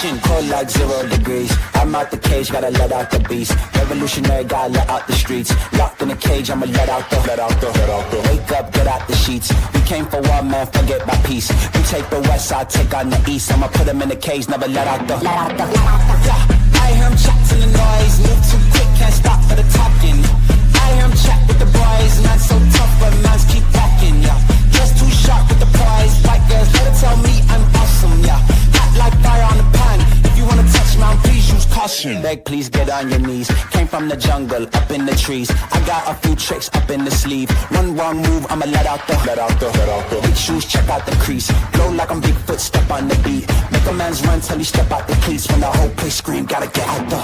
caution, cold like 0 degrees. I'm out the cage, gotta let out the beast. Revolutionary, gotta let out the streets. Locked in a cage, I'ma let out the. Wake up, get out the sheets. We came for war, man, forget my peace. We take the west side, take on the east. I'ma put them in the cage, never let out the. Yeah, I hear him chat to the noise. Move too quick, can't stop for the talking. I hear him chat with the boys. Man so tough, but mans keep walking, yeah. Just too sharp with the prize. White girls, let her tell me I'm awesome, yeah. Hot like fire on the pan. If you wanna touch me, please use caution. Beg, please get on your knees. Came from the jungle, up in the trees. I got a few tricks up in the sleeve. One wrong move, I'ma let out the. Big shoes, check out the crease. Blow like I'm Bigfoot, step on the beat. Make a man's run till he step out the cleats. When the whole place scream, gotta get out the.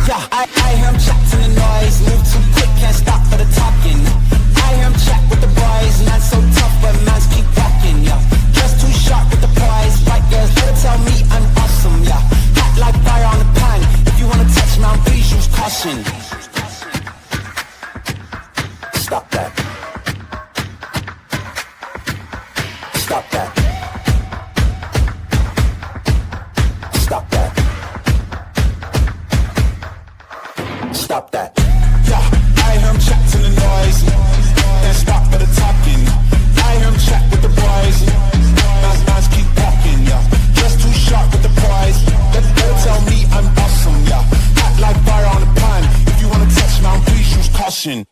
Yeah, I hear him chat to the noise. Move too quick, can't stop for the talking. I hear him chat with the boys. Man so tough, but mans keep walking, yeah. Just too sharp with the prize. White girls, let her tell me I'm awesome, yeah. Hot like fire on the pan. If you wanna touch me, please use caution. Stop that. Stop that. Stop that. Stop that. Yeah, I hear him chat to the noise. Then stop for the talking. I hear him chat with the boys. Man's keep walking, yeah. Just too sharp with the prize. Let her tell me I'm awesome, yeah. Hot like fire on the pan. If you wanna touch me, please use caution.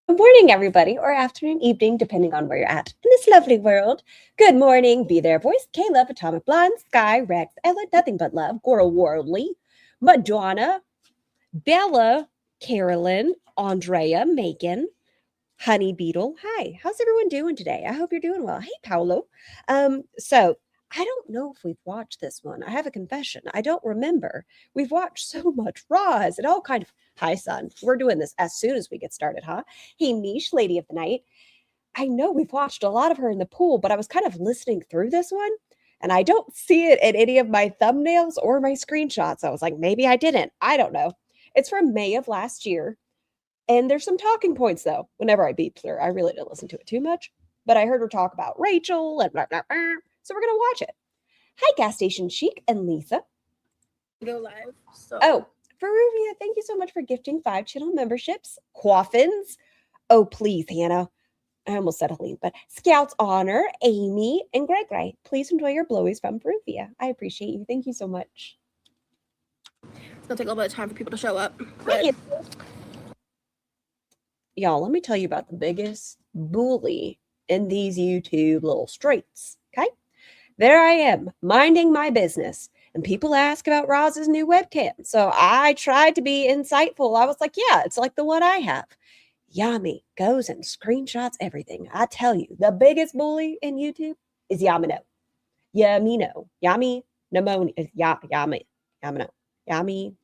Good morning, everybody, or afternoon, evening, depending on where you're at in this lovely world. Good morning, Be There Voice, K-Love, Atomic Blonde, Sky, Rex, Ella, Nothing But Love, Gora Worldly, Madonna, Bella, Carolyn, Andrea, Megan, Honey Beetle. Hi, how's everyone doing today? I hope you're doing well. Hey, Paolo. So I don't know if we've watched this one. I have a confession. I don't remember. We've watched so much Roz. It all kind of, hi, son. We're doing this as soon as we get started, huh? Hey, Niche, Lady of the Night. I know we've watched a lot of her in the pool, but I was kind of listening through this one, and I don't see it in any of my thumbnails or my screenshots. I was like, maybe I didn't. I don't know. It's from May of last year, and there's some talking points, though. Whenever I beeped her, I really didn't listen to it too much, but I heard her talk about Rachel and blah, blah, blah. So we're going to watch it. Hi, Gas Station Chic and Lisa. Go live. So. Oh, Feruvia, thank you so much for gifting 5 channel memberships. Coffins. Oh, please, Hannah. I almost said Helene, but Scouts Honor, Amy, and Greg. Please enjoy your blowies from Feruvia. I appreciate you. Thank you so much. It's going to take a little bit of time for people to show up. Thank you. Y'all, let me tell you about the biggest bully in these YouTube little streets, okay? There I am, minding my business, and people ask about Roz's new webcam. So I tried to be insightful. I was like, yeah, it's like the one I have. Yami goes and screenshots everything. I tell you, the biggest bully in YouTube is Yamino. Yamino. Yami Namoni. Yamino. Yami.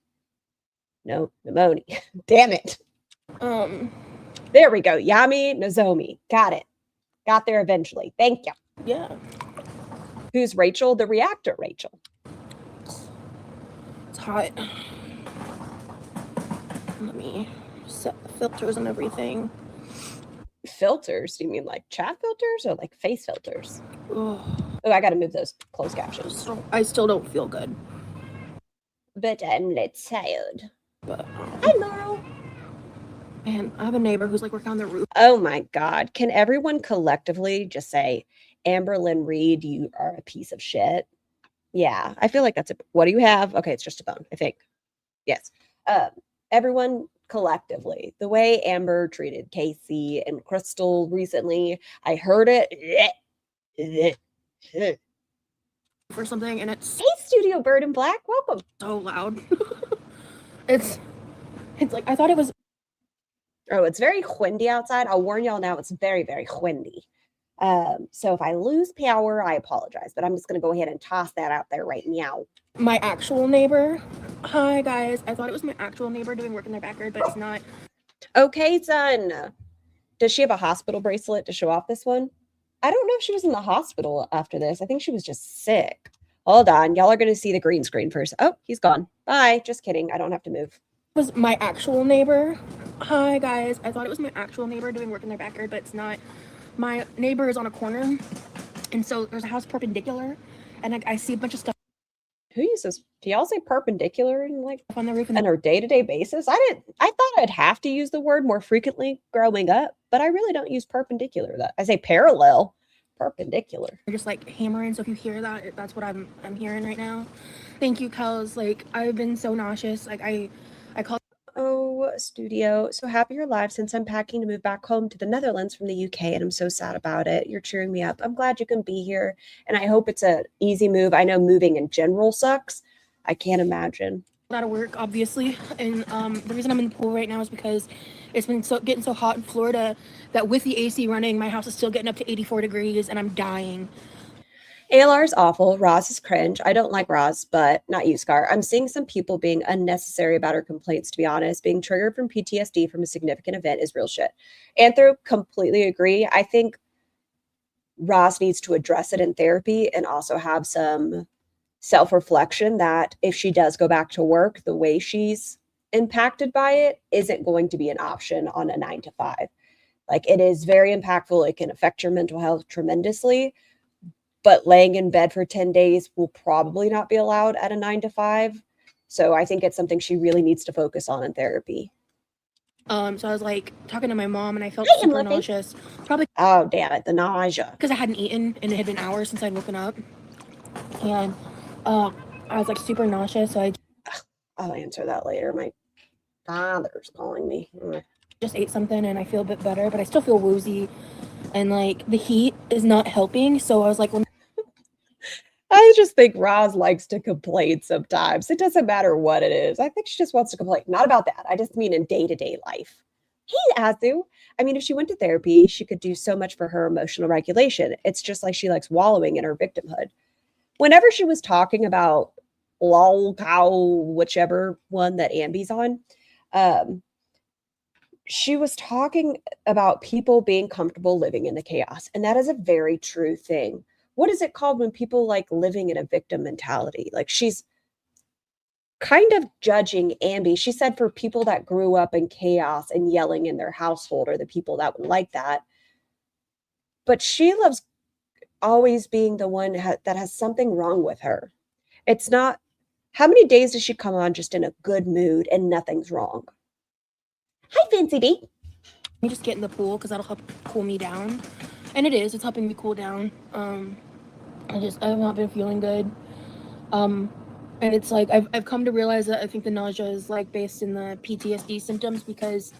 No, Namoni. Damn it. There we go. Yami Nozomi. Got it. Got there eventually. Thank you. Yeah. Who's Rachel? The reactor Rachel. It's hot. Let me set the filters and everything. Filters? Do you mean like chat filters or like face filters? Oh, I got to move those closed captions. I still don't feel good. But I'm not tired. But hi, Laurel. And I have a neighbor who's like working on the roof. Oh my God. Can everyone collectively just say, Amberlynn Reed, you are a piece of shit? Yeah, I feel like that's what do you have? Okay, it's just a bone, I think. Yes. Everyone collectively, the way Amber treated Casey and Crystal recently, I heard it. For something, and it's hey, Studio Bird in Black, welcome. So loud. it's like I thought it was. Oh, it's very windy outside. I'll warn y'all now. It's very, very windy. So if I lose power, I apologize, but I'm just going to go ahead and toss that out there right now. My actual neighbor. Hi, guys. I thought it was my actual neighbor doing work in their backyard, but it's not. Okay, son. Does she have a hospital bracelet to show off this one? I don't know if she was in the hospital after this. I think she was just sick. Hold on. Y'all are going to see the green screen first. Oh, he's gone. Bye. Just kidding. I don't have to move. Was my actual neighbor. Hi, guys. I thought it was my actual neighbor doing work in their backyard, but it's not. My neighbor is on a corner, and so there's a house perpendicular, and I see a bunch of stuff. who uses, do y'all say perpendicular in like on the roof on a day-to-day basis? I thought I'd have to use the word more frequently growing up, but I really don't use perpendicular. That I say parallel, perpendicular. We're just like hammering. So if you hear that, that's what I'm hearing right now. Thank you, Kels. Like I've been so nauseous. Like I called. Oh, studio. So happy you're alive since I'm packing to move back home to the Netherlands from the UK, and I'm so sad about it. You're cheering me up. I'm glad you can be here, and I hope it's an easy move. I know moving in general sucks. I can't imagine. Out of work, obviously, and the reason I'm in the pool right now is because it's been getting so hot in Florida that with the AC running, my house is still getting up to 84 degrees, and I'm dying. ALR is awful. Roz is cringe. I don't like Roz, but not you, Scar. I'm seeing some people being unnecessary about her complaints, to be honest. Being triggered from PTSD from a significant event is real shit. Anthro, completely agree. I think Roz needs to address it in therapy and also have some self-reflection that if she does go back to work, the way she's impacted by it isn't going to be an option on a 9 to 5. Like, it is very impactful. It can affect your mental health tremendously. But laying in bed for 10 days will probably not be allowed at a 9 to 5. So I think it's something she really needs to focus on in therapy. So I was like talking to my mom and I felt super nauseous. Probably. Oh, damn it. The nausea. Because I hadn't eaten and it had been hours since I'd woken up. And I was like super nauseous. So I'll answer that later. My father's calling me. Just ate something and I feel a bit better, but I still feel woozy. And like the heat is not helping. So I was like, I just think Roz likes to complain sometimes. It doesn't matter what it is. I think she just wants to complain. Not about that. I just mean in day-to-day life. Hey, Azu. I mean, if she went to therapy, she could do so much for her emotional regulation. It's just like she likes wallowing in her victimhood. Whenever she was talking about lol cow, whichever one that Ambi's on, she was talking about people being comfortable living in the chaos. And that is a very true thing. What is it called when people like living in a victim mentality? Like, she's kind of judging Ambi. She said for people that grew up in chaos and yelling in their household are the people that would like that. But she loves always being the one that has something wrong with her. It's not, how many days does she come on just in a good mood and nothing's wrong? Hi, Fancy D. Let me just get in the pool because that'll help cool me down. And it's helping me cool down. I've not been feeling good. And it's like, I've come to realize that I think the nausea is like based in the PTSD symptoms because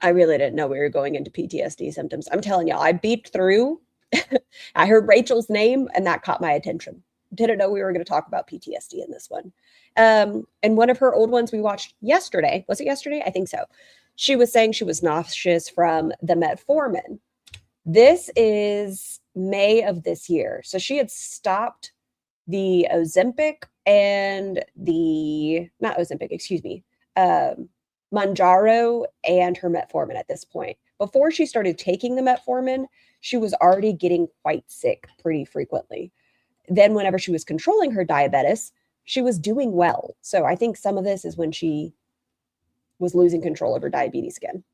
I really didn't know we were going into PTSD symptoms. I'm telling y'all, I beeped through. I heard Rachel's name and that caught my attention. Didn't know we were going to talk about PTSD in this one. And one of her old ones we watched yesterday, was it yesterday? I think so. She was saying she was nauseous from the metformin. This is May of this year. So she had stopped the Ozempic and not Ozempic, excuse me, Mounjaro and her metformin at this point. Before she started taking the metformin, she was already getting quite sick pretty frequently. Then whenever she was controlling her diabetes, she was doing well. So I think some of this is when she was losing control of her diabetes again.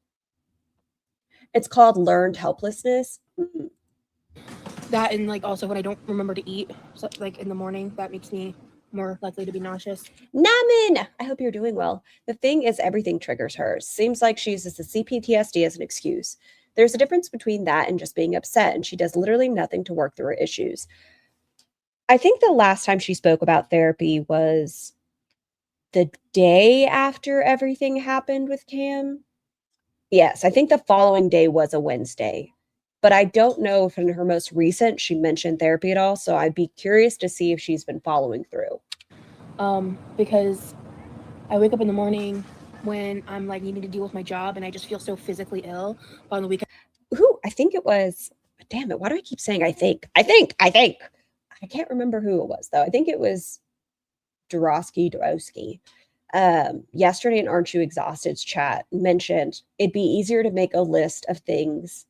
It's called learned helplessness. Mm-hmm. That and like also when I don't remember to eat, so like in the morning, that makes me more likely to be nauseous. Namin, I hope you're doing well. The thing is, everything triggers her. Seems like she uses the CPTSD as an excuse. There's a difference between that and just being upset, and she does literally nothing to work through her issues. I think the last time she spoke about therapy was the day after everything happened with Cam. Yes, I think the following day was a Wednesday. But I don't know if in her most recent she mentioned therapy at all. So I'd be curious to see if she's been following through. Because I wake up in the morning when I'm like needing to deal with my job and I just feel so physically ill. On the weekend. Who? I think it was, damn it, why do I keep saying I think? I can't remember who it was, though. I think it was Dorosky. Yesterday in Aren't You Exhausted's chat mentioned it'd be easier to make a list of things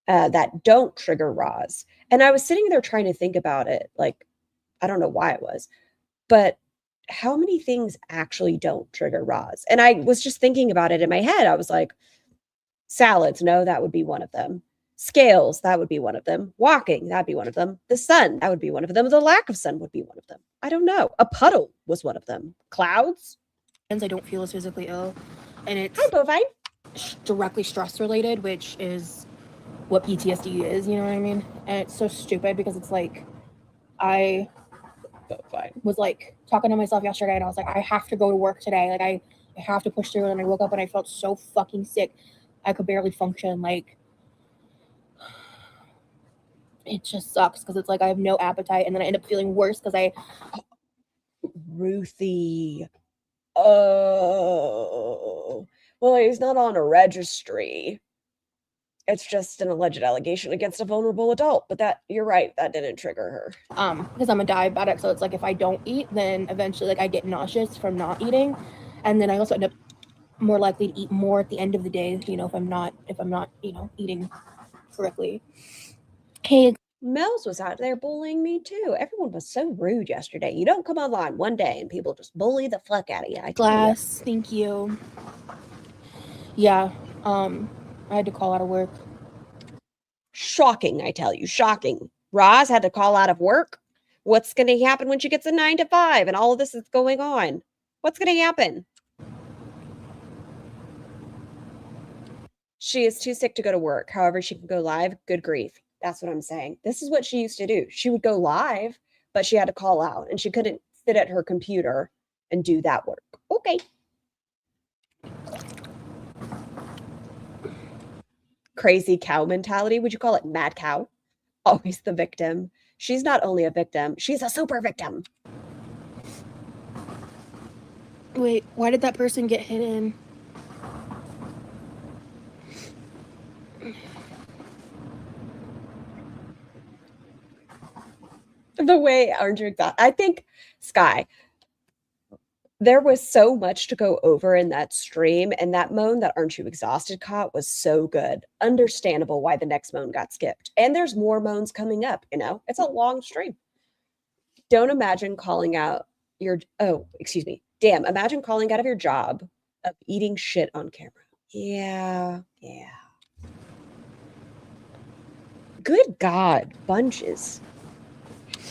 that don't trigger Roz. And I was sitting there trying to think about it. Like, I don't know why it was, but how many things actually don't trigger Roz? And I was just thinking about it in my head. I was like, salads, no, that would be one of them. Scales, that would be one of them. Walking, that'd be one of them. The sun, that would be one of them. The lack of sun would be one of them. I don't know. A puddle was one of them. Clouds? I don't feel as physically ill, and it's Hi, Bovine. directly stress related, which is what PTSD is, you know what I mean? And it's so stupid because it's like I was like talking to myself yesterday and I was like, I have to go to work today. Like I have to push through, and I woke up and I felt so fucking sick. I could barely function. Like it just sucks because it's like I have no appetite, and then I end up feeling worse because Ruthie. Oh. Well, he's not on a registry. It's just an alleged allegation against a vulnerable adult. But that, you're right, that didn't trigger her. Because I'm a diabetic, so it's like if I don't eat, then eventually like I get nauseous from not eating, and then I also end up more likely to eat more at the end of the day, you know, if I'm not, you know, eating correctly. Hey, Mel's was out there bullying me too. Everyone was so rude yesterday. You don't come online one day and people just bully the fuck out of you. I tell ya. Glass, thank you. Yeah, I had to call out of work. Shocking, I tell you, shocking. Roz had to call out of work. What's going to happen when she gets a 9 to 5 and all of this is going on? What's going to happen? She is too sick to go to work. However, she can go live. Good grief. That's what I'm saying. This is what she used to do. She would go live, but she had to call out and she couldn't sit at her computer and do that work. Okay. Crazy cow mentality. Would you call it mad cow? Always the victim. She's not only a victim, she's a super victim. Wait, why did that person get hit in? The way, aren't you exhausted? I think, Sky, there was so much to go over in that stream, and that moan that Aren't You Exhausted caught was so good. Understandable why the next moan got skipped. And there's more moans coming up, you know? It's a long stream. Don't imagine calling out your, damn, imagine calling out of your job of eating shit on camera. Yeah. Good God, bunches.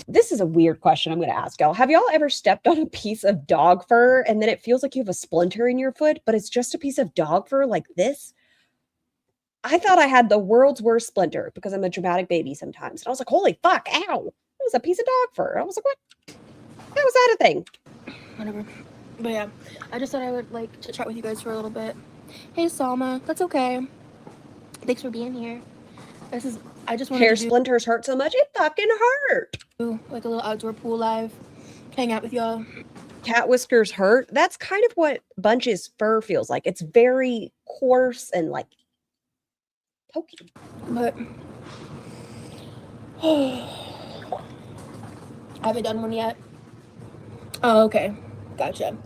This is a weird question I'm going to ask y'all. Have y'all ever stepped on a piece of dog fur and then it feels like you have a splinter in your foot, but it's just a piece of dog fur like this? I thought I had the world's worst splinter because I'm a dramatic baby sometimes. And I was like, holy fuck, ow. It was a piece of dog fur. I was like, what? How was that a thing? Whatever. But yeah, I just thought I would like to chat with you guys for a little bit. Hey, Salma. That's okay. Thanks for being here. I just wanted Hair to splinters hurt so much, it fucking hurt. do like a little outdoor pool live, hang out with y'all. Cat whiskers hurt. That's kind of what Bunch's fur feels like. It's very coarse and like pokey. But I haven't done one yet. Oh, okay. Gotcha.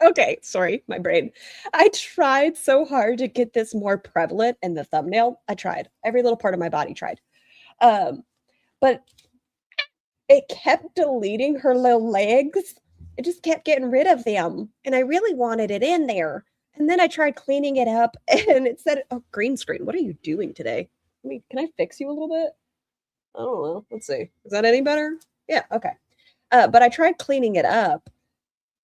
Okay, sorry, my brain. I tried so hard to get this more prevalent in the thumbnail. I tried. Every little part of my body tried. But it kept deleting her little legs. It just kept getting rid of them. And I really wanted it in there. And then I tried cleaning it up and it said, oh, green screen. What are you doing today? I mean, can I fix you a little bit? I don't know. Let's see. Is that any better? Yeah, okay. But I tried cleaning it up.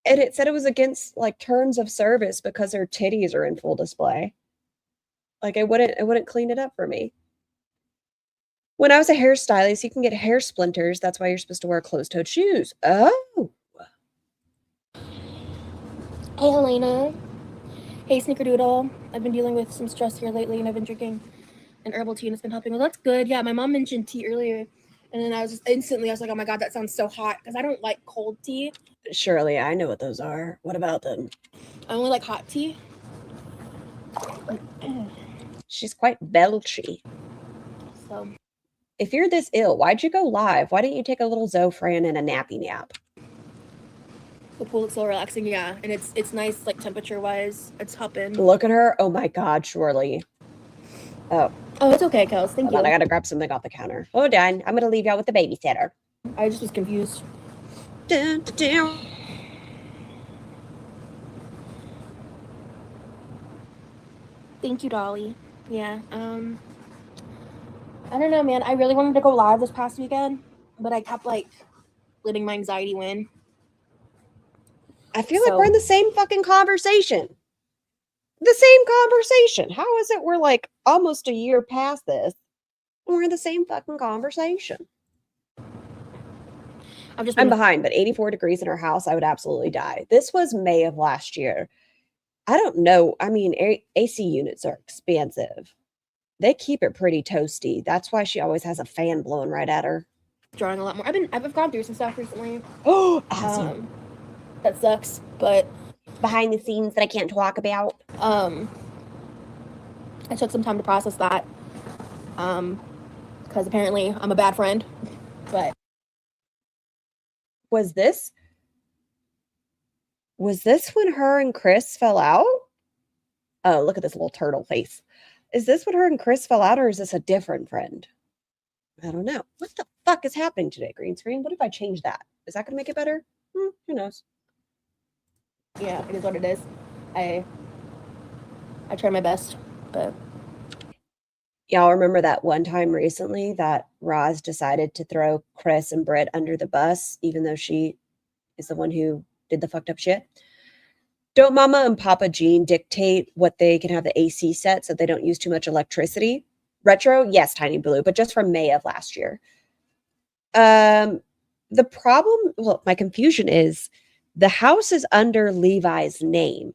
And it said it was against like terms of service because her titties are in full display. Like it wouldn't clean it up for me. When I was a hairstylist, you can get hair splinters. That's why you're supposed to wear closed-toed shoes. Oh. Hey, Helena. Hey, Snickerdoodle. I've been dealing with some stress here lately, and I've been drinking an herbal tea, and it's been helping. Well, that's good. Yeah, my mom mentioned tea earlier, and then I was like, oh my god, that sounds so hot, because I don't like cold tea. Shirley, I know what those are. What about them? I only like hot tea. She's quite belchy. So, if you're this ill, why'd you go live? Why didn't you take a little Zofran and a nappy nap? the pool looks so relaxing, yeah, and it's nice, like temperature-wise. It's hopping. Look at her. Oh my god, Shirley. Oh, it's okay, Kels. Thank you. I gotta grab something off the counter. Oh, done. I'm gonna leave y'all with the babysitter. I just was confused. Dun, dun, dun. Thank you, Dolly. Yeah, I don't know, man. I really wanted to go live this past weekend, but I kept like letting my anxiety win. I feel like we're in the same fucking conversation. The same conversation. How is it we're like almost a year past this? We're in the same fucking conversation. I'm behind, but 84 degrees in our house, I would absolutely die. This was May of last year. I don't know. I mean, AC units are expensive. They keep it pretty toasty. That's why she always has a fan blowing right at her. Drawing a lot more. I've gone through some stuff recently. Oh, that sucks, but behind the scenes that I can't talk about. I took some time to process that. Because apparently I'm a bad friend. But was this when her and Chris fell out? Oh, look at this little turtle face. Is this when her and Chris fell out, or is this a different friend? I don't know. What the fuck is happening today, green screen? What if I change that? Is that going to make it better? Who knows? Yeah, it is what it is. I try my best, but... Y'all remember that one time recently that Roz decided to throw Chris and Britt under the bus, even though she is the one who did the fucked up shit? Don't Mama and Papa Gene dictate what they can have the AC set so they don't use too much electricity? Retro? Yes, Tiny Blue, but just from May of last year. The problem, well, my confusion is the house is under Levi's name.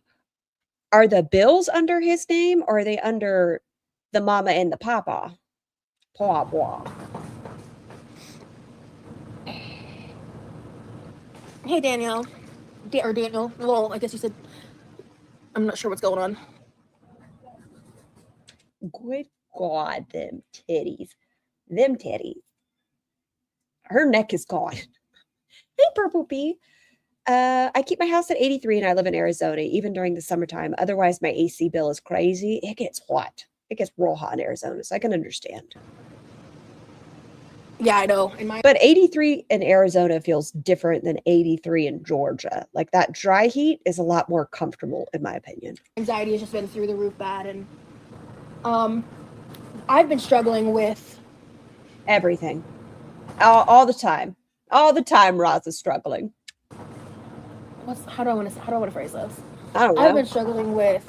Are the bills under his name, or are they under the mama and the papa? Papa. Hey, Danielle. Daniel. Well, I guess you said... I'm not sure what's going on. Good God, them titties. Them titties. Her neck is gone. Hey, Purple Bee. I keep my house at 83 and I live in Arizona, even during the summertime. Otherwise, my AC bill is crazy. It gets hot. It gets real hot in Arizona, so I can understand. Yeah, I know. But 83 in Arizona feels different than 83 in Georgia. Like, that dry heat is a lot more comfortable, in my opinion. Anxiety has just been through the roof bad, and I've been struggling with everything. All the time. All the time, Roz is struggling. How do I want to phrase this? I don't know. I've been struggling with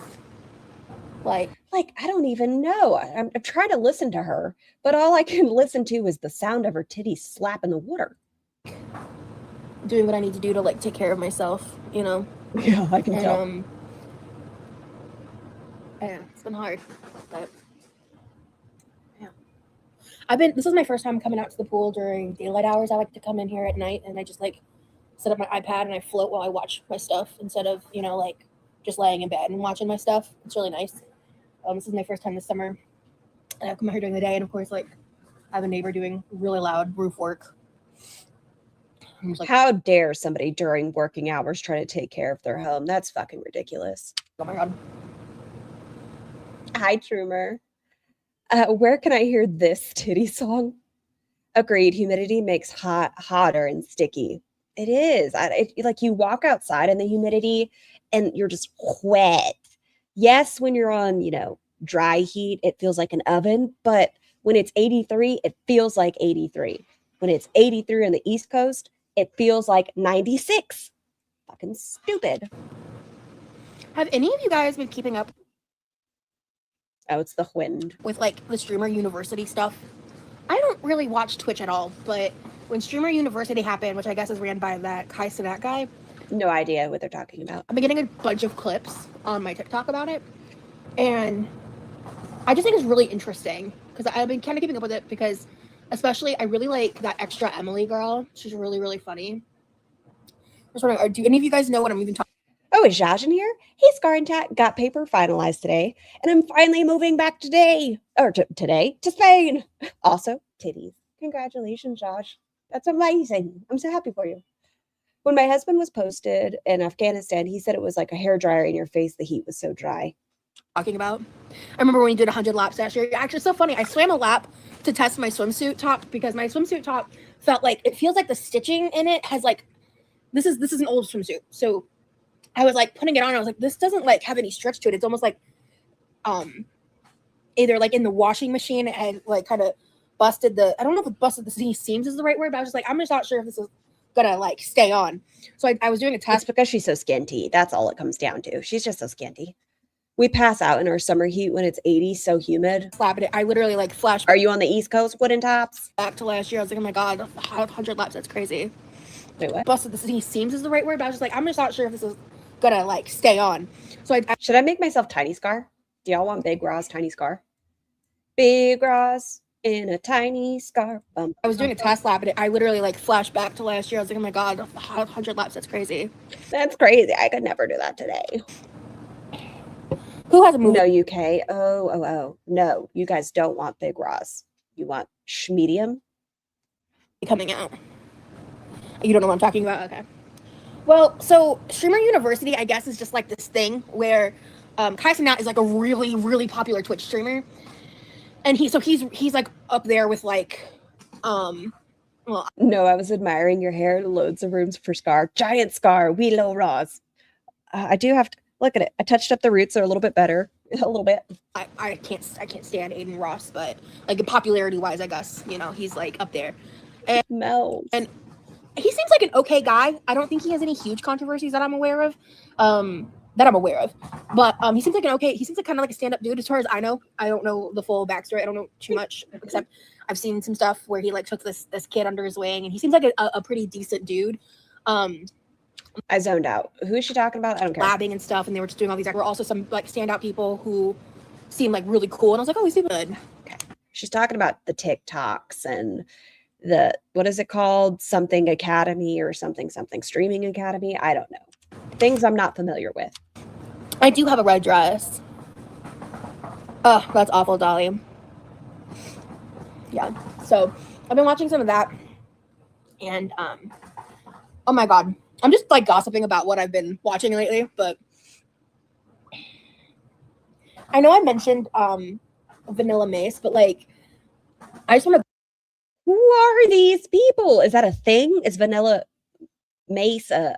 like I don't even know. I'm trying to listen to her, but all I can listen to is the sound of her titties slapping the water. Doing what I need to do to like take care of myself, you know. Yeah, I can tell. Yeah, it's been hard, but yeah. This is my first time coming out to the pool during daylight hours. I like to come in here at night and I just like set up my iPad and I float while I watch my stuff instead of, you know, like just laying in bed and watching my stuff. It's really nice. This is my first time this summer. And I come out here during the day, and of course, like, I have a neighbor doing really loud roof work. Like, how dare somebody during working hours try to take care of their home? That's fucking ridiculous. Oh my God. Hi, Trumer. Where can I hear this titty song? Agreed. Humidity makes hotter and sticky. It is. Like, you walk outside in the humidity and you're just wet. Yes, when you're on, you know, dry heat, it feels like an oven. But when it's 83, it feels like 83. When it's 83 on the East Coast, it feels like 96. Fucking stupid. Have any of you guys been keeping up? Oh, it's the wind. With, like, the Streamer University stuff? I don't really watch Twitch at all, but when Streamer University happened, which I guess is ran by that Kai Cenat guy. No idea what they're talking about. I've been getting a bunch of clips on my TikTok about it. And I just think it's really interesting because I've been kind of keeping up with it because especially I really like that extra Emily girl. She's really, really funny. Just wondering, do any of you guys know what I'm even talking about? Oh, is Jajin here? Hey, Scar and Tat, got paper finalized today. And I'm finally moving back today. Or today to Spain. Also, titties. Congratulations, Josh. That's amazing. I'm so happy for you. When my husband was posted in Afghanistan, he said it was like a hairdryer in your face. The heat was so dry. Talking about. I remember when you did 100 laps last year. Actually, it's so funny. I swam a lap to test my swimsuit top because my swimsuit top felt like it feels like the stitching in it has like this is an old swimsuit. So I was like putting it on. I was like, this doesn't like have any stretch to it. It's almost like either like in the washing machine it had like kind of busted the, I don't know if busted the seams is the right word, but I was just like, I'm just not sure if this is gonna like stay on. So I was doing a It's test. because she's so skinty. That's all it comes down to. She's just so skinty. We pass out in our summer heat when it's 80, so humid. Slap it. I literally like flashed. Are you on the East Coast, wooden tops? Back to last year. I was like, oh my God, 100 laps. That's crazy. Wait, what? Busted the seams is the right word, but I was just like, I'm just not sure if this is gonna like stay on. So Should I make myself tiny scar? Do y'all want Big Ross tiny scar? Big Ross in a tiny scar. I was doing a test lap, and I literally like flashed back to last year. I was like, oh my God, 100 laps. That's crazy. That's crazy. I could never do that today. Who has a movie? No, UK. Oh. No, you guys don't want Big Ross. You want medium? Coming out. You don't know what I'm talking about? Okay. Well, so Streamer University, I guess, is just like this thing where Kai Cenat is like a really, really popular Twitch streamer. And he's like up there with like well, no, I was admiring your hair. Loads of rooms for scar. Giant scar. We low Ross. I do have to look at it. I touched up the roots. They're a little bit better. A little bit. I can't stand Aiden Ross, but like popularity wise, I guess, you know, he's like up there. And and he seems like an okay guy. I don't think he has any huge controversies that I'm aware of. But he seems like he seems like kind of like a stand-up dude as far as I know. I don't know the full backstory. I don't know too much, except I've seen some stuff where he like took this kid under his wing, and he seems like a pretty decent dude. I zoned out. Who is she talking about? I don't care. Labbing and stuff, and they were just doing all these. There were also some like standout people who seemed like really cool, and I was like, oh, he seems good. Okay. She's talking about the TikToks and the, what is it called? Something Academy or something Streaming Academy. I don't know. Things I'm not familiar with. I do have a red dress. Oh, that's awful, Dolly. Yeah. So I've been watching some of that, and oh my God, I'm just like gossiping about what I've been watching lately. But I know I mentioned Vanilla Mace, but like I just want to. Who are these people? Is that a thing? Is Vanilla Mace a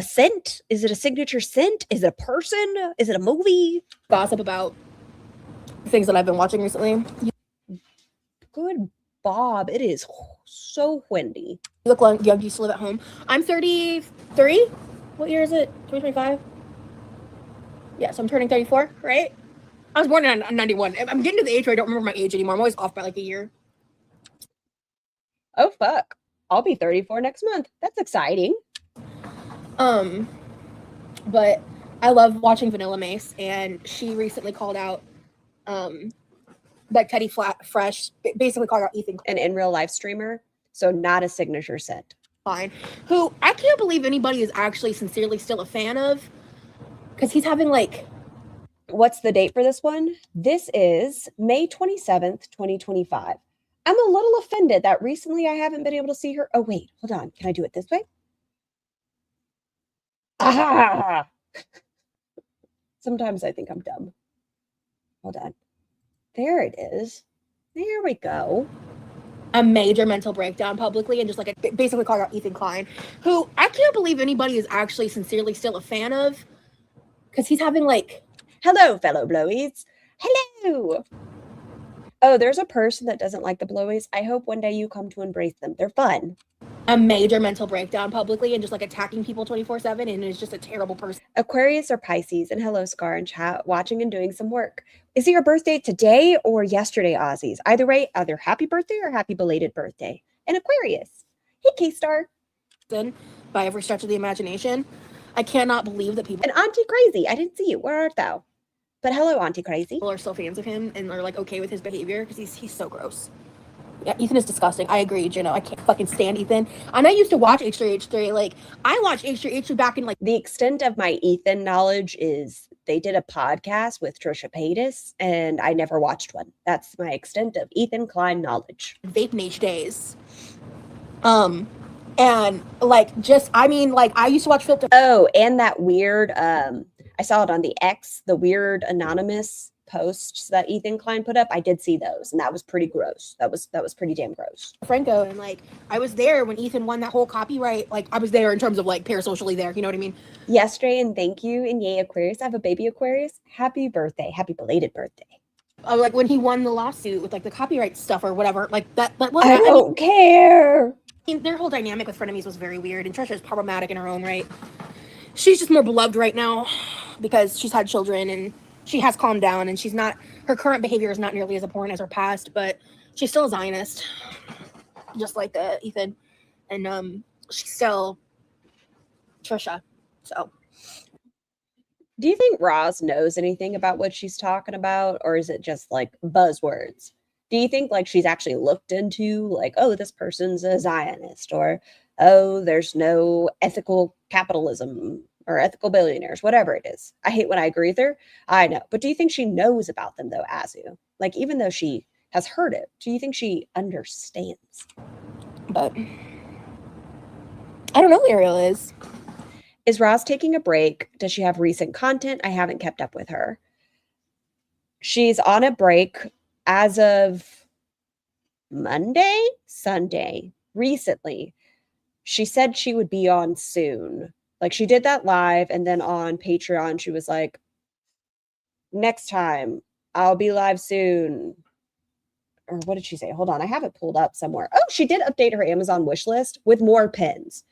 scent? Is it a signature scent? Is it a person? Is it a movie? Gossip about things that I've been watching recently. Good Bob. It is so windy. You look young. You used to live at home. I'm 33. What year is it? 2025? Yeah, so I'm turning 34, right? I was born in 91. I'm getting to the age where I don't remember my age anymore. I'm always off by like a year. Oh, fuck. I'll be 34 next month. That's exciting. But I love watching Vanilla Mace, and she recently called out like Teddy Fresh, basically called out Ethan, an in real life streamer, so not a signature scent. Fine, who I can't believe anybody is actually sincerely still a fan of, because he's having like, what's the date for this one? This is May 27th, 2025. I'm a little offended that recently I haven't been able to see her. Oh, wait, hold on. Can I do it this way? Ah! Sometimes I think I'm dumb. Hold on. There it is. There we go. A major mental breakdown publicly, and just like basically called out Ethan Klein, who I can't believe anybody is actually sincerely still a fan of, because he's having like, hello, fellow blowies. Hello. Oh, there's a person that doesn't like the blowies. I hope one day you come to embrace them. They're fun. A major mental breakdown publicly, and just like attacking people 24/7, and is just a terrible person. Aquarius or Pisces, and hello, Scar in chat, watching and doing some work. Is it your birthday today or yesterday, Aussies? Either way, either happy birthday or happy belated birthday. And Aquarius. Hey, K-Star. By every stretch of the imagination. I cannot believe that people. And Auntie Crazy, I didn't see you. Where art thou? But hello, Auntie Crazy. People are still fans of him and are like okay with his behavior, because he's so gross. Yeah, Ethan is disgusting. I agree, Gino. I can't fucking stand Ethan. And I used to watch H3H3. Like, I watched H3H3 back in like... The extent of my Ethan knowledge is they did a podcast with Trisha Paytas, and I never watched one. That's my extent of Ethan Klein knowledge. Vape Nage days. And like, just, I mean, like, I used to watch Filter. Oh, and that weird, I saw it on the X, the weird anonymous posts that Ethan Klein put up. I did see those, and that was pretty gross. That was pretty damn gross. Franco, and like, I was there when Ethan won that whole copyright. Like, I was there in terms of like parasocially there. You know what I mean? Yesterday, and thank you, and yay, Aquarius. I have a baby Aquarius. Happy birthday. Happy belated birthday. like when he won the lawsuit with like the copyright stuff or whatever, like that. But I don't care. mean, their whole dynamic with frenemies was very weird, and Trisha is problematic in her own right. She's just more beloved right now because she's had children and she has calmed down, and she's not. Her current behavior is not nearly as abhorrent as her past, but she's still a Zionist, just like Ethan, and she's still Trisha. So, do you think Roz knows anything about what she's talking about, or is it just like buzzwords? Do you think like she's actually looked into like, oh, this person's a Zionist, or oh, there's no ethical capitalism or ethical billionaires, whatever it is? I hate when I agree with her. I know. But do you think she knows about them though, Azu? Like, even though she has heard it, do you think she understands? But I don't know who Ariel is. Is Roz taking a break? Does she have recent content? I haven't kept up with her. She's on a break as of Sunday, recently. She said she would be on soon. Like, she did that live, and then on Patreon, she was like, next time, I'll be live soon. Or what did she say? Hold on, I have it pulled up somewhere. Oh, she did update her Amazon wish list with more pins.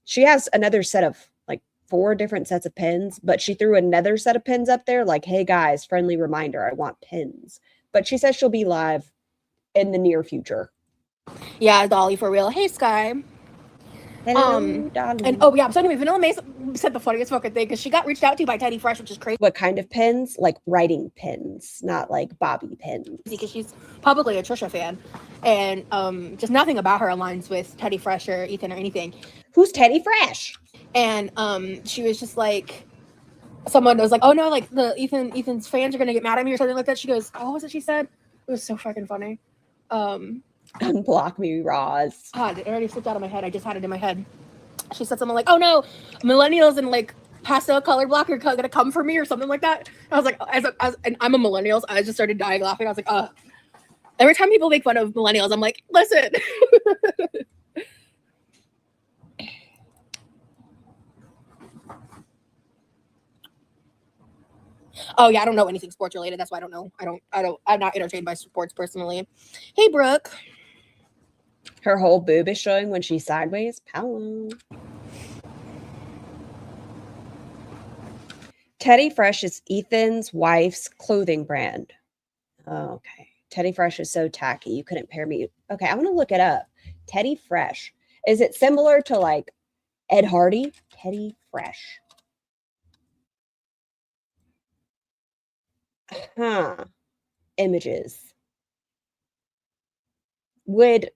She has another set of like 4 different sets of pins, but she threw another set of pins up there like, hey guys, friendly reminder, I want pins. But she says she'll be live in the near future. Yeah, Dolly, for real. Hey, Sky. Hello, Dolly. And oh yeah, so anyway, Vanilla Mace said the funniest fucking thing because she got reached out to by Teddy Fresh, which is crazy. What kind of pins? Like writing pins, not like bobby pins. Because she's publicly a Trisha fan, and just nothing about her aligns with Teddy Fresh or Ethan or anything. Who's Teddy Fresh? And she was just like, someone was like, oh no, like the Ethan's fans are gonna get mad at me or something like that. She goes, oh, what was it she said? It was so fucking funny. Unblock me, Roz. God, it already slipped out of my head. I just had it in my head. She said something like, oh no, millennials and like pastel color block are gonna come for me or something like that. I was like, and I'm a millennial, so I just started dying laughing. I was like, every time people make fun of millennials, I'm like, listen. Oh yeah, I don't know anything sports related. That's why I don't know. I'm not entertained by sports personally. Hey, Brooke. Her whole boob is showing when she's sideways. Hello. Teddy Fresh is Ethan's wife's clothing brand. Okay. Teddy Fresh is so tacky. You couldn't pair me. Okay, I want to look it up. Teddy Fresh. Is it similar to like Ed Hardy? Teddy Fresh. Huh. Images. Would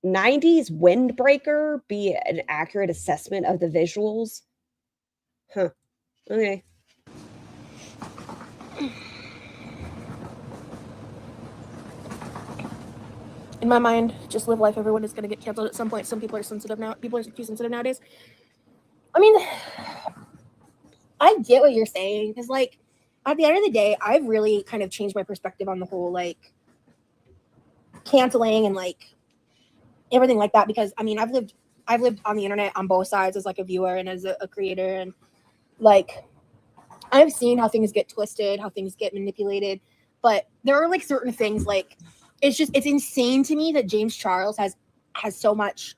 90s Windbreaker be an accurate assessment of the visuals? Huh. Okay. In my mind, just live life. Everyone is going to get canceled at some point. Some people are sensitive now. People are too sensitive nowadays. I mean, I get what you're saying because, like, at the end of the day, I've really kind of changed my perspective on the whole, like, canceling and, like, everything like that. Because, I mean, I've lived on the internet on both sides as, like, a viewer and as a creator. And, like, I've seen how things get twisted, how things get manipulated. But there are, like, certain things, like, it's insane to me that James Charles has so much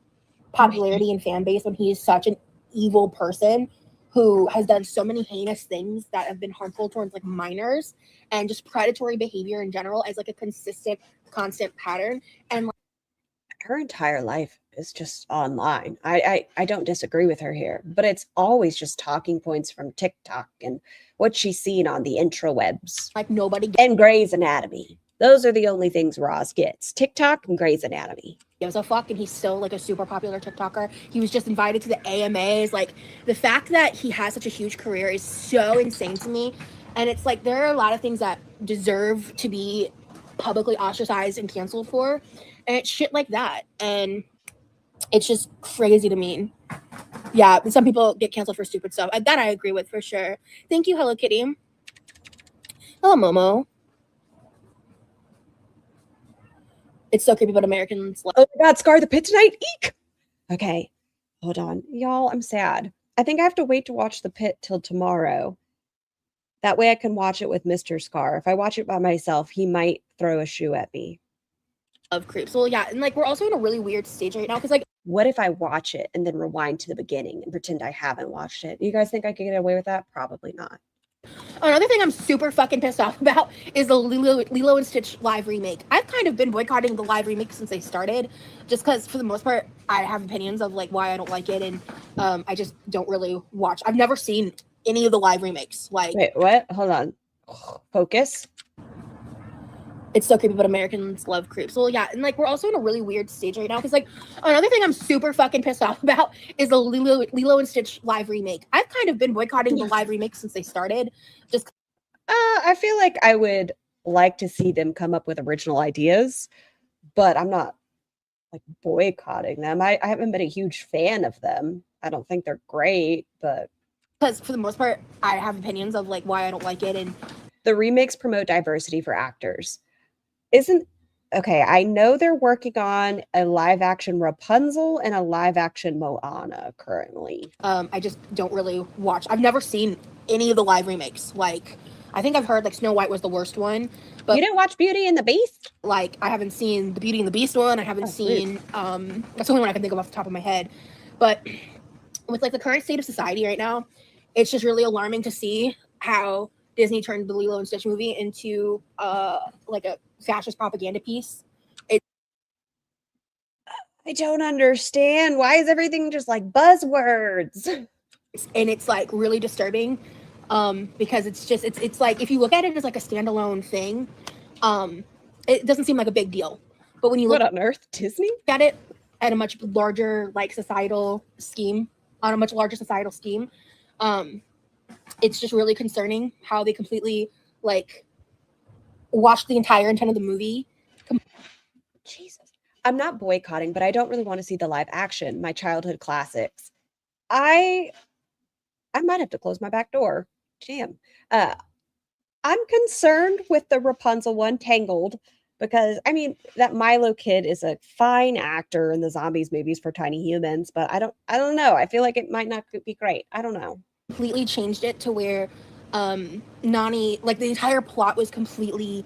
popularity and fan base when he is such an evil person who has done so many heinous things that have been harmful towards like minors and just predatory behavior in general as like a constant pattern. And like, her entire life is just online. I don't disagree with her here, but it's always just talking points from TikTok and what she's seen on the intrawebs. Like nobody and Grey's Anatomy. Those are the only things Roz gets. TikTok and Grey's Anatomy. gives a fuck, and he's still like a super popular TikToker. He was just invited to the AMAs. Like, the fact that he has such a huge career is so insane to me. And it's like there are a lot of things that deserve to be publicly ostracized and canceled for, and it's shit like that. And it's just crazy to me. Yeah, some people get canceled for stupid stuff. That I agree with for sure. Thank you, Hello Kitty. Hello, Momo. It's so creepy, but Americans. Oh my God, Scar the Pit tonight. Eek. Okay, hold on, y'all. I'm sad. I think I have to wait to watch the Pit till tomorrow. That way I can watch it with Mr. Scar. If I watch it by myself, he might throw a shoe at me. Of creeps. Well, yeah, and like we're also in a really weird stage right now because like what if I watch it and then rewind to the beginning and pretend I haven't watched it? You guys think I could get away with that? Probably not. Another thing I'm super fucking pissed off about is the Lilo and Stitch live remake. I've kind of been boycotting the live remake since they started, just because for the most part I have opinions of like why I don't like it, and I just don't really watch. I've never seen any of the live remakes. Like, wait, what? Hold on. Focus. It's so creepy, but Americans love creeps. Well, yeah, and like we're also in a really weird stage right now because like another thing I'm super fucking pissed off about is the Lilo and Stitch live remake. I've kind of been boycotting the live remake since they started. Just I feel like I would like to see them come up with original ideas, but I'm not like boycotting them. I haven't been a huge fan of them. I don't think they're great, but because for the most part I have opinions of like why I don't like it, and the remakes promote diversity for actors. Okay, I know they're working on a live action Rapunzel and a live action Moana currently. I just don't really watch. I've never seen any of the live remakes. Like, I think I've heard like Snow White was the worst one, but you didn't watch Beauty and the Beast? Like, I haven't seen the Beauty and the Beast one. I haven't seen that's the only one I can think of off the top of my head. But with like the current state of society right now, it's just really alarming to see how Disney turned the Lilo and Stitch movie into like a fascist propaganda piece. I don't understand. Why is everything just like buzzwords? And it's like really disturbing because it's like if you look at it as like a standalone thing, it doesn't seem like a big deal. But when you look what on earth, Disney? At it at a much larger like societal scheme, on a much larger societal scheme, it's just really concerning how they completely like watched the entire intent of the movie. Jesus. I'm not boycotting, but I don't really want to see the live action, my childhood classics. I might have to close my back door. Damn. I'm concerned with the Rapunzel one, Tangled, because I mean that Milo kid is a fine actor in the zombies movies for tiny humans, but I don't know. I feel like it might not be great. I don't know. Completely changed it to where Nani, like the entire plot was completely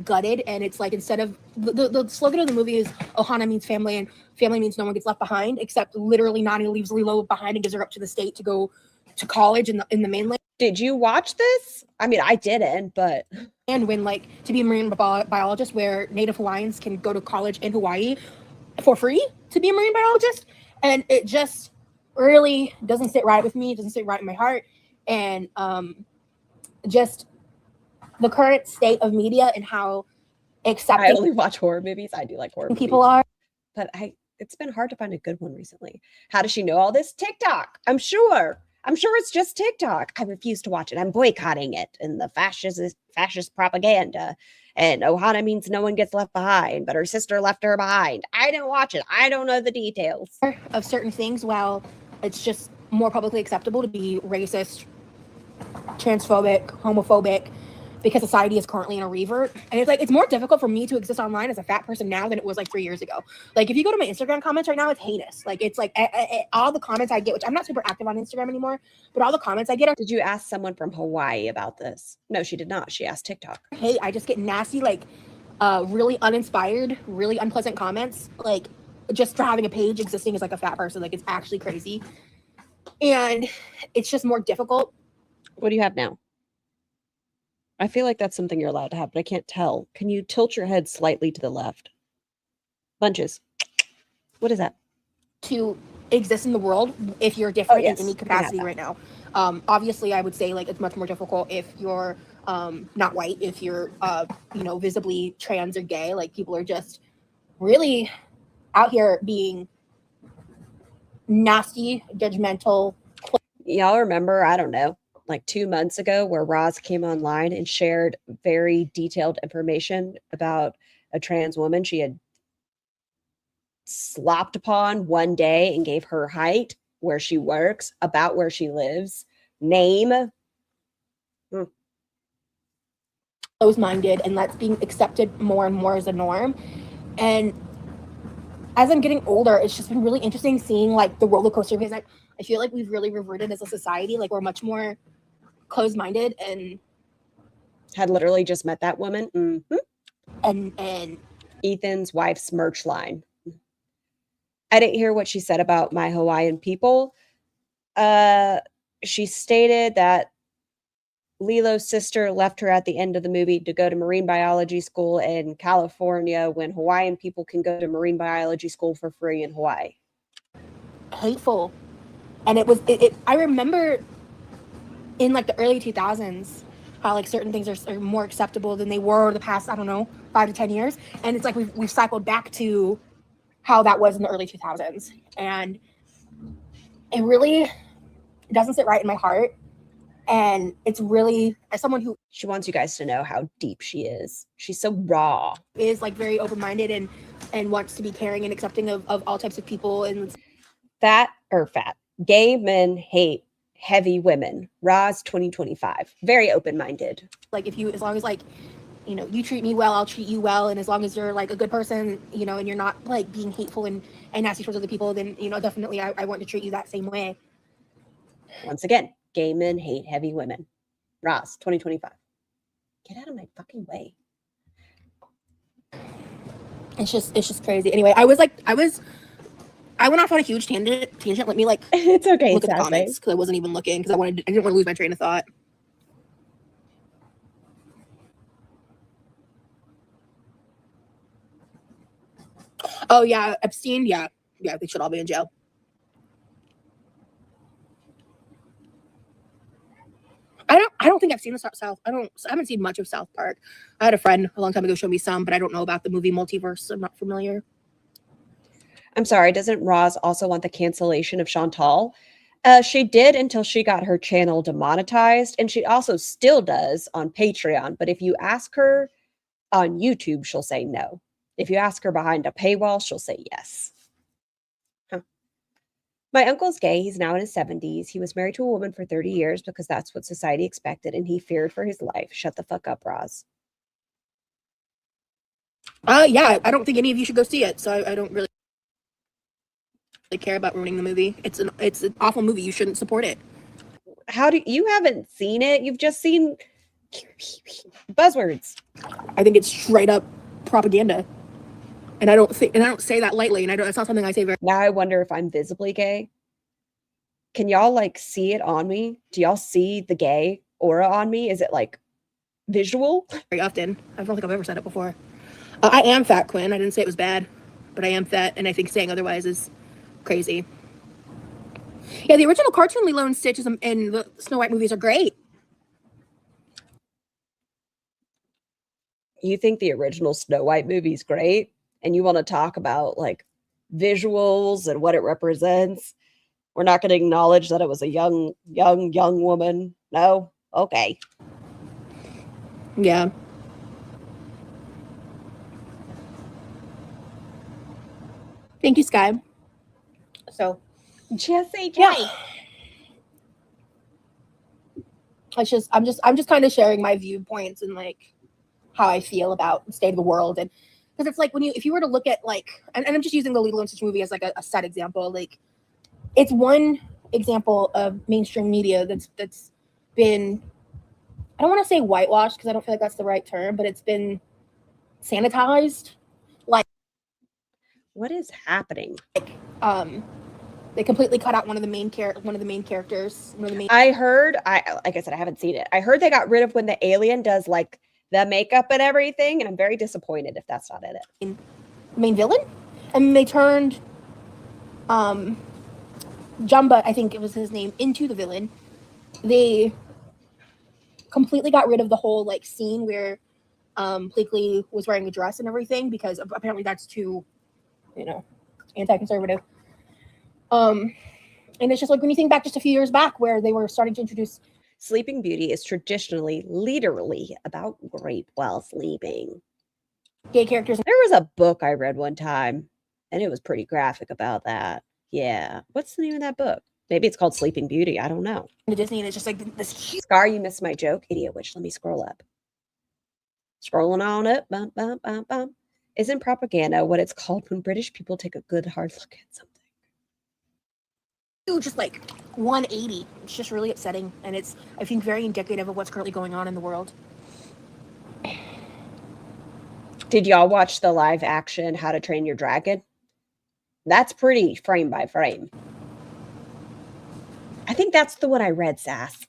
gutted, and it's like instead of the slogan of the movie is Ohana means family and family means no one gets left behind, except literally Nani leaves Lilo behind and gives her up to the state to go to college in the mainland. Did you watch this? I mean, I didn't, but and when like to be a marine biologist where Native Hawaiians can go to college in Hawaii for free to be a marine biologist, and it just really doesn't sit right with me. It doesn't sit right in my heart, and just the current state of media and how accepting I only watch horror movies. I do like horror people movies, are, but it's been hard to find a good one recently. How does she know all this? TikTok. I'm sure it's just TikTok. I refuse to watch it. I'm boycotting it. And the fascist propaganda. And Ohana means no one gets left behind, but her sister left her behind. I didn't watch it. I don't know the details of certain things. While it's just more publicly acceptable to be racist, transphobic, homophobic, because society is currently in a revert. And it's like, it's more difficult for me to exist online as a fat person now than it was like 3 years ago. Like if you go to my Instagram comments right now, it's heinous. Like it's like all the comments I get, which I'm not super active on Instagram anymore, but all the comments I get are— Did you ask someone from Hawaii about this? No, she did not. She asked TikTok. Hey, I just get nasty, like really uninspired, really unpleasant comments, like just for having a page existing as like a fat person. Like it's actually crazy. And it's just more difficult. What do you have now? I feel like that's something you're allowed to have, but I can't tell. Can you tilt your head slightly to the left? Bunches. What is that? To exist in the world if you're different in any capacity right now. Obviously, I would say like it's much more difficult if you're not white, if you're visibly trans or gay. Like people are just really out here being nasty, judgmental. Y'all remember, I don't know, like 2 months ago where Roz came online and shared very detailed information about a trans woman she had slopped upon one day and gave her height, where she works, about where she lives, name. Close-minded, and that's being accepted more and more as a norm. And as I'm getting older, it's just been really interesting seeing like the roller coaster, because I feel like we've really reverted as a society. Like we're much more closed-minded and had literally just met that woman. and Ethan's wife's merch line. I didn't hear what she said about my Hawaiian people. She stated that Lilo's sister left her at the end of the movie to go to marine biology school in California when Hawaiian people can go to marine biology school for free in Hawaii. hateful. And it I remember in like the early 2000s how like certain things are more acceptable than they were the past, I don't know, 5 to 10 years. And it's like we've cycled back to how that was in the early 2000s. And it really doesn't sit right in my heart. And it's really, as someone who She wants you guys to know how deep she is. She's so raw. is like very open-minded and wants to be caring and accepting of all types of people. And Fat. Gay men hate heavy women. Roz 2025. Very open-minded. like as long as like, you know, you treat me well, I'll treat you well. And as long as you're like a good person, you know, and you're not like being hateful and nasty towards other people, then, you know, definitely I want to treat you that same way. Once again, gay men hate heavy women. Roz 2025. Get out of my fucking way. It's just crazy. Anyway, I went off on a huge tangent. Let me like It's okay. look at the comments because I wasn't even looking because I didn't want to lose my train of thought. Oh yeah, Epstein. Yeah, they should all be in jail. I don't think I've seen the South. I haven't seen much of South Park. I had a friend a long time ago show me some, but I don't know about the movie Multiverse. So I'm not familiar. I'm sorry, doesn't Roz also want the cancellation of Chantal? She did until she got her channel demonetized, and she also still does on Patreon. But if you ask her on YouTube, she'll say no. If you ask her behind a paywall, she'll say yes. Huh. My uncle's gay. He's now in his 70s. He was married to a woman for 30 years because that's what society expected, and he feared for his life. Shut the fuck up, Roz. Yeah, I don't think any of you should go see it, so I don't really care about ruining the movie. It's an awful movie. You shouldn't support it. You haven't seen it? You've just seen buzzwords. I think it's straight up propaganda. And I don't say that lightly, and that's not something I say very. Now I wonder if I'm visibly gay. Can y'all like see it on me? Do y'all see the gay aura on me? Is it like visual? Very often. I don't think I've ever said it before. I am fat, Quinn. I didn't say it was bad, but I am fat, and I think saying otherwise is crazy. Yeah, the original cartoon Lilo and Stitch and the Snow White movies are great. You think the original Snow White movie's great? And you want to talk about like visuals and what it represents? We're not going to acknowledge that it was a young woman. No? Okay. Yeah. Thank you, Sky. So, Jesse, yeah. I'm just kind of sharing my viewpoints and like how I feel about the state of the world. And because it's like if you were to look at like, and I'm just using the Lilo and Stitch movie as like a set example, like it's one example of mainstream media that's been, I don't want to say whitewashed because I don't feel like that's the right term, but it's been sanitized. Like, what is happening? They completely cut out one of the main characters. I heard, like I said, I haven't seen it. I heard they got rid of when the alien does like the makeup and everything, and I'm very disappointed if that's not in it. The main villain, and they turned Jumba, I think it was his name, into the villain. They completely got rid of the whole like scene where Bleakley was wearing a dress and everything because apparently that's too, anti-conservative. And it's just like when you think back just a few years back where they were starting to introduce Sleeping Beauty is traditionally, literally about rape while sleeping. Gay characters. There was a book I read one time, and it was pretty graphic about that. Yeah. What's the name of that book? Maybe it's called Sleeping Beauty. I don't know. To Disney, and it's just like this huge. Scar, you missed my joke. Idiot witch. Let me scroll up. Scrolling on up. Bum, bum, bum, bum. Isn't propaganda what it's called when British people take a good hard look at something? just like 180. It's just really upsetting, and it's, I think, very indicative of what's currently going on in the world. Did y'all watch the live action How to Train Your Dragon? That's pretty frame by frame. I think that's the one I read, Sass.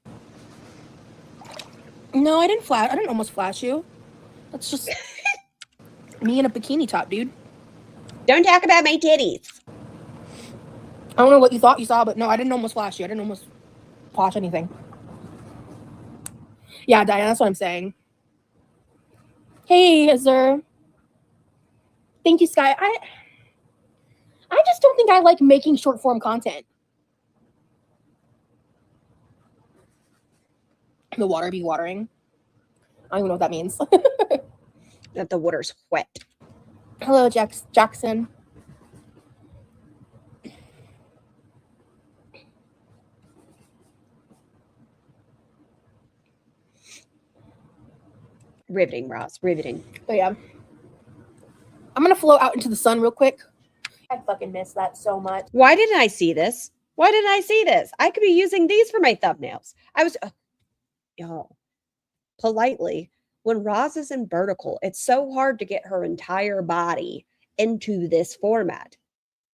No, I didn't almost flash you. That's just me in a bikini top, dude. Don't talk about my titties. I don't know what you thought you saw, but no, I didn't almost flash you. I didn't almost flash anything. Yeah, Diana, that's what I'm saying. Hey, is there... Thank you, Sky. I just don't think I like making short form content. The water be watering. I don't even know what that means. That the water's wet. Hello, Jackson. Riveting, Ross. Riveting. But yeah. I'm gonna float out into the sun real quick. I fucking miss that so much. Why didn't I see this? Why didn't I see this? I could be using these for my thumbnails. I was, y'all, politely, when Roz is in vertical, it's so hard to get her entire body into this format.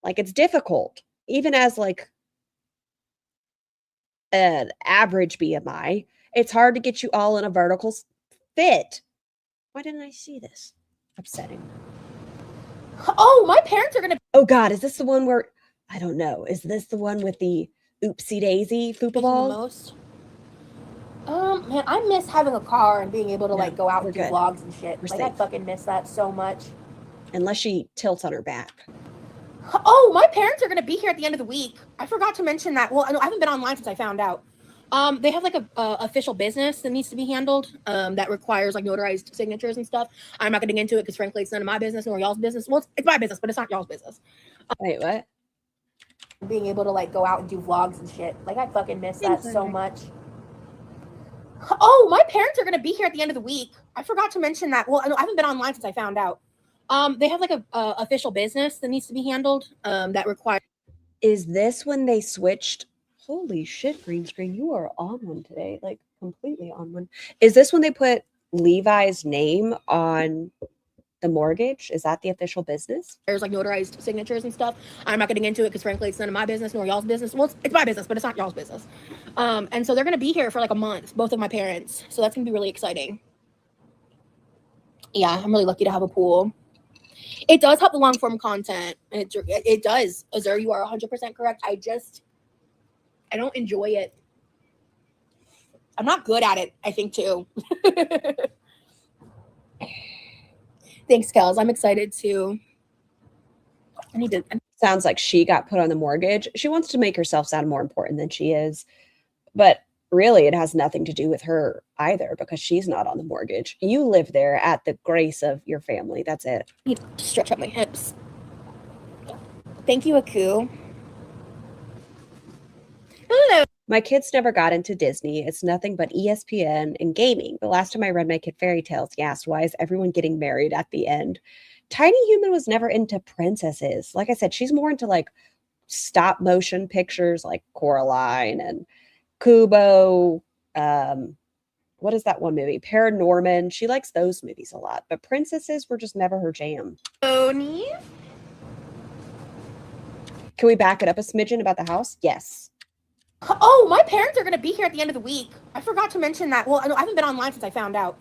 Like, it's difficult, even as like an average BMI. It's hard to get you all in a vertical fit. Why didn't I see this? Upsetting. Oh, my parents are gonna... Oh God, is this the one where, I don't know. Is this the one with the oopsie daisy fupa ball? Most. Man, I miss having a car and being able to like go out and do vlogs and shit. Like, I fucking miss that so much. Unless she tilts on her back. Oh, my parents are gonna be here at the end of the week. I forgot to mention that. Well, I haven't been online since I found out. They have like a official business that needs to be handled that requires like notarized signatures and stuff. I'm not getting into it because frankly it's none of my business nor y'all's business. Well, it's my business, but it's not y'all's business. Wait, what? Being able to like go out and do vlogs and shit. Like, I fucking miss that so much. Oh, my parents are gonna be here at the end of the week. I forgot to mention that. Well, I haven't been online since I found out. They have like a official business that needs to be handled that requires... Is this when they switched? Holy shit, green screen. You are on one today. Like, completely on one. Is this when they put Levi's name on the mortgage? Is that the official business? There's like notarized signatures and stuff. I'm not getting into it because frankly it's none of my business nor y'all's business. Well, it's my business, but it's not y'all's business. And so they're gonna be here for like a month, both of my parents. So that's gonna be really exciting. Yeah, I'm really lucky to have a pool. It does help the long form content. It does. Azur, you are 100% correct. I don't enjoy it. I'm not good at it, I think, too. Thanks, Kels. I'm excited too. I need to... Sounds like she got put on the mortgage. She wants to make herself sound more important than she is. But really, it has nothing to do with her either because she's not on the mortgage. You live there at the grace of your family. That's it. I need to stretch out my hips. Thank you, Aku. Hello. My kids never got into Disney. It's nothing but ESPN and gaming. The last time I read my kid fairy tales, he asked, why is everyone getting married at the end? Tiny Human was never into princesses. Like I said, she's more into like stop motion pictures like Coraline and Kubo. What is that one movie? Paranorman. She likes those movies a lot. But princesses were just never her jam. Oni? Can we back it up a smidgen about the house? Yes. Oh, my parents are gonna be here at the end of the week. I forgot to mention that. Well, I haven't been online since I found out.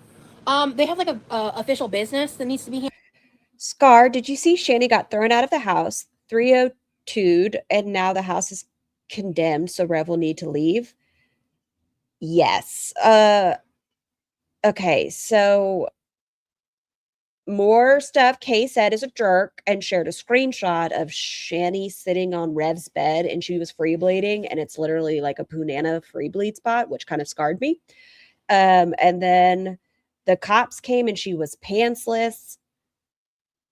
They have like a official business that needs to be... Scar, did you see Shani got thrown out of the house, 302'd, and now the house is condemned, so Rev will need to leave? Yes. Okay, so more stuff. Kay said is a jerk and shared a screenshot of Shani sitting on Rev's bed and she was free bleeding, and it's literally like a Punana free bleed spot, which kind of scarred me. And then the cops came and she was pantsless.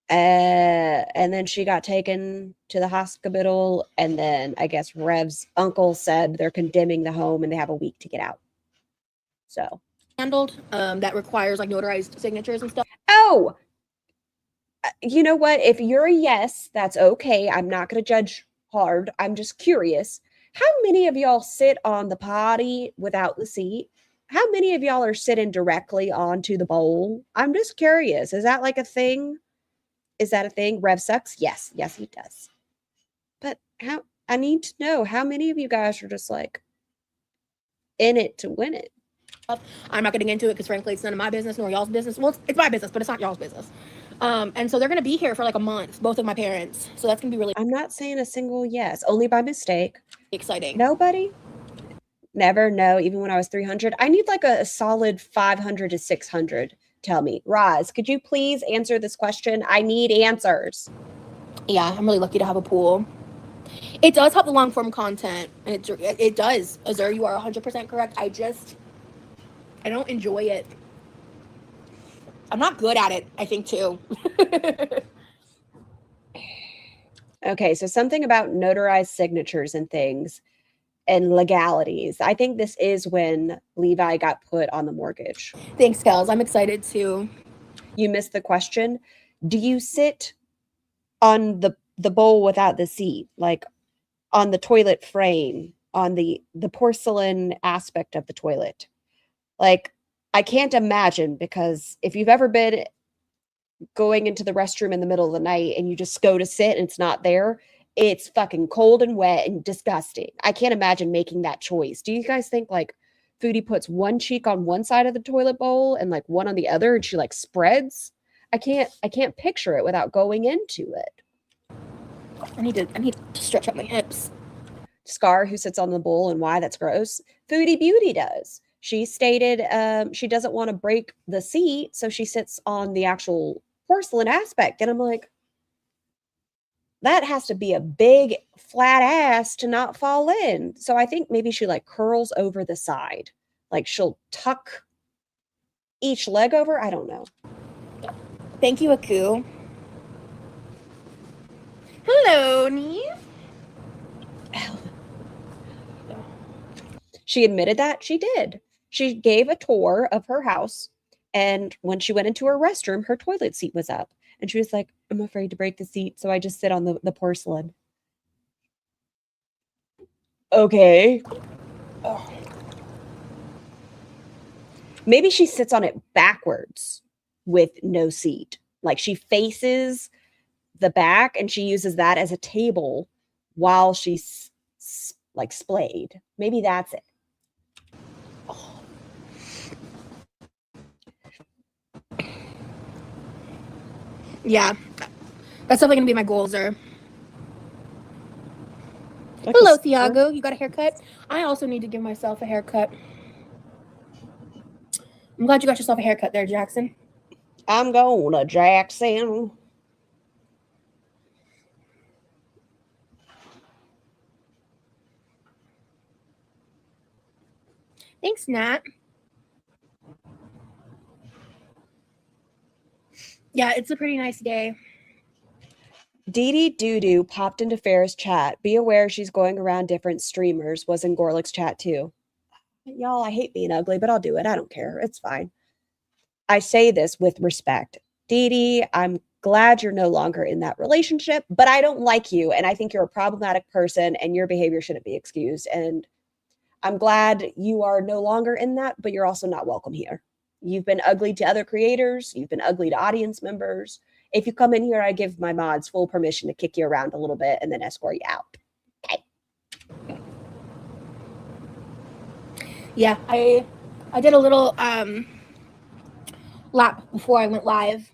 And then she got taken to the hospital, and then I guess Rev's uncle said they're condemning the home and they have a week to get out. So handled that requires like notarized signatures and stuff. Oh, you know what? If you're a yes, that's okay. I'm not going to judge hard. I'm just curious. How many of y'all sit on the potty without the seat? How many of y'all are sitting directly onto the bowl? I'm just curious. Is that like a thing? Is that a thing? Rev sucks? Yes. Yes, he does. But how I need to know how many of you guys are just like in it to win it. I'm not getting into it because frankly, it's none of my business nor y'all's business. Well, it's my business, but it's not y'all's business. And so they're going to be here for like a month, both of my parents. So that's going to be really I'm not saying a single yes, only by mistake. exciting. Nobody? Never, no, even when I was 300. I need like a solid 500 to 600. Tell me. Roz, could you please answer this question? I need answers. Yeah, I'm really lucky to have a pool. It does have the long form content. And it does. Azur, you are 100% correct. I don't enjoy it. I'm not good at it, I think, too. Okay, so something about notarized signatures and things and legalities. I think this is when Levi got put on the mortgage. Thanks, Kels. I'm excited too. You missed the question. Do you sit on the bowl without the seat, like on the toilet frame, on the porcelain aspect of the toilet? Like, I can't imagine, because if you've ever been going into the restroom in the middle of the night and you just go to sit and it's not there, it's fucking cold and wet and disgusting. I can't imagine making that choice. Do you guys think like Foodie puts one cheek on one side of the toilet bowl and like one on the other and she like spreads? I can't picture it without going into it. I need to stretch out my hips. Scar, who sits on the bowl, and why that's gross. Foodie Beauty does. She stated she doesn't want to break the seat, so she sits on the actual porcelain aspect. And I'm like, that has to be a big flat ass to not fall in. So I think maybe she like curls over the side. Like she'll tuck each leg over. I don't know. Thank you, Aku. Hello, Neve. She admitted that she did. She gave a tour of her house, and when she went into her restroom, her toilet seat was up. And she was like, I'm afraid to break the seat, so I just sit on the porcelain. Okay. Oh. Maybe she sits on it backwards with no seat. Like she faces the back and she uses that as a table while she's like splayed. Maybe that's it. Oh. Yeah. That's definitely going to be my goals there. Like hello, Thiago. You got a haircut? I also need to give myself a haircut. I'm glad you got yourself a haircut there, Jackson. I'm going to Jackson. Thanks, Nat. Yeah, it's a pretty nice day. Dee Dee Doodoo popped into Farrah's chat. Be aware she's going around different streamers. Was in Gorlick's chat too. Y'all, I hate being ugly, but I'll do it. I don't care. It's fine. I say this with respect. Dee Dee, I'm glad you're no longer in that relationship, but I don't like you. And I think you're a problematic person and your behavior shouldn't be excused. And I'm glad you are no longer in that, but you're also not welcome here. You've been ugly to other creators. You've been ugly to audience members. If you come in here, I give my mods full permission to kick you around a little bit and then escort you out. Okay. Yeah, I did a little lap before I went live.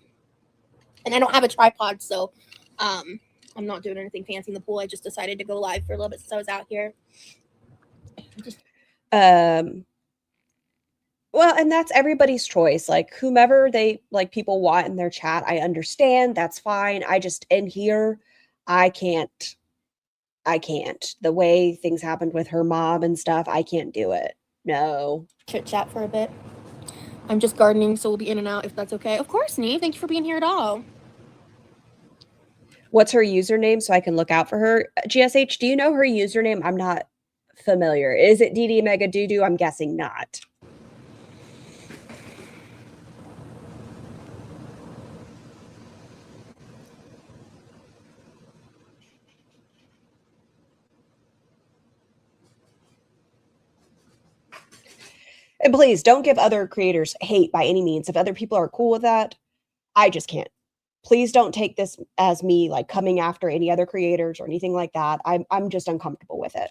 And I don't have a tripod, so I'm not doing anything fancy in the pool. I just decided to go live for a little bit since I was out here. Well, and that's everybody's choice. Like whomever they like people want in their chat, I understand. That's fine. I just in here, I can't. The way things happened with her mom and stuff, I can't do it. No. Chit chat for a bit. I'm just gardening, so we'll be in and out if that's okay. Of course, Neve. Thank you for being here at all. What's her username so I can look out for her? GSH, do you know her username? I'm not familiar. Is it DD Mega Doodoo? I'm guessing not. And please don't give other creators hate by any means. If other people are cool with that, I just can't. Please don't take this as me like coming after any other creators or anything like that. I'm just uncomfortable with it.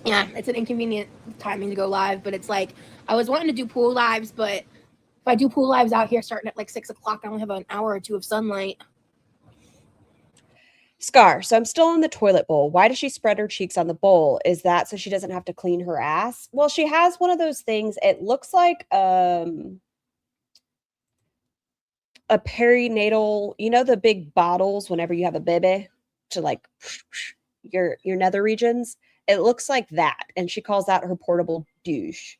Yeah, it's an inconvenient timing to go live, but it's like I was wanting to do pool lives, but if I do pool lives out here starting at like 6 o'clock, I only have an hour or two of sunlight. Scar, so I'm still in the toilet bowl. Why does she spread her cheeks on the bowl? Is that so she doesn't have to clean her ass? Well, she has one of those things. It looks like a perinatal, you know, the big bottles whenever you have a baby to like your nether regions. It looks like that. And she calls that her portable douche.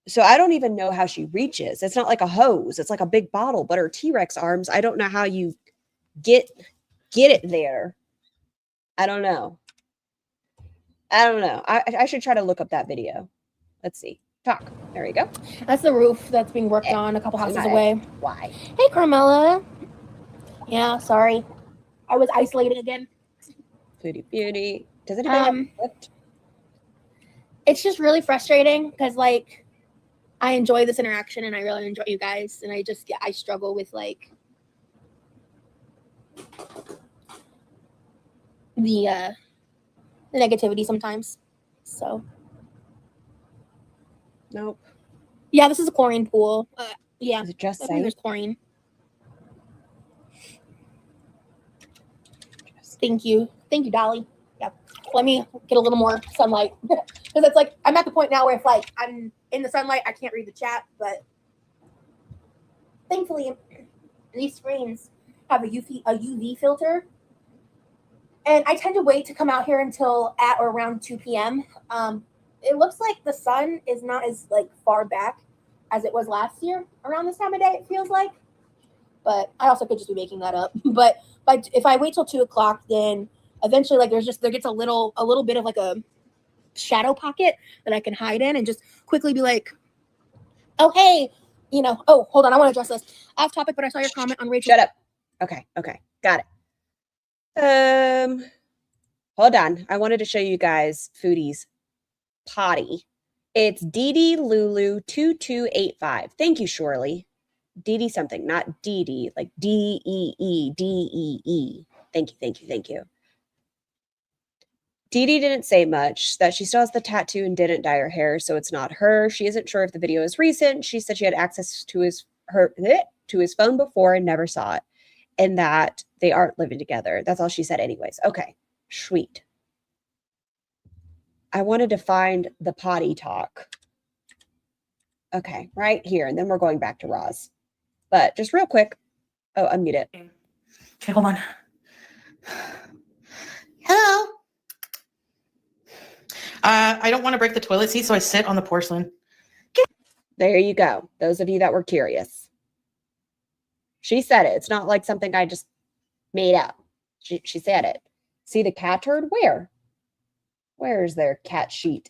So I don't even know how she reaches. It's not like a hose. It's like a big bottle, but her T-Rex arms, I don't know how you get it there. I don't know. I should try to look up that video. Let's see. Talk. There we go. That's the roof that's being worked on a couple houses away. Why? Hey, Carmela. Yeah, sorry. I was isolating again. Foodie beauty. Does anybody have a lift? It's just really frustrating because, like, I enjoy this interaction and I really enjoy you guys. And I struggle with, like, the negativity sometimes. So. Nope. Yeah, this is a chlorine pool. Yeah. Is it just I think there's chlorine. Thank you, Dolly. Yeah. Let me get a little more sunlight because it's like I'm at the point now where if like I'm in the sunlight, I can't read the chat. But thankfully, these screens have a UV filter, and I tend to wait to come out here until at or around 2 p.m. It looks like the sun is not as like far back as it was last year around this time of day. It feels like, but I also could just be making that up. But if I wait till 2 o'clock, then eventually like there gets a little bit of like a shadow pocket that I can hide in and just quickly be like, oh hey, oh hold on, I want to address this off topic, but I saw your comment on Rachel. Shut up. Okay, got it. Hold on. I wanted to show you guys Foodie's potty. It's DD Lulu 2285. Thank you, Shirley. DD something, not DD, like DEE. Thank you. Dee Dee didn't say much, that she still has the tattoo and didn't dye her hair, so it's not her. She isn't sure if the video is recent. She said she had access to his phone before and never saw it, and that they aren't living together. That's all she said anyways. Okay, sweet. I wanted to find the potty talk. Okay, right here, and then we're going back to Roz. But just real quick. Oh, unmute it. Okay, hold on. Hello. I don't want to break the toilet seat, so I sit on the porcelain. There you go. Those of you that were curious. She said it. It's not like something I just made up. She said it. See the cat turd? Where? Where is their cat sheet?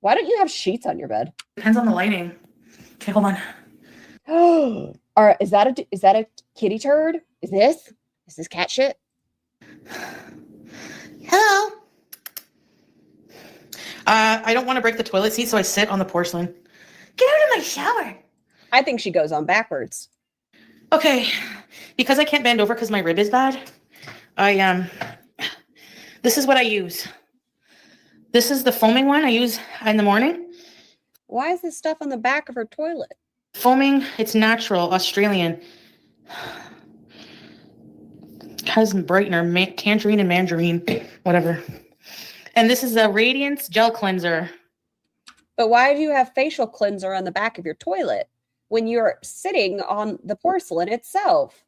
Why don't you have sheets on your bed? Depends on the lighting. Okay, hold on. Oh, is that a kitty turd? Is this cat shit? Hello. I don't want to break the toilet seat, so I sit on the porcelain. Get out of my shower. I think she goes on backwards. Okay, because I can't bend over because my rib is bad. This is what I use. This is the foaming one I use in the morning. Why is this stuff on the back of her toilet? Foaming, it's natural, Australian. Has brightener, tangerine and mandarin, whatever. And this is a Radiance Gel Cleanser. But why do you have facial cleanser on the back of your toilet when you're sitting on the porcelain itself?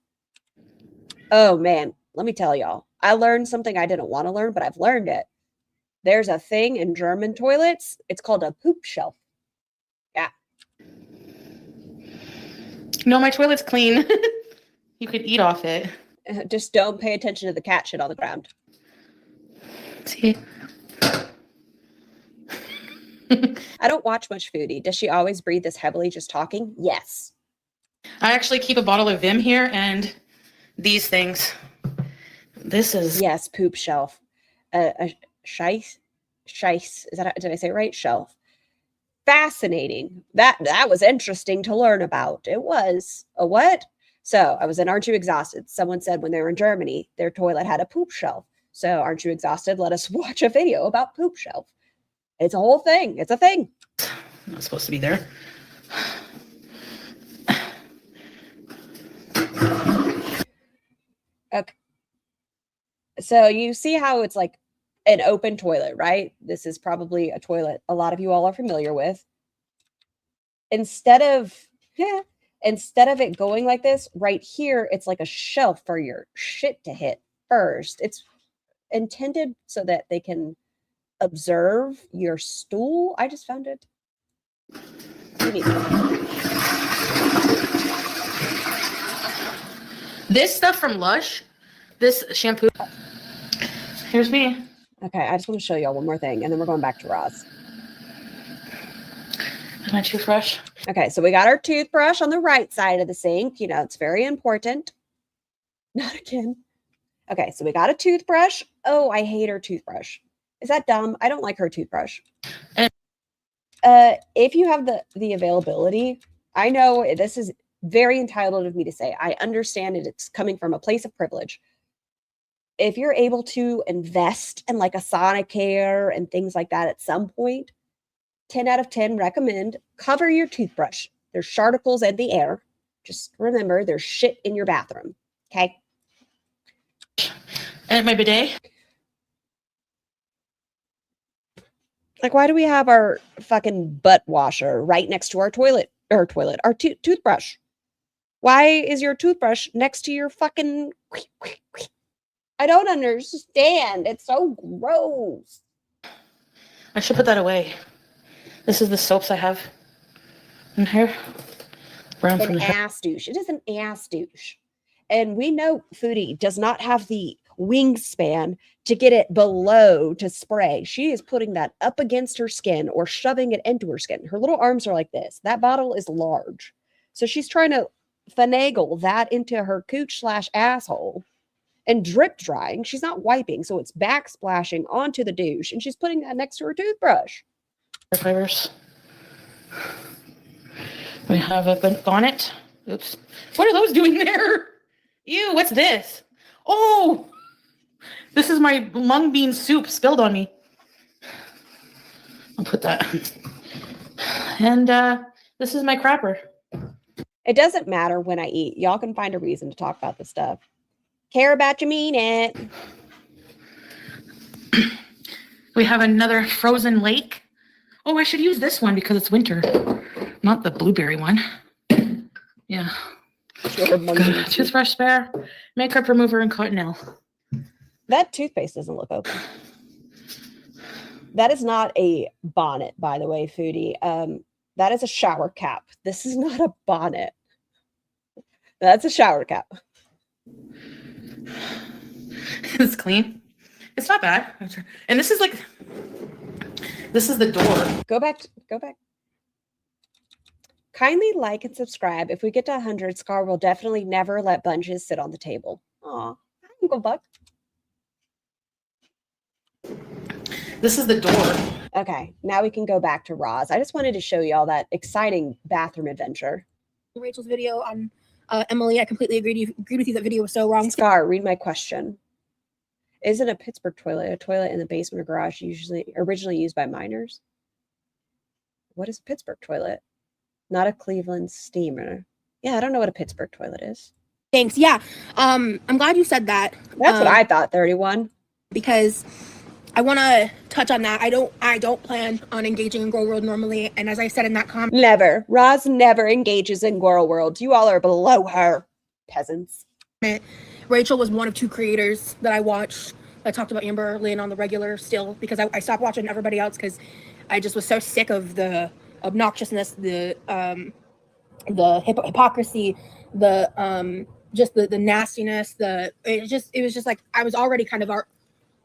Oh man, let me tell y'all. I learned something I didn't want to learn, but I've learned it. There's a thing in German toilets. It's called a poop shelf. Yeah. No, my toilet's clean. You could eat off it. Just don't pay attention to the cat shit on the ground. See? I don't watch much Foodie. Does she always breathe this heavily just talking? Yes. I actually keep a bottle of Vim here and these things. This is... Yes, poop shelf. A Scheisse. Did I say it right? Shelf. Fascinating. That was interesting to learn about. It was. A what? So I was in Aren't You Exhausted? Someone said when they were in Germany, their toilet had a poop shelf. So Aren't You Exhausted? Let us watch a video about poop shelf. It's a whole thing. It's a thing. Not supposed to be there. Okay. So you see how it's like an open toilet, right? This is probably a toilet a lot of you all are familiar with. Instead of it going like this, right here, it's like a shelf for your shit to hit first. It's intended so that they can observe your stool. I just found it. This stuff from Lush, this shampoo. Here's me. Okay, I just want to show y'all one more thing, and then we're going back to Roz. My toothbrush. Okay, so we got our toothbrush on the right side of the sink. You know, it's very important. Not again. Okay, so we got a toothbrush. Oh, I hate her toothbrush. Is that dumb? I don't like her toothbrush. If you have the availability, I know this is very entitled of me to say. I understand it. It's coming from a place of privilege. If you're able to invest in like a Sonicare and things like that at some point, 10 out of 10 recommend cover your toothbrush. There's sharticles in the air. Just remember, there's shit in your bathroom. Okay. And my bidet. Like, why do we have our fucking butt washer right next to our toothbrush? Why is your toothbrush next to your fucking... I don't understand. It's so gross. I should put that away. This is the soaps I have in here. Brown from An ass douche. It is an ass douche. And we know Foodie does not have the wingspan to get it below to spray. She is putting that up against her skin or shoving it into her skin. Her little arms are like this. That bottle is large. So she's trying to finagle that into her cooch/asshole and drip drying. She's not wiping, so it's backsplashing onto the douche, and she's putting that next to her toothbrush. Fibers. We have a bonnet. Oops. What are those doing there? Ew, what's this? Oh, this is my mung bean soup spilled on me. I'll put that. And this is my crapper. It doesn't matter when I eat. Y'all can find a reason to talk about this stuff. Care about you, mean it. We have another frozen lake. Oh, I should use this one because it's winter, not the blueberry one. Yeah. Good. Toothbrush spare, makeup remover, and cottonelle. That toothpaste doesn't look open. That is not a bonnet, by the way, Foodie. That is a shower cap. This is not a bonnet. That's a shower cap. It's clean. It's not bad. And this is the door. Go back. Kindly like and subscribe. If we get to 100, Scar will definitely never let bunches sit on the table. Aw, Uncle Buck. This is the door. Okay, now we can go back to Roz. I just wanted to show you all that exciting bathroom adventure. Rachel's video on Emily, I completely agreed with you. That video was so wrong. Scar, read my question. Isn't a Pittsburgh toilet a toilet in the basement or garage originally used by miners? What is a Pittsburgh toilet? Not a Cleveland steamer. Yeah, I don't know what a Pittsburgh toilet is. Thanks. Yeah. I'm glad you said that. That's what I thought, 31. Because I want to touch on that. I don't plan on engaging in Grow World normally. And as I said in that comment, Never. Roz never engages in Grow World. You all are below her, peasants. Rachel was one of two creators that I watched that talked about Amber Lynn on the regular still, because I stopped watching everybody else because I just was so sick of the obnoxiousness, the hypocrisy, just the nastiness, it was just like I was already kind of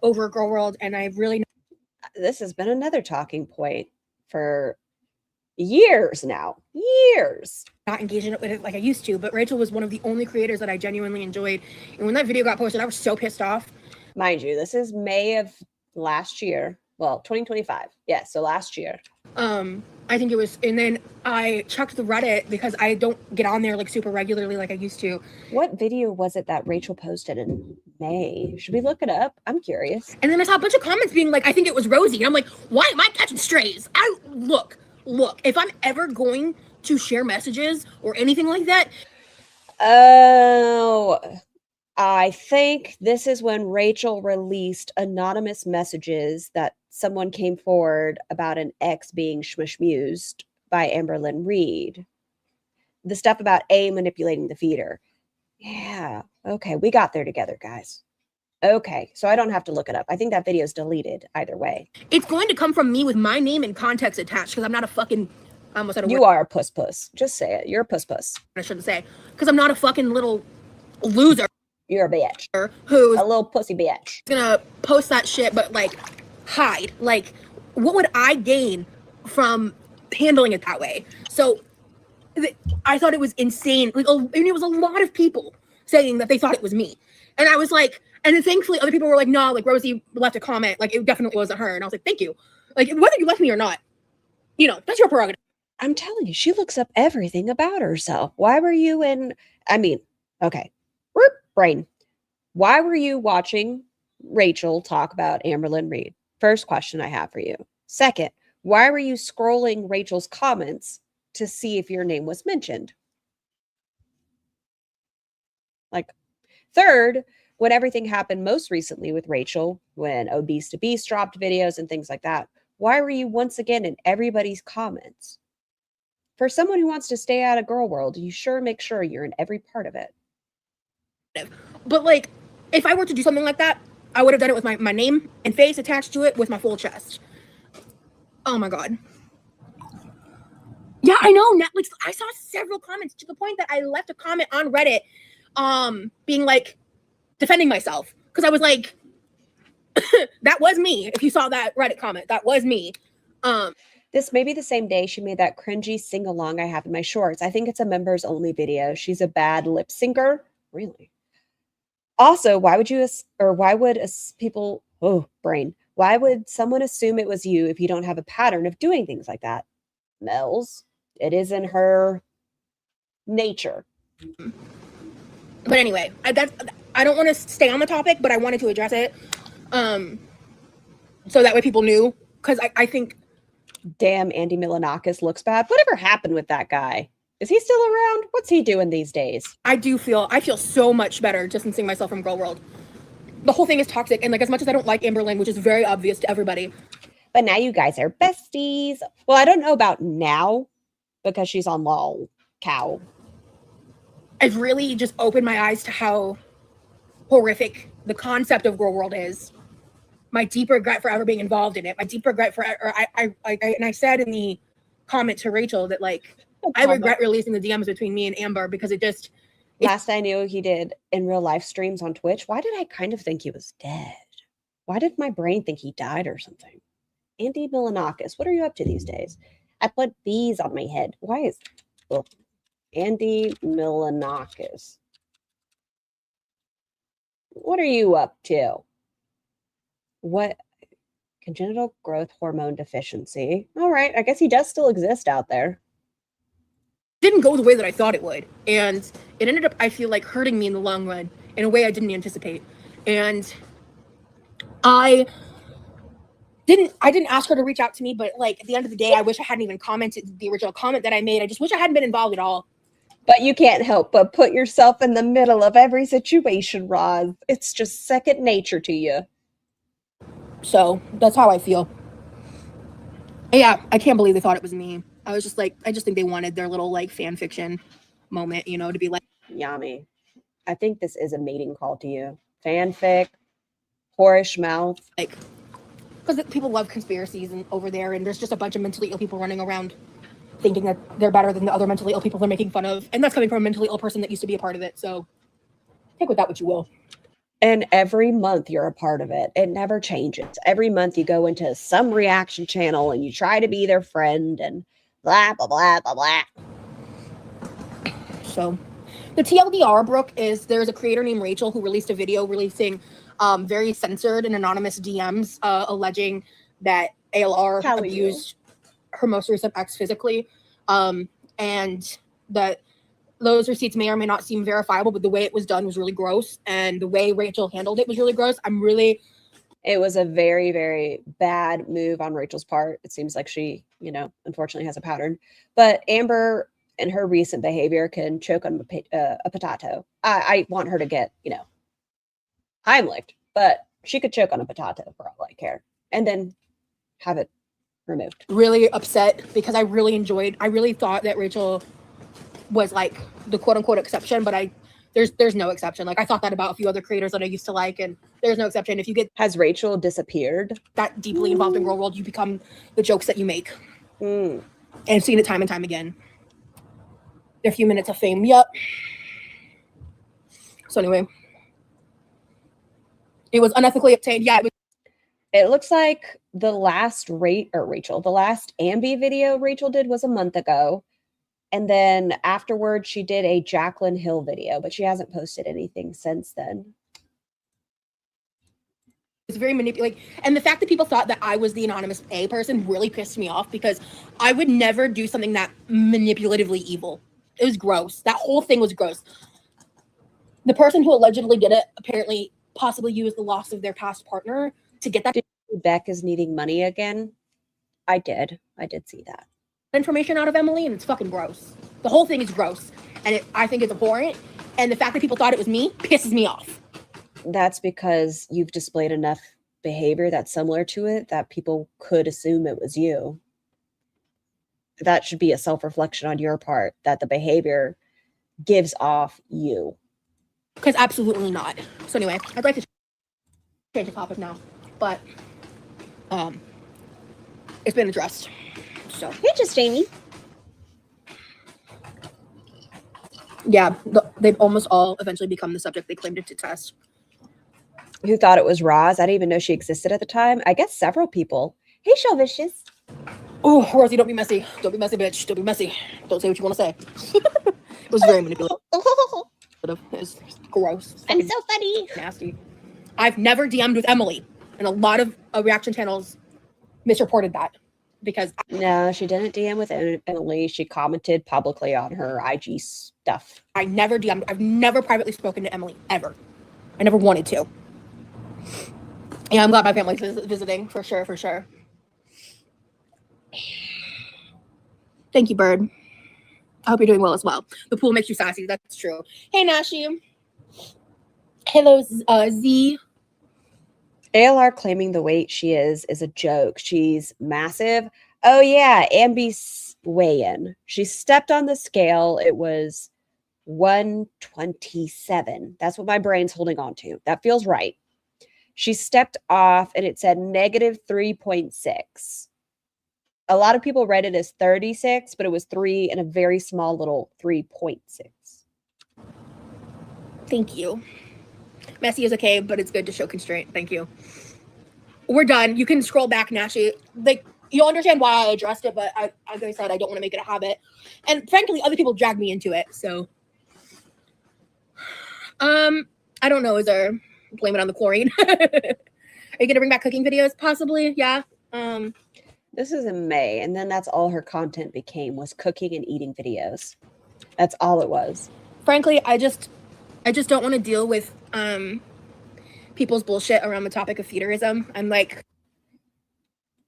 over Girl World, and I really this has been another talking point for years now. Years. Not engaging with it like I used to, but Rachel was one of the only creators that I genuinely enjoyed. And when that video got posted, I was so pissed off. Mind you, this is May of last year. Well, 2025. Yeah, so last year. I think it was, and then I checked the Reddit because I don't get on there like super regularly like I used to. What video was it that Rachel posted in May? Should we look it up? I'm curious. And then I saw a bunch of comments being like, I think it was Rosie. And I'm like, why am I catching strays? Look, if I'm ever going to share messages or anything like that. Oh, I think this is when Rachel released anonymous messages that someone came forward about an ex being shmushmused by Amberlynn Reed. The stuff about A manipulating the feeder. Yeah. Okay. We got there together, guys. Okay. So I don't have to look it up. I think that video is deleted either way. It's going to come from me with my name and context attached because I'm not a fucking. I almost said a You word. are a puss. Just say it. You're a puss. I shouldn't say because I'm not a fucking little loser. You're a bitch. Who's a little pussy bitch. Gonna post that shit, but like hide. Like, what would I gain from handling it that way? So I thought it was insane. Like, and it was a lot of people saying that they thought it was me, and I was like, and then thankfully other people were like, no, like Rosie left a comment, like it definitely wasn't her, and I was like, thank you. Like whether you left me or not, you know, that's your prerogative. I'm telling you, she looks up everything about herself. Why were you in? I mean, okay. Brain. Why were you watching Rachel talk about Amberlynn Reed? First question I have for you. Second, why were you scrolling Rachel's comments to see if your name was mentioned? Like, third, when everything happened most recently with Rachel, when Obese to Beast dropped videos and things like that, why were you once again in everybody's comments? For someone who wants to stay out of girl world, you sure make sure you're in every part of it. But like, if I were to do something like that, I would have done it with my name and face attached to it with my full chest. Oh my God. Yeah, I know. Netflix. I saw several comments to the point that I left a comment on Reddit, being like, defending myself. Because I was like, that was me. If you saw that Reddit comment, that was me. This may be the same day she made that cringy sing-along I have in my shorts. I think it's a members only video. She's a bad lip syncer. Really? Also, why would someone assume it was you if you don't have a pattern of doing things like that? Mel's, it is in her nature. But anyway, I don't want to stay on the topic, but I wanted to address it. So that way people knew, because I think. Damn, Andy Milonakis looks bad. Whatever happened with that guy? Is he still around? What's he doing these days? I feel so much better distancing myself from girl world. The whole thing is toxic, and like as much as I don't like Amberlynn, which is very obvious to everybody. But now you guys are besties. Well, I don't know about now because she's on LOL Cow. I've really just opened my eyes to how horrific the concept of girl world is. My deep regret for ever being involved in it. My deep regret for I said in the comment to Rachel that like I regret releasing the DMs between me and Amber because it just. Last I knew, he did in real life streams on Twitch. Why did I kind of think he was dead? Why did my brain think he died or something? Andy Milonakis, what are you up to these days? I put bees on my head. Why is Andy Milonakis? What are you up to? What? Congenital growth hormone deficiency. All right, I guess he does still exist out there. Didn't go the way that I thought it would, and it ended up, I feel like, hurting me in the long run in a way I didn't anticipate. And I didn't ask her to reach out to me, but like at the end of the day, I wish I hadn't even commented the original comment that I made. I just wish I hadn't been involved at all. But you can't help but put yourself in the middle of every situation, Roz. It's just second nature to you. So that's how I feel. Yeah, I can't believe they thought it was me. I was just like, I just think they wanted their little like fan fiction moment, you know, to be like, Yummy. I think this is a mating call to you. Fanfic, whorish mouth. Like, because people love conspiracies and over there, and there's just a bunch of mentally ill people running around thinking that they're better than the other mentally ill people they're making fun of. And that's coming from a mentally ill person that used to be a part of it. So take with that what you will. And every month you're a part of it. It never changes. Every month you go into some reaction channel and you try to be their friend and blah, blah, blah, blah, blah. So the TLDR, Brooke, is there's a creator named Rachel who released a video releasing very censored and anonymous DMs alleging that ALR Tell you. abused her most recent ex physically, and that those receipts may or may not seem verifiable, but the way it was done was really gross, and the way Rachel handled it was really gross. It was a very, very bad move on Rachel's part. It seems like she, unfortunately has a pattern. But Amber and her recent behavior can choke on a potato. I want her to get, Heimlich, but she could choke on a potato for all I care. And then have it removed. Really upset because I really thought that Rachel was like the quote unquote exception, but there's no exception. Like I thought that about a few other creators that I used to like, and there's no exception. If you get Has Rachel disappeared? that deeply involved in girl world, you become the jokes that you make. Mm. And I've seen it time and time again. Their few minutes of fame. Yup. So anyway, it was unethically obtained. Yeah, It looks like the last the last Ambi video Rachel did was a month ago. And then afterwards, she did a Jaclyn Hill video, but she hasn't posted anything since then. It's very manipulative. And the fact that people thought that I was the anonymous A person really pissed me off, because I would never do something that manipulatively evil. It was gross. That whole thing was gross. The person who allegedly did it apparently possibly used the loss of their past partner to get that Beck is needing money again. I did see that information out of Emily, and it's fucking gross. The whole thing is gross, and I think it's abhorrent. And the fact that people thought it was me pisses me off. That's because you've displayed enough behavior that's similar to it that people could assume it was you. That should be a self-reflection on your part, that the behavior gives off you. Because absolutely not. So anyway, I'd like to change the topic now, but it's been addressed. So Hey, just Jamie. Yeah, they've almost all eventually become the subject they claimed to test. Who thought it was Roz? I didn't even know she existed at the time. I guess several people. Hey, Shelvicious. Oh, Rosie, don't be messy. Don't be messy, bitch. Don't be messy. Don't say what you want to say. It was very manipulative. It's gross. I'm so funny. Nasty. I've never DM'd with Emily, and a lot of reaction channels misreported that, because No, she didn't DM with Emily. She commented publicly on her IG stuff. I never DM'd. I've never privately spoken to Emily, ever. I never wanted to. Yeah, I'm glad my family's visiting, for sure, for sure. Thank you, Bird. I hope you're doing well as well. The pool makes you sassy. That's true. Hey, Nashi. Hello, Z. ALR claiming the weight she is a joke. She's massive. Oh, yeah. Ambi's weigh-in. She stepped on the scale. It was 127. That's what my brain's holding on to. That feels right. She stepped off and it said negative 3.6. A lot of people read it as 36, but it was 3 and a very small little 3.6. Thank you. Messy is okay, but it's good to show constraint. Thank you. We're done. You can scroll back, Nashi. You'll understand why I addressed it, but as I said, I don't want to make it a habit. And frankly, other people dragged me into it. So, I don't know. Is there, blame it on the chlorine? Are you gonna bring back cooking videos? Possibly, yeah. This is in May, and then that's all her content became, was cooking and eating videos. That's all it was. Frankly, I just don't want to deal with people's bullshit around the topic of feederism. I'm like,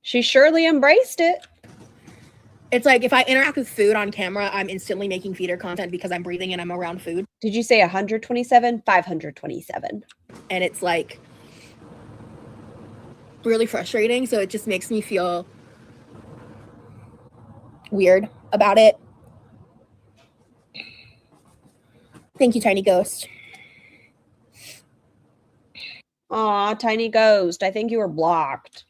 she surely embraced it. It's like, if I interact with food on camera, I'm instantly making feeder content because I'm breathing and I'm around food. Did you say 127? 527. And it's like really frustrating. So it just makes me feel weird about it. Thank you, Tiny Ghost. Aw, Tiny Ghost. I think you were blocked.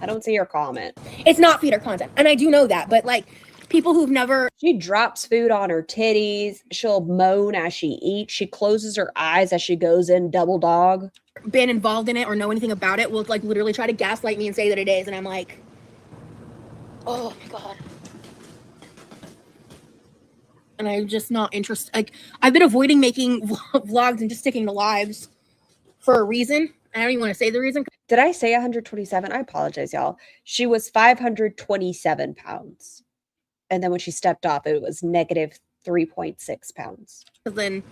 I don't see your comment. It's not feeder content, and I do know that, but like, people who've never... She drops food on her titties. She'll moan as she eats. She closes her eyes as she goes in double dog. Been involved in it or know anything about it will like literally try to gaslight me and say that it is, and I'm like, oh my god. And I'm just not interested. Like, I've been avoiding making vlogs and just sticking to lives for a reason. I don't even want to say the reason. Did I say 127? I apologize, y'all. She was 527 pounds. And then when she stepped off, it was negative 3.6 pounds. Because then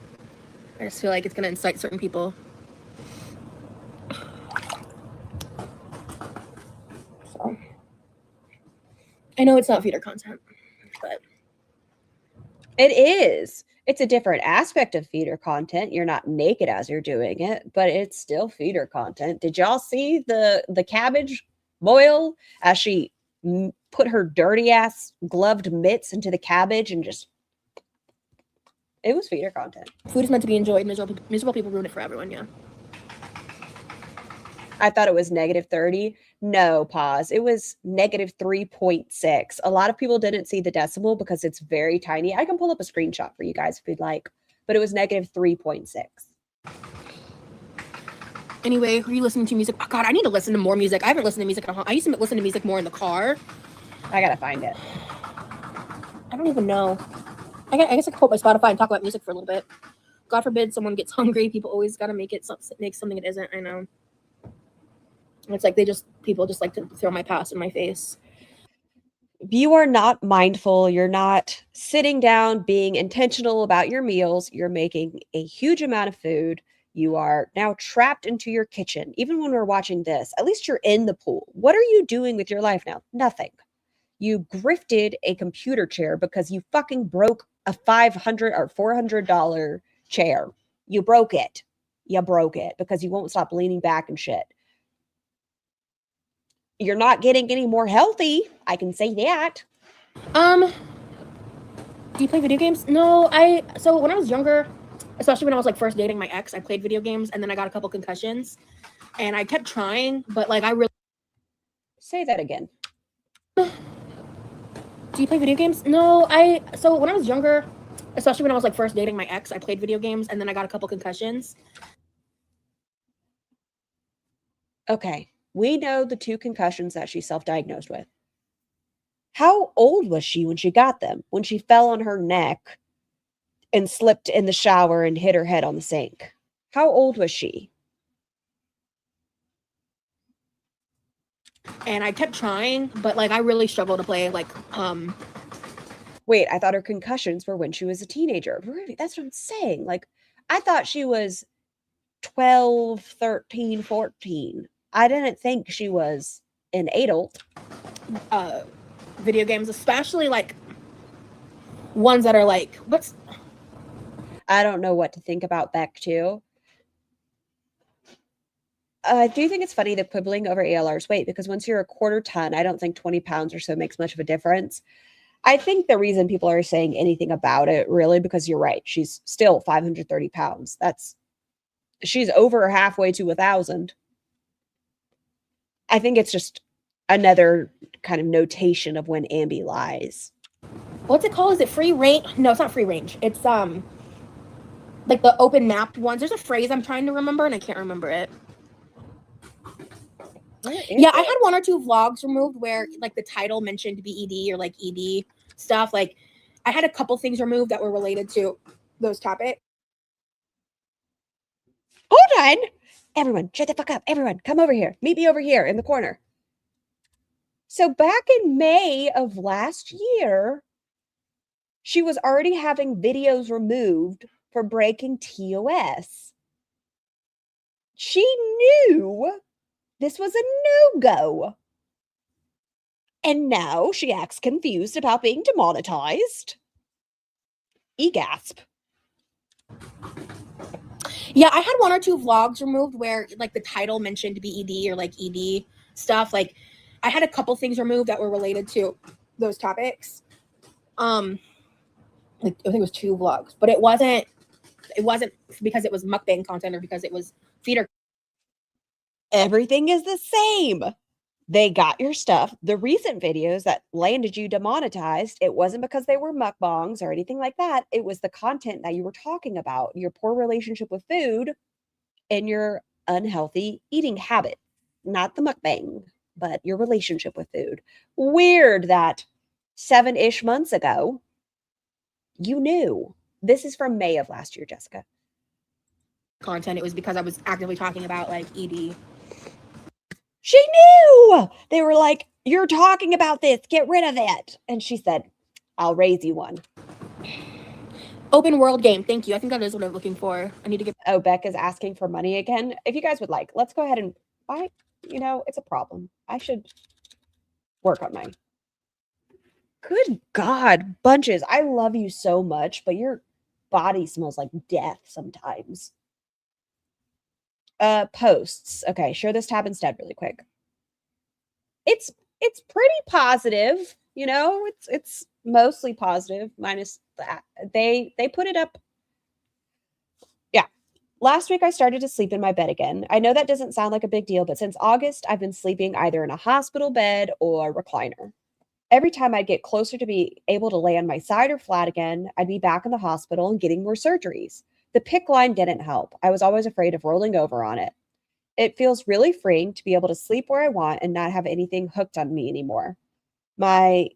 I just feel like it's going to incite certain people. So I know it's not feeder content, but it is. It's a different aspect of feeder content. You're not naked as you're doing it, but it's still feeder content. Did y'all see the cabbage boil as she put her dirty ass gloved mitts into the cabbage and just... It was feeder content. Food is meant to be enjoyed. Miserable people ruin it for everyone, yeah. I thought it was negative 30. No, pause. It was negative 3.6. A lot of people didn't see the decimal because it's very tiny. I can pull up a screenshot for you guys if you'd like, but it was negative 3.6. Anyway, are you listening to music? Oh, God, I need to listen to more music. I haven't listened to music in a while. I used to listen to music more in the car. I gotta find it. I don't even know. I guess I could put my Spotify and talk about music for a little bit. God forbid someone gets hungry. People always got to make something it isn't. I know. It's like people just like to throw my past in my face. You are not mindful. You're not sitting down, being intentional about your meals. You're making a huge amount of food. You are now trapped into your kitchen. Even when we're watching this, at least you're in the pool. What are you doing with your life now? Nothing. You grifted a computer chair because you fucking broke a $500 or $400 chair. You broke it. You broke it because you won't stop leaning back and shit. You're not getting any more healthy. I can say that. Do you play video games? No, so when I was younger, especially when I was like first dating my ex, I played video games and then I got a couple concussions and I kept trying, but like I really... Say that again. Do you play video games? No, so when I was younger, especially when I was like first dating my ex, I played video games and then I got a couple concussions. Okay. We know the 2 concussions that she self-diagnosed with. How old was she when she got them? When she fell on her neck and slipped in the shower and hit her head on the sink? How old was she? And I kept trying, but like I really struggled to play like Wait, I thought her concussions were when she was a teenager. Really? That's what I'm saying. Like, I thought she was 12, 13, 14. I didn't think she was an adult. Video games, especially like ones that are like, I don't know what to think about Beck too. I do think it's funny the quibbling over ALR's weight, because once you're a quarter ton, I don't think 20 pounds or so makes much of a difference. I think the reason people are saying anything about it, really, because you're right, she's still 530 pounds. She's over halfway to 1,000. I think it's just another kind of notation of when Ambi lies. What's it called? Is it free range? No, it's not free range. It's like the open mapped ones. There's a phrase I'm trying to remember and I can't remember it. Yeah, I had 1 or 2 vlogs removed where like the title mentioned BED or like ED stuff. Like I had a couple things removed that were related to those topics. Hold on. Everyone, shut the fuck up. Everyone, come over here. Meet me over here in the corner. So back in May of last year, she was already having videos removed for breaking TOS. She knew this was a no-go. And now she acts confused about being demonetized. E-gasp. Yeah, I had 1 or 2 vlogs removed where like the title mentioned BED or like ED stuff. Like I had a couple things removed that were related to those topics. Like I think it was 2 vlogs, but it wasn't because it was mukbang content or because it was feeder. Everything is the same. They got your stuff. The recent videos that landed you demonetized, it wasn't because they were mukbangs or anything like that. It was the content that you were talking about, your poor relationship with food and your unhealthy eating habit. Not the mukbang, but your relationship with food. Weird that 7-ish months ago, you knew. This is from May of last year, Jessica. content, it was because I was actively talking about like ED. She knew. They were like, "You're talking about this. Get rid of it." And she said, "I'll raise you one." Open world game. Thank you. I think that is what I'm looking for. I need to get. Oh, Beck is asking for money again. If you guys would like, let's go ahead and buy. You know, it's a problem. I should work on mine. Good God, Bunches. I love you so much, but your body smells like death sometimes. Posts. Okay, share this tab instead really quick. It's pretty positive, you know, it's mostly positive, minus that. They put it up. Yeah. Last week I started to sleep in my bed again. I know that doesn't sound like a big deal, but since August, I've been sleeping either in a hospital bed or recliner. Every time I'd get closer to be able to lay on my side or flat again, I'd be back in the hospital and getting more surgeries. The PICC line didn't help. I was always afraid of rolling over on it. It feels really freeing to be able to sleep where I want and not have anything hooked on me anymore. My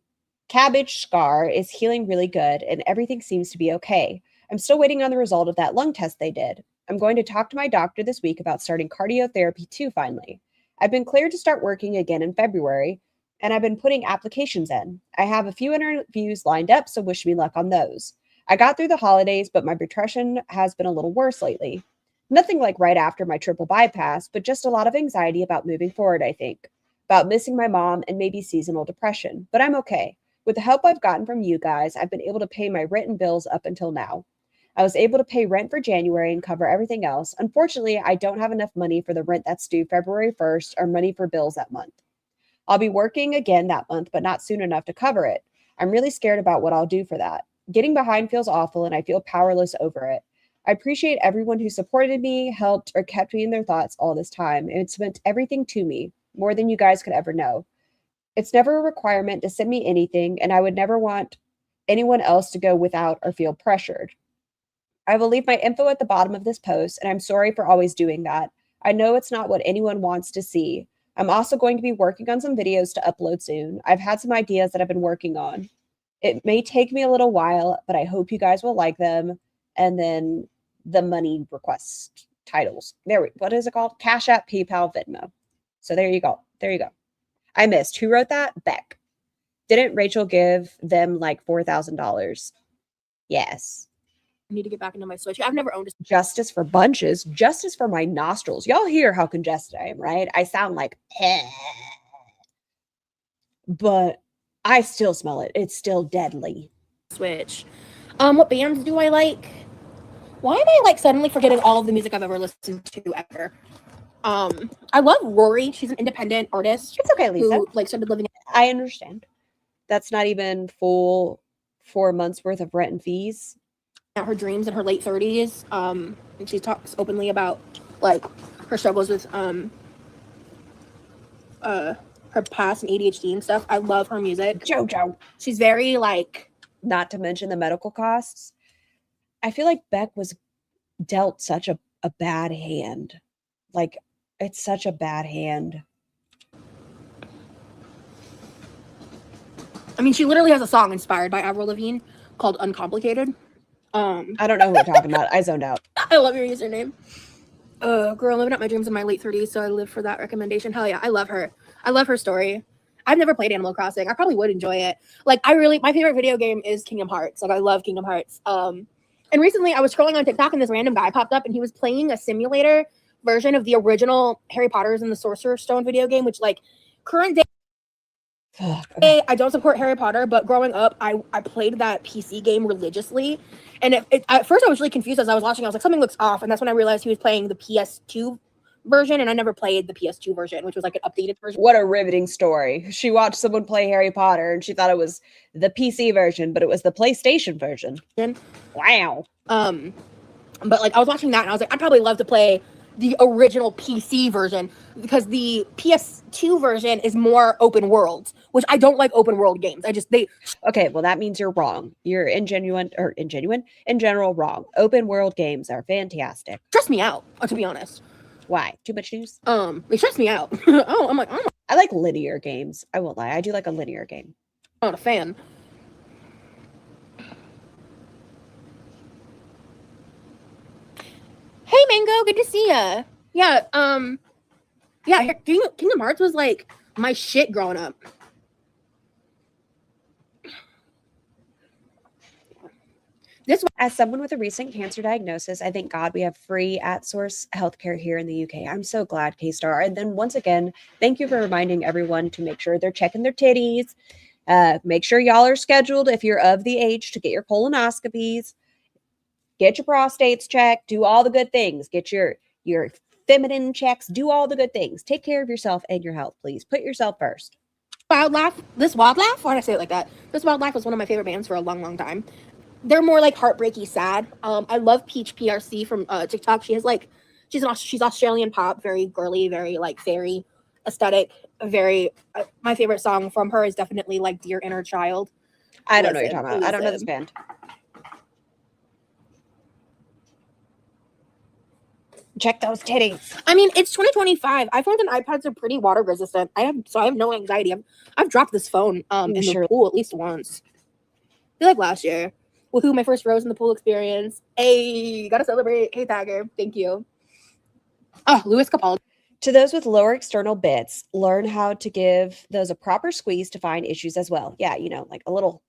cabbage scar is healing really good and everything seems to be okay. I'm still waiting on the result of that lung test they did. I'm going to talk to my doctor this week about starting cardiotherapy too, finally. I've been cleared to start working again in February, and I've been putting applications in. I have a few interviews lined up, so wish me luck on those. I got through the holidays, but my depression has been a little worse lately. Nothing like right after my triple bypass, but just a lot of anxiety about moving forward, I think. About missing my mom and maybe seasonal depression. But I'm okay. With the help I've gotten from you guys, I've been able to pay my rent and bills up until now. I was able to pay rent for January and cover everything else. Unfortunately, I don't have enough money for the rent that's due February 1st or money for bills that month. I'll be working again that month, but not soon enough to cover it. I'm really scared about what I'll do for that. Getting behind feels awful and I feel powerless over it. I appreciate everyone who supported me, helped, or kept me in their thoughts all this time. It's meant everything to me, more than you guys could ever know. It's never a requirement to send me anything, and I would never want anyone else to go without or feel pressured. I will leave my info at the bottom of this post, and I'm sorry for always doing that. I know it's not what anyone wants to see. I'm also going to be working on some videos to upload soon. I've had some ideas that I've been working on. It may take me a little while, but I hope you guys will like them. And then the money request titles. What is it called? Cash App, PayPal, Venmo. So there you go. There you go. I missed. Who wrote that? Beck. Didn't Rachel give them like $4,000? Yes. I need to get back into my Switch. I've never owned a Justice for Bunches. Justice for my nostrils. Y'all hear how congested I am, right? I sound like, but I still smell it. It's still deadly. Switch. What bands do I like? Why am I like suddenly forgetting all of the music I've ever listened to ever? I love Rory. She's an independent artist. It's okay, Lisa. Who like started living. I understand. That's not even full 4 months worth of rent and fees. At her dreams in her late 30s. And she talks openly about like her struggles with her past and ADHD and stuff. I love her music. JoJo. She's very like, not to mention the medical costs. I feel like Beck was dealt such a bad hand. Like, it's such a bad hand. I mean, she literally has a song inspired by Avril Lavigne called Uncomplicated. I don't know who we're talking about. I zoned out. I love your username. Girl, living out my dreams in my late 30s, so I live for that recommendation. Hell yeah, I love her. I love her story. I've never played Animal Crossing. I probably would enjoy it. Like, my favorite video game is Kingdom Hearts. Like, I love Kingdom Hearts. And recently I was scrolling on TikTok and this random guy popped up and he was playing a simulator version of the original Harry Potter's and the Sorcerer's Stone video game, which like current day, I don't support Harry Potter, but growing up, I played that PC game religiously. And at first I was really confused as I was watching. I was like, something looks off. And that's when I realized he was playing the PS2 version. And I never played the PS2 version, which was like an updated version. What a riveting story. She watched someone play Harry Potter and she thought it was the PC version, but it was the PlayStation version. Wow. But like I was watching that and I was like, I'd probably love to play the original PC version because the PS2 version is more open world, which I don't like open world games. Okay, well that means you're wrong. You're in general wrong. Open world games are fantastic. Stress me out, to be honest. Why? Too much news? They stress me out. I like linear games. I won't lie. I do like a linear game. I'm not a fan. Hey, Mango. Inigo, good to see ya. Yeah, yeah, Kingdom Hearts was like my shit growing up. As someone with a recent cancer diagnosis, I thank God we have free at-source healthcare here in the UK. I'm so glad, K-Star. And then once again, thank you for reminding everyone to make sure they're checking their titties. Make sure y'all are scheduled if you're of the age to get your colonoscopies, get your prostates checked, do all the good things, get your feminine checks, do all the good things. Take care of yourself and your health, please. Put yourself first. This Wildlife? Why did I say it like that? This Wildlife was one of my favorite bands for a long, long time. They're more like heartbreaky sad. I love Peach PRC from TikTok. She's Australian pop, very girly, very like fairy aesthetic. Very my favorite song from her is definitely like Dear Inner Child. I don't know what you're talking about. I don't know this band. Check those titties. I mean, it's 2025. iPhones and iPads are pretty water resistant. I have no anxiety. I've dropped this phone in the pool at least once. I feel like last year. Woohoo, my first rose in the pool experience. Hey, gotta celebrate. Hey, Tagger. Thank you. Oh, Louis Capaldi. To those with lower external bits, learn how to give those a proper squeeze to find issues as well. Yeah, like a little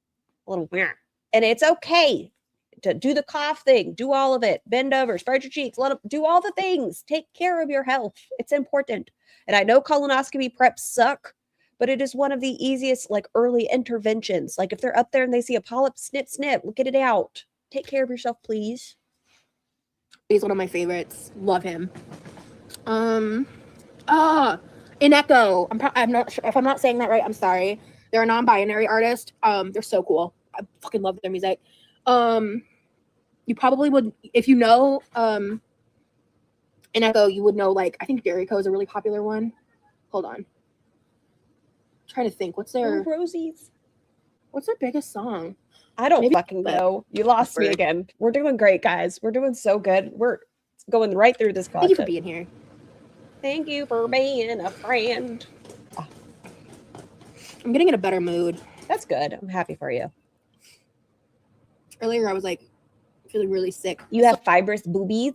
weird. And it's okay to do the cough thing, do all of it, bend over, spread your cheeks, do all the things. Take care of your health. It's important. And I know colonoscopy preps suck, but it is one of the easiest like early interventions. Like if they're up there and they see a polyp, snip, get it out. Take care of yourself, please. He's one of my favorites. Love him. Inecho. I'm not sure if I'm not saying that right. I'm sorry. They're a non-binary artist. They're so cool. I fucking love their music. You probably would, if you know Inecho, you would know like I think Jericho is a really popular one. Hold on. I'm trying to think. What's their biggest song? I don't fucking know. You lost me again. We're doing great, guys. We're doing so good. We're going right through this content. Thank you for being here. Thank you for being a friend. Oh. I'm getting in a better mood. That's good. I'm happy for you. Earlier, I was like feeling really sick. You have fibrous boobies?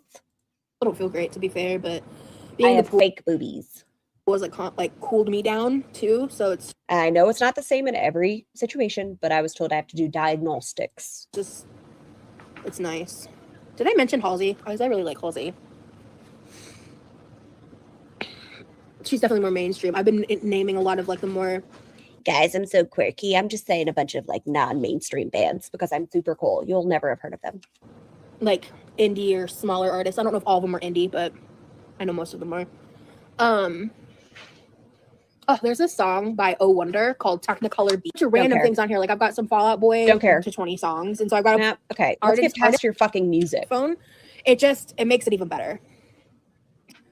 I don't feel great, to be fair, but I have fake boobies. Was like cooled me down too, so it's. I know it's not the same in every situation, but I was told I have to do diagnostics. It's nice. Did I mention Halsey? Because I really like Halsey. She's definitely more mainstream. I've been naming a lot of like the more. Guys, I'm so quirky. I'm just saying a bunch of like non-mainstream bands because I'm super cool. You'll never have heard of them. Like indie or smaller artists. I don't know if all of them are indie, but I know most of them are. Oh, there's this song by Oh Wonder called Technicolor Beach. Random things on here. Like I've got some Fall Out Boy to 20 songs. And so I've got a okay. Let's get past your fucking music. Phone. It makes it even better.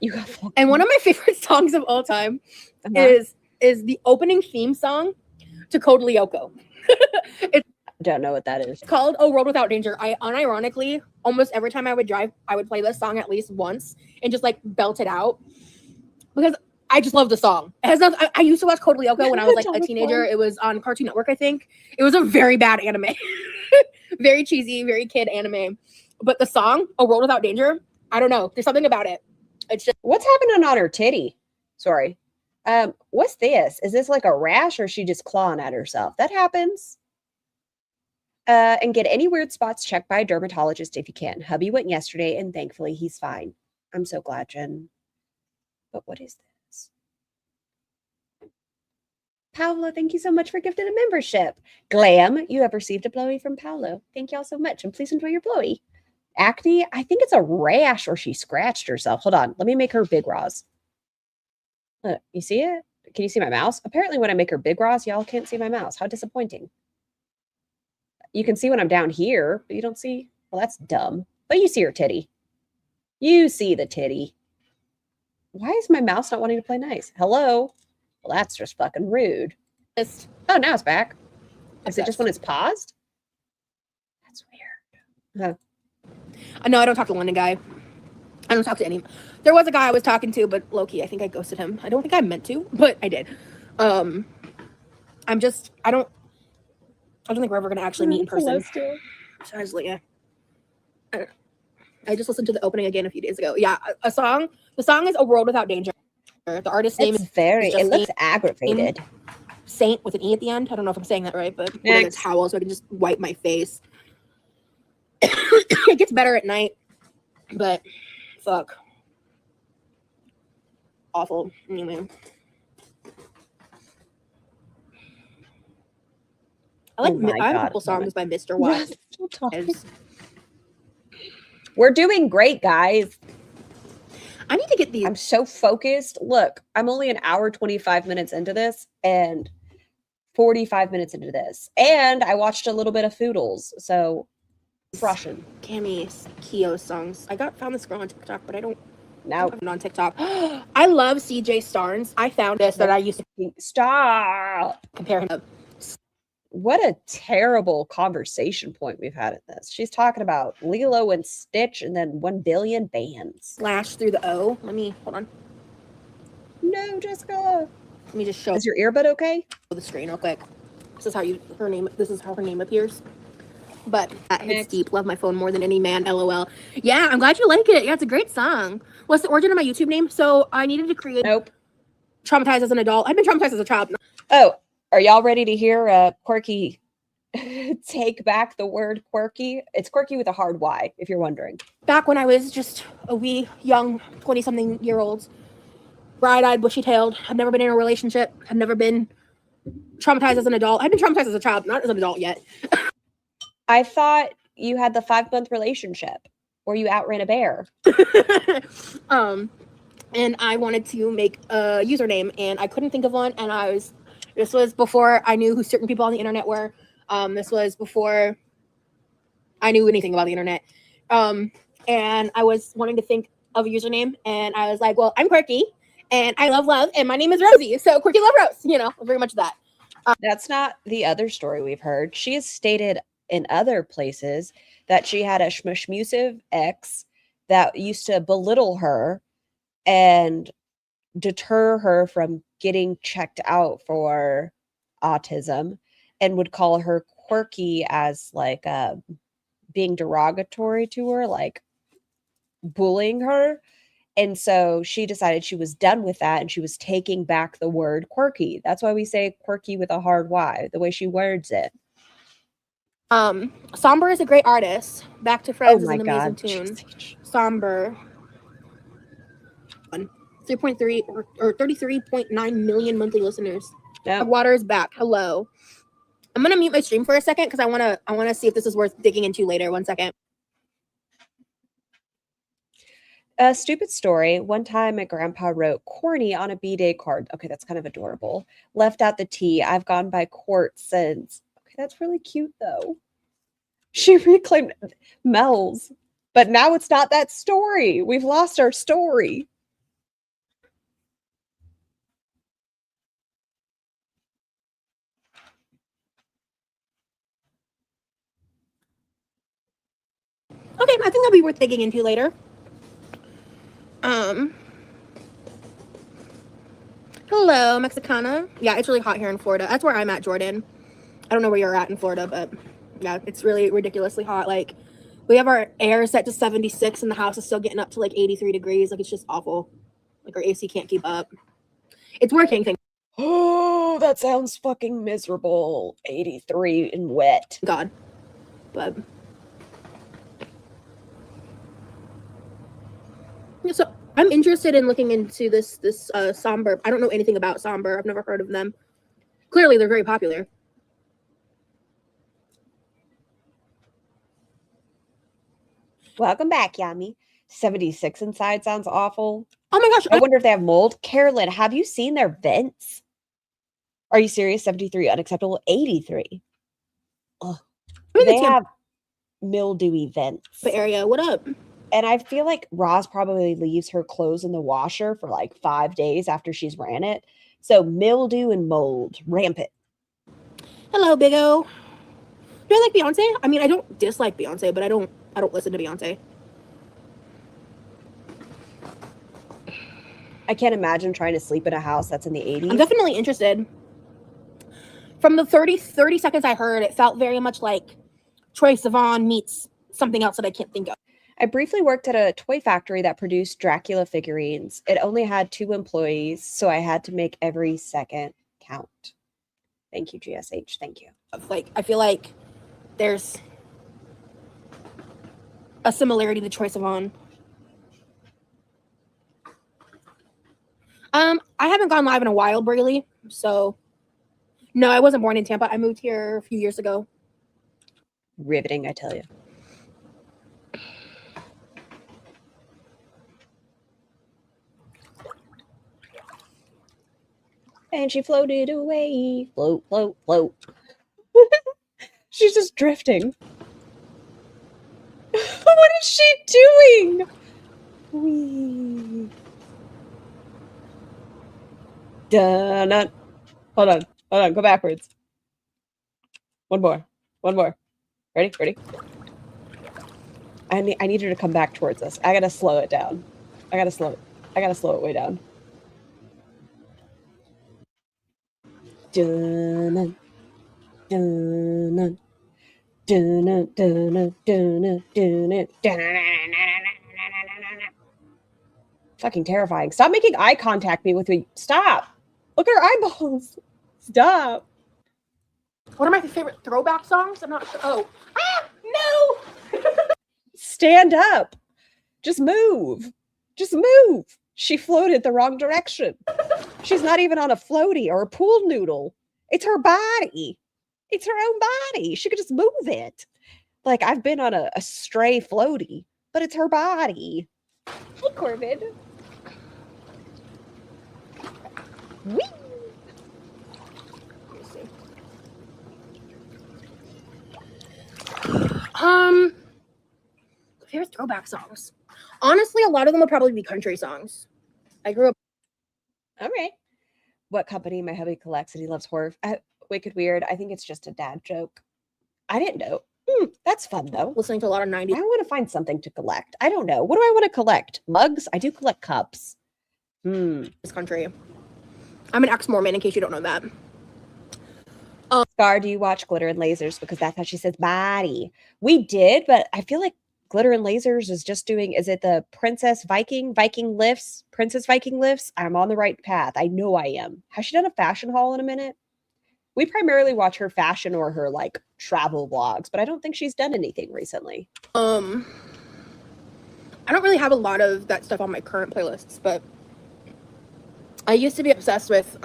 You got and one of my favorite songs of all time is the opening theme song to Code Lyoko. Don't know what that is. It's called Oh World Without Danger. I unironically, almost every time I would drive, I would play this song at least once and just like belt it out because I just love the song. It has nothing, I used to watch Code Lyoko when I was like a teenager. It was on Cartoon Network, I think. It was a very bad anime. Very cheesy, very kid anime. But the song, A World Without Danger, I don't know. There's something about it. It's just. What's happening on her titty? Sorry. What's this? Is this like a rash or is she just clawing at herself? That happens. And get any weird spots checked by a dermatologist if you can. Hubby went yesterday and thankfully he's fine. I'm so glad, Jen. But what is this? Paolo, thank you so much for gifting a membership. Glam, you have received a blowy from Paolo. Thank y'all so much and please enjoy your blowy. Acne, I think it's a rash or she scratched herself. Hold on, let me make her big Roz. Look, you see it? Can you see my mouse? Apparently when I make her big Roz, y'all can't see my mouse. How disappointing. You can see when I'm down here, but you don't see. Well, that's dumb. But you see her titty. You see the titty. Why is my mouse not wanting to play nice? Hello? Well, that's just fucking rude. Oh, now it's back. Is it just when it's paused? That's weird. No, I don't talk to London guy. I don't talk to any. There was a guy I was talking to, but low-key, I think I ghosted him. I don't think I meant to, but I did. I don't think we're ever going to actually meet in person. So I was like, yeah. I just listened to the opening again a few days ago. Yeah, a song. The song is "A World Without Danger." The artist's name It's is very. just It looks aggravated. Saint with an E at the end. I don't know if I'm saying that right, but Next. with a towel so I can just wipe my face. It gets better at night, but fuck. Awful. Anyway. I Oh my have a God, couple songs by Mr. Yes, Watts. still talking. We're doing great, guys. I need to get these. I'm so focused. Look, I'm only an hour 25 minutes into this and 45 minutes into this. And I watched a little bit of Foodles. So Russian. Cammy Keo songs. I found this girl on TikTok, but I don't Now have it on TikTok. I love CJ Starnes. I found this that I used to stop. compare him to. What a terrible conversation point we've had in this. She's talking about Lilo and Stitch and then 1 billion bands. Slash through the O. Let me hold on. No, Jessica. Let me just show Is your earbud okay? the screen real quick. This is how her name appears. But that hits Next. deep. Love my phone more than any man. LOL. Yeah, I'm glad you like it. Yeah, it's a great song. What's the origin of my YouTube name? So I needed to create Nope. Traumatized as an adult. I've been traumatized as a child. Oh, are y'all ready to hear Quirky take back the word quirky? It's quirky with a hard Y, if you're wondering. Back when I was just a wee young 20-something year old, bright-eyed, bushy-tailed. I've never been in a relationship. I've never been traumatized as an adult. I've been traumatized as a child, not as an adult yet. I thought you had the 5-month relationship where you outran a bear. And I wanted to make a username, and I couldn't think of one. And this was before I knew who certain people on the internet were. This was before I knew anything about the internet. And I was wanting to think of a username, and I was like, well, I'm quirky, and I love, and my name is Rosie, so QuirkyLoveRosee, very much that. That's not the other story we've heard. She has stated in other places that she had a shmushmusive ex that used to belittle her and deter her from getting checked out for autism and would call her quirky as like being derogatory to her, like bullying her. And so she decided she was done with that and she was taking back the word quirky. That's why we say quirky with a hard Y, the way she words it. Somber is a great artist. Back to Friends is my an amazing tune. Somber. 3.3 or 33.9 million monthly listeners. Yep. Water is back. Hello. I'm gonna mute my stream for a second because I wanna see if this is worth digging into later. 1 second. A stupid story. One time my grandpa wrote corny on a B-Day card. Okay, that's kind of adorable. Left out the T. I've gone by court since. Okay, that's really cute though. She reclaimed Mel's. But now it's not that story. We've lost our story. Okay, I think that'll be worth digging into later. Hello, Mexicana. Yeah, it's really hot here in Florida. That's where I'm at, Jordan. I don't know where you're at in Florida, but yeah, it's really ridiculously hot. Like, we have our air set to 76 and the house is still getting up to like 83 degrees. Like, it's just awful. Like, our AC can't keep up. It's working. Oh, that sounds fucking miserable. 83 and wet. God. But so I'm interested in looking into this Somber. I don't know anything about Somber. I've never heard of them. Clearly, they're very popular. Welcome back, Yami. 76 inside sounds awful. Oh my gosh. I wonder if they have mold. Carolyn, have you seen their vents? Are you serious? 73 unacceptable. 83. Ugh. They have mildewy vents. Bay Area, what up? And I feel like Roz probably leaves her clothes in the washer for like 5 days after she's ran it. So mildew and mold, rampant. Hello, Big O. Do I like Beyonce? I mean, I don't dislike Beyonce, but I don't listen to Beyonce. I can't imagine trying to sleep in a house that's in the 80s. I'm definitely interested. From the 30 seconds I heard, it felt very much like Troye Sivan meets something else that I can't think of. I briefly worked at a toy factory that produced Dracula figurines. It only had 2 employees, so I had to make every second count. Thank you, GSH. Thank you. Like, I feel like there's a similarity to Troye Sivan. I haven't gone live in a while, really. So, no, I wasn't born in Tampa. I moved here a few years ago. Riveting, I tell you. And she floated away. Float, float, float. She's just drifting. What is she doing? Wee. Dun. Hold on. Go backwards. One more. Ready? I need her to come back towards us. I gotta slow it down. I gotta slow it way down. Dun. Fucking terrifying. Stop making eye contact with me. Stop. Look at her eyeballs. Stop. One of my favorite throwback songs. I'm not sure. Oh. No. Stand up. Just move. She floated the wrong direction. She's not even on a floaty or a pool noodle. It's her body. It's her own body. She could just move it. Like, I've been on a stray floaty, but it's her body. Hey, Corbin. Whee! Favorite throwback songs. Honestly, a lot of them will probably be country songs. I grew up. All right. What company my hubby collects and he loves horror? Wicked Weird. I think it's just a dad joke. I didn't know. That's fun, though. Listening to a lot of 90s. I want to find something to collect. I don't know. What do I want to collect? Mugs? I do collect cups. Country. I'm an ex-Mormon, in case you don't know that. Scar, do you watch Glitter and Lasers? Because that's how she says body. We did, but I feel like Glitter and Lasers is just doing, is it the Princess Viking lifts? Princess Viking lifts? I'm on the right path. I know I am. Has she done a fashion haul in a minute? We primarily watch her fashion or her like travel vlogs, but I don't think she's done anything recently. I don't really have a lot of that stuff on my current playlists, but I used to be obsessed with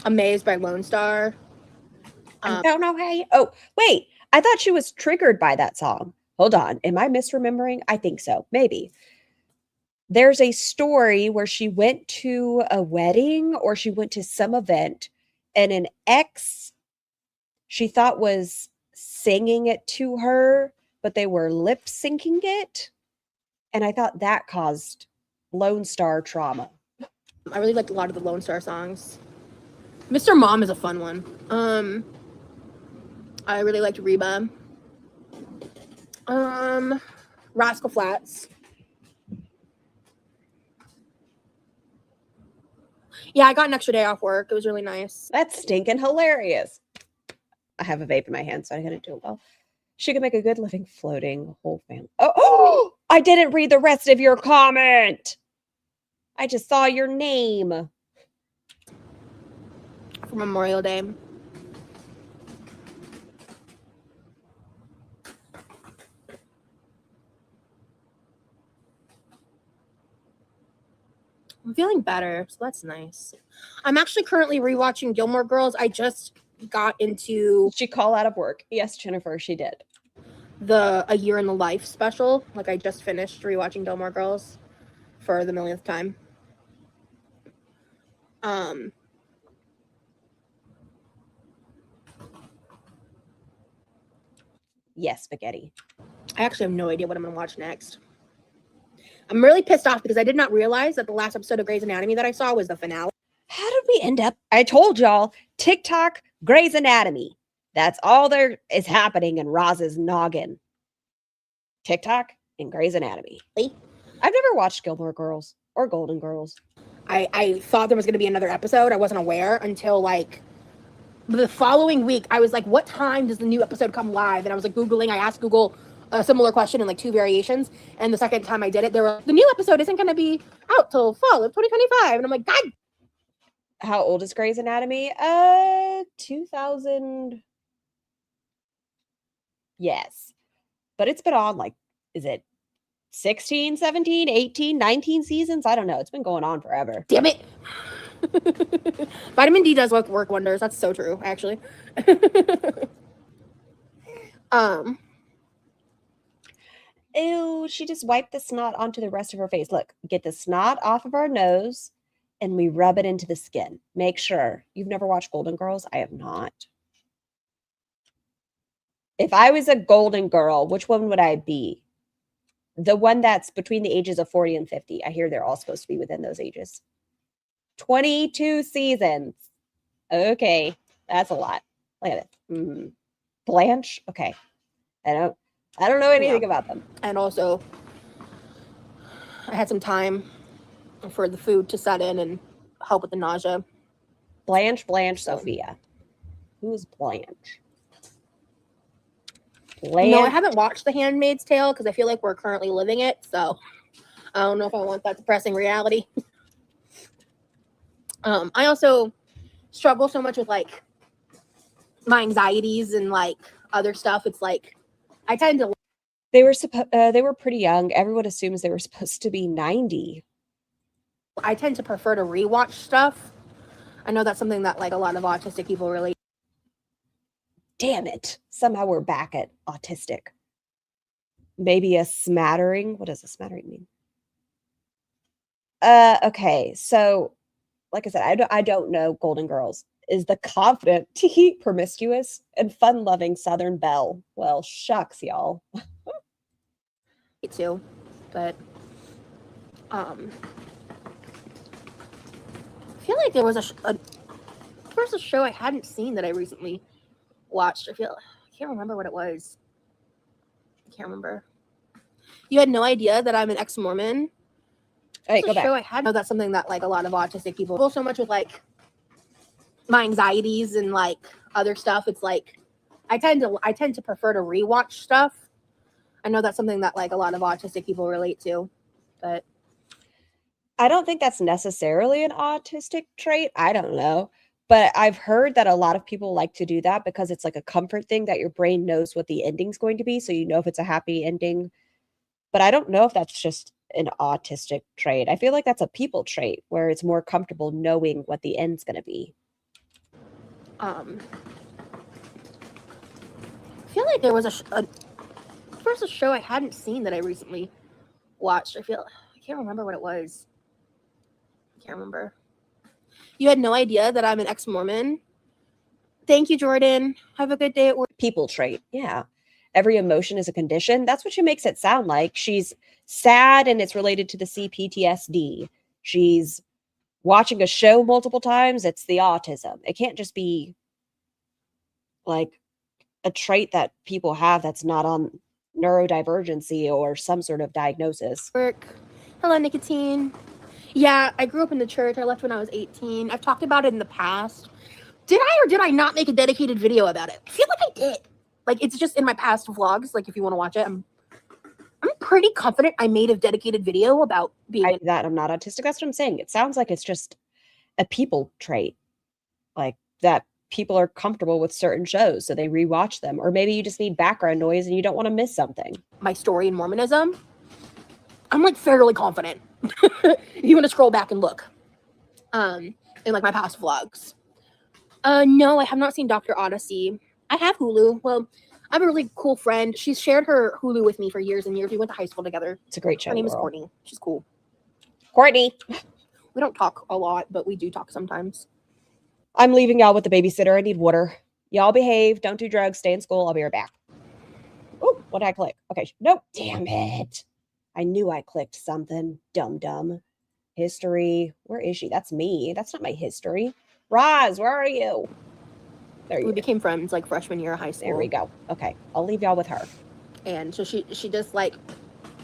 Amazed by Lone Star. I don't know how you... Oh, wait. I thought she was triggered by that song. Hold on. Am I misremembering? I think so. Maybe. There's a story where she went to a wedding or she went to some event and an ex she thought was singing it to her, but they were lip syncing it. And I thought that caused Lone Star trauma. I really liked a lot of the Lone Star songs. Mr. Mom is a fun one. I really liked Reba. Rascal Flatts. Yeah, I got an extra day off work. It was really nice. That's stinking hilarious. I have a vape in my hand, so I couldn't do it well. She could make a good living floating whole family. Oh, I didn't read the rest of your comment. I just saw your name. For Memorial Day. I'm feeling better, so that's nice. I'm actually currently rewatching Gilmore Girls. I just got into... Did she call out of work? Yes, Jennifer, she did. The A Year in the Life special. Like, I just finished rewatching Gilmore Girls for the millionth time. Yes, spaghetti. I actually have no idea what I'm going to watch next. I'm really pissed off because I did not realize that the last episode of Grey's Anatomy that I saw was the finale. How did we end up? I told y'all, TikTok, Grey's Anatomy. That's all there is happening in Roz's noggin. TikTok and Grey's Anatomy. I've never watched Gilmore Girls or Golden Girls. I thought there was going to be another episode. I wasn't aware until like the following week. I was like, what time does the new episode come live? And I was like Googling. I asked Google, a similar question in like 2 variations. And the second time I did it, they were like, the new episode isn't going to be out till fall of 2025. And I'm like, God. How old is Grey's Anatomy? 2000. Yes. But it's been on like, is it 16, 17, 18, 19 seasons? I don't know. It's been going on forever. Damn it. Vitamin D does work wonders. That's so true, actually. Ew, she just wiped the snot onto the rest of her face. Look, get the snot off of our nose and we rub it into the skin. Make sure. You've never watched Golden Girls? I have not. If I was a Golden Girl, which one would I be? The one that's between the ages of 40 and 50. I hear they're all supposed to be within those ages. 22 seasons. Okay, that's a lot. Look at it. Blanche? Okay. I don't know anything about them. And also, I had some time for the food to set in and help with the nausea. Blanche, Sophia. Who's Blanche? No, I haven't watched The Handmaid's Tale because I feel like we're currently living it. So I don't know if I want that depressing reality. I also struggle so much with like my anxieties and like other stuff. It's like I tend to. They were pretty young. Everyone assumes they were supposed to be 90. I tend to prefer to rewatch stuff. I know that's something that like a lot of autistic people relate. Damn it. Somehow we're back at autistic. Maybe a smattering. What does a smattering mean? Okay. So, like I said, I don't know Golden Girls. Is the confident, promiscuous, and fun-loving Southern belle. Well, shucks, y'all. Me too. But, I feel like there was a show I hadn't seen that I recently watched. I can't remember what it was. I can't remember. You had no idea that I'm an ex-Mormon? Hey, go back. Show I had. No, that's something that like a lot of autistic people struggle so much with like my anxieties and like other stuff. It's like I tend to prefer to rewatch stuff. I know that's something that like a lot of autistic people relate to, but I don't think that's necessarily an autistic trait. I don't know. But I've heard that a lot of people like to do that because it's like a comfort thing that your brain knows what the ending's going to be. So you know if it's a happy ending. But I don't know if that's just an autistic trait. I feel like that's a people trait where it's more comfortable knowing what the end's going to be. I feel like there was a show I hadn't seen that I recently watched. I can't remember what it was. I can't remember. You had no idea that I'm an ex-Mormon? Thank you, Jordan. Have a good day at work. People trait. Yeah. Every emotion is a condition. That's what she makes it sound like. She's sad and it's related to the CPTSD. She's watching a show multiple times. It's the autism. It can't just be like a trait that people have that's not on neurodivergency or some sort of diagnosis. Hello, Nicotine. Yeah, I grew up in the church. I left when I was 18. I've talked about it in the past. Did I or did I not make a dedicated video about it? I feel like I did. Like, it's just in my past vlogs. Like, if you want to watch it, I'm pretty confident I made a dedicated video about being I'm not autistic. That's what I'm saying. It sounds like it's just a people trait. Like, that people are comfortable with certain shows, so they rewatch them. Or maybe you just need background noise and you don't want to miss something. My story in Mormonism, I'm, like, fairly confident. If you want to scroll back and look. In, like, my past vlogs. No, I have not seen Dr. Odyssey. I have Hulu. Well, I have a really cool friend. She's shared her Hulu with me for years and years. We went to high school together. It's a great show. Her name is Courtney. She's cool. Courtney. We don't talk a lot, but we do talk sometimes. I'm leaving y'all with the babysitter. I need water. Y'all behave. Don't do drugs. Stay in school. I'll be right back. Oh, what did I click? Okay. Nope. Damn it. I knew I clicked something. Dumb. History. Where is she? That's me. That's not my history. Roz, where are you? There you We go. became friends like freshman year of high school. There we go. Okay. I'll leave y'all with her. And so she just like,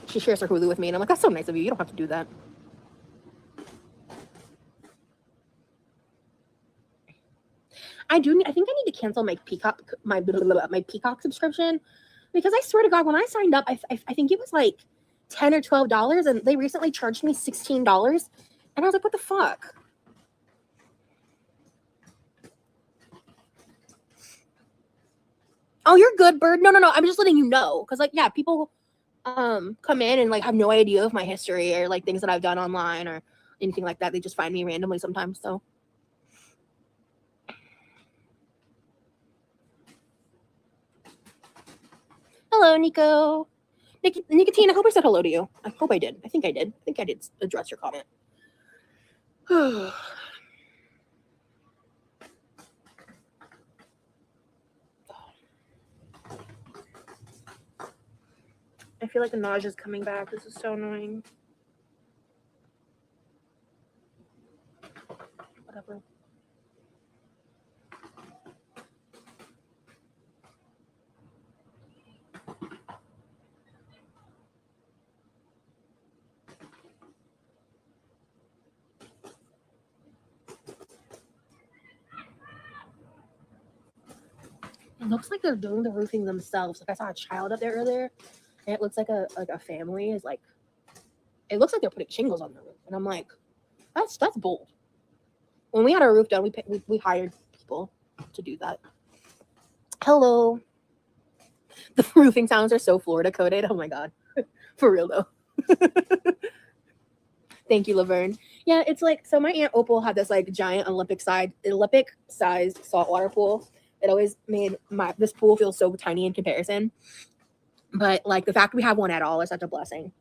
she shares her Hulu with me. And I'm like, that's so nice of you. You don't have to do that. I think I need to cancel my Peacock, my Peacock subscription. Because I swear to God, when I signed up, I think it was like $10 or $12, and they recently charged me $16. And I was like, what the fuck? Oh, you're good, Bird. No. I'm just letting you know. Because, like, yeah, people come in and, like, have no idea of my history or, like, things that I've done online or anything like that. They just find me randomly sometimes, so. Hello, Nico. Nicotine, I hope I said hello to you. I hope I did. I think I did. I think I did address your comment. I feel like the nausea is coming back. This is so annoying. Whatever. It looks like they're doing the roofing themselves. Like I saw a child up there earlier, and it looks like a family is like. It looks like they're putting shingles on the roof, and I'm like, that's bold. When we had our roof done, we hired people to do that. Hello. The roofing sounds are so Florida coded. Oh my God, for real though. Thank you, Laverne. Yeah, it's like so. My Aunt Opal had this like giant Olympic-sized saltwater pool. It always made this pool feel so tiny in comparison. But like the fact we have one at all is such a blessing.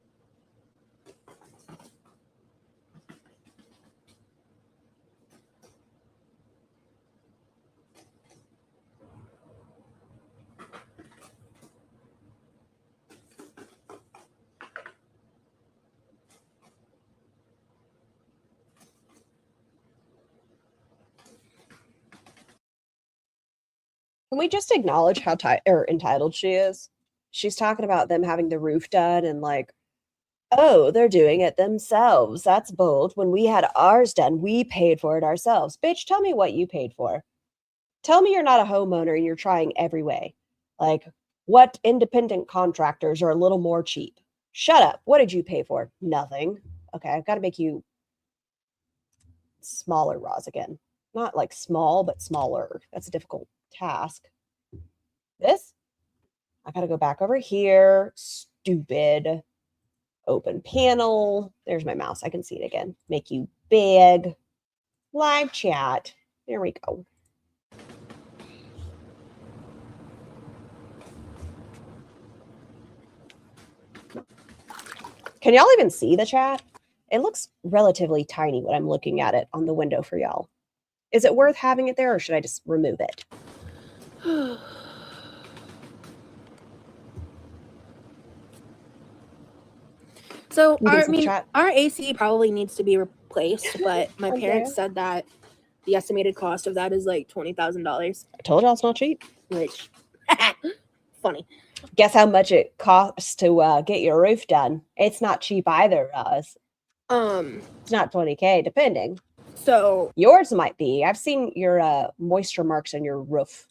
Can we just acknowledge how entitled she is? She's talking about them having the roof done and like, oh, they're doing it themselves. That's bold. When we had ours done, we paid for it ourselves. Bitch, tell me what you paid for. Tell me you're not a homeowner and you're trying every way. Like, what independent contractors are a little more cheap? Shut up. What did you pay for? Nothing. Okay, I've got to make you smaller, Roz, again. Not like small, but smaller. That's a difficult task. This, I gotta go back over here. Stupid. Open panel. There's my mouse. I can see it again. Make you big. Live chat. There we go. Can y'all even see the chat? It looks relatively tiny when I'm looking at it on the window for y'all. Is it worth having it there or should I just remove it? So our AC probably needs to be replaced, but my Okay. parents said that the estimated cost of that is like $20,000. I told y'all it's not cheap. Which funny. Guess how much it costs to get your roof done? It's not cheap either, Roz. It's not $20K, depending. So yours might be. I've seen your moisture marks on your roof.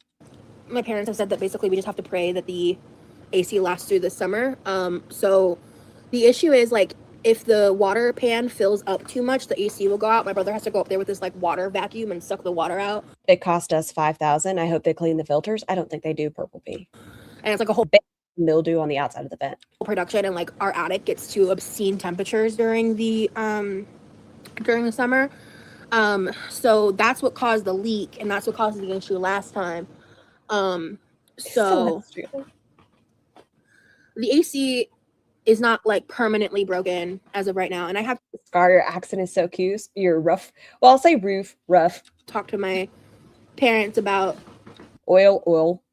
My parents have said that basically we just have to pray that the AC lasts through the summer. So the issue is like if the water pan fills up too much, the AC will go out. My brother has to go up there with this like water vacuum and suck the water out. It cost us $5,000. I hope they clean the filters. I don't think they do, Purple Bee. And it's like a whole mildew on the outside of the vent. Production, and like our attic gets to obscene temperatures during the summer. So that's what caused the leak, and that's what caused the issue last time. So the AC is not like permanently broken as of right now, and I have Scar, your accent is so cute. You're rough. Well, I'll say rough. Talk to my parents about oil.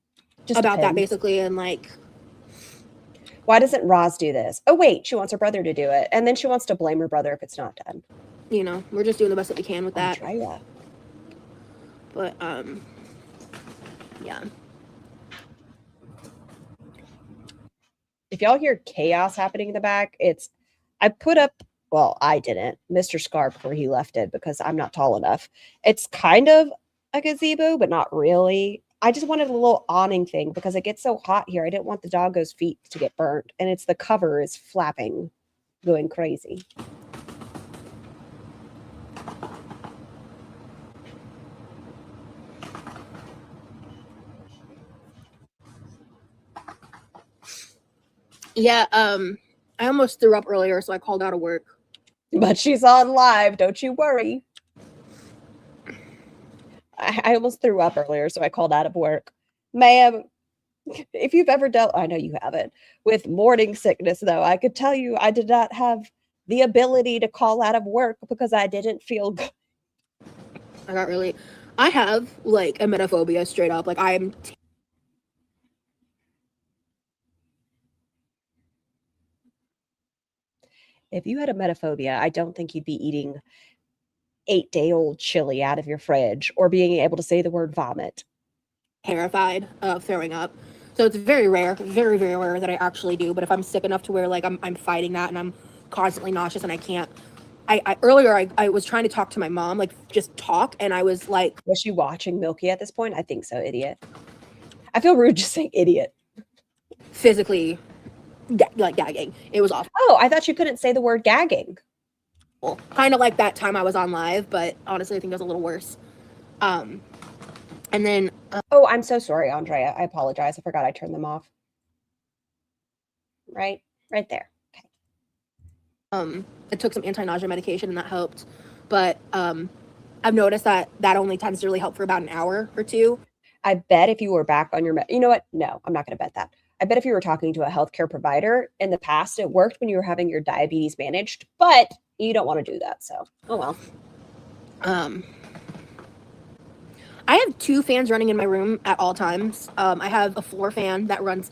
Just about that basically, and like, why doesn't Roz do this? Oh wait, she wants her brother to do it, and then she wants to blame her brother if it's not done. You know, we're just doing the best that we can with that. Try that. But yeah. If y'all hear chaos happening in the back, I put up, well, I didn't, Mr. Scar before he left it because I'm not tall enough. It's kind of a gazebo, but not really. I just wanted a little awning thing because it gets so hot here. I didn't want the doggo's feet to get burnt, and it's the cover is flapping, going crazy. Yeah, I almost threw up earlier, so I called out of work. But she's on live, don't you worry. I almost threw up earlier, so I called out of work. Ma'am, if you've ever dealt, I know you haven't, with morning sickness, though, I could tell you I did not have the ability to call out of work because I didn't feel good. I have like emetophobia straight up. Like I'm If you had emetophobia, I don't think you'd be eating 8-day-old chili out of your fridge or being able to say the word vomit. terrified of throwing up. So it's very rare, very, very rare that I actually do. But if I'm sick enough to where like I'm fighting that and I'm constantly nauseous and I can't, earlier I was trying to talk to my mom, like just talk, and I was like, Was she watching Milky at this point? I think so, idiot. I feel rude just saying idiot. physically like gagging. It was awful. Oh, I thought you couldn't say the word gagging. Kind of like that time I was on live, but honestly I think it was a little worse. And then Oh, I'm so sorry, Andrea. I apologize. I forgot I turned them off. Right there. Okay. I took some anti-nausea medication and that helped. But I've noticed that only tends to really help for about an hour or two. I bet if you were back on your, you know what? No, I'm not going to bet that. I bet if you were talking to a healthcare provider in the past, it worked when you were having your diabetes managed, but you don't want to do that. So, oh well. I have 2 fans running in my room at all times. I have a floor fan that runs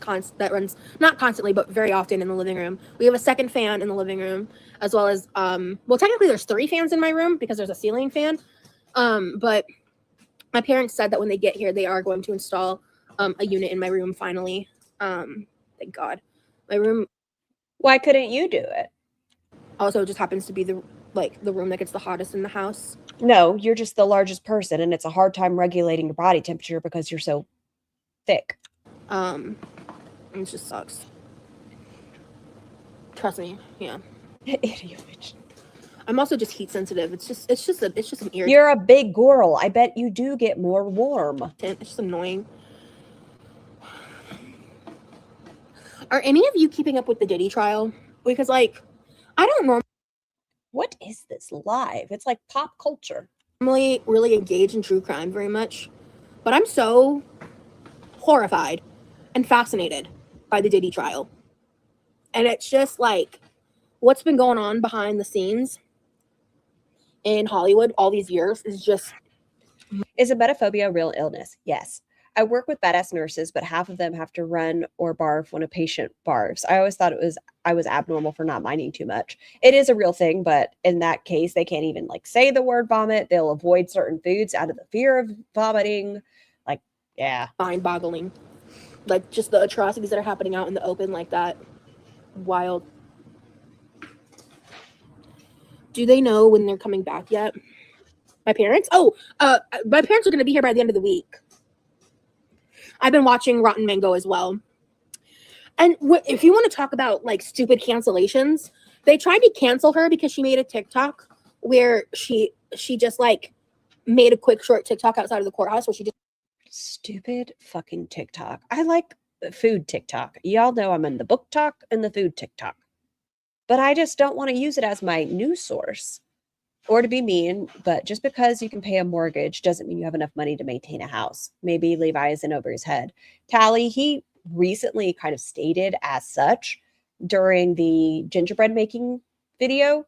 not constantly, but very often in the living room. We have a second fan in the living room, as well as well, technically there's 3 fans in my room because there's a ceiling fan. But my parents said that when they get here, they are going to install a unit in my room finally. Thank God. My room. Why couldn't you do it? Also just happens to be the room that gets the hottest in the house. No, you're just the largest person, and it's a hard time regulating your body temperature because you're so thick. It just sucks. Trust me, yeah. Idiot. I'm also just heat sensitive. It's just an irritant. You're a big girl. I bet you do get more warm. It's just annoying. Are any of you keeping up with the Diddy trial? Because like, I don't normally. What is this live? It's like pop culture. Normally really engage in true crime very much, but I'm so horrified and fascinated by the Diddy trial. And it's just like what's been going on behind the scenes in Hollywood all these years is just. Is emetophobia a real illness? Yes. I work with badass nurses, but half of them have to run or barf when a patient barfs. I always thought I was abnormal for not minding too much. It is a real thing, but in that case, they can't even like say the word vomit. They'll avoid certain foods out of the fear of vomiting. Like, yeah. Mind-boggling. Like just the atrocities that are happening out in the open like that. Wild. Do they know when they're coming back yet? My parents? Oh, my parents are going to be here by the end of the week. I've been watching Rotten Mango as well. And if you want to talk about like stupid cancellations, they tried to cancel her because she made a TikTok where she just like made a quick short TikTok outside of the courthouse where she just. Stupid fucking TikTok. I like food TikTok. Y'all know I'm in the book talk and the food TikTok. But I just don't want to use it as my news source. Or to be mean, but just because you can pay a mortgage doesn't mean you have enough money to maintain a house. Maybe Levi is in over his head. Tally, he recently kind of stated as such during the gingerbread making video.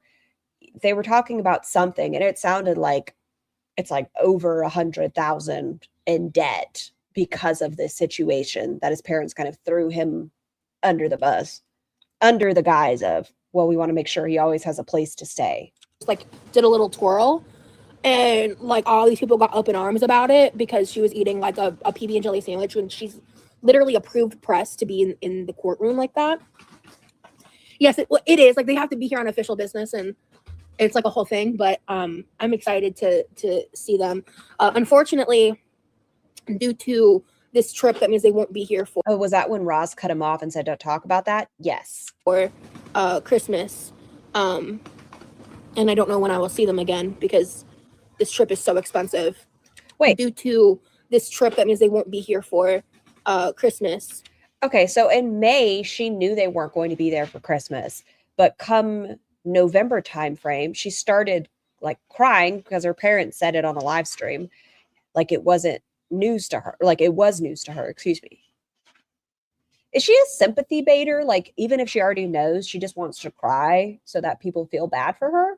They were talking about something, and it sounded like it's like over 100,000 in debt because of this situation that his parents kind of threw him under the bus, under the guise of, well, we want to make sure he always has a place to stay. Like did a little twirl, and like all these people got up in arms about it because she was eating like a PB and jelly sandwich when she's literally approved press to be in the courtroom like that. Yes, it is like they have to be here on official business, and it's like a whole thing. But I'm excited to see them. Unfortunately, due to this trip. That means they won't be here Oh, was that when Roz cut him off and said, don't talk about that? Yes. for Christmas. And I don't know when I will see them again because this trip is so expensive. Wait. Due to this trip, that means they won't be here for Christmas. Okay, so in May, she knew they weren't going to be there for Christmas. But come November timeframe, she started like crying because her parents said it on a live stream. Like it wasn't news to her. Like it was news to her, excuse me. Is she a sympathy baiter? Like even if she already knows, she just wants to cry so that people feel bad for her?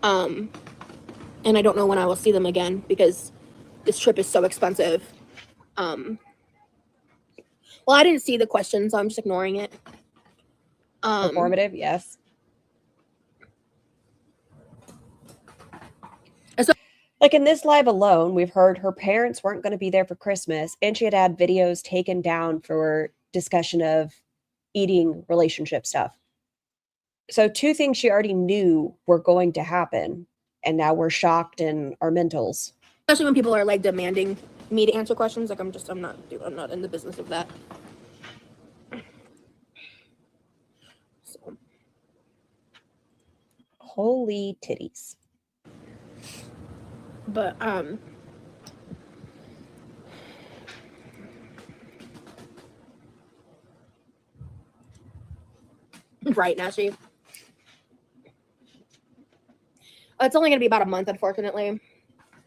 And I don't know when I will see them again because this trip is so expensive. Well, I didn't see the question, so I'm just ignoring it. Performative, yes. So, like in this live alone, we've heard her parents weren't going to be there for Christmas, and she had videos taken down for discussion of eating relationship stuff. So 2 things she already knew were going to happen, and now we're shocked in our mentals. Especially when people are like demanding me to answer questions. Like I'm not in the business of that. So. Holy titties. But right now it's only gonna be about a month, unfortunately.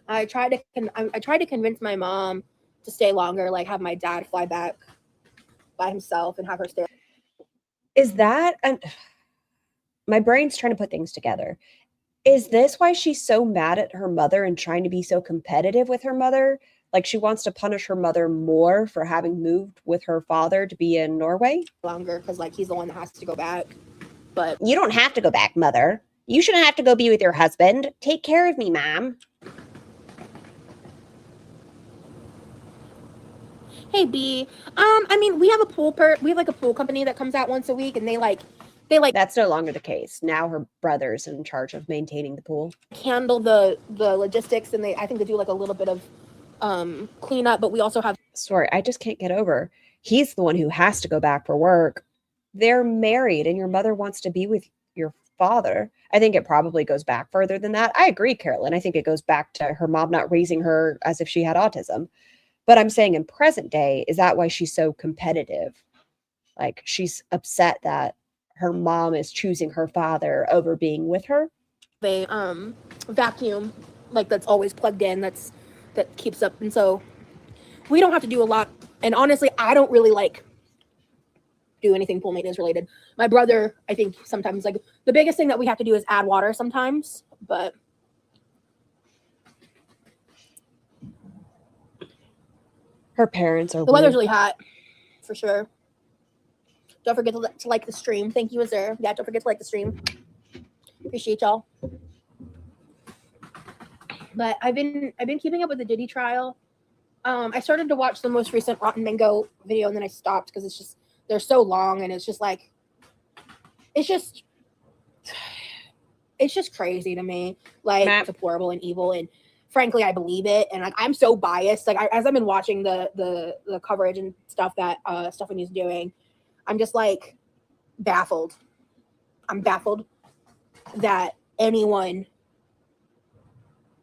I tried to convince my mom to stay longer, like have my dad fly back by himself and have her stay. Is that my brain's trying to put things together. Is this why she's so mad at her mother and trying to be so competitive with her mother? Like she wants to punish her mother more for having moved with her father to be in Norway? Longer because like he's the one that has to go back. But you don't have to go back, mother. You shouldn't have to go be with your husband. Take care of me, mom. Hey B, I mean we have a pool company that comes out once a week and they That's no longer the case. Now her brother's in charge of maintaining the pool. Handle the logistics and I think they do like a little bit of cleanup, but we also have. Sorry, I just can't get over. He's the one who has to go back for work. They're married and your mother wants to be with your father. I think it probably goes back further than that. I agree, Carolyn. I think it goes back to her mom not raising her as if she had autism. But I'm saying in present day, is that why she's so competitive? Like she's upset that her mom is choosing her father over being with her. They vacuum like that's always plugged in, that keeps up, and so we don't have to do a lot. And honestly, I don't really like do anything pool maintenance related. My brother, I think sometimes like the biggest thing that we have to do is add water sometimes, but her parents are the weather's really hot for sure. Don't forget to like the stream. Thank you, Azur. Yeah, don't forget to like the stream. Appreciate y'all. But I've been keeping up with the Diddy trial. I started to watch the most recent Rotten Mango video and then I stopped because it's just they're so long and it's just crazy to me. Like it's deplorable and evil, and frankly I believe it. And like I'm so biased. Like as I've been watching the coverage and stuff that Stephanie's doing, I'm just like baffled. I'm baffled that anyone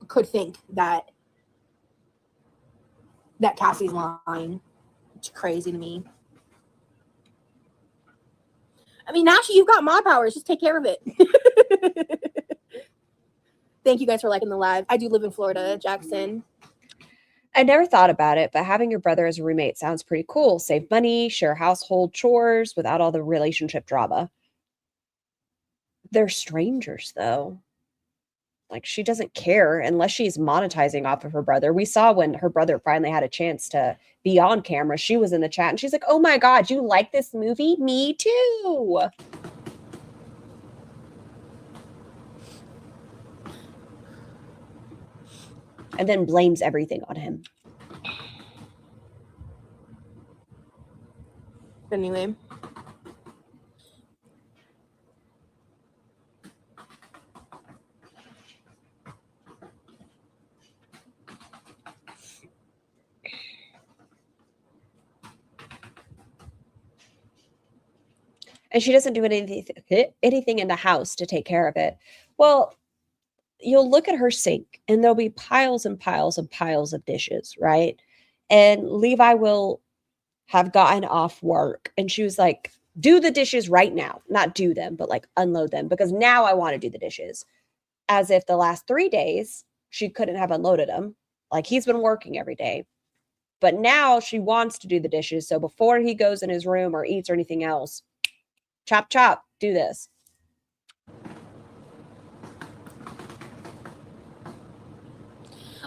could think that Cassie's lying. It's crazy to me. I mean, Nashi, you've got mod powers. Just take care of it. Thank you guys for liking the live. I do live in Florida, Jackson. I never thought about it, but having your brother as a roommate sounds pretty cool. Save money, share household chores without all the relationship drama. They're strangers, though. Like, she doesn't care unless she's monetizing off of her brother. We saw when her brother finally had a chance to be on camera, she was in the chat and she's like, oh my God, you like this movie? Me too. And then blames everything on him. Anyway. and she doesn't do anything in the house to take care of it. Well, you'll look at her sink and there'll be piles and piles and piles of dishes, right? And Levi will have gotten off work and she was like, do the dishes right now. Not do them, but like unload them because now I want to do the dishes. As if the last 3 days she couldn't have unloaded them. Like he's been working every day. But now she wants to do the dishes. So before he goes in his room or eats or anything else, chop, chop, do this.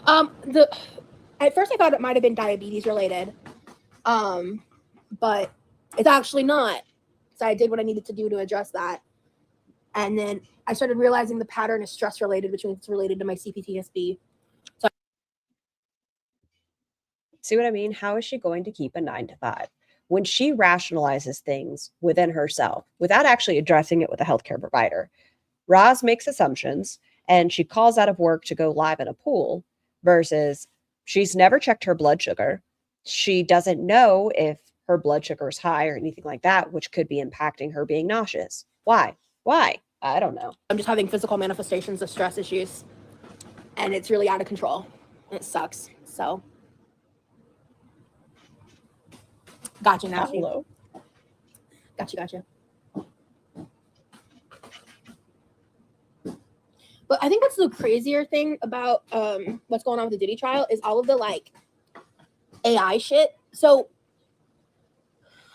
At first I thought it might have been diabetes related, but it's actually not. So I did what I needed to do to address that, and then I started realizing the pattern is stress related, which means it's related to my CPTSD. So see what I mean? How is she going to keep a 9 to 5 when she rationalizes things within herself without actually addressing it with a healthcare provider? Roz makes assumptions and she calls out of work to go live in a pool versus she's never checked her blood sugar. She doesn't know if her blood sugar is high or anything like that, which could be impacting her being nauseous. Why? I don't know. I'm just having physical manifestations of stress issues, and it's really out of control. It sucks. So, gotcha, Nasty. Hello. Gotcha. But I think what's the crazier thing about what's going on with the Diddy trial is all of the like AI shit. So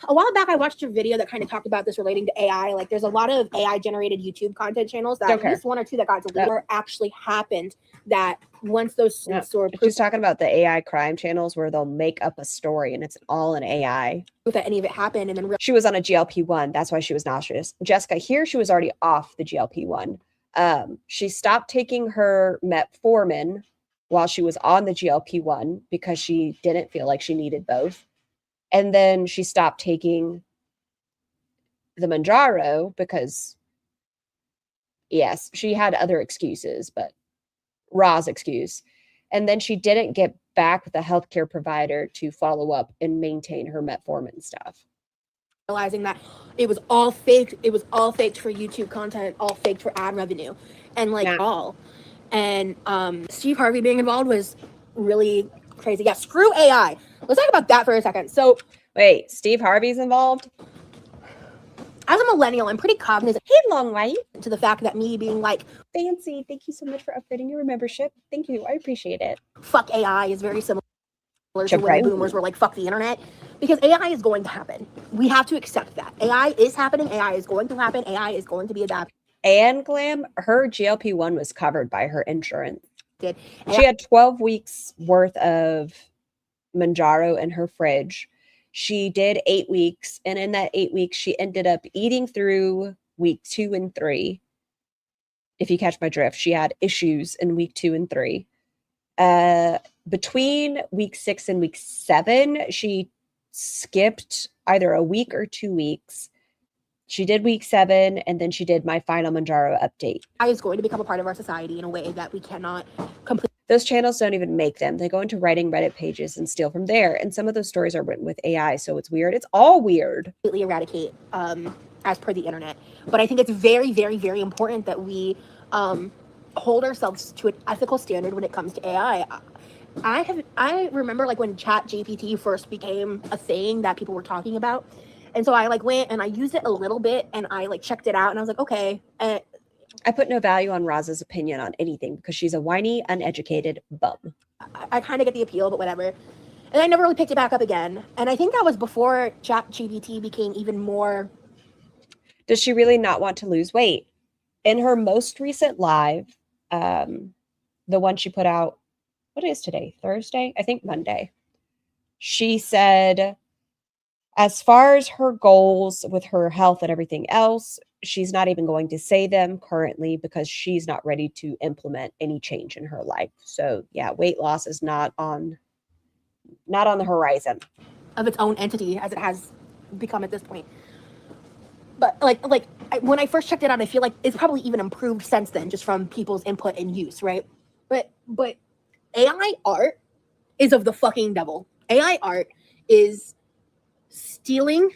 a while back, I watched a video that kind of talked about this relating to AI. Like, there's a lot of AI generated YouTube content channels that at least one or two that got deleted or actually happened. That once those sort of she's talking about the AI crime channels where they'll make up a story and it's all in AI. That any of it happened, and then she was on a GLP-1. That's why she was nauseous. Jessica, here she was already off the GLP-1. She stopped taking her metformin while she was on the GLP-1 because she didn't feel like she needed both. And then she stopped taking the Manjaro because, yes, she had other excuses, but Ra's excuse. And then she didn't get back with a healthcare provider to follow up and maintain her metformin stuff. Realizing that it was all faked. It was all faked for YouTube content, all faked for ad revenue, and all. And Steve Harvey being involved was really crazy. Yeah, screw AI. Let's talk about that for a second. So, wait, Steve Harvey's involved? As a millennial, I'm pretty cognizant. Hey, long way to the fact that me being like, fancy, thank you so much for upgrading your membership. Thank you. I appreciate it. Fuck AI is very similar to when boomers were like, fuck the internet. Because AI is going to happen. We have to accept that. AI is happening. AI is going to happen. AI is going to be adapted. And Glam, her GLP-1 was covered by her insurance. She had 12 weeks worth of Manjaro in her fridge. She did 8 weeks. And in that 8 weeks, she ended up eating through week 2 and 3. If you catch my drift, she had issues in week 2 and 3. Between week 6 and week 7, she skipped either a week or 2 weeks. She did week 7, and then she did my final Manjaro update. AI is going to become a part of our society in a way that we cannot completely. Those channels don't even make them. They go into writing Reddit pages and steal from there. And some of those stories are written with AI, so it's weird. It's all weird. Completely eradicate as per the internet. But I think it's very, very, very important that we hold ourselves to an ethical standard when it comes to AI. I remember like when ChatGPT first became a thing that people were talking about. And so I like went and I used it a little bit and I like checked it out and I was like, okay. I put no value on Roz's opinion on anything because she's a whiny, uneducated bum. I kind of get the appeal, but whatever. And I never really picked it back up again. And I think that was before ChatGPT became even more. Does she really not want to lose weight? In her most recent live, the one she put out, what is today? Thursday? I think Monday. She said, as far as her goals with her health and everything else, she's not even going to say them currently because she's not ready to implement any change in her life. So yeah, weight loss is not on the horizon of its own entity as it has become at this point. But when I first checked it out, I feel like it's probably even improved since then, just from people's input and use, right? But AI art is of the fucking devil. AI art is stealing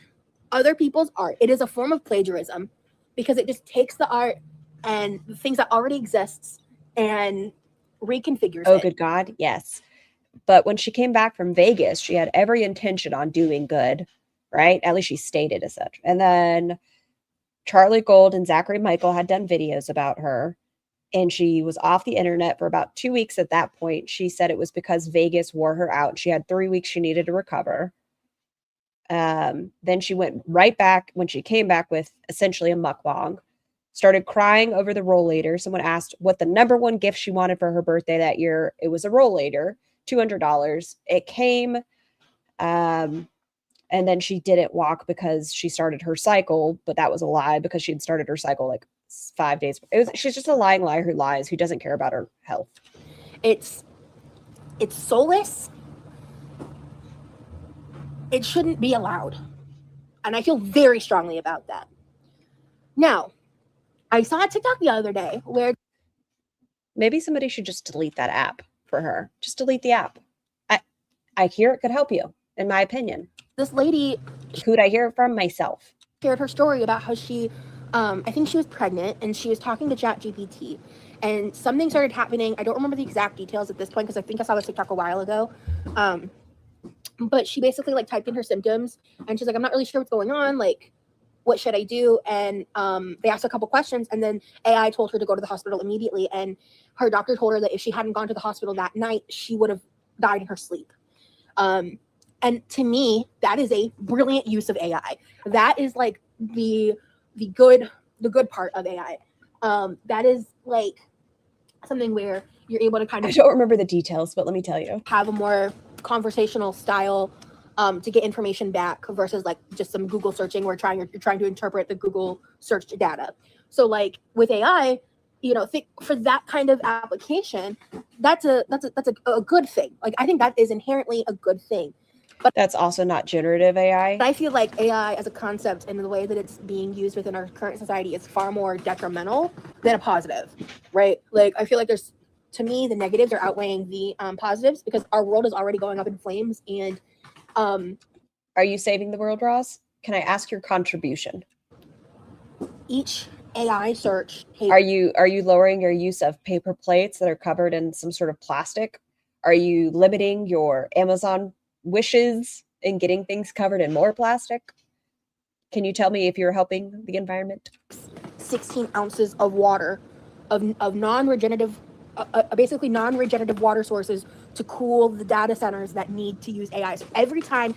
other people's art. It is a form of plagiarism because it just takes the art and the things that already exists and reconfigures Oh, it. good God, yes. But when she came back from Vegas, she had every intention on doing good, right? At least she stated as such. And then Charlie Gold and Zachary Michael had done videos about her, and she was off the internet for about 2 weeks at that point. She said it was because Vegas wore her out. She had 3 weeks she needed to recover. Then she went right back when she came back with essentially a mukbang, started crying over the rollator. Someone asked what the number one gift she wanted for her birthday that year. It was a rollator, $200. It came, and then she didn't walk because she started her cycle, but that was a lie because she had started her cycle like 5 days. She's just a lying liar who lies, who doesn't care about her health. It's soulless. It shouldn't be allowed. And I feel very strongly about that. Now, I saw a TikTok the other day where Maybe somebody should just delete that app for her. Just delete the app. I hear it could help you, in my opinion. this lady Who'd I hear it from? Myself. shared her story about how she, I think she was pregnant and she was talking to ChatGPT and something started happening. I don't remember the exact details at this point because I think I saw the TikTok a while ago. But she basically like typed in her symptoms and she's like, I'm not really sure what's going on. Like, what should I do? And they asked a couple questions and then AI told her to go to the hospital immediately. And her doctor told her that if she hadn't gone to the hospital that night, she would have died in her sleep. And to me, that is a brilliant use of AI. That is like the good part of AI. That is like something where you're able to kind I of don't remember the details, but let me tell you. have a more conversational style to get information back versus like just some Google searching where you're trying to interpret the Google search data. So like with AI, you know, for that kind of application, that's a good thing. Like I think that is inherently a good thing. That's also not generative AI. But I feel like AI as a concept and the way that it's being used within our current society is far more detrimental than a positive, right? Like I feel like to me, the negatives are outweighing the positives because our world is already going up in flames. And Are you saving the world, Roz? Can I ask your contribution? each AI search Are you lowering your use of paper plates that are covered in some sort of plastic? Are you limiting your Amazon wishes and getting things covered in more plastic? Can you tell me if you're helping the environment? 16 ounces of water of non-regenerative, basically non-regenerative water sources to cool the data centers that need to use AI. So every time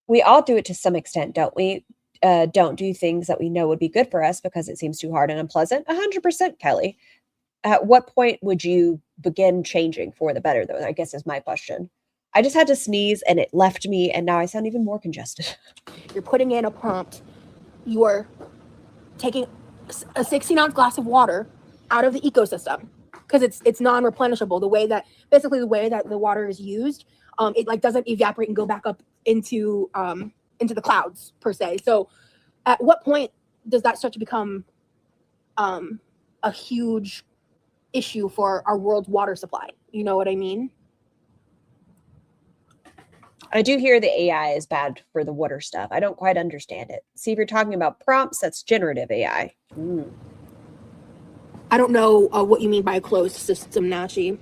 We all do it to some extent, don't we? Don't do things that we know would be good for us because it seems too hard and unpleasant. 100%, Kelly. At what point would you begin changing for the better, though? I guess is my question. I just had to sneeze and it left me, and now I sound even more congested. you're putting in a prompt, you are taking a 16-ounce glass of water out of the ecosystem because it's non-replenishable. The way that the water is used, it like doesn't evaporate and go back up into the clouds per se. So at what point does that start to become a huge issue for our world's water supply? You know what I mean? I do hear the AI is bad for the water stuff. I don't quite understand it. See, if you're talking about prompts, that's generative AI. I don't know what you mean by a closed system, Nashi.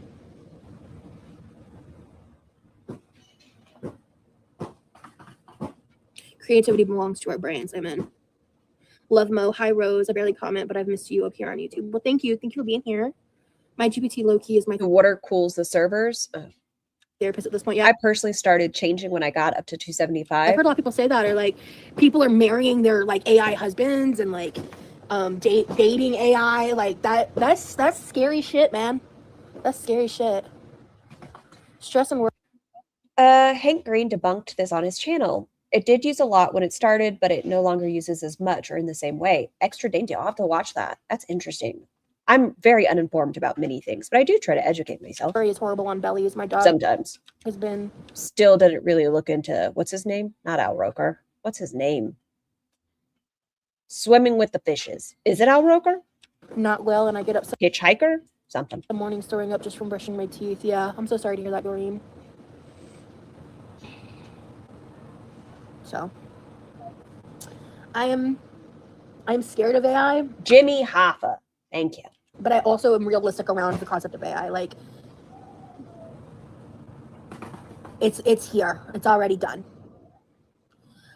Creativity belongs to our brains. Amen. Love Mo. Hi, Rose. I barely comment, but I've missed you up here on YouTube. Well, thank you. Thank you for being here. My GPT low-key is my The water cools the servers. therapist at this point. Yeah. I personally started changing when I got up to 275. I've heard a lot of people say that, or like people are marrying their like AI husbands and like dating AI. Like that's scary shit, man. That's scary shit. Stress and work. Hank Green debunked this on his channel. It did use a lot when it started, but it no longer uses as much or in the same way. Extra dainty. I'll have to watch that. That's interesting. I'm very uninformed about many things, but I do try to educate myself. Is horrible on bellies. My dog Sometimes. has been Still didn't really look into what's his name? Not Al Roker. What's his name? Swimming with the fishes. Is it Al Roker? not well, and I get upset Hitchhiker? Something. in the morning, throwing up just from brushing my teeth. Yeah, I'm so sorry to hear that, Doreen. So, I'm scared of AI. Jimmy Hoffa. Thank you. But I also am realistic around the concept of AI. Like, it's here. It's already done.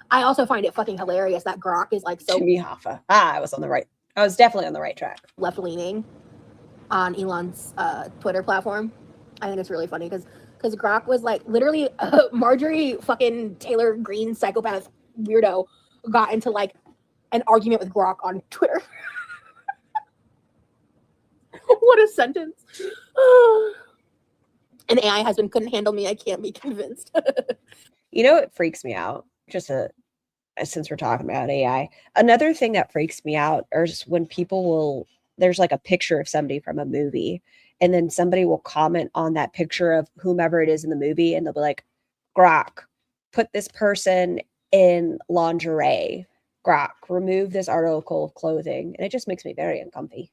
I also find it fucking hilarious that Grok is like so Jimmy Hoffa. I was definitely on the right track. left-leaning on Elon's Twitter platform. I think it's really funny because Grok was like literally Marjorie fucking Taylor Greene psychopath weirdo got into like an argument with Grok on Twitter. What a sentence. And AI husband couldn't handle me. I can't be convinced. You know what freaks me out? Since we're talking about AI, another thing that freaks me out is when there's like a picture of somebody from a movie, and then somebody will comment on that picture of whomever it is in the movie, and they'll be like, Grok, put this person in lingerie. Grok, remove this article of clothing. And it just makes me very uncomfy.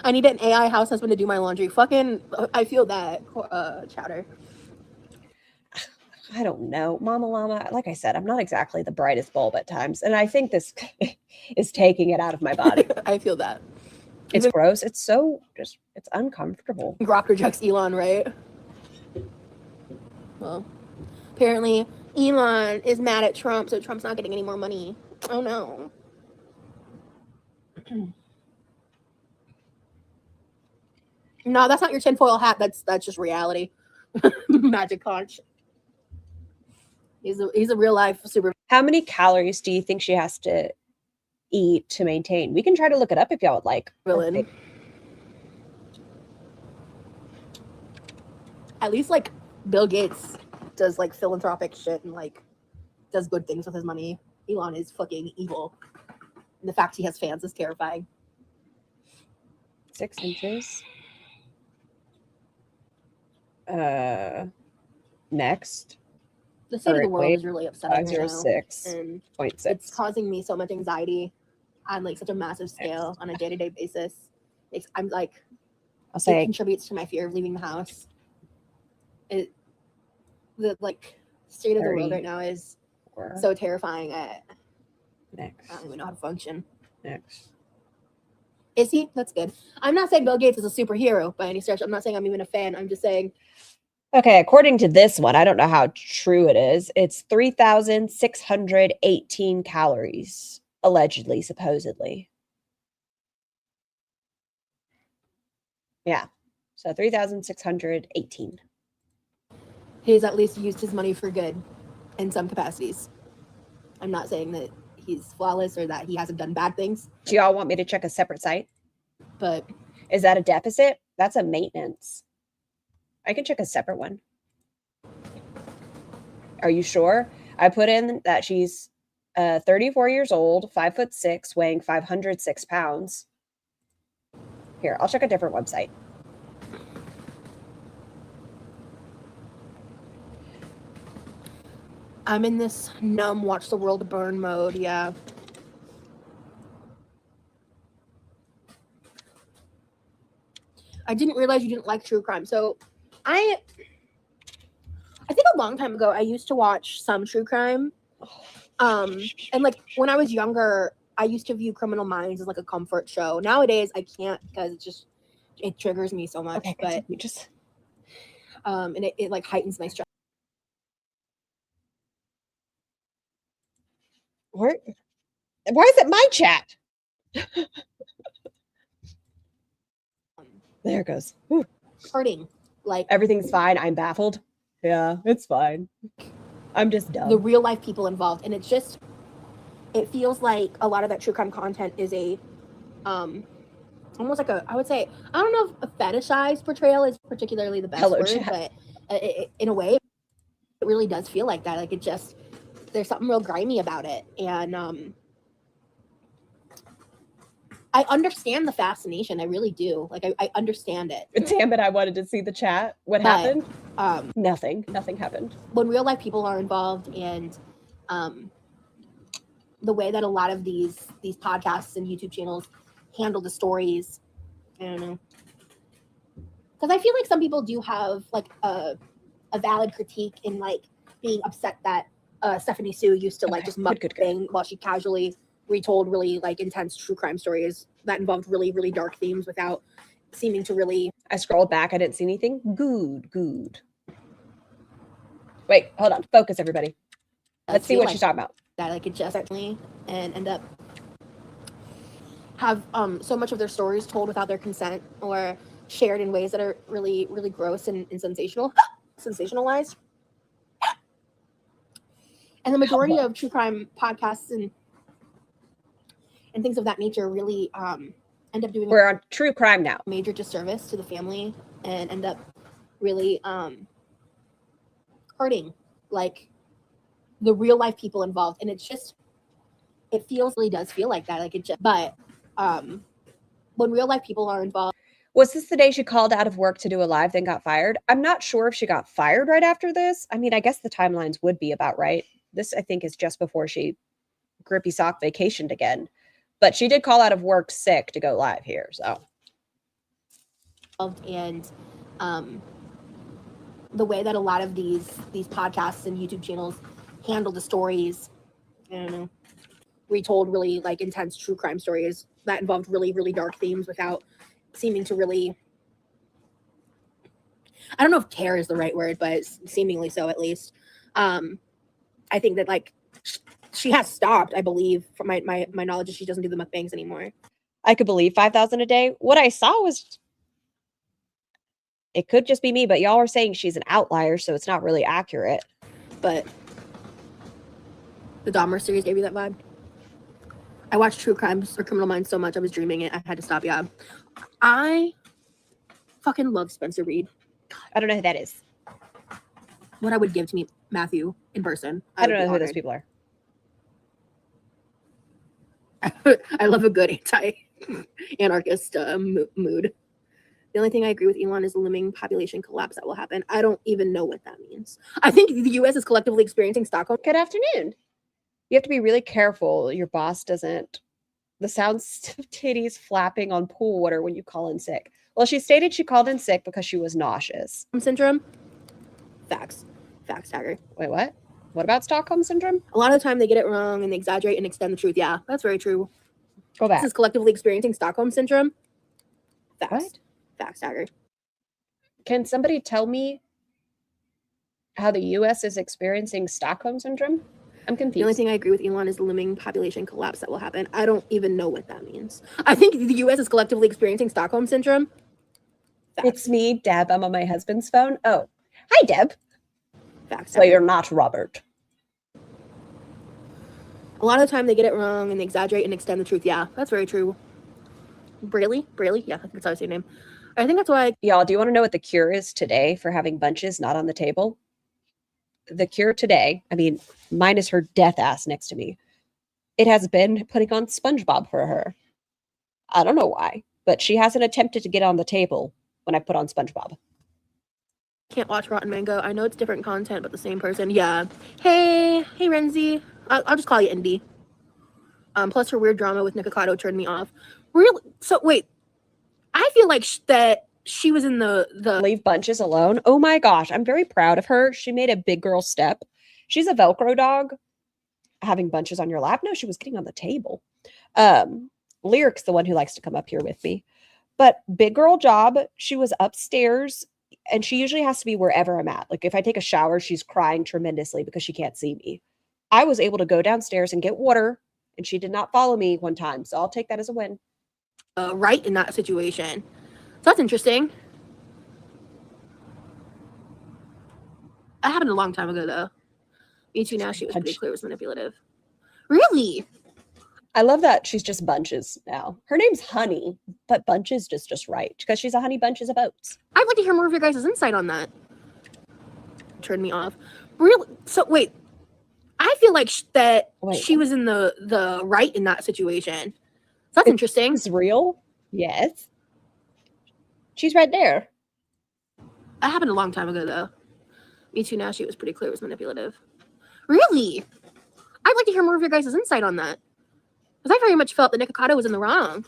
I need an AI house husband to do my laundry. Fucking, I feel that, Chowder. I don't know. Mama Llama, like I said, I'm not exactly the brightest bulb at times. And I think this is taking it out of my body. I feel that. It's gross. It's so it's uncomfortable. Grok rejects Elon, right? Well, apparently Elon is mad at Trump, so Trump's not getting any more money. Oh no. No, that's not your tinfoil hat. That's just reality. Magic Conch. He's a real life super. How many calories do you think she has to eat to maintain? We can try to look it up if y'all would like. Villain. At least like Bill Gates does like philanthropic shit and like does good things with his money. Elon is fucking evil. And the fact he has fans is terrifying. 6 inches. Next. The state of the Current world weight, is really upsetting right now. 506.6. It's causing me so much anxiety on like such a massive scale on a day-to-day basis. I'm like, I'll it say contributes to my fear of leaving the house. The like state of the world right now is so terrifying. I don't even know how to function. Next. Is he? That's good. I'm not saying Bill Gates is a superhero by any stretch. I'm not saying I'm even a fan. I'm just saying. Okay, according to this one, I don't know how true it is. It's 3,618 calories, allegedly, supposedly. Yeah, so 3,618. He's at least used his money for good in some capacities. I'm not saying that he's flawless or that he hasn't done bad things. Do y'all want me to check a separate site? But is that a deficit? That's a maintenance. I can check a separate one. Are you sure? I put in that she's 34 years old, 5'6", weighing 506 pounds. Here, I'll check a different website. I'm in this numb, watch the world burn mode. Yeah. I didn't realize you didn't like true crime. So I think a long time ago, I used to watch some true crime. And like when I was younger, I used to view Criminal Minds as like a comfort show. Nowadays, I can't because it triggers me so much. Okay, but you just and it like heightens my stress. Why is it my chat? There it goes. Whew. Hurting. Like everything's fine. I'm baffled. Yeah, it's fine. I'm just dumb. The real life people involved, and it feels like a lot of that true crime content is a almost like I would say, I don't know if a fetishized portrayal is particularly the best word, chat. But in a way, it really does feel like that. Like there's something real grimy about it, and I understand the fascination. I really do. Like I understand it. Damn it! I wanted to see the chat. What happened? Nothing. Nothing happened. When real life people are involved, and the way that a lot of these podcasts and YouTube channels handle the stories, I don't know. Because I feel like some people do have like a valid critique in like being upset that Stephanie Sue used to like just mukbang while she casually retold really like intense true crime stories that involved really, really dark themes without seeming to really. I scrolled back. I didn't see anything. Good. Wait, hold on. Focus, everybody. Let's see what she's talking about. That I could just and end up have so much of their stories told without their consent or shared in ways that are really, really gross and sensationalized. And the majority of true crime podcasts and things of that nature really end up doing. We're on true crime now. Major disservice to the family and end up really hurting like the real life people involved. And it really does feel like that. Like it just, but when real life people are involved. Was this the day she called out of work to do a live, then got fired? I'm not sure if she got fired right after this. I mean, I guess the timelines would be about right. This, I think, is just before she grippy sock vacationed again. But she did call out of work sick to go live here, so. And the way that a lot of these podcasts and YouTube channels handle the stories, I don't know, retold really like intense true crime stories that involved really, really dark themes without seeming to really, I don't know if care is the right word, but seemingly so at least. I think that like she has stopped, I believe, from my knowledge, she doesn't do the mukbangs anymore. I could believe 5,000 a day. What I saw was, it could just be me, but y'all are saying she's an outlier, so it's not really accurate. But the Dahmer series gave you that vibe. I watched True Crimes or Criminal Minds so much I was dreaming it. I had to stop. Yeah, I fucking love Spencer Reed. I don't know who that is. What I would give to meet Matthew in person. I don't know who those people are. I love a good anti-anarchist mood. The only thing I agree with Elon is the looming population collapse that will happen. I don't even know what that means. I think the U.S. is collectively experiencing Stockholm. Good afternoon. You have to be really careful your boss doesn't. The sounds of titties flapping on pool water when you call in sick. Well, she stated she called in sick because she was nauseous. Syndrome. Facts, Tagger. Wait, what? What about Stockholm Syndrome? A lot of the time they get it wrong and they exaggerate and extend the truth. Yeah, that's very true. Go back. This is collectively experiencing Stockholm Syndrome. Facts. What? Facts, Tagger. Can somebody tell me how the U.S. is experiencing Stockholm Syndrome? I'm confused. The only thing I agree with Elon is the looming population collapse that will happen. I don't even know what that means. I think the U.S. is collectively experiencing Stockholm Syndrome. Facts. It's me, Deb. I'm on my husband's phone. Oh, hi, Deb. Facts. So you're not Robert. A lot of the time they get it wrong and they exaggerate and extend the truth. Yeah, that's very true. Braley? Yeah, I think that's how I say your name. I think that's why. Y'all, do you want to know what the cure is today for having bunches not on the table? The cure today, I mean, minus her death ass next to me, it has been putting on SpongeBob for her. I don't know why, but she hasn't attempted to get on the table when I put on SpongeBob. Can't watch Rotten Mango. I know it's different content, but the same person. Yeah. Hey, Renzi. I'll just call you Indy. Plus her weird drama with Nikocado turned me off. Really? So wait, I feel like that she was in the leave bunches alone. Oh my gosh, I'm very proud of her. She made a big girl step. She's a Velcro dog. Having bunches on your lap. No, she was getting on the table. Lyric's the one who likes to come up here with me. But big girl job. She was upstairs. And she usually has to be wherever I'm at. Like if I take a shower, she's crying tremendously because she can't see me. I was able to go downstairs and get water, and she did not follow me one time. So I'll take that as a win. Right in that situation. So that's interesting. That happened a long time ago, though. Me too. Now she was pretty clear it was manipulative. Really? I love that she's just Bunches now. Her name's Honey, but Bunches just right because she's a Honey Bunches of Oats. I'd like to hear more of your guys' insight on that. Turned me off. Really? So wait, I feel like she was in the right in that situation. So that's interesting. It's real. Yes. She's right there. That happened a long time ago, though. Me too. Now she was pretty clear it was manipulative. Really? I'd like to hear more of your guys' insight on that. Because I very much felt that Nikocado was in the wrong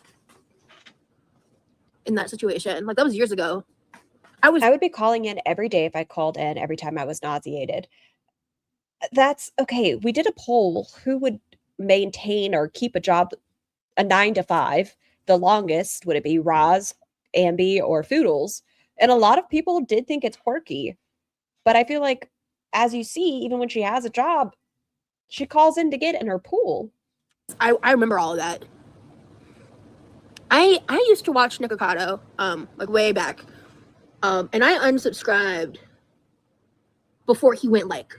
in that situation. Like, that was years ago. I would be calling in every day if I called in every time I was nauseated. That's okay. We did a poll. Who would maintain or keep a job, a 9 to 5, the longest, would it be Roz, Ambi, or Foodles? And a lot of people did think it's quirky. But I feel like, as you see, even when she has a job, she calls in to get in her pool. I remember all of that. I used to watch Nikocado, like way back. And I unsubscribed before he went like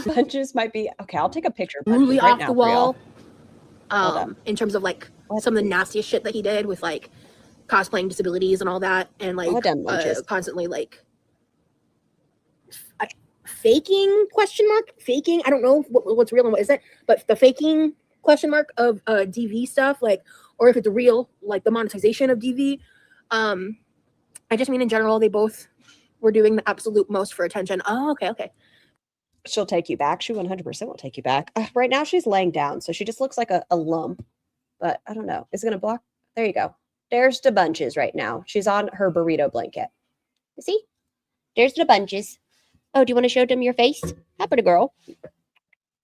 Bunches might be okay. I'll take a picture. of really Bunches right off now the for y'all. wall. In terms of like some of the nastiest shit that he did with like cosplaying disabilities and all that, and like constantly like faking faking. I don't know what's real and what isn't, but the faking of DV stuff, like, or if it's real, like the monetization of DV. I just mean in general, they both were doing the absolute most for attention. Oh, okay. She'll take you back. She 100% will take you back. Right now she's laying down, so she just looks like a lump. But I don't know. Is it gonna block? There you go. There's the Bunches right now. She's on her burrito blanket. You see? There's the Bunches. Oh, do you want to show them your face? How about a girl?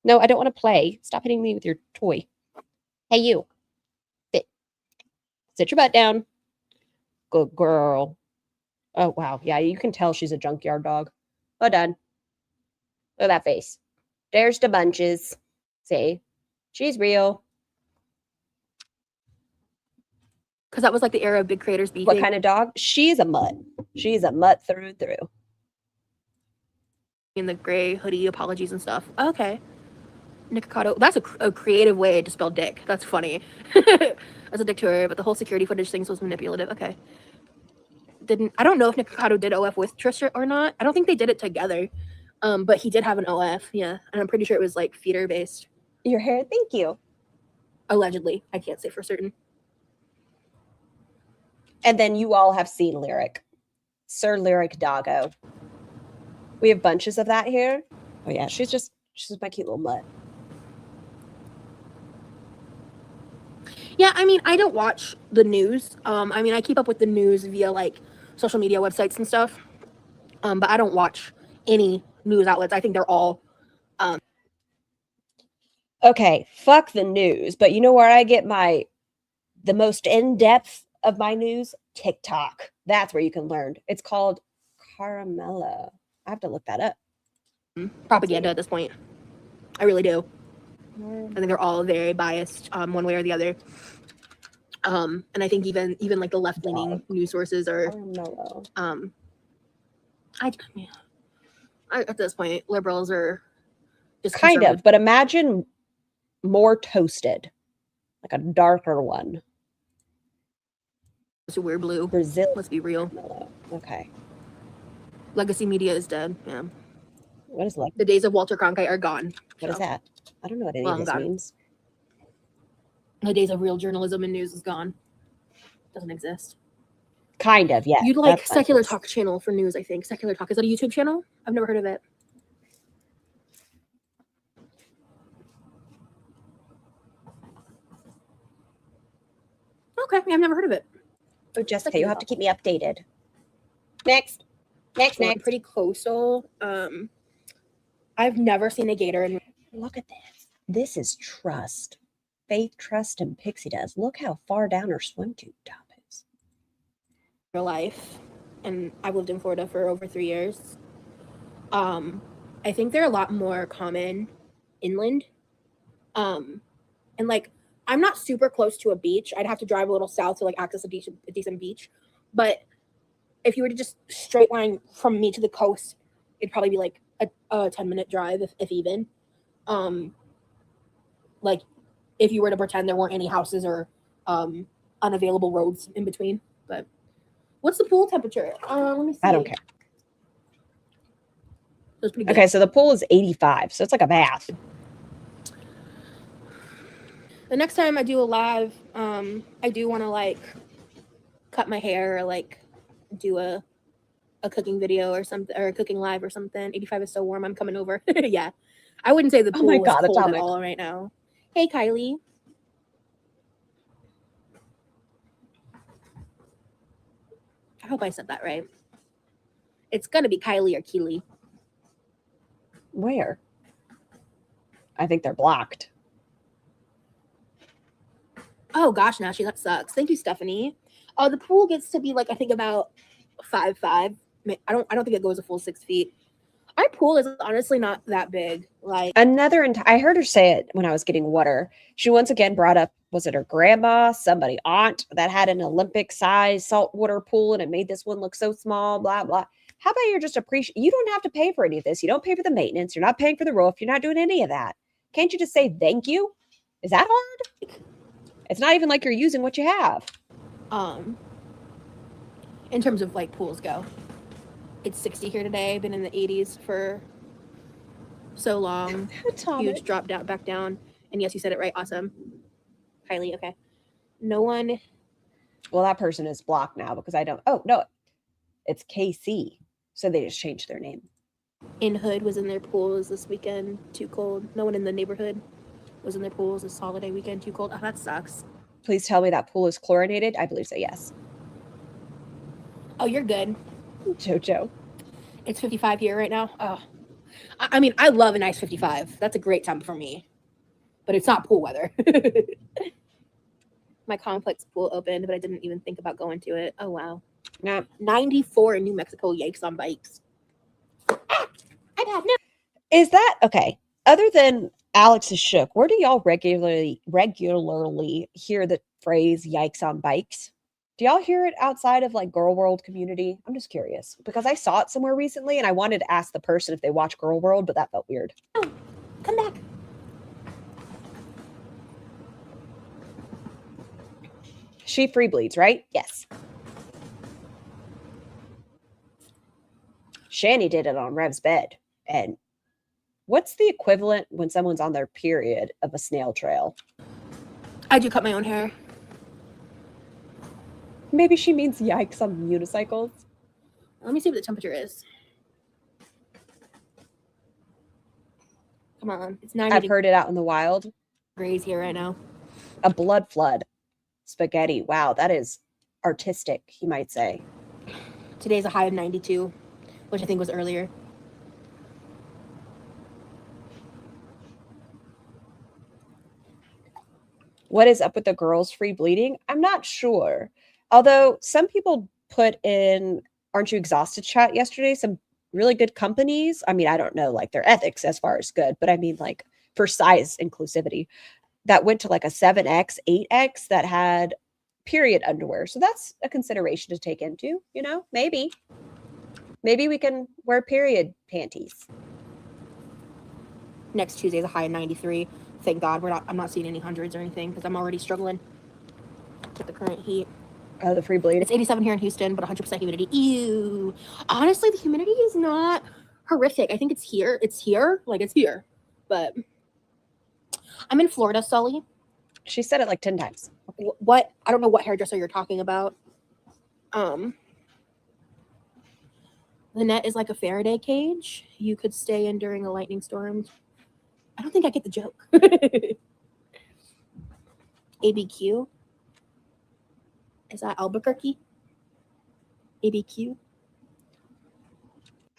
No, I don't want to play. Stop hitting me with your toy. Hey, you. Sit your butt down. Good girl. Oh, wow. Yeah, you can tell she's a junkyard dog. Well done. Look at that face. There's the Bunches. See? She's real. Because that was like the era of big creators beefing. What kind of dog? She's a mutt. She's a mutt through and through. In the gray hoodie apologies and stuff. Okay. Nikocado. That's a creative way to spell dick. That's funny. As a dick to her, but the whole security footage thing was manipulative. Okay. I don't know if Nikocado did OF with Trisha or not. I don't think they did it together. But he did have an OF, yeah. And I'm pretty sure it was like feeder based. Your hair, thank you. Allegedly. I can't say for certain. And then you all have seen Lyric. Sir Lyric Doggo. We have bunches of that here. Oh yeah, she's my cute little mutt. Yeah, I mean, I don't watch the news. I mean, I keep up with the news via like social media websites and stuff. But I don't watch any news outlets. I think they're all okay, fuck the news. But you know where I get the most in-depth of my news? TikTok. That's where you can learn. It's called Caramella. I have to look that up. Propaganda at this point. I really do. I think they're all very biased, one way or the other. And I think even like the left-leaning news sources are at this point, liberals are just kind of, but imagine more toasted, like a darker one. So we're blue. Brazil. Let's be real. Okay. Legacy media is dead. Yeah. What is the days of Walter Cronkite are gone. What is that? I don't know what any of this means. The days of real journalism and news is gone. Doesn't exist. Kind of, yeah. You'd like Secular Talk channel for news, I think. Secular Talk. Is that a YouTube channel? I've never heard of it. Okay, I've never heard of it. Oh, Jessica, you'll have to keep me updated. Next. Pretty coastal. I've never seen a gator. Look at this. This is Trust. Faith, Trust, and Pixie Dust. Look how far down her swimsuit top is. Real life, and I've lived in Florida for over 3 years. I think they're a lot more common inland. And like, I'm not super close to a beach. I'd have to drive a little south to like access a decent beach. But if you were to just straight line from me to the coast, it'd probably be like a 10-minute drive, if even. Like if you were to pretend there weren't any houses or unavailable roads in between. But what's the pool temperature? Let me see. I don't care. That's pretty good. Okay, so the pool is 85, so it's like a bath. The next time I do a live, I do want to like cut my hair or like do a cooking video or something, or a cooking live or something. 85 is so warm. I'm coming over. Yeah, I wouldn't say the pool is cold at all right now. Hey, Kylie. I hope I said that right. It's gonna be Kylie or Keely. Where? I think they're blocked. Oh gosh, Nashi, that sucks. Thank you, Stephanie. The pool gets to be like I think about 5'5". I don't think it goes a full 6 feet. Our pool is honestly not that big. Like I heard her say it when I was getting water. She once again brought up, was it her grandma, somebody aunt that had an Olympic size saltwater pool and it made this one look so small, blah, blah. How about you're just appreciate? You don't have to pay for any of this. You don't pay for the maintenance. You're not paying for the roof. You're not doing any of that. Can't you just say thank you? Is that hard? It's not even like you're using what you have. In terms of like pools go, it's 60 here today. Been in the 80s for so long. Huge drop down, back down. And yes, you said it right. Awesome. Kylie, okay. No one. Well, that person is blocked now because I don't. Oh, no. It's KC. So they just changed their name. In Hood was in their pools this weekend. Too cold. No one in the neighborhood was in their pools this holiday weekend. Too cold. Oh, that sucks. Please tell me that pool is chlorinated. I believe so, yes. Oh, you're good. Jojo. It's 55 here right now. Oh, I mean, I love a nice 55. That's a great temp for me. But it's not pool weather. My complex pool opened, but I didn't even think about going to it. Oh, wow. Yeah. 94 in New Mexico. Yikes on bikes. Ah, iPad, no. Is that okay? Other than Alex is shook, where do y'all regularly hear the phrase "yikes on bikes"? Do y'all hear it outside of like Girl World community? I'm just curious because I saw it somewhere recently and I wanted to ask the person if they watch Girl World, but that felt weird. Oh, come back. She free bleeds, right? Yes. Shani did it on Rev's bed. And what's the equivalent when someone's on their period of a snail trail? I do cut my own hair. Maybe she means yikes on unicycles. Let me see what the temperature is. Come on. It's 90 I've heard it out in the wild. degrees here right now. A blood flood. Spaghetti. Wow, that is artistic, you might say. Today's a high of 92, which I think was earlier. What is up with the girls free bleeding? I'm not sure. Although some people put in, aren't you exhausted chat yesterday, some really good companies. I mean, I don't know like their ethics as far as good, but I mean like for size inclusivity that went to like a 7X, 8X that had period underwear. So that's a consideration to take into, you know, maybe we can wear period panties. Next Tuesday is a high of 93. Thank God I'm not seeing any hundreds or anything because I'm already struggling with the current heat. Oh, the free bleed. It's 87 here in Houston, but 100% humidity. Ew. Honestly, the humidity is not horrific. I think it's here. It's here. Like, it's here. But I'm in Florida, Sully. She said it like 10 times. What? I don't know what hairdresser you're talking about. The net is like a Faraday cage. You could stay in during a lightning storm. I don't think I get the joke. ABQ. Is that Albuquerque? ABQ?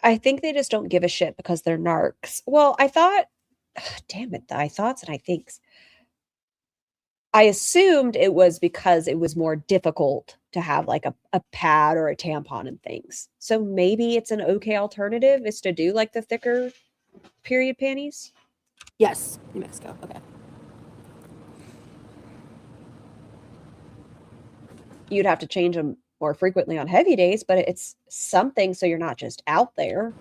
I think they just don't give a shit because they're narcs. Well, I thought, damn it, the I thoughts and I thinks. I assumed it was because it was more difficult to have like a pad or a tampon and things. So maybe it's an okay alternative is to do like the thicker period panties. Yes, New Mexico. Okay. You'd have to change them more frequently on heavy days, but it's something so you're not just out there.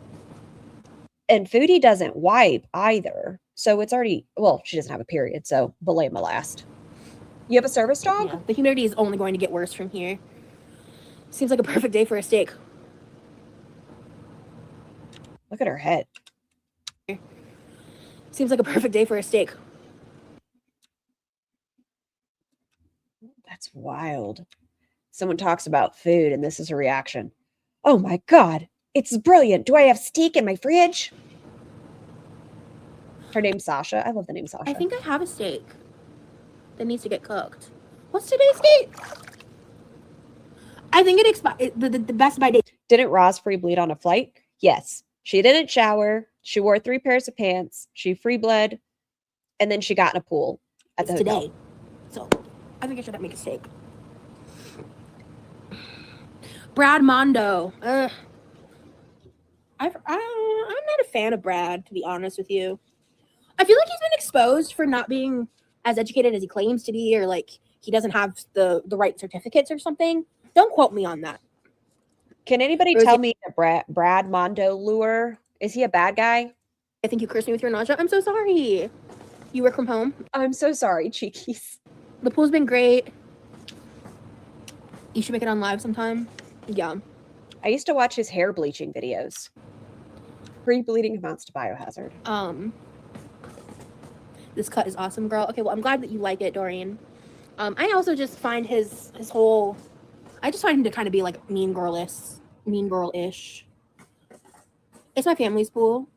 And Foodie doesn't wipe either. So it's already, well, she doesn't have a period, so belay molast. You have a service dog? Yeah, the humidity is only going to get worse from here. Seems like a perfect day for a steak. Look at her head. Seems like a perfect day for a steak. That's wild. Someone talks about food and this is a reaction. Oh my God, it's brilliant. Do I have steak in my fridge? Her name's Sasha. I love the name Sasha. I think I have a steak that needs to get cooked. What's today's date? I think it expired. The best by date. Didn't Roz free bleed on a flight? Yes. She didn't shower. She wore 3 pairs of pants. She free bled. And then she got in a pool at the hotel. Today. So I think I should make a steak. Brad Mondo. I'm not a fan of Brad, to be honest with you. I feel like he's been exposed for not being as educated as he claims to be, or like he doesn't have the right certificates or something. Don't quote me on that. Can anybody Or is tell he- me the Brad Mondo lure? Is he a bad guy? I think you cursed me with your nausea. I'm so sorry. You work from home? I'm so sorry, cheekies. The pool's been great. You should make it on live sometime. Yeah. I used to watch his hair bleaching videos. Pre-bleeding amounts to biohazard. This cut is awesome, girl. Okay, well, I'm glad that you like it, Dorian. I also just find his whole... I just find him to kind of be like mean girl-ish. It's my family's pool.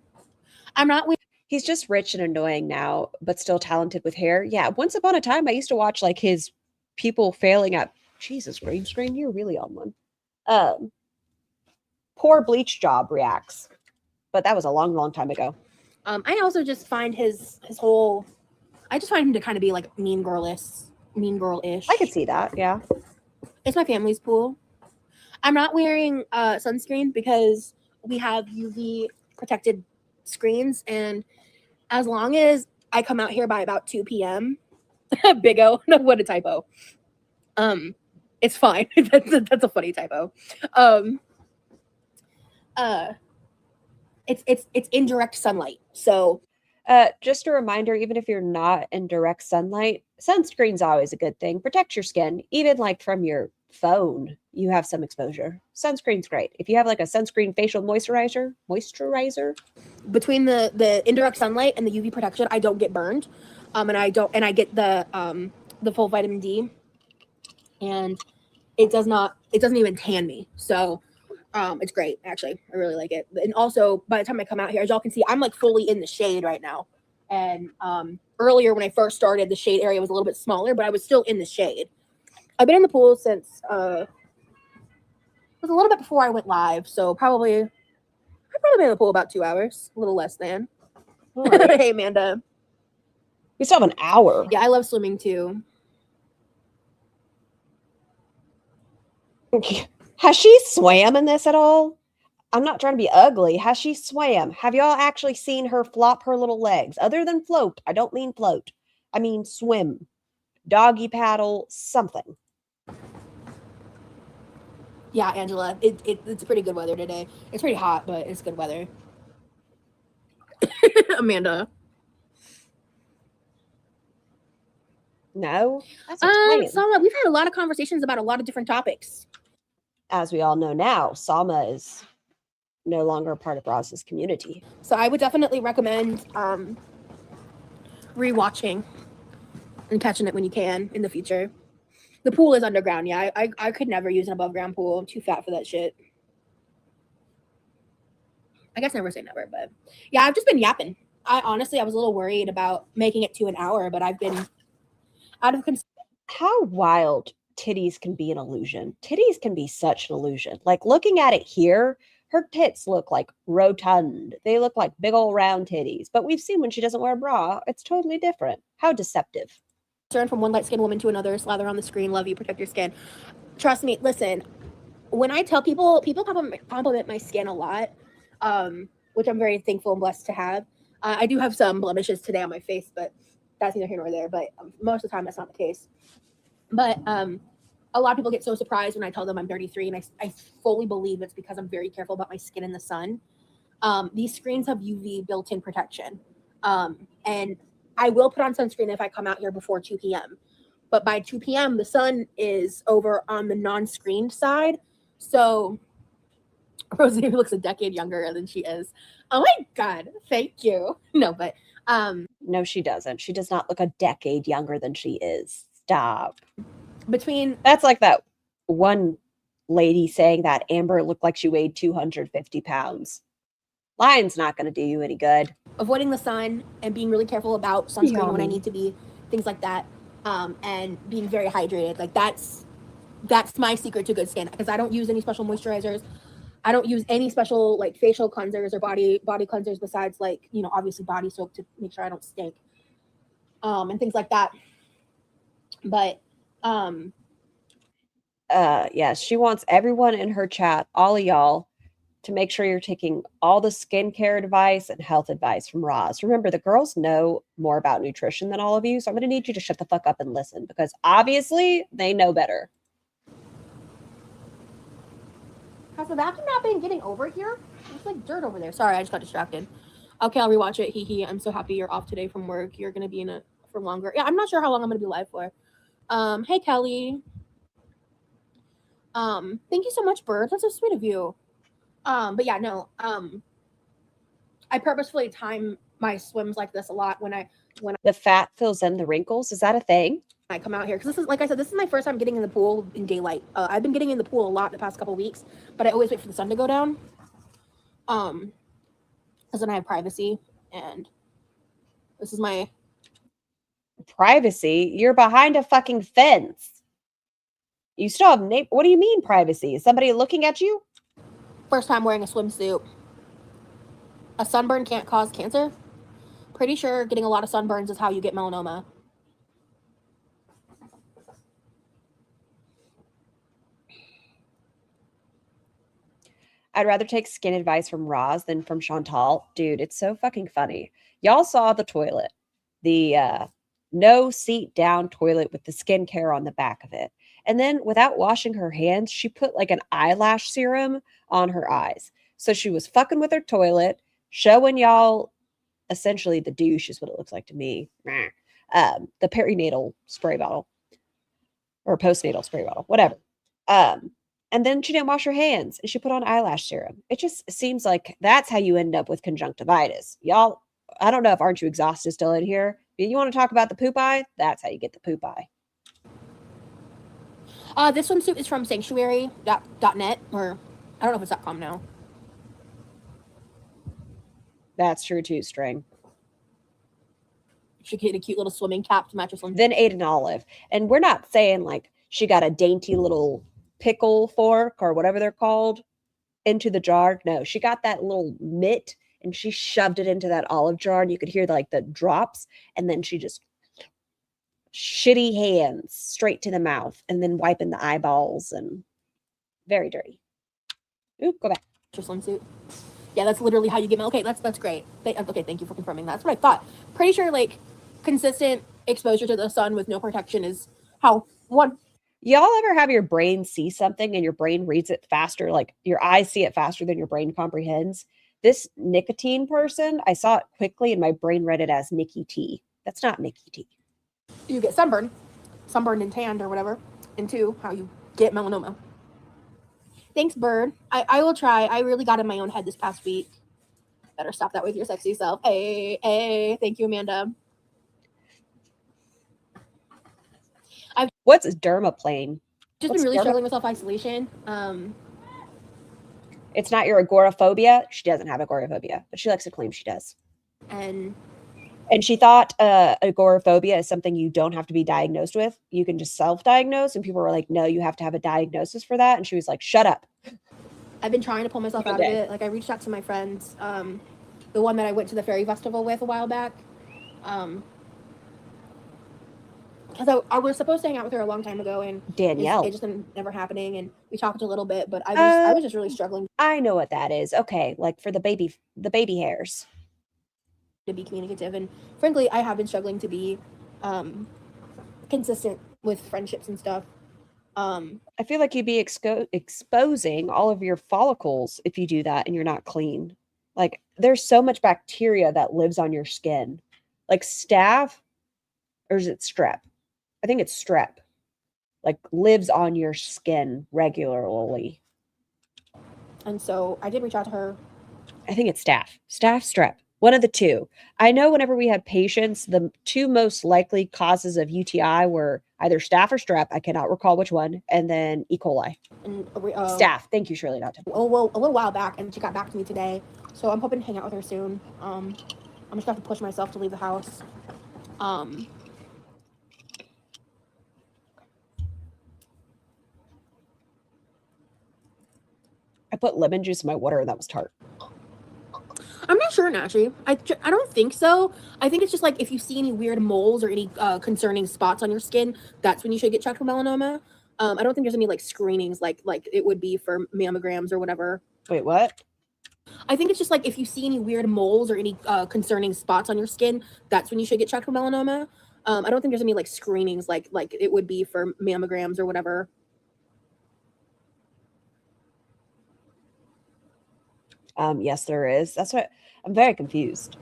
I'm not... He's just rich and annoying now, but still talented with hair. Yeah, once upon a time, I used to watch like his people failing at... Jesus, green screen, you're really on one. Poor bleach job reacts. But that was a long, long time ago. I also just find his whole... I just find him to kind of be like mean girl-ish. I could see that, yeah. It's my family's pool. I'm not wearing sunscreen because we have UV protected screens, and as long as I come out here by about 2 p.m. Big O, what a typo. It's fine. That's a funny typo. It's indirect sunlight. So just a reminder, even if you're not in direct sunlight, sunscreen's always a good thing. Protect your skin, even like from your phone. You have some exposure. Sunscreen's great. If you have like a sunscreen facial moisturizer, between the indirect sunlight and the UV protection, I don't get burned. And I get the full vitamin D, and it doesn't even tan me. So it's great, actually. I really like it. And also, by the time I come out here, as y'all can see, I'm like fully in the shade right now. And earlier when I first started, the shade area was a little bit smaller, but I was still in the shade. I've been in the pool since it was a little bit before I went live, so I've probably been in the pool about 2 hours, a little less than. Right. Hey, Amanda. We still have an hour. Yeah, I love swimming too. Has she swam in this at all? I'm not trying to be ugly. Has she swam? Have y'all actually seen her flop her little legs? Other than float. I don't mean float. I mean swim. Doggy paddle, something. Yeah, Angela, it's pretty good weather today. It's pretty hot, but it's good weather. Amanda. No? That's exciting. Sama, we've had a lot of conversations about a lot of different topics. As we all know now, Sama is no longer a part of Roz's community. So I would definitely recommend rewatching and catching it when you can in the future. The pool is underground. Yeah, I could never use an above ground pool. I'm too fat for that shit. I guess never say never, but yeah, I've just been yapping. I was a little worried about making it to an hour, but I've been out of concern. How wild titties can be an illusion. Titties can be such an illusion. Like looking at it here, her tits look like rotund. They look like big old round titties. But we've seen when she doesn't wear a bra, it's totally different. How deceptive. From one light-skinned woman to another, slather on the screen, love you, protect your skin. Trust me, listen, when I tell people compliment my skin a lot, which I'm very thankful and blessed to have. I do have some blemishes today on my face, but that's neither here nor there. But most of the time, that's not the case. But a lot of people get so surprised when I tell them I'm 33, and I fully believe it's because I'm very careful about my skin in the sun. These screens have UV built-in protection, and I will put on sunscreen if I come out here before 2 p.m. But by 2 p.m., the sun is over on the non-screened side. So Rosie looks a decade younger than she is. Oh my God, thank you. No, but no, she doesn't. She does not look a decade younger than she is. Stop. That's like that one lady saying that Amber looked like she weighed 250 pounds. Lying's not going to do you any good. Avoiding the sun and being really careful about sunscreen when I need to be, things like that, and being very hydrated. Like that's my secret to good skin, because I don't use any special moisturizers. I don't use any special like facial cleansers or body cleansers besides like, obviously body soap to make sure I don't stink, and things like that. But Yes, she wants everyone in her chat, all of y'all, to make sure you're taking all the skincare advice and health advice from Roz. Remember, the girls know more about nutrition than all of you, so I'm going to need you to shut the fuck up and listen because obviously they know better. Has the vacuum not been getting over here? There's like dirt over there. Sorry, I just got distracted. Okay, I'll rewatch it. Hee hee. I'm so happy you're off today from work. You're gonna be in it for longer. Yeah, I'm not sure how long I'm gonna be live for. Hey Kelly. Thank you so much, Bird. That's so sweet of you. But yeah, no. I purposefully time my swims like this a lot when The fat fills in the wrinkles. Is that a thing? I come out here because this is, like I said, this is my first time getting in the pool in daylight. I've been getting in the pool a lot the past couple weeks, but I always wait for the sun to go down. Because then I have privacy, and this is my Privacy? You're behind a fucking fence. You still have what do you mean privacy? Is somebody looking at you? first time wearing a swimsuit. A sunburn can't cause cancer. Pretty sure getting a lot of sunburns is how you get melanoma. I'd rather take skin advice from Roz than from Chantal. Dude, it's so fucking funny. Y'all saw the toilet. The no seat down toilet with the skincare on the back of it. And then without washing her hands, she put like an eyelash serum on her eyes. So she was fucking with her toilet, showing y'all essentially the douche is what it looks like to me. The perinatal spray bottle or postnatal spray bottle, whatever. And then she didn't wash her hands and she put on eyelash serum. It just seems like that's how you end up with conjunctivitis. Y'all, I don't know if Aren't You Exhausted still in here. If you want to talk about the poop eye, that's how you get the poop eye. This swimsuit is from sanctuary.net, or I don't know if it's .com now. That's true too, String. She get a cute little swimming cap to match her swimsuit. Then ate an olive. And we're not saying like she got a dainty little pickle fork or whatever they're called into the jar. No, she got that little mitt and she shoved it into that olive jar and you could hear the drops, and then she just shitty hands straight to the mouth and then wiping the eyeballs and very dirty. Oop, go back. Your swimsuit. Yeah, that's literally how you get okay, that's great. Okay, thank you for confirming that. That's what I thought. Pretty sure like consistent exposure to the sun with no protection is how one. Y'all ever have your brain see something and your brain reads it faster? Like your eyes see it faster than your brain comprehends. This nicotine person, I saw it quickly and my brain read it as Nikki T. That's not Nikki T. You get sunburned and tanned or whatever. And two, how you get melanoma. Thanks, Bird. I will try. I really got in my own head this past week. Better stop that with your sexy self. Hey. Thank you, Amanda. What's dermaplane? Just been really struggling with self-isolation. It's not your agoraphobia. She doesn't have agoraphobia, but she likes to claim she does. And she thought agoraphobia is something you don't have to be diagnosed with. You can just self-diagnose. And people were like, no, you have to have a diagnosis for that. And she was like, shut up. I've been trying to pull myself out of it. Like I reached out to my friends, the one that I went to the fairy festival with a while back. Because I was supposed to hang out with her a long time ago, and Danielle, it just never happening. And we talked a little bit, but I was just really struggling. I know what that is. Okay, like for the baby hairs. To be communicative, and frankly, I have been struggling to be consistent with friendships and stuff. I feel like you'd be exposing all of your follicles if you do that and you're not clean. Like there's so much bacteria that lives on your skin, like staph, or is it strep? I think it's strep, like lives on your skin regularly. And so I did reach out to her. I think it's strep, one of the two. I know whenever we had patients, the two most likely causes of UTI were either staph or strep. I cannot recall which one. And then E. coli. And staph. Thank you, Shirley. Not to. Oh, well, a little while back, and she got back to me today. So I'm hoping to hang out with her soon. I'm just gonna have to push myself to leave the house. I put lemon juice in my water and that was tart. I'm not not sure, actually. I don't think so. I think it's just like if you see any weird moles or any concerning spots on your skin, that's when you should get checked for melanoma. I don't think there's any like screenings like it would be for mammograms or whatever. Wait, what? I think it's just like if you see any weird moles or any concerning spots on your skin, that's when you should get checked for melanoma. I don't think there's any like screenings like it would be for mammograms or whatever. Yes, there is. That's what I'm very confused.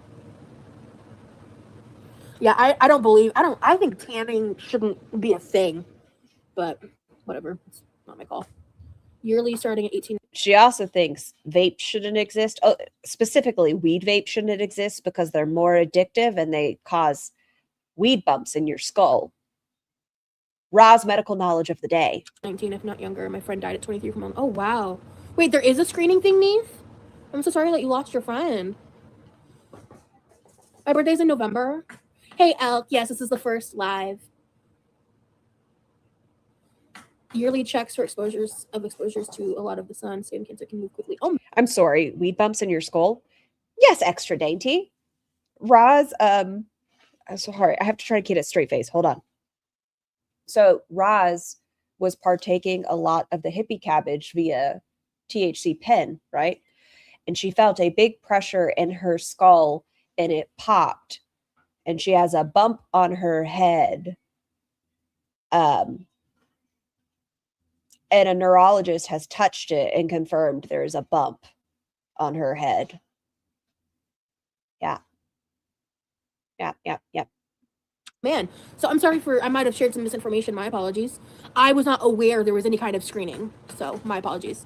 Yeah, I think tanning shouldn't be a thing, but whatever. It's not my call. Yearly starting at 18. She also thinks vape shouldn't exist. Oh, specifically, weed vape shouldn't exist because they're more addictive and they cause weed bumps in your skull. Ra's medical knowledge of the day. 19, if not younger. My friend died at 23 from. Oh wow. Wait, there is a screening thing, Neith? I'm so sorry that you lost your friend. My birthday's in November. Hey, Elk. Yes, this is the first live. Yearly checks for exposures to a lot of the sun. Skin cancer can move quickly. Oh, I'm sorry, weed bumps in your skull? Yes, extra dainty. Roz, I'm sorry, I have to try to keep a straight face. Hold on. So Roz was partaking a lot of the hippie cabbage via THC pen, right? And she felt a big pressure in her skull and it popped. And she has a bump on her head. And a neurologist has touched it and confirmed there is a bump on her head. Yeah. man. So I'm sorry I might have shared some misinformation. My apologies. I was not aware there was any kind of screening. So my apologies.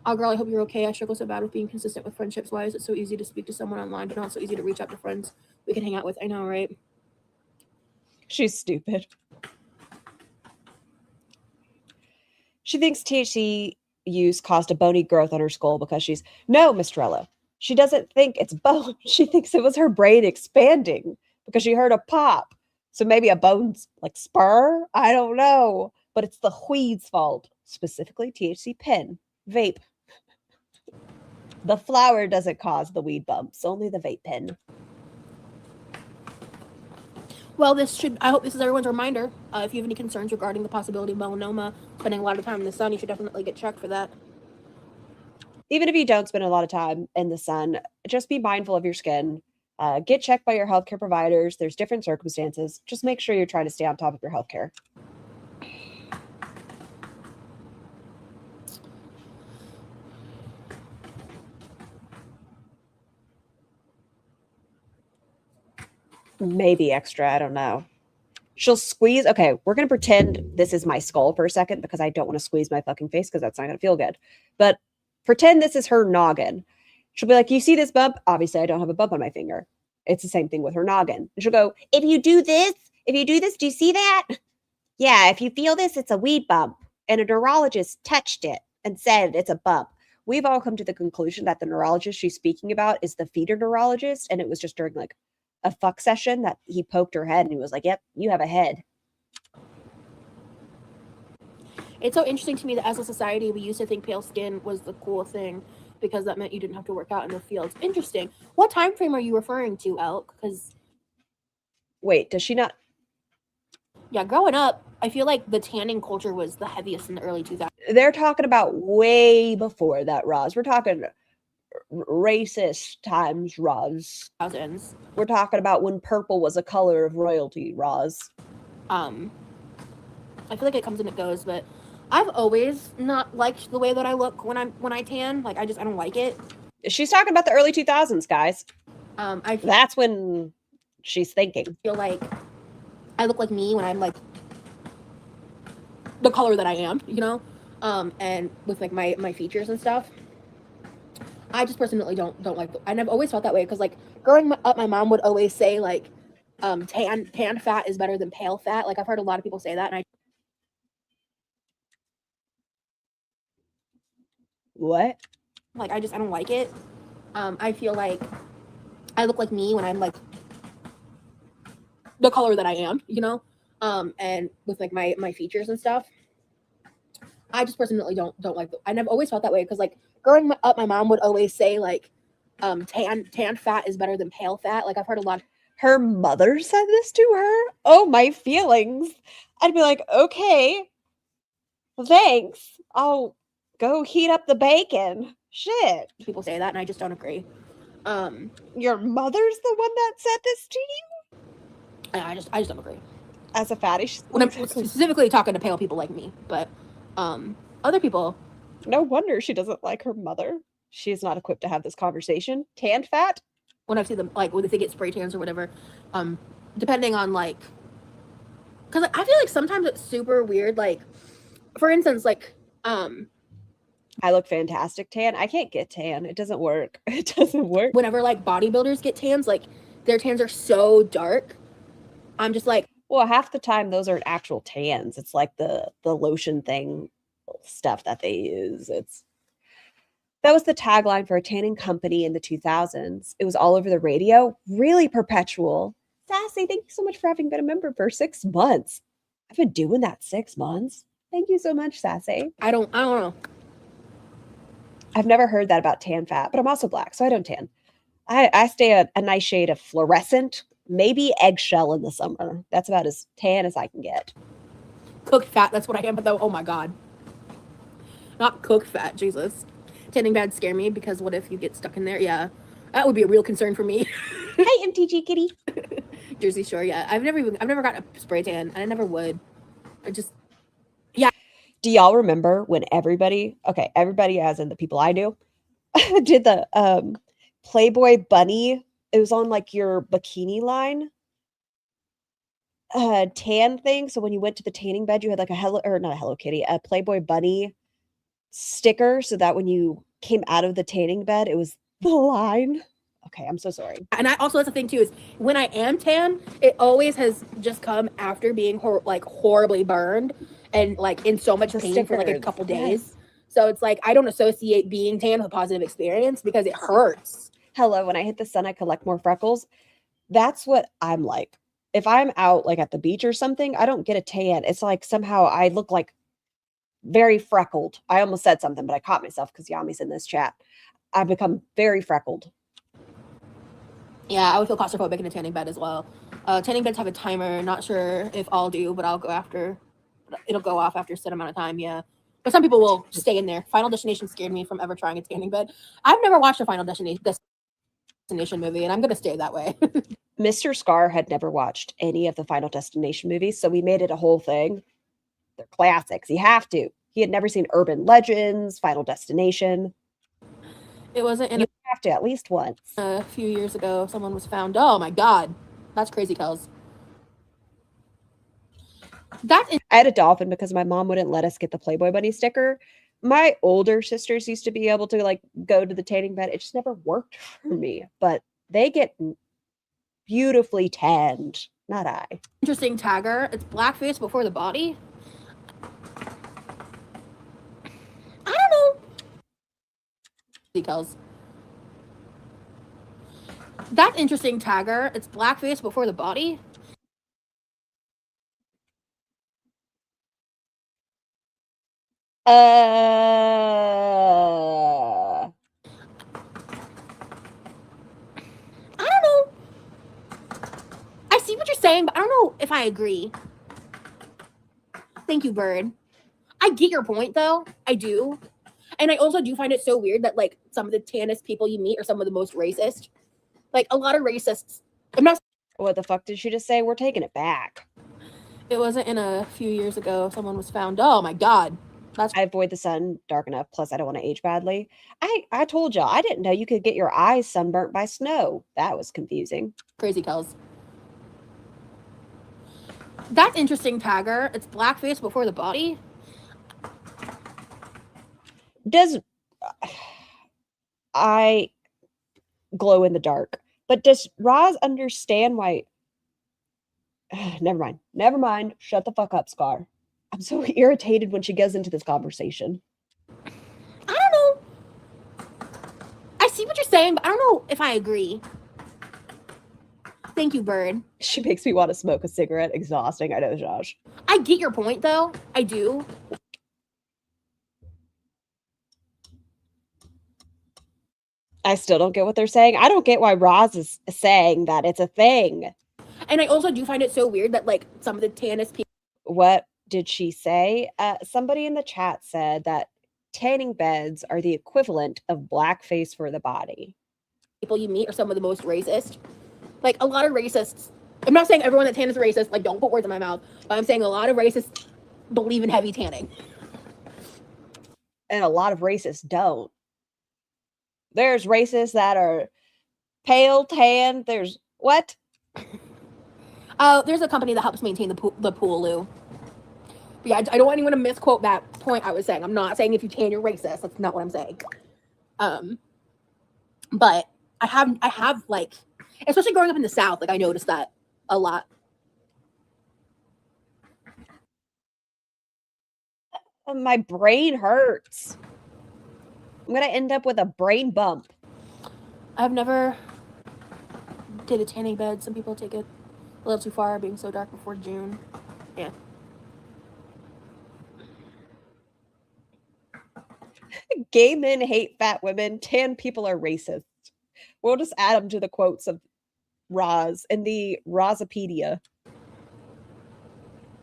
Oh, girl, I hope you're okay. I struggle so bad with being consistent with friendships. Why is it so easy to speak to someone online, but not so easy to reach out to friends we can hang out with? I know, right? She's stupid. She thinks THC use caused a bony growth on her skull because no, Mistrella. She doesn't think it's bone. She thinks it was her brain expanding because she heard a pop. So maybe a bone's like spur? I don't know. But it's the weed's fault. Specifically THC pen. Vape. The flower doesn't cause the weed bumps. Only the vape pen. Well, I hope this is everyone's reminder. If you have any concerns regarding the possibility of melanoma, spending a lot of time in the sun, you should definitely get checked for that. Even if you don't spend a lot of time in the sun, just be mindful of your skin. Get checked by your healthcare providers. There's different circumstances. Just make sure you're trying to stay on top of your healthcare. Maybe extra. I don't know. She'll squeeze. Okay, we're going to pretend this is my skull for a second because I don't want to squeeze my fucking face because that's not going to feel good. But pretend this is her noggin. She'll be like, you see this bump? Obviously, I don't have a bump on my finger. It's the same thing with her noggin. And she'll go, if you do this, do you see that? Yeah, if you feel this, it's a weed bump. And a neurologist touched it and said it's a bump. We've all come to the conclusion that the neurologist she's speaking about is the feeder neurologist. And it was just during like a fuck session that he poked her head and he was like, yep, you have a head. It's so interesting to me that as a society, we used to think pale skin was the cool thing because that meant you didn't have to work out in the fields. Interesting. What time frame are you referring to, Elk? Because wait, does she not? Yeah, growing up, I feel like the tanning culture was the heaviest in the early 2000s. They're talking about way before that, Roz. We're talking racist times, Roz. We're talking about when purple was a color of royalty, Roz. I feel like it comes and it goes, but I've always not liked the way that I look when I tan. Like I don't like it. She's talking about the early 2000s, guys. That's when she's thinking. I feel like I look like me when I'm like the color that I am, you know, and with like my features and stuff. I just personally don't like and I've always felt that way because like growing up, my mom would always say like tan fat is better than pale fat. Like I've heard a lot of people say that, and what? Like I don't like it. I feel like I look like me when I'm like the color that I am, you know, and with like my features and stuff. I just personally don't like and I've always felt that way because like growing up, my mom would always say like tan fat is better than pale fat. Like I've heard a lot. Her mother said this to her? Oh, my feelings. I'd be like, okay, thanks. I'll go heat up the bacon. Shit. People say that, and I just don't agree. Your mother's the one that said this to you? I just don't agree. As a fatty, she's When I'm specifically talking to pale people like me, but other people. No wonder she doesn't like her mother. She is not equipped to have this conversation. Tanned fat? When I see them, like, if they get spray tans or whatever, depending on, like, because I feel like sometimes it's super weird. Like, for instance, like, I look fantastic tan. I can't get tan. It doesn't work. It doesn't work. Whenever, like, bodybuilders get tans, like, their tans are so dark. I'm just like, well, half the time those aren't actual tans. It's like the lotion thing stuff that they use. That was the tagline for a tanning company in the 2000s. It was all over the radio, really perpetual. Sassy, thank you so much for having been a member for 6 months. I've been doing that 6 months. Thank you so much, Sassy. I don't know. I've never heard that about tan fat, but I'm also black, so I don't tan. I stay a nice shade of fluorescent, maybe eggshell in the summer. That's about as tan as I can get. Cooked fat, that's what I am, but though, oh my God. Not cooked fat, Jesus. Tanning beds scare me because what if you get stuck in there? Yeah, that would be a real concern for me. Hey, MTG Kitty. Jersey Shore, yeah. I've never gotten a spray tan, and I never would. Do y'all remember when everybody as in the people I knew, did the Playboy bunny? It was on like your bikini line tan thing. So when you went to the tanning bed, you had like a Playboy bunny sticker, so that when you came out of the tanning bed, it was the line. Okay, I'm so sorry. And I also, that's the thing too, is when I am tan, it always has just come after being horribly burned and like in so much pain for like a couple days. Yes. So it's like I don't associate being tan with a positive experience because it hurts. Hello, when I hit the sun, I collect more freckles. That's what I'm like. If I'm out like at the beach or something, I don't get a tan. It's like somehow I look like very freckled. I almost said something, but I caught myself because Yami's in this chat. I've become very freckled. Yeah, I would feel claustrophobic in a tanning bed as well. Tanning beds have a timer. Not sure if all do, but it'll go off after a set amount of time, yeah. But some people will stay in there. Final Destination scared me from ever trying a tanning bed. I've never watched a Final Destination movie, and I'm going to stay that way. Mr. Scar had never watched any of the Final Destination movies, so we made it a whole thing. They're classics. You have to. He had never seen Urban Legends, Final Destination. It wasn't in you have to at least once. A few years ago, someone was found. Oh my God. That's crazy, Kels. I had a dolphin because my mom wouldn't let us get the Playboy bunny sticker. My older sisters used to be able to like go to the tanning bed. It just never worked for me, but they get beautifully tanned. Not I. Interesting tagger. It's blackface before the body. I don't know. Details. That interesting tagger. It's blackface before the body. I don't know. I see what you're saying, but I don't know if I agree. Thank you, Bird. I get your point, though. I do. And I also do find it so weird that, like, some of the tannest people you meet are some of the most racist. Like, a lot of racists. What the fuck did she just say? We're taking it back. It wasn't in a few years ago. Someone was found. Oh, my God. I avoid the sun dark enough. Plus, I don't want to age badly. I told y'all, I didn't know you could get your eyes sunburnt by snow. That was confusing. Crazy Kels. That's interesting tagger. It's blackface before the body. I glow in the dark, but does Roz understand why? Never mind. Shut the fuck up, Scar. I'm so irritated when she goes into this conversation. I don't know. I see what you're saying, but I don't know if I agree. Thank you, Bird. She makes me want to smoke a cigarette. Exhausting. I know, Josh. I get your point, though. I do. I still don't get what they're saying. I don't get why Roz is saying that it's a thing. And I also do find it so weird that like some of the tannest people. What did she say? Somebody in the chat said that tanning beds are the equivalent of blackface for the body. People you meet are some of the most racist. Like a lot of racists. I'm not saying everyone that tan is racist. Like, don't put words in my mouth. But I'm saying a lot of racists believe in heavy tanning. And a lot of racists don't. There's racists that are pale, tan. There's what? There's a company that helps maintain the pool, Lou. But yeah, I don't want anyone to misquote that point I was saying. I'm not saying if you tan, you're racist. That's not what I'm saying. But I have like, especially growing up in the South, like I noticed that a lot. My brain hurts. I'm gonna end up with a brain bump. I've never did a tanning bed. Some people take it a little too far, being so dark before June. Yeah. Gay men hate fat women. Tan people are racist. We'll just add them to the quotes of Roz in the Rozopedia.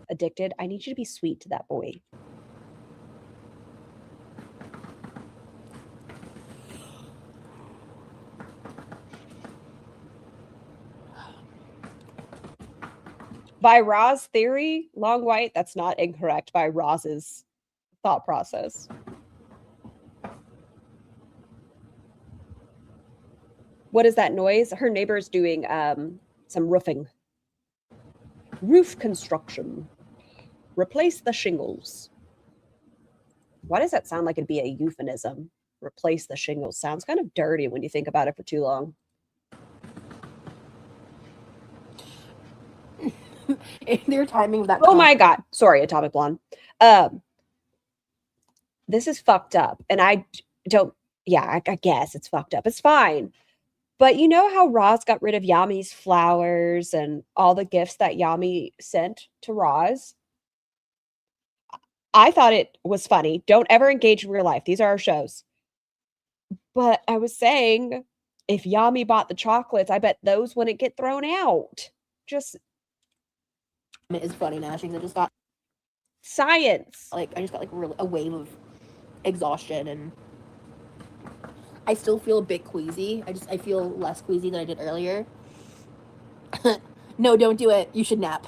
Addicted. I need you to be sweet to that boy. By Roz's theory, long white, that's not incorrect by Roz's thought process. What is that noise? Her neighbor's doing some roofing. Roof construction. Replace the shingles. Why does that sound like it'd be a euphemism? Replace the shingles. Sounds kind of dirty when you think about it for too long. Their timing of that. Oh my God. Sorry, Atomic Blonde. This is fucked up. And I don't, yeah, I guess it's fucked up. It's fine. But you know how Roz got rid of Yami's flowers and all the gifts that Yami sent to Roz? I thought it was funny. Don't ever engage in real life. These are our shows. But I was saying, if Yami bought the chocolates, I bet those wouldn't get thrown out. Just it is funny now. I just got science. Like I just got like a wave of exhaustion, and I still feel a bit queasy. I feel less queasy than I did earlier. No, don't do it. You should nap.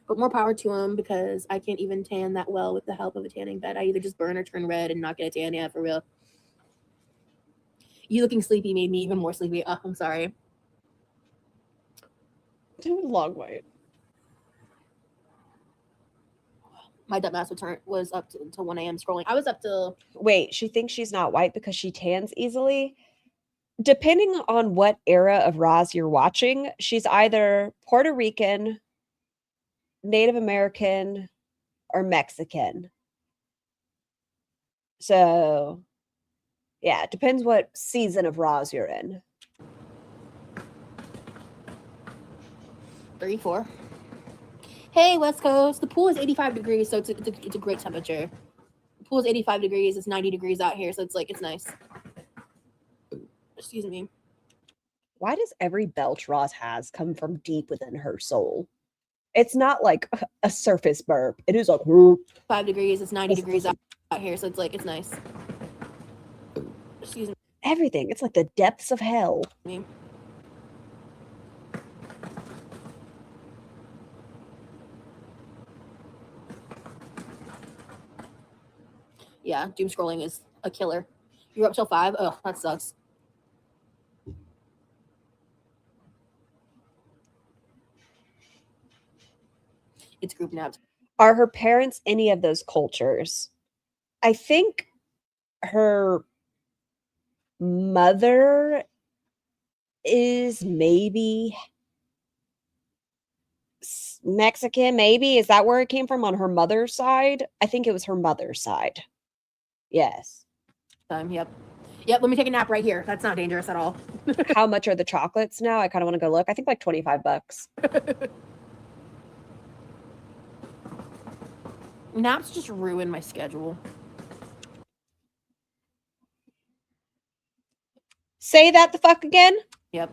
But more power to him, because I can't even tan that well with the help of a tanning bed. I either just burn or turn red and not get a tan yet, for real. You looking sleepy made me even more sleepy. Oh, I'm sorry. Long white. My dumbass was up to 1 a.m. scrolling. I was up till... Wait, she thinks she's not white because she tans easily? Depending on what era of Roz you're watching, she's either Puerto Rican, Native American, or Mexican. So, yeah, it depends what season of Roz you're in. 34. Hey, West Coast. The pool is 85 degrees, so it's a great temperature. The pool is 85 degrees. It's 90 degrees out here, so it's nice. Excuse me. Why does every belch Roz has come from deep within her soul? It's not like a surface burp. It is like 5 degrees. It's 90 degrees out here, so it's nice. Excuse me. Everything. It's like the depths of hell. Yeah, doom scrolling is a killer. You're up till 5? Oh, that sucks. It's group naps. Are her parents any of those cultures? I think her mother is maybe Mexican, maybe. Is that where it came from on her mother's side? I think it was her mother's side. Yes. Yep. Let me take a nap right here. That's not dangerous at all. How much are the chocolates now? I kind of want to go look. I think like $25. Naps just ruin my schedule. Say that the fuck again? Yep.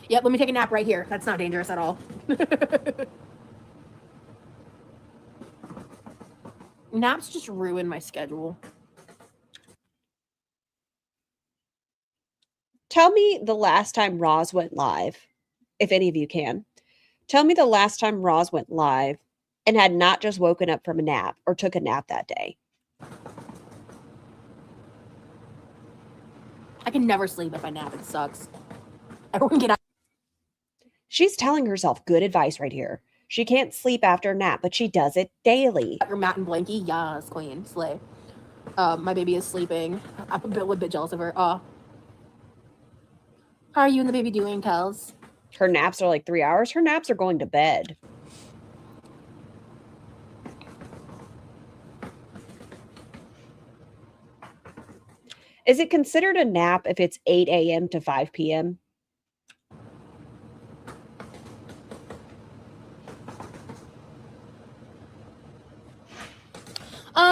Yep, let me take a nap right here. That's not dangerous at all. Naps just ruin my schedule. Tell me the last time Roz went live, if any of you can. Tell me the last time Roz went live and had not just woken up from a nap or took a nap that day. I can never sleep if I nap. It sucks. Everyone get out. She's telling herself good advice right here. She can't sleep after a nap, but she does it daily. Your mat and blankie. Yes, queen. Slay. My baby is sleeping. I'm a little bit jealous of her. How are you and the baby doing, Kels? Her naps are like 3 hours. Her naps are going to bed. Is it considered a nap if it's 8 a.m. to 5 p.m.?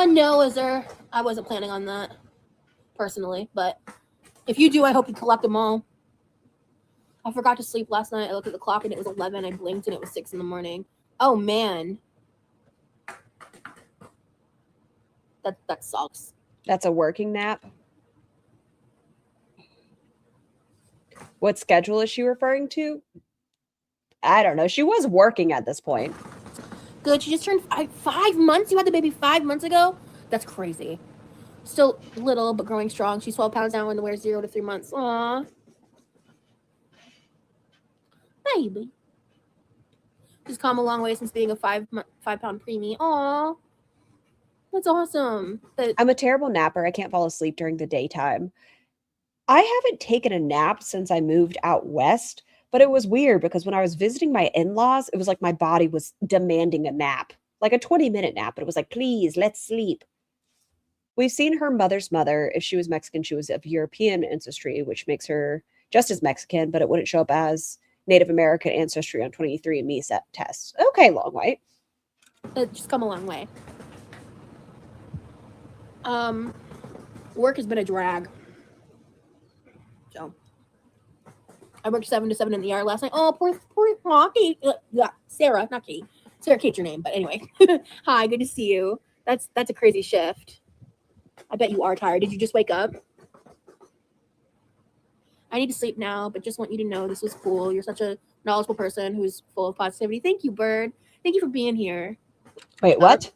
No, is there? I wasn't planning on that personally, but if you do, I hope you collect them all. I forgot to sleep last night. I looked at the clock and it was 11. I blinked and it was 6 in the morning. Oh man. That sucks. That's a working nap. What schedule is she referring to? I don't know. She was working at this point. Good. She just turned 5 months. You had the baby 5 months ago? That's crazy. Still little, but growing strong. She's 12 pounds now and wears 0 to 3 months. Aww. Baby. She's come a long way since being a 5-pound preemie. Aww. That's awesome. I'm a terrible napper. I can't fall asleep during the daytime. I haven't taken a nap since I moved out west, but it was weird because when I was visiting my in-laws, it was like my body was demanding a nap, like a 20-minute nap. But it was like, please, let's sleep. We've seen her mother's mother. If she was Mexican, she was of European ancestry, which makes her just as Mexican, but it wouldn't show up as Native American ancestry on 23andMe tests. Okay, long way. Just come a long way. Work has been a drag. So I worked 7 to 7 in the ER last night. Oh, poor Kate. Sarah, not Kate. Sarah, Kate's your name, but anyway. Hi, good to see you. That's a crazy shift. I bet you are tired. Did you just wake up? I need to sleep now, but just want you to know this was cool. You're such a knowledgeable person who's full of positivity. Thank you, Bird. Thank you for being here. Wait, what?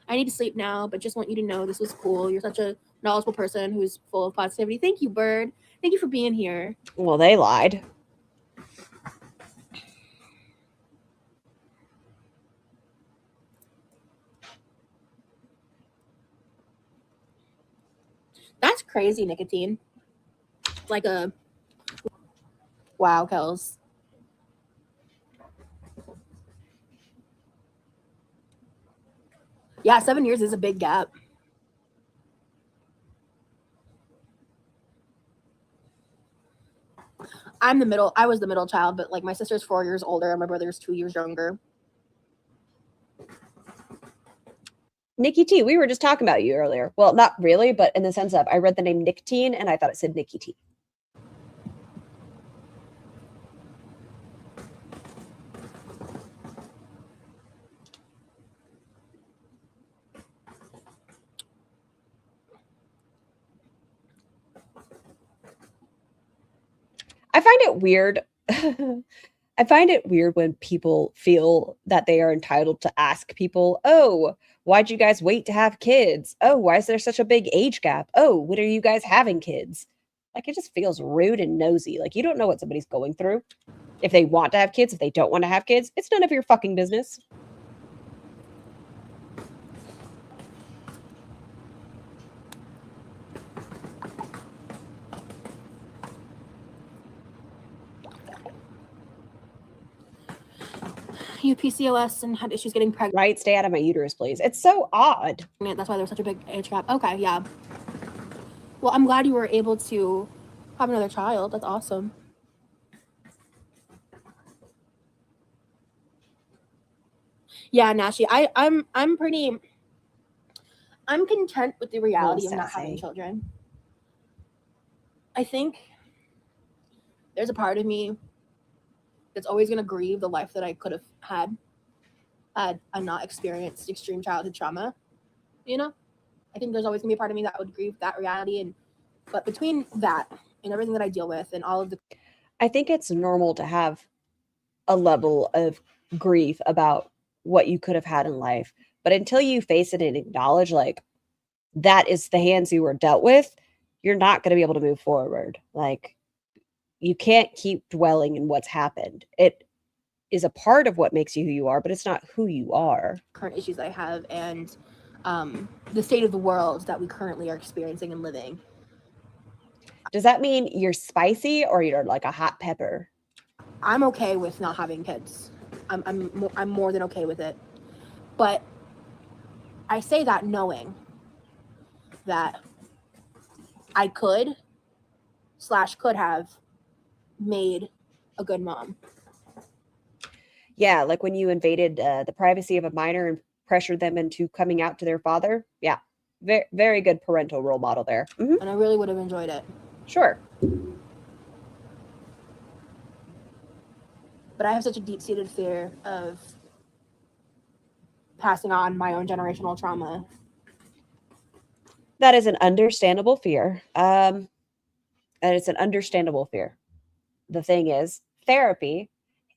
I need to sleep now, but just want you to know this was cool. You're such a knowledgeable person who's full of positivity. Thank you, Bird. Thank you for being here. Well, they lied. That's crazy, nicotine. Like a... Wow, Kels. Yeah, 7 years is a big gap. I was the middle child, but like my sister's 4 years older and my brother's 2 years younger. Nikki T, we were just talking about you earlier. Well, not really, but in the sense of I read the name nicotine and I thought it said Nikki T. I find it weird. I find it weird when people feel that they are entitled to ask people, oh, why'd you guys wait to have kids? Oh, why is there such a big age gap? Oh, when are you guys having kids? Like, it just feels rude and nosy. Like, you don't know what somebody's going through. If they want to have kids, if they don't want to have kids, it's none of your fucking business. You PCOS and had issues getting pregnant. Right? Stay out of my uterus, please. It's so odd. That's why there's such a big age gap. Okay, yeah. Well, I'm glad you were able to have another child. That's awesome. Yeah, Nashi, I'm pretty. I'm content with the reality of not sassy. having children. I think there's a part of me that's always going to grieve the life that I could have had I not experienced extreme childhood trauma. You know, I think there's always going to be a part of me that would grieve that reality. But between that and everything that I deal with and all of the, I think it's normal to have a level of grief about what you could have had in life. But until you face it and acknowledge, like, that is the hands you were dealt with, you're not going to be able to move forward. Like, you can't keep dwelling in what's happened. It is a part of what makes you who you are, but it's not who you are. current issues I have and the state of the world that we currently are experiencing and living. Does that mean you're spicy or you're like a hot pepper? I'm okay with not having kids. I'm more than okay with it. But I say that knowing that I could have made a good mom. Yeah, like when you invaded the privacy of a minor and pressured them into coming out to their father. Yeah, very, very good parental role model there. Mm-hmm. And I really would have enjoyed it. Sure. But I have such a deep-seated fear of passing on my own generational trauma. That is an understandable fear. And it's an understandable fear. The thing is, therapy,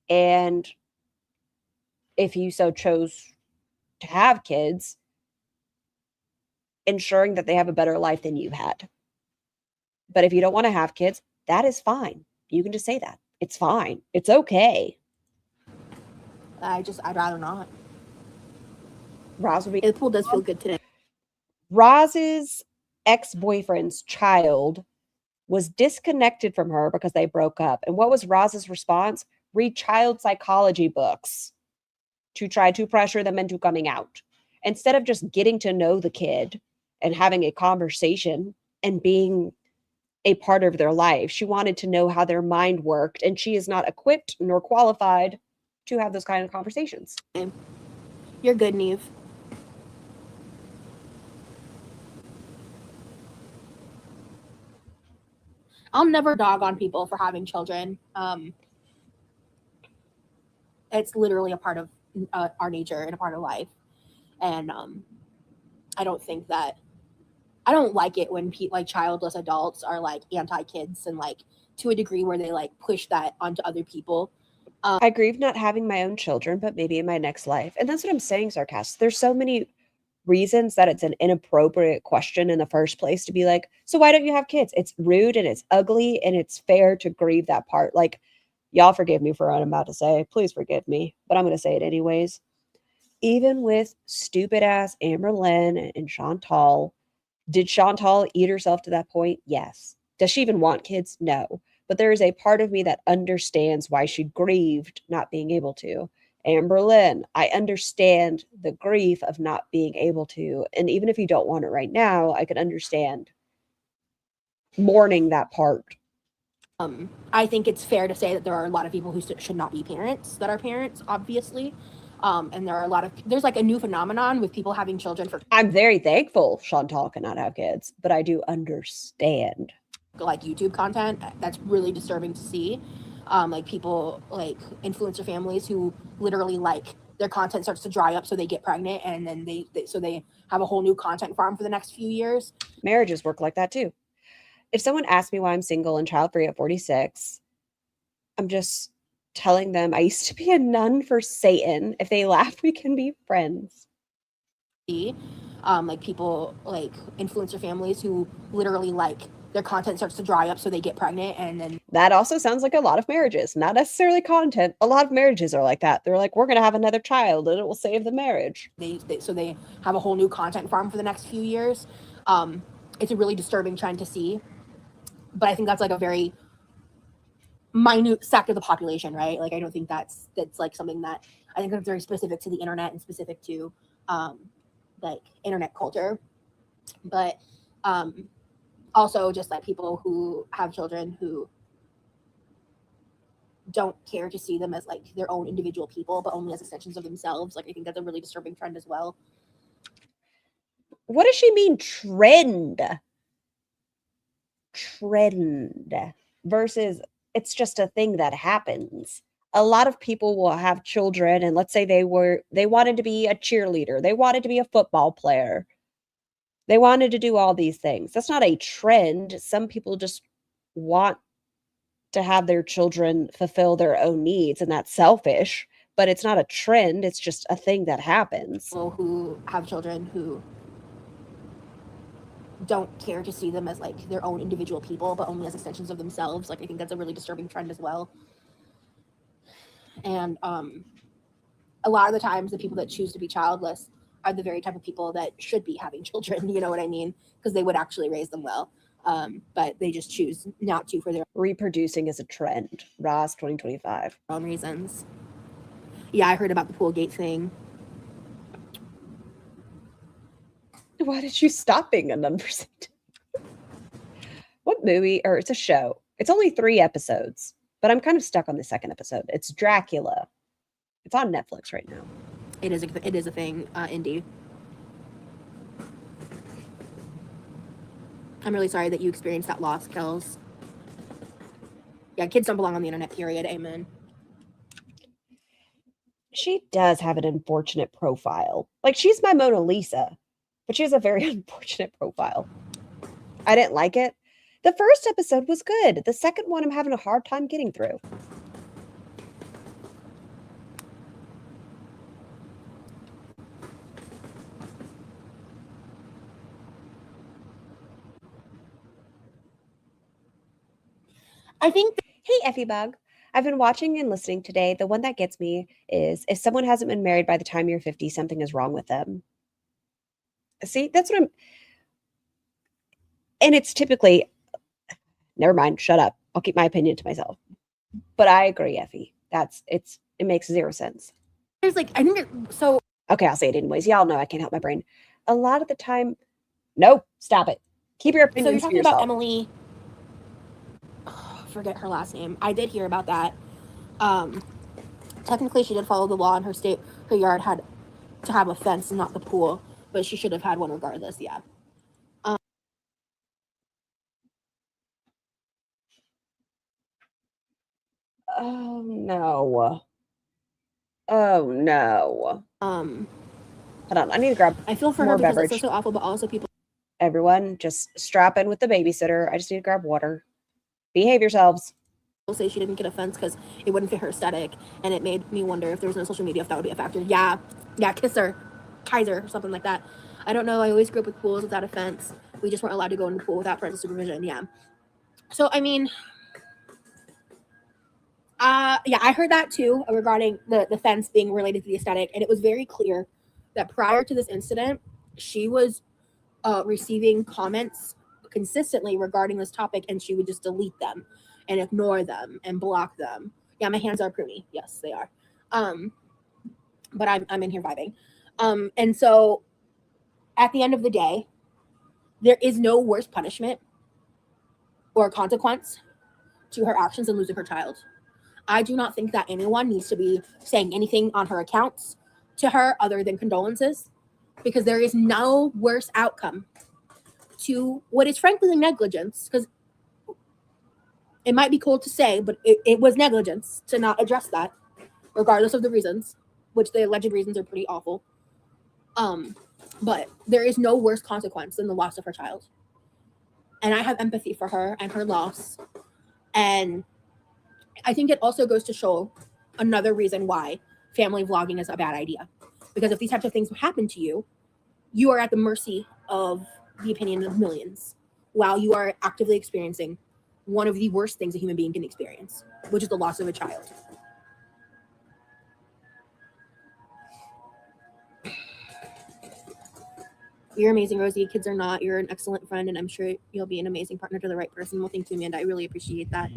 and if you so chose to have kids, ensuring that they have a better life than you had. But if you don't want to have kids, that is fine. You can just say that. It's fine. It's okay. I'd rather not. Roz would be. The pool does feel good today. Roz's ex-boyfriend's child was disconnected from her because they broke up. And what was Roz's response? Read child psychology books to try to pressure them into coming out. Instead of just getting to know the kid and having a conversation and being a part of their life, she wanted to know how their mind worked, and she is not equipped nor qualified to have those kind of conversations. You're good, Neve. I'll never dog on people for having children. It's literally a part of our nature and a part of life. And I don't think that I don't like it when like childless adults are like anti-kids and like to a degree where they like push that onto other people. I grieve not having my own children, but maybe in my next life. And that's what I'm saying, Sarcast. There's so many reasons that it's an inappropriate question in the first place to be like, so why don't you have kids? It's rude and it's ugly and it's fair to grieve that part. Like, y'all forgive me for what I'm about to say. Please forgive me, but I'm going to say it anyways. Even with stupid ass Amber Lynn and Chantal, did Chantal eat herself to that point? Yes. Does she even want kids? No. But there is a part of me that understands why she grieved not being able to. Amber Lynn, I understand the grief of not being able to. And even if you don't want it right now, I could understand mourning that part. I think it's fair to say that there are a lot of people who should not be parents that are parents, obviously. And there's like a new phenomenon with people having children for. I'm very thankful Chantal cannot have kids, but I do understand. Like YouTube content, that's really disturbing to see. Like people, like influencer families who literally like their content starts to dry up so they get pregnant and then they have a whole new content farm for the next few years. Marriages work like that too. If someone asks me why I'm single and child-free at 46, I'm just telling them I used to be a nun for Satan. If they laugh, we can be friends. Like people, like influencer families who literally like their content starts to dry up so they get pregnant and then. That also sounds like a lot of marriages, not necessarily content. A lot of marriages are like that. They're like, we're going to have another child and it will save the marriage. They have a whole new content farm for the next few years. It's a really disturbing trend to see. But I think that's like a very minute sector of the population, right? Like I don't think that's like something that I think that's very specific to the internet and specific to like internet culture. But also just like people who have children who don't care to see them as like their own individual people, but only as extensions of themselves. Like I think that's a really disturbing trend as well. What does she mean trend? Trend versus it's just a thing that happens. A lot of people will have children and let's say they wanted to be a cheerleader, they wanted to be a football player. They wanted to do all these things. That's not a trend. Some people just want to have their children fulfill their own needs, and that's selfish, but it's not a trend. It's just a thing that happens. People who have children who don't care to see them as like their own individual people, but only as extensions of themselves. Like I think that's a really disturbing trend as well. And a lot of the times the people that choose to be childless are the very type of people that should be having children, you know what I mean? Because they would actually raise them well. But they just choose not to for their Reproducing is a trend. Ross 2025. own reasons. Yeah, I heard about the pool gate thing. Why did you stop being a non-percent? What movie, or it's a show. It's only 3 episodes, but I'm kind of stuck on the second episode. It's Dracula. It's on Netflix right now. It is a thing, Indy. I'm really sorry that you experienced that loss, Kels. Yeah, kids don't belong on the internet, period. Amen. She does have an unfortunate profile. Like, she's my Mona Lisa, but she has a very unfortunate profile. I didn't like it. The first episode was good. The second one I'm having a hard time getting through. I think Hey, Effie Bug. I've been watching and listening today. The one that gets me is if someone hasn't been married by the time you're 50, something is wrong with them. See, that's what I'm. And it's typically, never mind, shut up. I'll keep my opinion to myself. But I agree, Effie. It makes 0 sense. there's like, I think so. Okay, I'll say it anyways. Y'all know I can't help my brain. A lot of the time, no, stop it. Keep your So opinions you're to talking yourself. about Emily. Forget her last name. I did hear about that. Technically, she did follow the law in her state. Her yard had to have a fence and not the pool, but she should have had one regardless. Yeah. Oh no. Oh no. Hold on, I need to grab I feel for more her because beverage. it's so awful, but also people Everyone, just strap in with the babysitter. I just need to grab water. Behave yourselves. say she didn't get a fence because it wouldn't fit her aesthetic, and it made me wonder if there was no social media if that would be a factor. Yeah, Kisser, Kaiser, or something like that. I don't know. I always grew up with pools without a fence. We just weren't allowed to go in the pool without parental supervision. Yeah. So I mean, yeah, I heard that too regarding the fence being related to the aesthetic, and it was very clear that prior to this incident, she was receiving comments consistently regarding this topic, and she would just delete them and ignore them and block them. Yeah, my hands are pruny. Yes, they are. But I'm in here vibing. And so at the end of the day, there is no worse punishment or consequence to her actions than losing her child. I do not think that anyone needs to be saying anything on her accounts to her other than condolences, because there is no worse outcome to what is frankly negligence, because it might be cold to say, but it was negligence to not address that, regardless of the reasons, which the alleged reasons are pretty awful. But there is no worse consequence than the loss of her child. And I have empathy for her and her loss. And I think it also goes to show another reason why family vlogging is a bad idea. Because if these types of things happen to you, you are at the mercy of the opinion of millions while you are actively experiencing one of the worst things a human being can experience, which is the loss of a child. You're amazing, Rosie. Kids are not. You're an excellent friend, and I'm sure you'll be an amazing partner to the right person. Well, thank you, Amanda. I really appreciate that.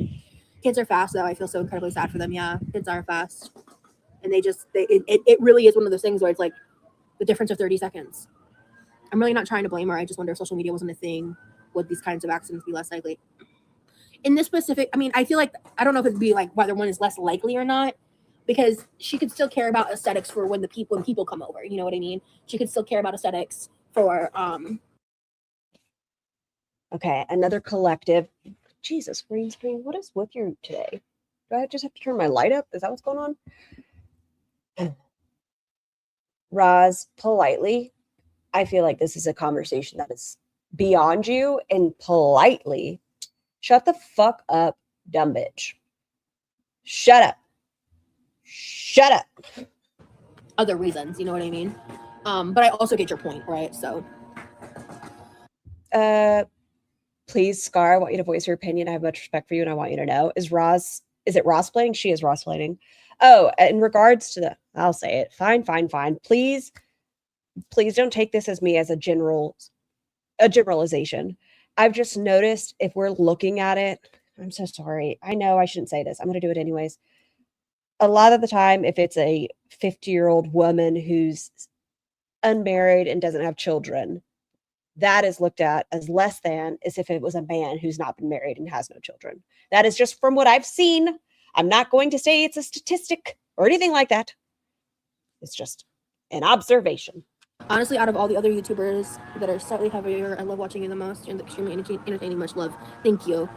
Kids are fast, though. I feel so incredibly sad for them. Yeah, kids are fast. And it really is one of those things where it's like the difference of 30 seconds. I'm really not trying to blame her. I just wonder if social media wasn't a thing, would these kinds of accidents be less likely? in this specific, I mean, I feel like, I don't know if it'd be like whether one is less likely or not, because she could still care about aesthetics for when people come over. You know what I mean? She could still care about aesthetics for Okay, another collective. Jesus, green screen. What is with you today? Do I just have to turn my light up? Is that what's going on? Roz, politely, I feel like this is a conversation that is beyond you, and politely, shut the fuck up, dumb bitch. Shut up. Shut up. other reasons. You know what I mean? But I also get your point, right? So Please, Scar, I want you to voice your opinion. I have much respect for you, and I want you to know. Is it Ross playing? She is Ross playing. Oh, in regards to I'll say it. Fine. Please don't take this as me as a generalization. I've just noticed if we're looking at it, I'm so sorry. I know I shouldn't say this. I'm going to do it anyways. A lot of the time, if it's a 50-year-old woman who's unmarried and doesn't have children, that is looked at as less than as if it was a man who's not been married and has no children. That is just from what I've seen. I'm not going to say it's a statistic or anything like that. It's just an observation. honestly, out of all the other YouTubers that are slightly heavier, I love watching you the most. You're extremely entertaining. Much love. Thank you.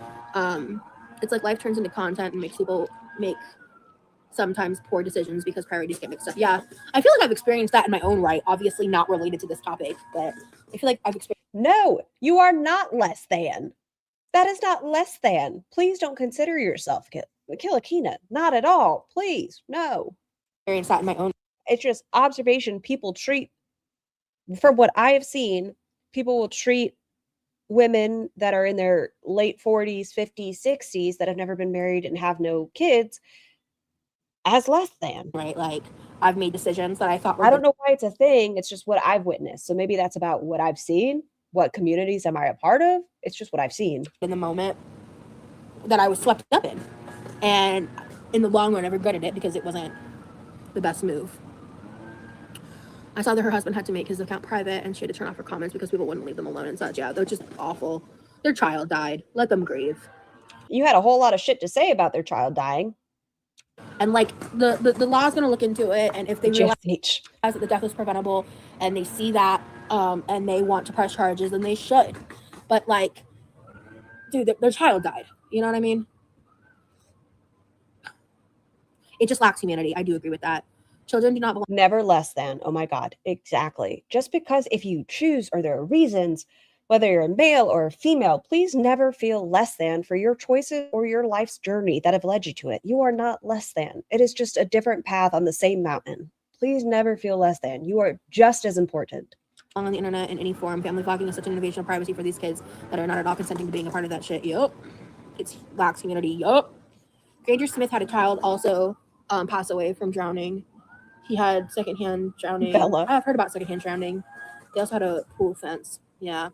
It's like life turns into content and makes people make sometimes poor decisions because priorities get mixed up. Yeah, I feel like I've experienced that in my own right. Obviously not related to this topic, but I feel like I've experienced. No, you are not less than. That is not less than. Please don't consider yourself Kilakina. Not at all. Please, no. Experienced that in my own. It's just observation. People treat, from what I have seen, people will treat women that are in their late 40s, 50s, 60s that have never been married and have no kids as less than. Right, like I've made decisions that I thought were. I don't know why it's a thing. It's just what I've witnessed. So maybe that's about what I've seen. What communities am I a part of? It's just what I've seen. In the moment that I was swept up in. And in the long run, I regretted it because it wasn't the best move. I saw that her husband had to make his account private and she had to turn off her comments because people wouldn't leave them alone and such. Yeah, they're just awful. Their child died. Let them grieve. You had a whole lot of shit to say about their child dying. And like the law's going to look into it. And if they realize that the death was preventable and they see that and they want to press charges, then they should. But like, dude, their child died. You know what I mean? It just lacks humanity. I do agree with that. Children do not belong. Never less than. Oh my God. Exactly. Just because if you choose or there are reasons, whether you're a male or a female, please never feel less than for your choices or your life's journey that have led you to it. You are not less than. It is just a different path on the same mountain. Please never feel less than. You are just as important. On the internet in any form, family vlogging is such an invasion of privacy for these kids that are not at all consenting to being a part of that shit. Yup. It lacks humanity. Yup. Granger Smith had a child also pass away from drowning. He had secondhand drowning. Bella. I've heard about secondhand drowning. They also had a pool fence. Yeah.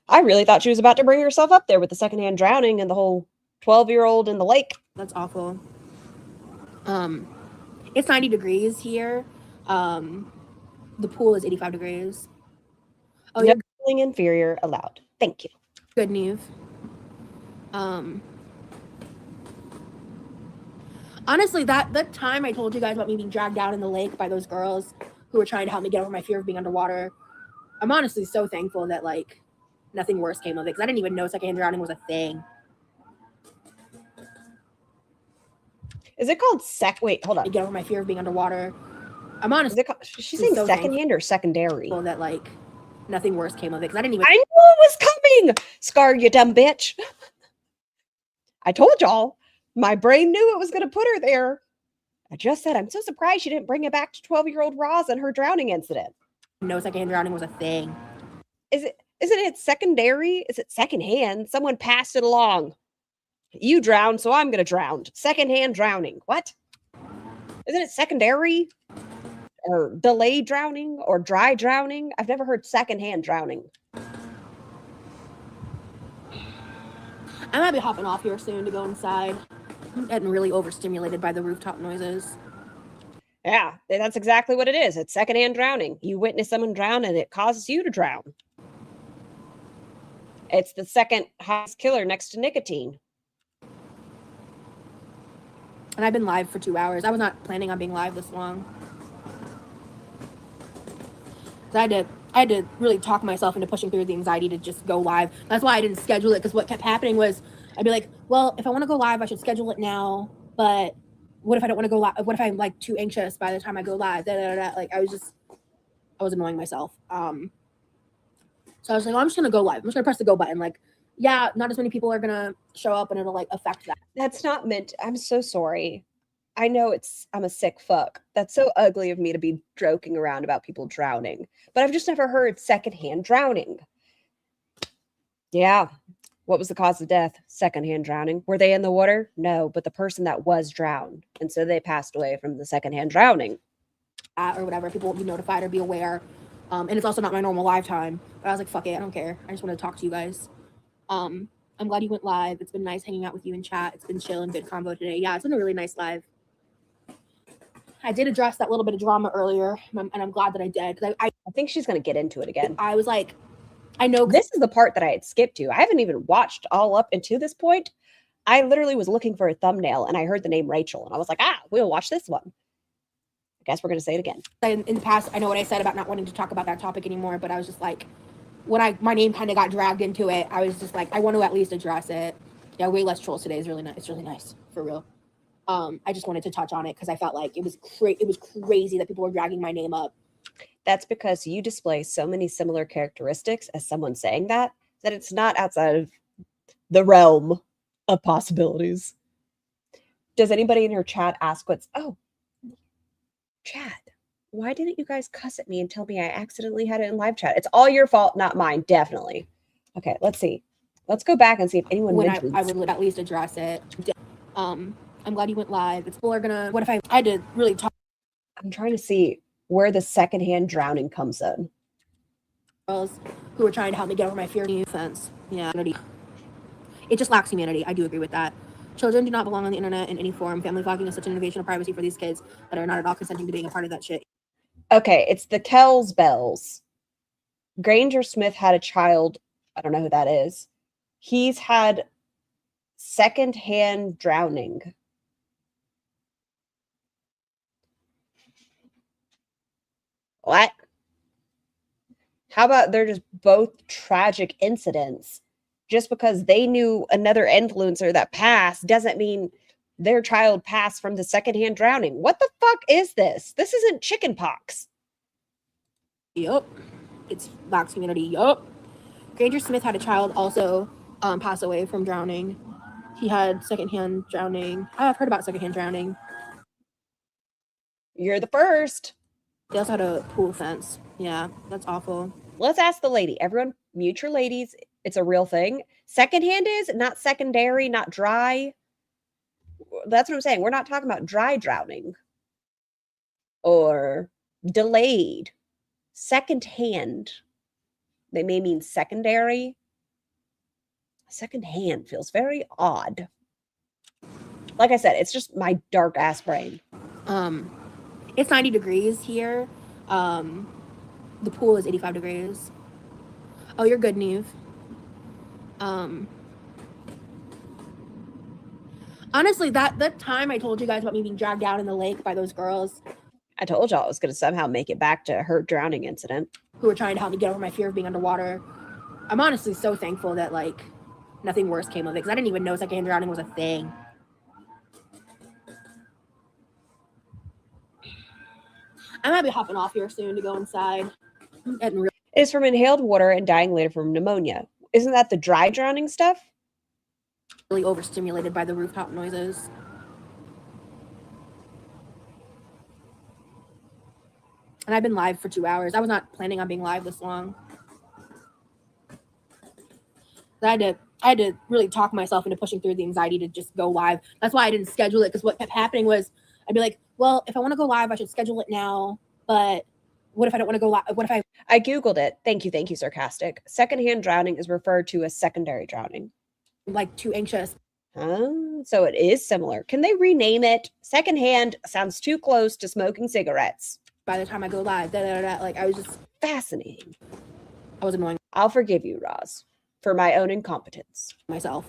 I really thought she was about to bring herself up there with the secondhand drowning and the whole 12-year-old in the lake. That's awful. It's 90 degrees here. The pool is 85 degrees. Oh, no feeling inferior allowed. Thank you. Good news. Honestly, that time I told you guys about me being dragged down in the lake by those girls who were trying to help me get over my fear of being underwater. I'm honestly so thankful that like nothing worse came of it because I didn't even know secondhand drowning was a thing. Is it called wait, hold on. Get over my fear of being underwater. I'm honestly. She's saying so secondhand or secondary? That like nothing worse came of it because I didn't even. I knew it was coming. Scar, you dumb bitch. I told y'all. My brain knew it was going to put her there. I just said, I'm so surprised she didn't bring it back to 12-year-old Roz and her drowning incident. No secondhand drowning was a thing. Isn't it secondary? Is it secondhand? Someone passed it along. You drowned, so I'm going to drown. Secondhand drowning. What? Isn't it secondary? Or delayed drowning? Or dry drowning? I've never heard secondhand drowning. I might be hopping off here soon to go inside. I'm getting really overstimulated by the rooftop noises. Yeah, that's exactly what it is. It's secondhand drowning. You witness someone drown and it causes you to drown. It's the second highest killer next to nicotine. And I've been live for 2 hours. I was not planning on being live this long. I had to really talk myself into pushing through the anxiety to just go live. That's why I didn't schedule it, because what kept happening was I'd be like, well, if I want to go live, I should schedule it now. But what if I don't want to go live? What if I'm like too anxious by the time I go live? Like I was annoying myself. So I was like, oh, I'm just gonna go live. I'm just gonna press the go button. Like, yeah, not as many people are gonna show up, and it'll like affect that. That's not meant. I'm so sorry. I know I'm a sick fuck. That's so ugly of me to be joking around about people drowning, but I've just never heard secondhand drowning. Yeah. What was the cause of death? Secondhand drowning. Were they in the water? No, but the person that was drowned. And so they passed away from the secondhand drowning. Or whatever, people won't be notified or be aware. And it's also not my normal live time. But I was like, fuck it, I don't care. I just want to talk to you guys. I'm glad you went live. It's been nice hanging out with you in chat. It's been chill and good convo today. Yeah, it's been a really nice live. I did address that little bit of drama earlier, and I'm glad that I did. Because I think she's going to get into it again. I was like, I know. This is the part that I had skipped to. I haven't even watched all up into this point. I literally was looking for a thumbnail, and I heard the name Rachel, and I was like, we'll watch this one. I guess we're going to say it again. In the past, I know what I said about not wanting to talk about that topic anymore, but I was just like, when my name kind of got dragged into it, I was just like, I want to at least address it. Yeah, way less trolls today is really nice. It's really nice, for real. I just wanted to touch on it because I felt like it was crazy that people were dragging my name up. That's because you display so many similar characteristics as someone saying that it's not outside of the realm of possibilities. Does anybody in your chat ask chat, why didn't you guys cuss at me and tell me I accidentally had it in live chat? It's all your fault, not mine, definitely. Okay, let's see. Let's go back and see if anyone mentions. I would at least address it. I'm glad you went live. People are gonna. What if I had to really talk? I'm trying to see where the secondhand drowning comes in. Girls who are trying to help me get over my fear of offense. Yeah, it just lacks humanity. I do agree with that. Children do not belong on the internet in any form. Family vlogging is such an invasion of privacy for these kids that are not at all consenting to being a part of that shit. Okay, it's the Kells Bells. Granger Smith had a child. I don't know who that is. He's had secondhand drowning. What? How about they're just both tragic incidents? Just because they knew another influencer that passed doesn't mean their child passed from the secondhand drowning. What the fuck is this? This isn't chicken pox. Yup. It's Black community. Yup. Granger Smith had a child also pass away from drowning. He had secondhand drowning. I've heard about secondhand drowning. You're the first. They also had a pool fence. Yeah, that's awful. Let's ask the lady. Everyone mute your ladies. It's a real thing. Secondhand is not secondary, not dry. That's what I'm saying. We're not talking about dry drowning or delayed. Secondhand. They may mean secondary. Secondhand feels very odd. Like I said, it's just my dark ass brain. It's 90 degrees here. The pool is 85 degrees. Oh, you're good, Neve. Honestly, that time I told you guys about me being dragged down in the lake by those girls. I told y'all I was going to somehow make it back to her drowning incident. Who were trying to help me get over my fear of being underwater. I'm honestly so thankful that, like, nothing worse came of it, because I didn't even know secondhand drowning was a thing. I might be hopping off here soon to go inside. It is from inhaled water and dying later from pneumonia. Isn't that the dry drowning stuff? Really overstimulated by the rooftop noises. And I've been live for 2 hours. I was not planning on being live this long. I had to really talk myself into pushing through the anxiety to just go live. That's why I didn't schedule it, because what kept happening was I'd be like, well, if I want to go live, I should schedule it now. But what if I don't want to go live? What if I Googled it. Thank you, sarcastic. Secondhand drowning is referred to as secondary drowning. Like too anxious. So it is similar. Can they rename it? Secondhand sounds too close to smoking cigarettes. By the time I go live, like I was just fascinating. I was annoying. I'll forgive you, Roz, for my own incompetence. Myself.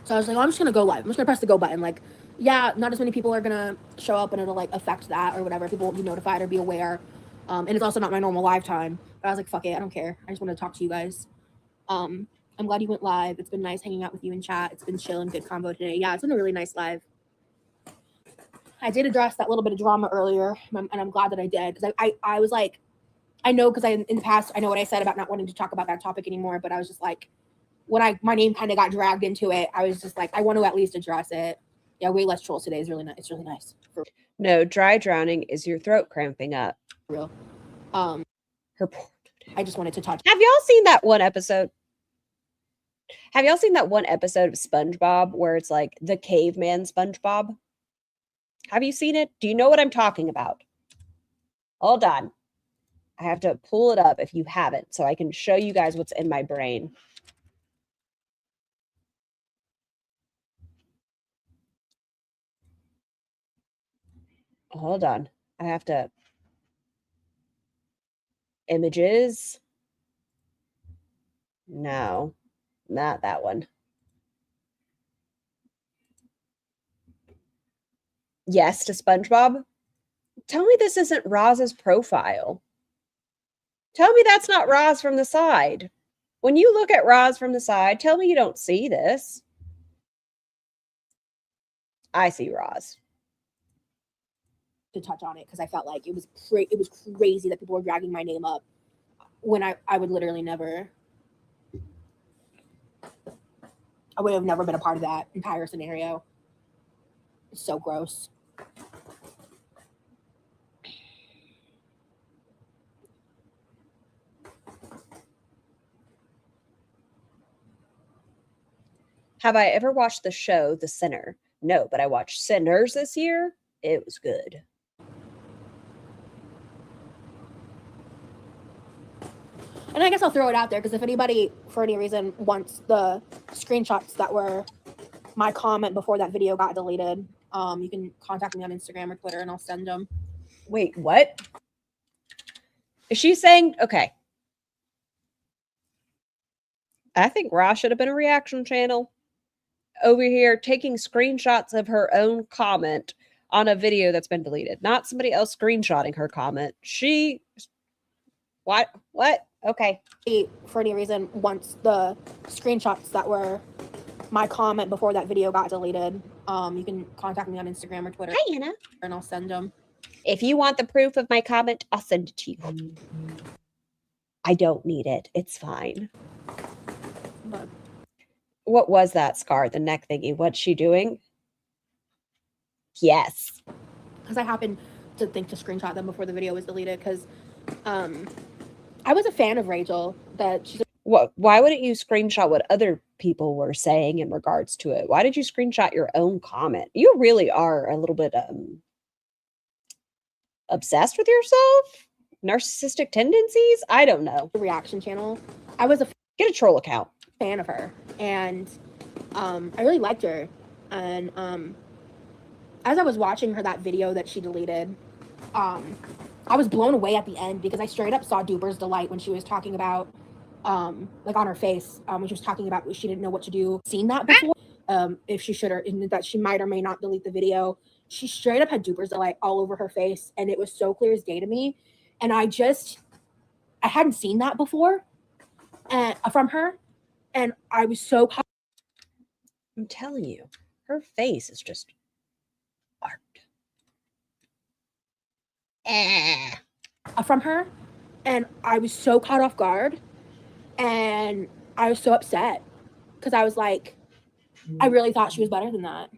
So I was like, oh, I'm just gonna go live. I'm just gonna press the go button. Like, yeah, not as many people are gonna show up, and it'll like affect that or whatever. People won't be notified or be aware. And it's also not my normal live time. But I was like, fuck it, I don't care. I just want to talk to you guys. I'm glad you went live. It's been nice hanging out with you in chat. It's been chill and good convo today. Yeah, it's been a really nice live. I did address that little bit of drama earlier, and I'm glad that I did, because I was like, I know, because in the past, I know what I said about not wanting to talk about that topic anymore, but I was just like, when my name kind of got dragged into it, I was just like, I want to at least address it. Yeah, way less trolls today is really nice. It's really nice. For No, dry drowning is your throat cramping up. real. Her. I just wanted to touch. Have y'all seen that one episode? Have y'all seen that one episode of SpongeBob where it's like the caveman SpongeBob? Have you seen it? Do you know what I'm talking about? Hold on. I have to pull it up if you haven't, so I can show you guys what's in my brain. Hold on. I have to. Images. No, not that one. Yes to SpongeBob. Tell me this isn't Roz's profile. Tell me that's not Roz from the side. When you look at Roz from the side, tell me you don't see this. I see Roz. To touch on it, because I felt like it was crazy that people were dragging my name up when I would literally never. I would have never been a part of that entire scenario. It's so gross. Have I ever watched the show The Sinner? No, but I watched Sinners this year. It was good. And I guess I'll throw it out there, because if anybody, for any reason, wants the screenshots that were my comment before that video got deleted, you can contact me on Instagram or Twitter, and I'll send them. Wait, what? Is she saying, okay. I think Roz should have been a reaction channel. Over here taking screenshots of her own comment on a video that's been deleted. Not somebody else screenshotting her comment. She... What? Okay. For any reason, wants the screenshots that were my comment before that video got deleted, you can contact me on Instagram or Twitter. Hi, Anna. And I'll send them. If you want the proof of my comment, I'll send it to you. I don't need it. It's fine. But what was that scar? The neck thingy. What's she doing? Yes. Because I happened to think to screenshot them before the video was deleted, because I was a fan of Rachel. That she's what? Why wouldn't you screenshot what other people were saying in regards to it? Why did you screenshot your own comment? You really are a little bit obsessed with yourself? Narcissistic tendencies? I don't know. a reaction channel. I was Get a troll account. fan of her, and I really liked her. And as I was watching her that video that she deleted, I was blown away at the end, because I straight up saw Duper's delight when she was talking about like on her face, when she was talking about she didn't know what to do. Seen that before, if she should, or that she might or may not delete the video. She straight up had Duper's delight all over her face, and it was so clear as day to me. And I hadn't seen that before from her, and I was so. I'm telling you, her face is just art. From her, and I was so caught off guard, and I was so upset, because I was like, I really thought she was better than that,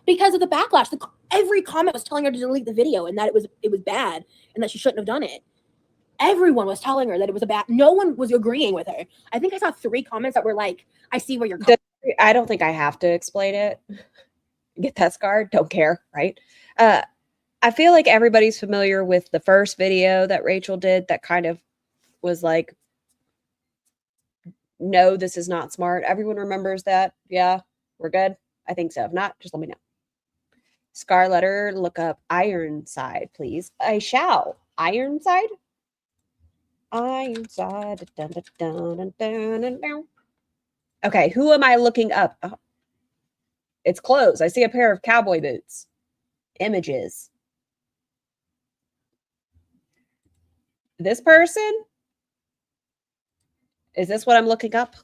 because of the backlash. Every comment was telling her to delete the video, and that it was bad, and that she shouldn't have done it. Everyone was telling her that it was no one was agreeing with her. I think I saw 3 comments that were like, I see where you're coming. I don't think I have to explain it. Get that scar? Don't care, right? I feel like everybody's familiar with the first video that Rachel did that kind of was like, no, this is not smart. Everyone remembers that. Yeah, we're good. I think so. If not, just let me know. Scar letter, look up Ironside, please. I shall. Ironside? Ironside. Dun, dun, dun, dun, dun, dun, dun. Okay, who am I looking up? Oh, It's clothes. I see a pair of cowboy boots. Images. This person? Is this what I'm looking up?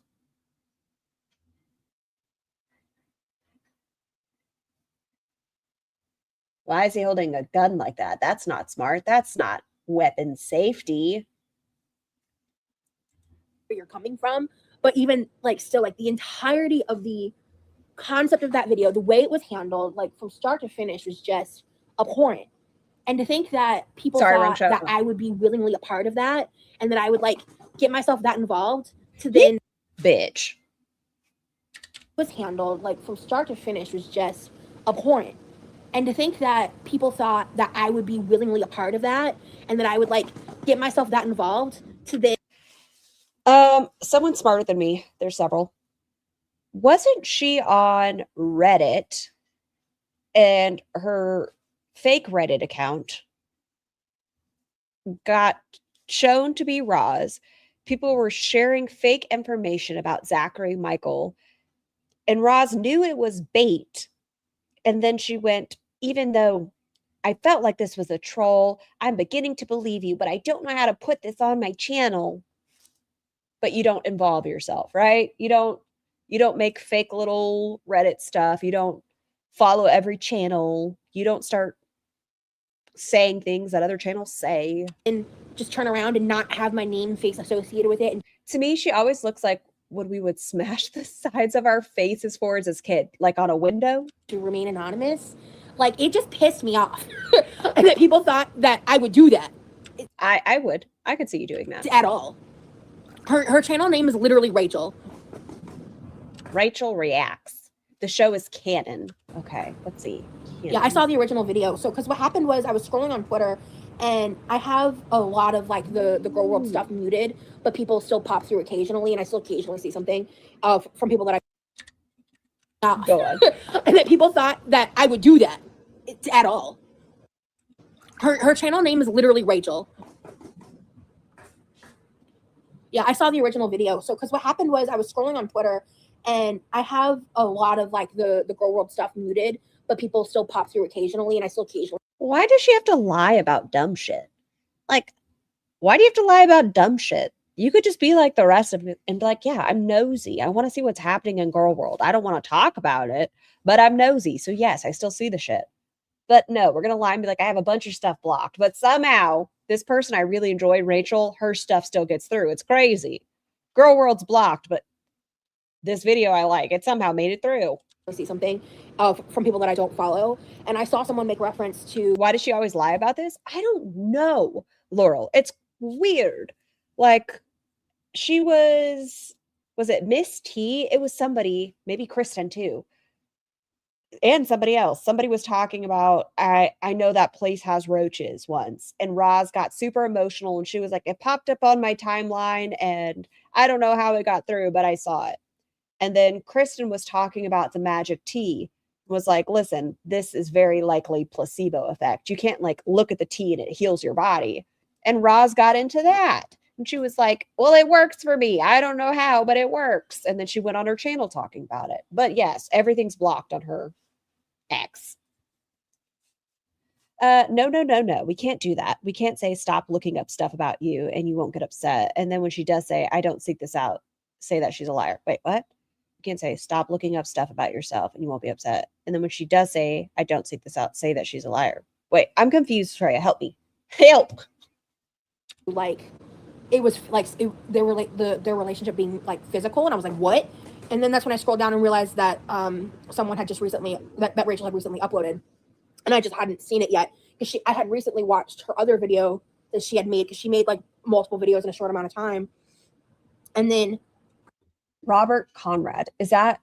Why is he holding a gun like that? That's not smart. That's not weapon safety. Where you're coming from, but even like still, like the entirety of the concept of that video, the way it was handled, like from start to finish, was just abhorrent. And to think that people thought that I would be willingly a part of that, and that I would like get myself that involved to then bitch was handled like from start to finish was just abhorrent. And to think that people thought that I would be willingly a part of that, and that I would like get myself that involved to then someone smarter than me, there's several. Wasn't she on Reddit and her fake Reddit account got shown to be Roz? People were sharing fake information about Zachary Michael, and Roz knew it was bait. And then she went, even though I felt like this was a troll, I'm beginning to believe you, but I don't know how to put this on my channel. But you don't involve yourself, right? You don't make fake little Reddit stuff. You don't follow every channel. You don't start saying things that other channels say. And just turn around and not have my name face associated with it. And to me, she always looks like when we would smash the sides of our faces forwards as kids, like on a window. To remain anonymous. Like, it just pissed me off. And that people thought that I would do that. I would. I could see you doing that. At all. Her channel name is literally Rachel. Rachel Reacts. The show is canon. Okay, let's see. Canon. Yeah, I saw the original video. So, because what happened was I was scrolling on Twitter, and I have a lot of like the Girl World stuff muted, but people still pop through occasionally, and I still occasionally see something from people that I go on. And that people thought that I would do that at all. Her channel name is literally Rachel. Yeah, I saw the original video. So, because what happened was I was scrolling on Twitter, and I have a lot of like the Girl World stuff muted, but people still pop through occasionally, and I still occasionally. Why does she have to lie about dumb shit? Like, why do you have to lie about dumb shit? You could just be like the rest of it and be like, yeah, I'm nosy. I want to see what's happening in Girl World. I don't want to talk about it, but I'm nosy. So yes, I still see the shit. But no, we're going to lie and be like, I have a bunch of stuff blocked. But somehow, this person I really enjoyed, Rachel, her stuff still gets through. It's crazy. Girl World's blocked, but this video I like. It somehow made it through. I see something from people that I don't follow. And I saw someone make reference to... Why does she always lie about this? I don't know, Laurel. It's weird. Like, she was it Miss T? It was somebody, maybe Kristen too. And somebody else. Somebody was talking about, I know that place has roaches once. And Roz got super emotional and she was like, it popped up on my timeline and I don't know how it got through, but I saw it. And then Kristen was talking about the magic tea, was like, listen, this is very likely placebo effect. You can't like look at the tea and it heals your body. And Roz got into that. And she was like, well, it works for me. I don't know how, but it works. And then she went on her channel talking about it. But yes, everything's blocked on her X. No. We can't do that. We can't say, stop looking up stuff about you and you won't get upset. And then when she does say, I don't seek this out, say that she's a liar. Wait, what? You can't say, stop looking up stuff about yourself and you won't be upset. And then when she does say, I don't seek this out, say that she's a liar. Wait, I'm confused. Freya, help me. Help. Like, it was like their relationship being like physical, and I was like, what? And then that's when I scrolled down and realized that someone had just recently that Rachel had recently uploaded, and I just hadn't seen it yet because I had recently watched her other video that she had made, because she made like multiple videos in a short amount of time. And then Robert Conrad, is that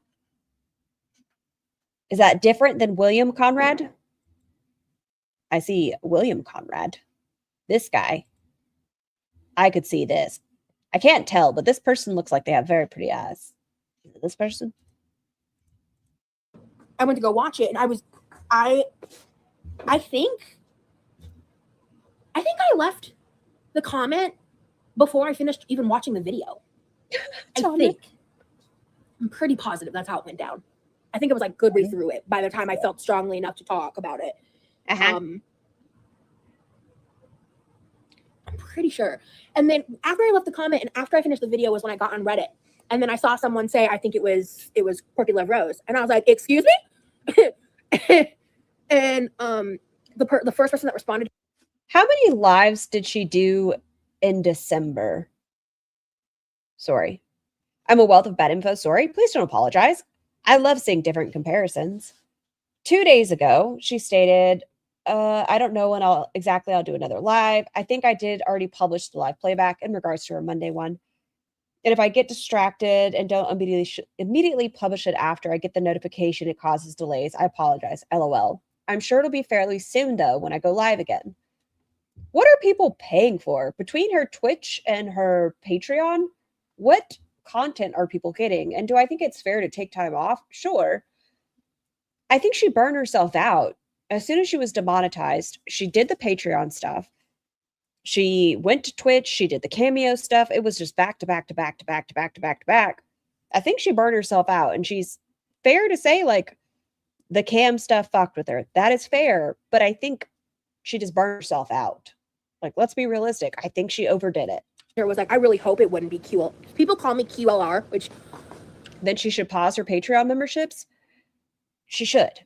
different than William Conrad? I see William Conrad. This guy. I could see this. I can't tell, but this person looks like they have very pretty eyes. Is it this person? I went to go watch it, and I think I left the comment before I finished even watching the video. I think. I'm pretty positive that's how it went down. I think it was like good way through it by the time I felt strongly enough to talk about it. I'm pretty sure. And then after I left the comment and after I finished the video was when I got on Reddit. And then I saw someone say, I think it was QuirkyLoveRosee. And I was like, excuse me? And the first person that responded. How many lives did she do in December? Sorry. I'm a wealth of bad info. Sorry. Please don't apologize. I love seeing different comparisons. 2 days ago, she stated, I don't know when I'll do another live. I think I did already publish the live playback in regards to her Monday one. And if I get distracted and don't immediately publish it after I get the notification, it causes delays. I apologize. LOL. I'm sure it'll be fairly soon, though, when I go live again. What are people paying for? Between her Twitch and her Patreon, what content are people getting? And do I think it's fair to take time off? Sure. I think she burned herself out. As soon as she was demonetized, she did the Patreon stuff. She went to Twitch. She did the cameo stuff. It was just back to back to back to back to back to back to back. I think she burned herself out, and she's fair to say, like, the cam stuff fucked with her. That is fair, but I think she just burned herself out. Like, let's be realistic. I think she overdid it. There was like, I really hope it wouldn't be QL. People call me QLR, which then she should pause her Patreon memberships. She should.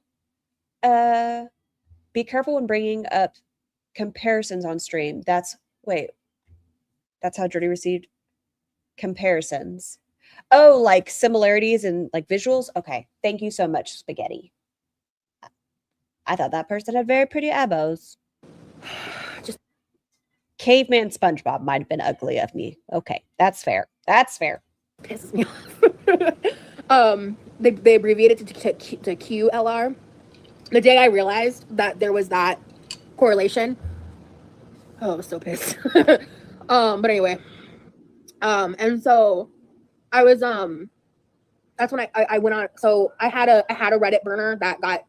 Be careful when bringing up comparisons on stream. That's how Jordy received comparisons. Oh, like similarities and like visuals. Okay, thank you so much, Spaghetti. I thought that person had very pretty elbows. Just caveman SpongeBob might have been ugly of me. Okay, that's fair. That's fair. Pisses me off. They abbreviated it to QLR. The day I realized that there was that correlation, I was so pissed. But anyway, and so I was that's when I went on. So I had a Reddit burner that got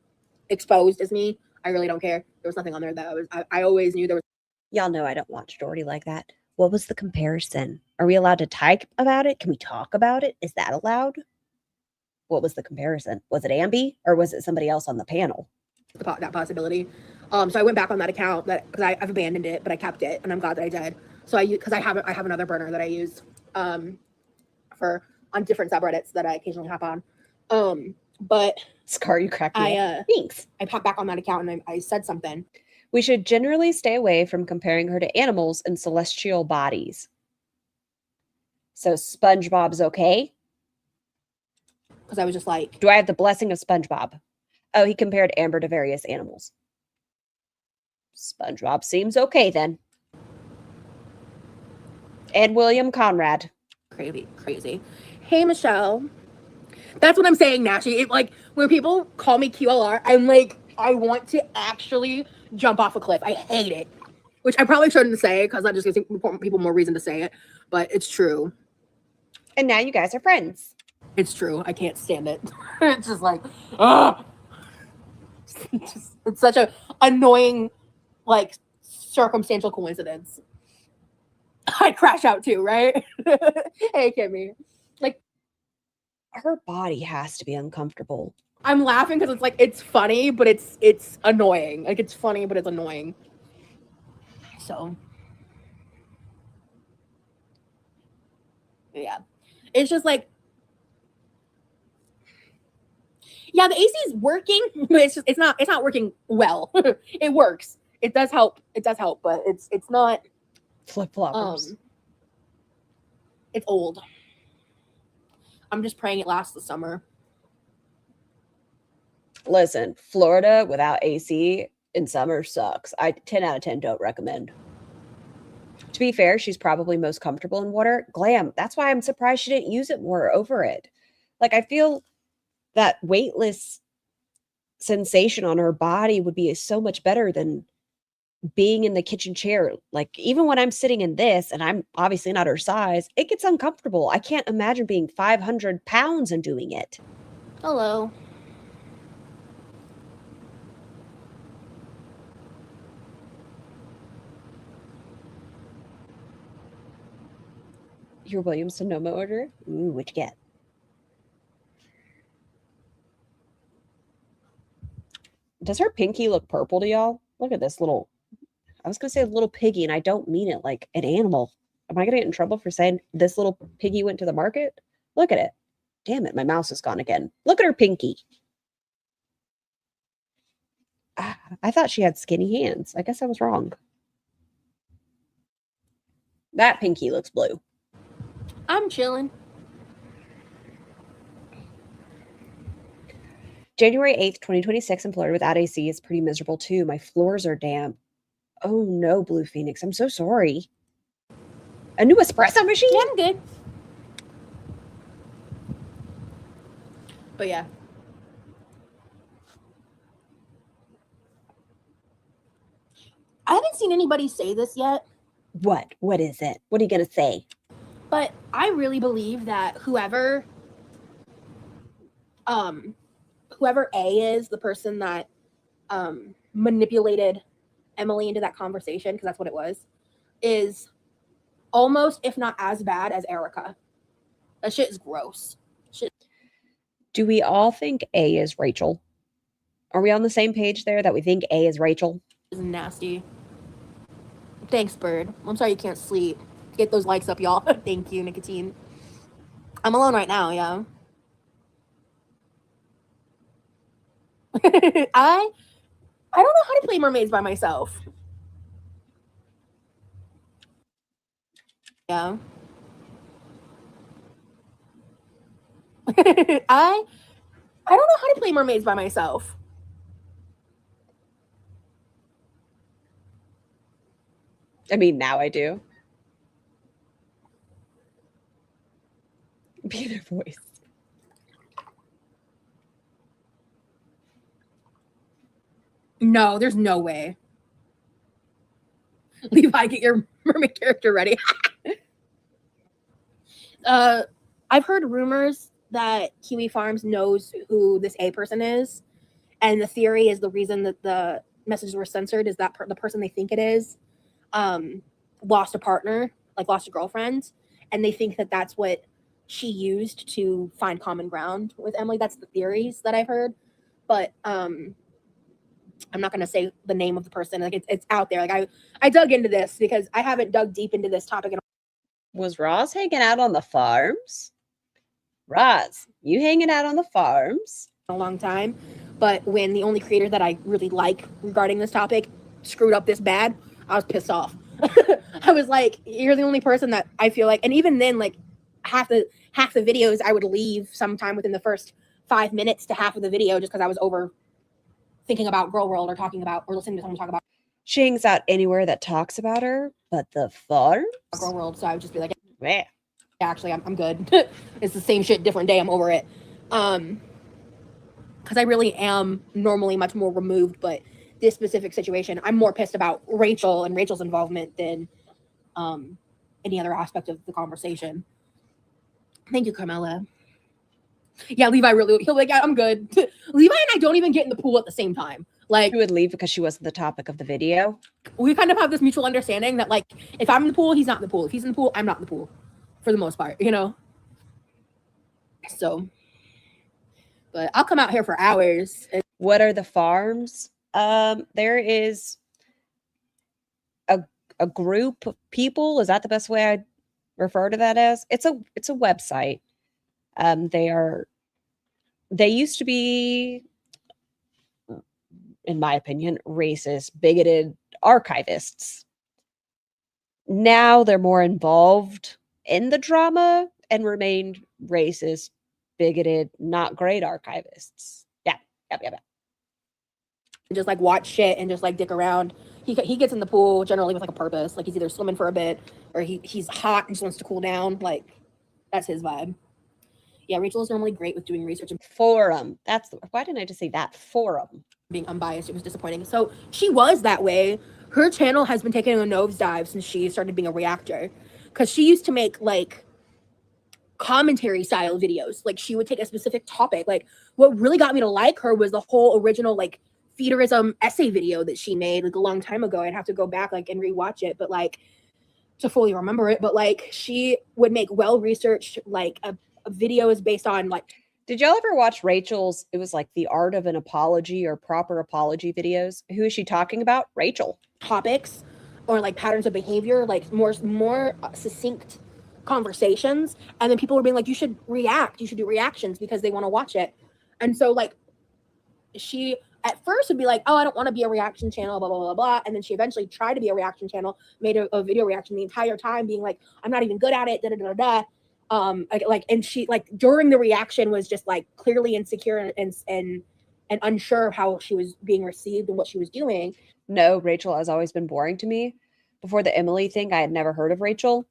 exposed as me. I really don't care. There was nothing on there that I always knew there was. Y'all know I don't watch Jordy like that. What was the comparison? Are we allowed to type about it? Can we talk about it? Is that allowed? What was the comparison? Was it Ambi or was it somebody else on the panel? That possibility. So I went back on that account because I've abandoned it, but I kept it, and I'm glad that I did. So because I have another burner that I use on different subreddits that I occasionally hop on. But Scar, you cracked me up. Thanks. I popped back on that account and I said something. We should generally stay away from comparing her to animals and celestial bodies. So SpongeBob's okay? Because I was just like, do I have the blessing of SpongeBob? Oh, he compared Amber to various animals. SpongeBob seems okay then. And William Conrad. Crazy. Hey, Michelle. That's what I'm saying, Nashi. It, like, when people call me QLR, I'm like, I want to actually jump off a cliff. I hate it. Which I probably shouldn't say because that just gives people more reason to say it. But it's true. And now you guys are friends. It's true. I can't stand it. It's just like, ugh. It's such a annoying, like, circumstantial coincidence. I crash out too, right? Hey, Kimmy. Like, her body has to be uncomfortable. I'm laughing because it's like, it's funny, but it's annoying. Like, it's funny, but it's annoying. So, yeah. It's just like, yeah, the AC is working, but it's not working well. It works. It does help. But it's not flip-floppers. It's old. I'm just praying it lasts the summer. Listen, Florida without AC in summer sucks. 10 out of 10 don't recommend. To be fair, she's probably most comfortable in water. Glam. That's why I'm surprised she didn't use it more over it. Like, I feel that weightless sensation on her body would be so much better than being in the kitchen chair. Like, even when I'm sitting in this and I'm obviously not her size, it gets uncomfortable. I can't imagine being 500 pounds and doing it. Hello. Your Williams Sonoma order? Ooh, what'd you get? Does her pinky look purple to y'all? Look at this little, I was going to say little piggy, and I don't mean it like an animal. Am I going to get in trouble for saying this little piggy went to the market? Look at it. Damn it, my mouse is gone again. Look at her pinky. I thought she had skinny hands. I guess I was wrong. That pinky looks blue. I'm chilling. January 8th, 2026 in Florida without AC is pretty miserable too. My floors are damp. Oh no, Blue Phoenix. I'm so sorry. A new espresso machine? Yeah, I'm good. But yeah. I haven't seen anybody say this yet. What? What is it? What are you going to say? But I really believe that whoever A is, the person that manipulated Emily into that conversation, because that's what it was, is almost, if not as bad as Erica. That shit is gross. Do we all think A is Rachel? Are we on the same page there that we think A is Rachel? Is nasty. Thanks, Bird. I'm sorry you can't sleep. Get those likes up, y'all. Thank you, Nicotine. I'm alone right now, yeah. I don't know how to play mermaids by myself. Yeah. I don't know how to play mermaids by myself. I mean, now I do. Be their voice. No, there's no way. Levi, get your mermaid character ready. I've heard rumors that Kiwi Farms knows who this A person is, and the theory is the reason that the messages were censored is that the person they think it is lost a partner, like lost a girlfriend, and they think that that's what she used to find common ground with Emily. That's the theories that I've heard, but I'm not going to say the name of the person. Like it's out there. Like I dug into this because I haven't dug deep into this topic. Was Roz hanging out on the farms? Roz, you hanging out on the farms? A long time, but when the only creator that I really like regarding this topic screwed up this bad, I was pissed off. I was like, you're the only person that I feel like, and even then, like half the videos I would leave sometime within the first 5 minutes to half of the video just because I was over thinking about Girl World or talking about or listening to someone talk about. She hangs out anywhere that talks about her, but the farms? Girl World, so I would just be like, yeah, actually, I'm good. It's the same shit, different day. I'm over it. Because I really am normally much more removed, but this specific situation, I'm more pissed about Rachel and Rachel's involvement than any other aspect of the conversation. Thank you, Carmela. Yeah, Levi he'll be like, yeah, I'm good. Levi and I don't even get in the pool at the same time. Like, she would leave because she wasn't the topic of the video. We kind of have this mutual understanding that, like, if I'm in the pool, he's not in the pool. If he's in the pool, I'm not in the pool, for the most part, you know? So, but I'll come out here for hours. What are the farms? There is a group of people. Is that the best way I'd refer to that as? It's a website. They used to be, in my opinion, racist, bigoted archivists. Now they're more involved in the drama and remained racist, bigoted, not great archivists. Yeah. Just like watch shit and just like dick around. He gets in the pool generally with like a purpose. Like he's either swimming for a bit or he's hot and just wants to cool down. Like that's his vibe. Yeah, Rachel is normally great with doing research. Forum. Why didn't I just say that? Forum. Being unbiased, it was disappointing. So she was that way. Her channel has been taking a nosedive since she started being a reactor. Because she used to make like commentary style videos. Like she would take a specific topic. Like what really got me to like her was the whole original like feederism essay video that she made like a long time ago. I'd have to go back like and rewatch it, but like to fully remember it. But like she would make well-researched like a video is based on like. Did y'all ever watch Rachel's? It was like the art of an apology or proper apology videos. Who is she talking about? Rachel. Topics or like patterns of behavior, like more succinct conversations, and then people were being like, you should react, you should do reactions because they want to watch it. And so like she at first would be like, oh, I don't want to be a reaction channel, blah blah blah blah, and then she eventually tried to be a reaction channel, made a video reaction the entire time, being like, I'm not even good at it, da da da da. And she like during the reaction was just like clearly insecure and unsure of how she was being received and what she was doing. No, Rachel has always been boring to me. Before the Emily thing, I had never heard of Rachel.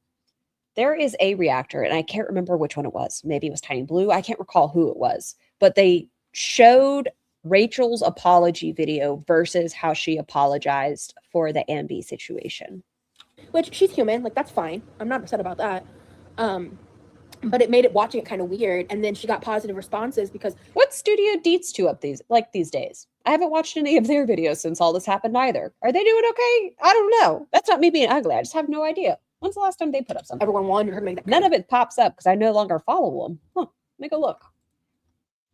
There is a reactor, and I can't remember which one it was. Maybe it was Tiny Blue. I can't recall who it was, but they showed Rachel's apology video versus how she apologized for the Ambi situation. Which she's human, like that's fine. I'm not upset about that. But it made it watching it kind of weird. And then she got positive responses because what's Studio Deets to up these days? I haven't watched any of their videos since all this happened either. Are they doing okay? I don't know. That's not me being ugly. I just have no idea. When's the last time they put up something? Everyone wanted her to make that. None of it pops up because I no longer follow them. Huh. Make a look.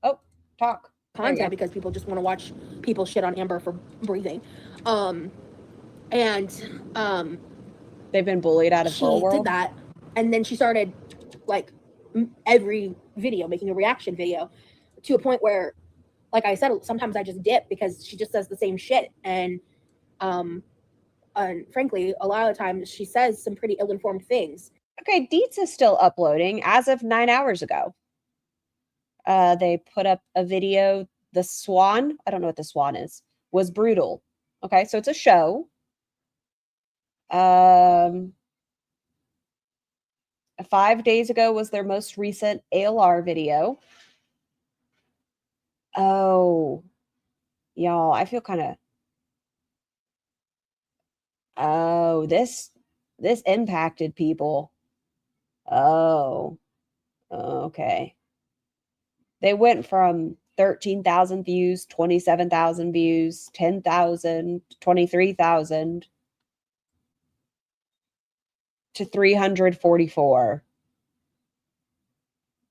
Oh, talk. Content because people just want to watch people shit on Amber for breathing. They've been bullied out of Girl World. She did that. And then she started like every video making a reaction video to a point where, like I said, sometimes I just dip because she just says the same shit. And frankly, a lot of the times she says some pretty ill-informed things. Okay, Deets is still uploading as of 9 hours ago. They put up a video. The Swan, I don't know what the Swan is, was brutal. Okay, so it's a show. 5 days ago was their most recent ALR video. Oh, y'all, I feel kind of. Oh, this impacted people. Oh, okay. They went from 13,000 views, 27,000 views, 10,000, 23,000 to 344,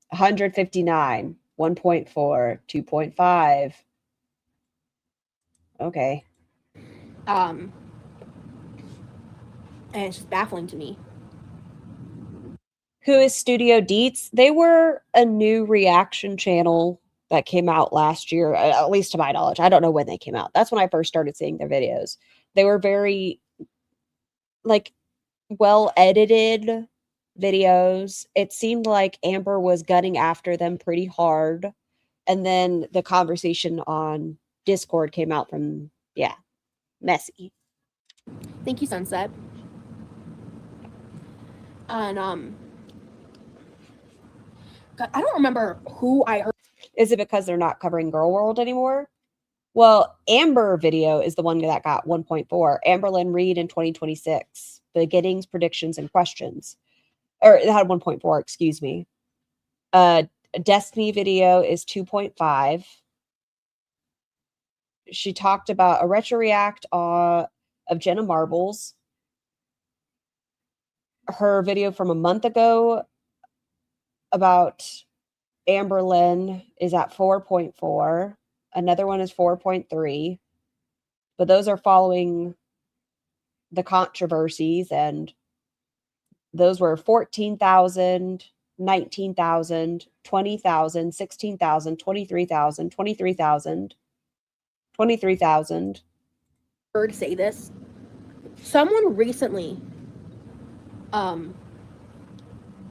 159, 1.4, 2.5. Okay. And it's just baffling to me. Who is Studio Deets? They were a new reaction channel that came out last year, at least to my knowledge. I don't know when they came out. That's when I first started seeing their videos. They were very, like, well-edited videos. It seemed like Amber was gunning after them pretty hard. And then the conversation on Discord came out from, messy. Thank you, Sunset. And I don't remember who I heard. Is it because they're not covering Girl World anymore? Well, Amber video is the one that got 1.4. Amberlynn Reed in 2026. Beginnings, predictions, and questions. Or it had 1.4, excuse me. Destiny video is 2.5. She talked about a retro react of Jenna Marbles. Her video from a month ago about Amberlynn is at 4.4. Another one is 4.3. But those are following the controversies, and those were 14,000, 19,000, 20,000, 16,000, 23,000, 23,000, 23,000. Heard say this. Someone recently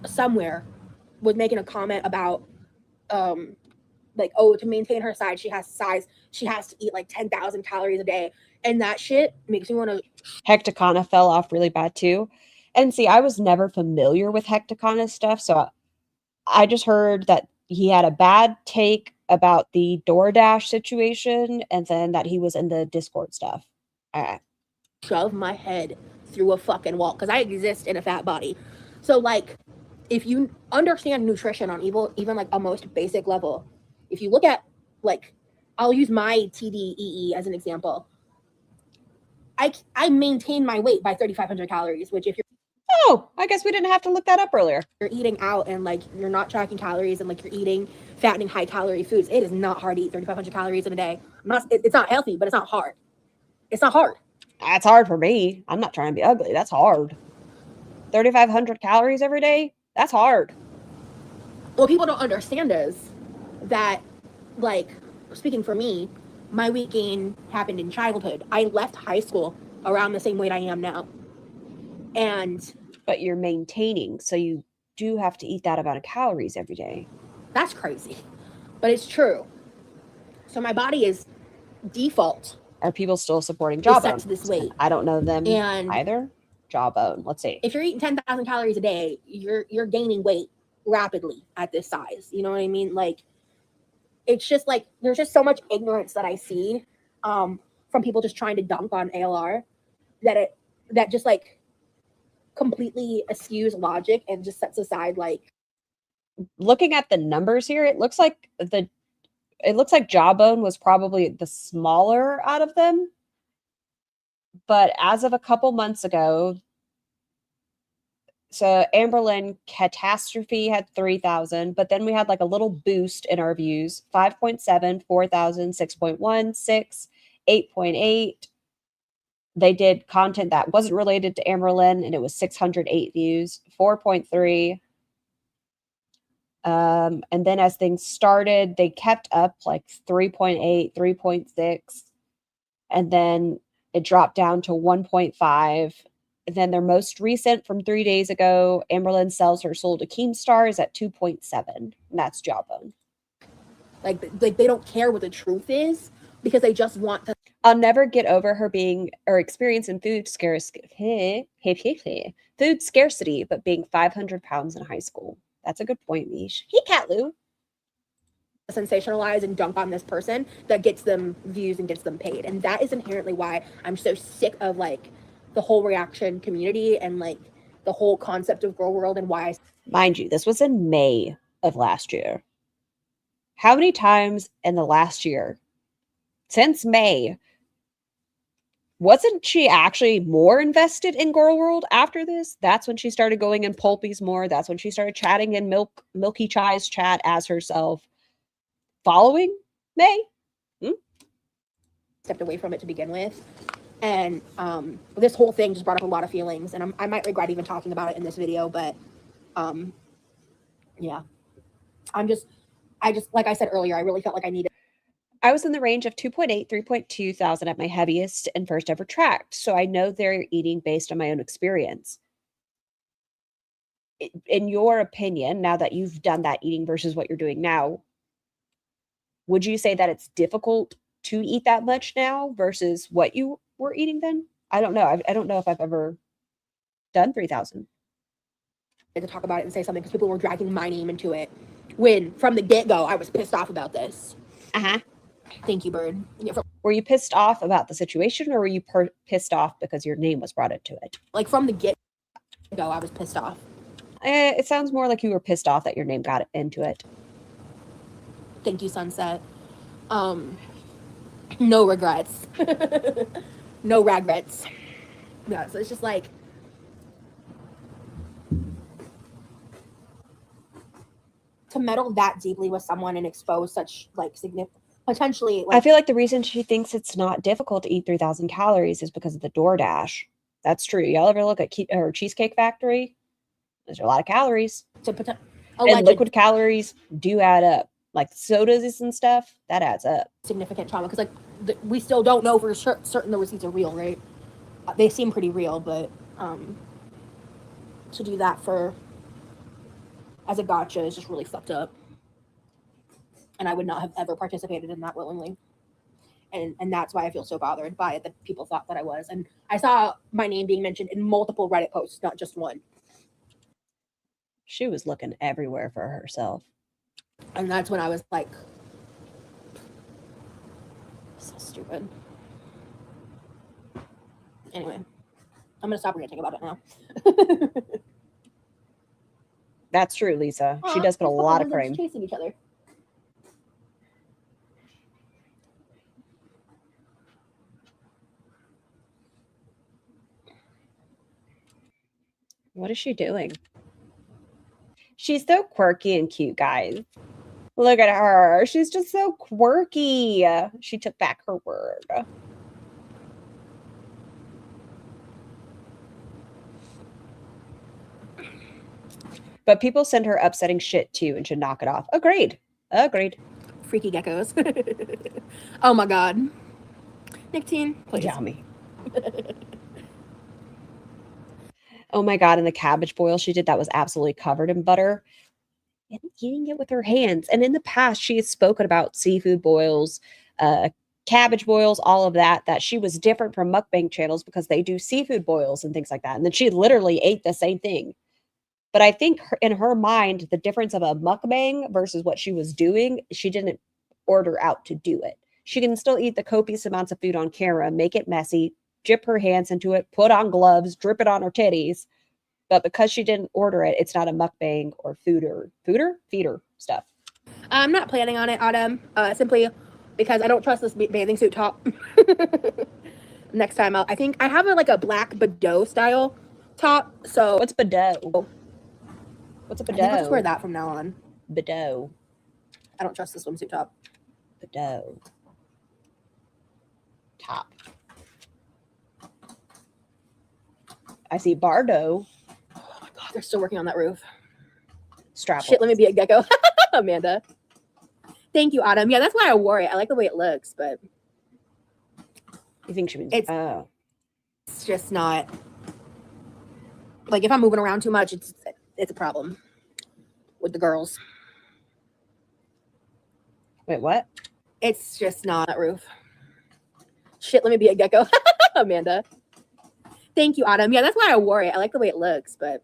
somewhere was making a comment about like, oh, to maintain her size she has to eat like 10,000 calories a day, and that shit makes me want to. Hecticana fell off really bad too. And see, I was never familiar with Hecticana's stuff, so I just heard that he had a bad take about the DoorDash situation, and then that he was in the Discord stuff. Shove my head through a fucking wall because I exist in a fat body. So like, if you understand nutrition on even like a most basic level, if you look at, like, I'll use my TDEE as an example. I maintain my weight by 3,500 calories, which if you're Oh, I guess we didn't have to look that up earlier. You're eating out and like you're not tracking calories and like you're eating fattening high calorie foods. It is not hard to eat 3,500 calories in a day. It's not healthy, but it's not hard. It's not hard. That's hard for me. I'm not trying to be ugly. That's hard. 3,500 calories every day? That's hard. What people don't understand is that, like, speaking for me, my weight gain happened in childhood. I left high school around the same weight I am now. But you're maintaining, so you do have to eat that amount of calories every day. That's crazy. But it's true. So my body is default. Are people still supporting Jawbone? Set to this weight. I don't know them either. Jawbone. Let's see. If you're eating 10,000 calories a day, you're gaining weight rapidly at this size. You know what I mean? Like, it's just like there's just so much ignorance that I see from people just trying to dunk on ALR that just like completely eschews logic and just sets aside like. Looking at the numbers here, it looks like Jawbone was probably the smaller out of them. But as of a couple months ago, so Amberlynn Catastrophe had 3,000, but then we had like a little boost in our views. 5.7, 4,000, 6.1, 6, 8.8. They did content that wasn't related to Amberlynn, and it was 608 views. 4.3. And then as things started, they kept up like 3.8, 3.6. And then it dropped down to 1.5. And then their most recent from 3 days ago, Amberlynn sells her soul to Keemstar is at 2.7. And that's Jawbone. Like they don't care what the truth is because they just want to. I'll never get over her being or experiencing food scarcity, but being 500 pounds in high school. That's a good point, Mish. Hey, Cat Lou. Sensationalize and dunk on this person that gets them views and gets them paid. And that is inherently why I'm so sick of like the whole reaction community and like the whole concept of girl world and why Mind you, this was in May of last year. How many times in the last year, since May, wasn't she actually more invested in Girl World after this? That's when she started going in Pulpies more. That's when she started chatting in Milky Chai's chat as herself. Following May? stepped away from it to begin with. And this whole thing just brought up a lot of feelings, and I might regret even talking about it in this video, but yeah, I just like I said earlier, I really felt like I was in the range of 2.8, 3.2 thousand at my heaviest and first ever tracked, so I know they're eating based on my own experience. In your opinion, now that you've done that eating versus what you're doing now, would you say that it's difficult to eat that much now versus what you were eating then? I don't know. I don't know if I've ever done 3,000. to talk about it and say something because people were dragging my name into it when from the get-go I was pissed off about this. Thank you, Bird. Were you pissed off about the situation, or were you pissed off because your name was brought into it? Like from the get-go I was pissed off. It sounds more like you were pissed off that your name got into it. Thank you, Sunset. No regrets. No regrets. Yeah, so it's just like to meddle that deeply with someone and expose such like significant potentially like, I feel like the reason she thinks it's not difficult to eat 3,000 calories is because of the DoorDash. That's true. Y'all ever look at her Cheesecake Factory? There's a lot of calories. And liquid calories do add up. Like sodas and stuff, that adds up. Significant trauma because like we still don't know for certain the receipts are real, right? They seem pretty real, but to do that for as a gotcha is just really fucked up. And I would not have ever participated in that willingly. And that's why I feel so bothered by it that people thought that I was. And I saw my name being mentioned in multiple Reddit posts, not just one. She was looking everywhere for herself. And that's when I was like, so stupid. Anyway, I'm going to stop ranting about it now. That's true, Lisa. She does put a lot of cream. Chasing each other. What is she doing? She's so quirky and cute, guys. Look at her. She's just so quirky. She took back her word. But people send her upsetting shit too and should knock it off. Agreed. Agreed. Freaky geckos. Oh my god. Nicotine, please. Yummy. Oh my god, and the cabbage boil she did that was absolutely covered in butter. And eating it with her hands. And in the past, she has spoken about seafood boils, cabbage boils, all of that, that she was different from mukbang channels because they do seafood boils and things like that. And then she literally ate the same thing. But I think in her mind, the difference of a mukbang versus what she was doing, she didn't order out to do it. She can still eat the copious amounts of food on camera, make it messy, dip her hands into it, put on gloves, drip it on her titties. But because she didn't order it, it's not a mukbang or feeder stuff. I'm not planning on it, Autumn, simply because I don't trust this bathing suit top. Next time I think I have a black Bordeaux style top. So What's Bordeaux? What's a I think I'll just wear Bordeaux? that from now on. Bordeaux. I don't trust the swimsuit top. Bordeaux. Top. I see Bardo. Oh my god, they're still working on that roof. Strap. Shit, let me be a gecko. Amanda. Thank you, Autumn. Yeah, that's why I wore it. I like the way it looks, but You think she means? It's- Oh, it's just not if I'm moving around too much, it's a problem with the girls. wait, what? It's just not that roof. Shit, let me be a gecko. Amanda. Thank you, Autumn. Yeah, that's why I wore it. I like the way it looks, but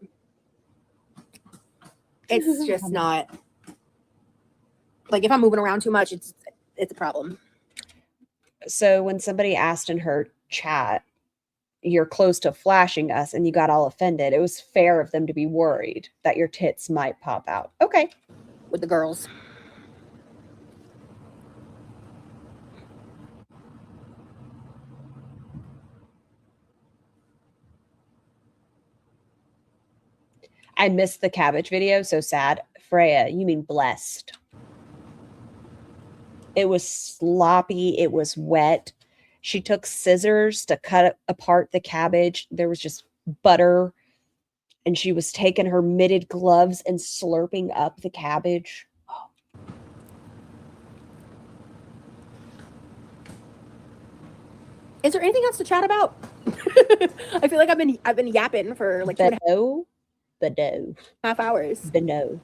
it's just not if I'm moving around too much, it's a problem. So when somebody asked in her chat, "You're close to flashing us," and you got all offended, it was fair of them to be worried that your tits might pop out. Okay. With the girls. I missed the cabbage video. So sad. Freya, you mean blessed. It was sloppy. It was wet. She took scissors to cut apart the cabbage. There was just butter. And she was taking her mitted gloves and slurping up the cabbage. Is there anything else to chat about? I feel like I've been yapping for 2.5 Bedeau. hours. Bedeau.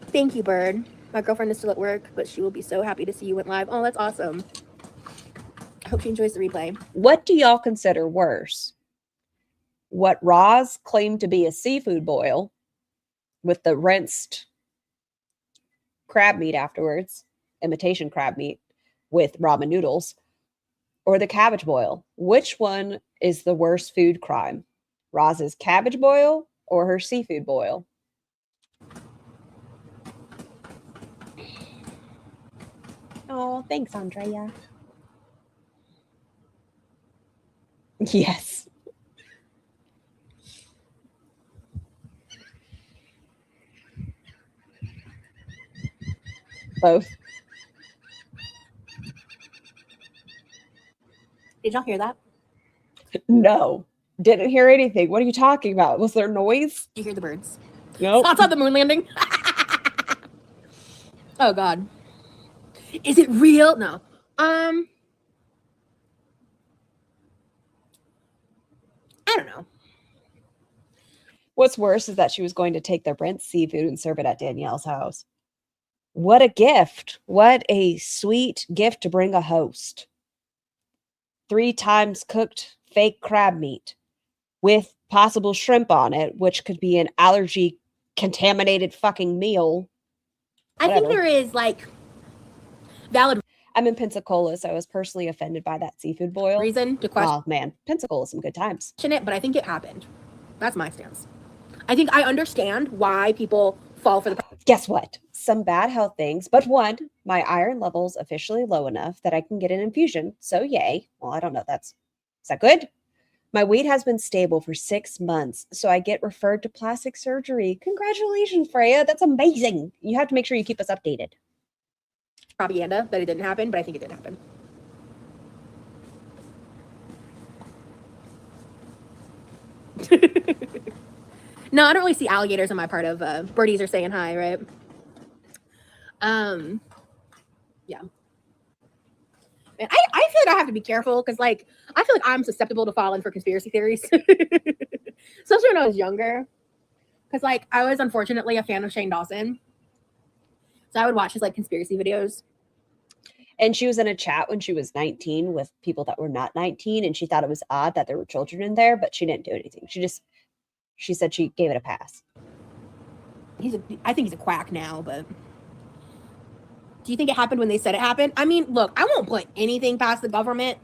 Thank you, Bird. My girlfriend is still at work, but she will be so happy to see you went live. Oh, that's awesome. I hope she enjoys the replay. What do y'all consider worse? What Roz claimed to be a seafood boil with the rinsed crab meat afterwards, imitation crab meat with ramen noodles, or the cabbage boil? Which one is the worst food crime? Roz's cabbage boil or her seafood boil? Oh, thanks, Andrea. Yes. Both. Did y'all hear that? No. Didn't hear anything. What are you talking about? Was there noise? Did you hear the birds? No. Thoughts on the moon landing? Oh God. Is it real? No. I don't know. What's worse is that she was going to take the Brent seafood and serve it at Danielle's house. What a gift. What a sweet gift to bring a host. 3 times cooked fake crab meat with possible shrimp on it, which could be an allergy contaminated fucking meal. I think Whatever. there is valid I'm in Pensacola, so I was personally offended by that seafood boil. reason to question Oh man, Pensacola, some good times. it, but I think it happened. That's my stance. I think I understand why people fall for the Guess what? Some bad health things, but one, my iron level's officially low enough that I can get an infusion. So yay. Well, I don't know. Is that good? My weight has been stable for 6 months, so I get referred to plastic surgery. Congratulations, Freya. That's amazing. You have to make sure you keep us updated. Propaganda that it didn't happen, but I think it did happen. No, I don't really see alligators in my part of birdies are saying hi, right? Yeah. And I feel like I have to be careful because, like, I feel like I'm susceptible to falling for conspiracy theories, especially when I was younger. Because, like, I was unfortunately a fan of Shane Dawson, so I would watch his like conspiracy videos. And she was in a chat when she was 19 with people that were not 19, and she thought it was odd that there were children in there, but she didn't do anything. She said she gave it a pass. I think he's a quack now, but do you think it happened when they said it happened? I mean, look, I won't put anything past the government.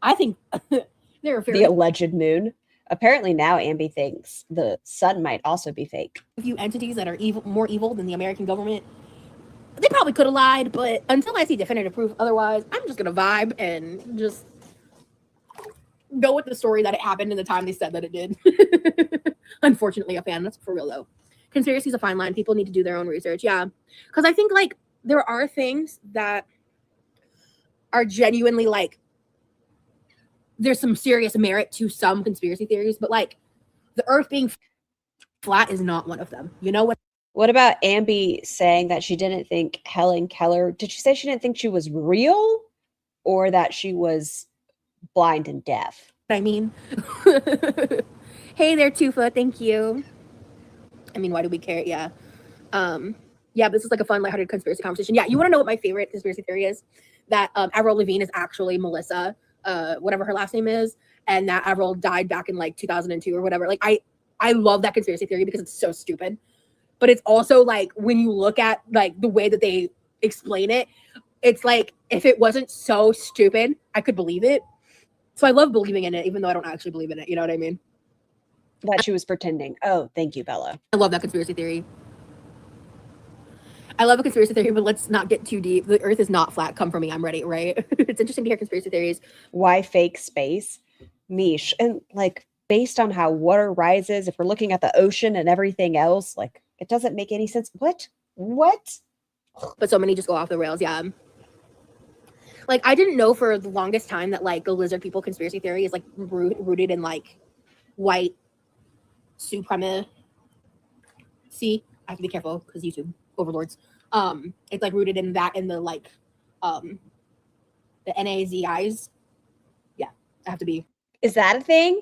I think they're very The alleged moon. Apparently now Ambi thinks the sun might also be fake. few entities that are more evil than the American government. They probably could have lied, but until I see definitive proof otherwise, I'm just gonna vibe and just go with the story that it happened in the time they said that it did. Unfortunately, a fan. That's for real though. Conspiracy is a fine line. People need to do their own research. Yeah, because I think like there are things that are genuinely like there's some serious merit to some conspiracy theories, but like the Earth being flat is not one of them. You know what? What about Ambi saying that she didn't think Helen Keller, did she say she didn't think she was real or that she was blind and deaf? I mean, hey there, Tufa. Thank you. I mean, why do we care? Yeah. Yeah, this is like a fun, lighthearted conspiracy conversation. Yeah, you want to know what my favorite conspiracy theory is? That Avril Lavigne is actually Melissa, whatever her last name is, and that Avril died back in like 2002 or whatever. Like, I love that conspiracy theory because it's so stupid. But it's also like when you look at like the way that they explain it, it's like if it wasn't so stupid, I could believe it. So I love believing in it, even though I don't actually believe in it. You know what I mean? That she was pretending. Oh, thank you, Bella. I love that conspiracy theory. I love a conspiracy theory, but let's not get too deep. The Earth is not flat. Come for me. I'm ready, right? It's interesting to hear conspiracy theories. Why fake space? Mish. And like based on how water rises, if we're looking at the ocean and everything else, like it doesn't make any sense. What? But so many just go off the rails. Yeah. Like I didn't know for the longest time that like the lizard people conspiracy theory is like rooted in like white supremacy. See, I have to be careful because YouTube overlords. It's like rooted in that in the like the NAZIs. Yeah, I have to be. Is that a thing?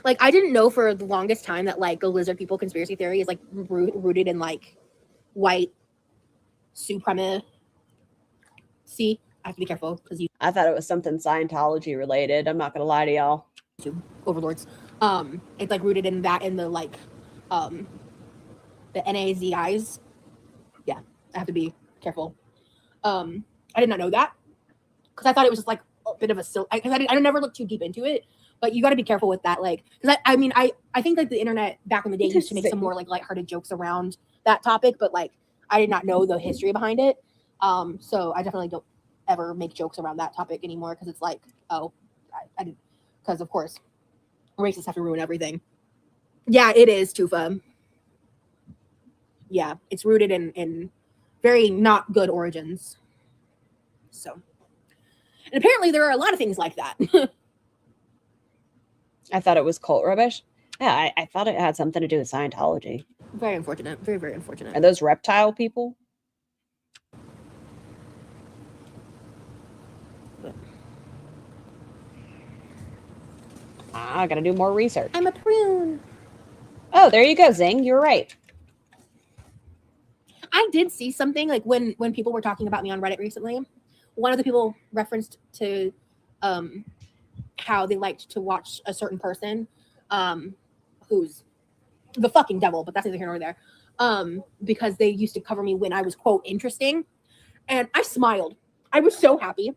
Like I didn't know for the longest time that like the lizard people conspiracy theory is like rooted in like white supremacy. See, I have to be careful because you. I thought it was something Scientology related. I'm not gonna lie to y'all. YouTube overlords. It's like rooted in that in the like the NAZIs. Yeah, I have to be careful. I did not know that because I thought it was just like a bit of a silly. Because I never looked too deep into it. But you got to be careful with that, like, because I mean, I think like the internet back in the day used to make some more like lighthearted jokes around that topic, but like I did not know the history behind it. So I definitely don't ever make jokes around that topic anymore because it's like, oh, I didn't, because of course, racists have to ruin everything. Yeah, it is, Tufa. Yeah, it's rooted in very not good origins. So, and apparently there are a lot of things like that. I thought it was cult rubbish. Yeah, I thought it had something to do with Scientology. Very unfortunate. Very, very unfortunate. Are those reptile people? I gotta do more research. I'm a prune. Oh, there you go, Zing. You're right. I did see something like when people were talking about me on Reddit recently. One of the people referenced to how they liked to watch a certain person who's the fucking devil, but that's neither here nor there, because they used to cover me when I was, quote, interesting. And I smiled. I was so happy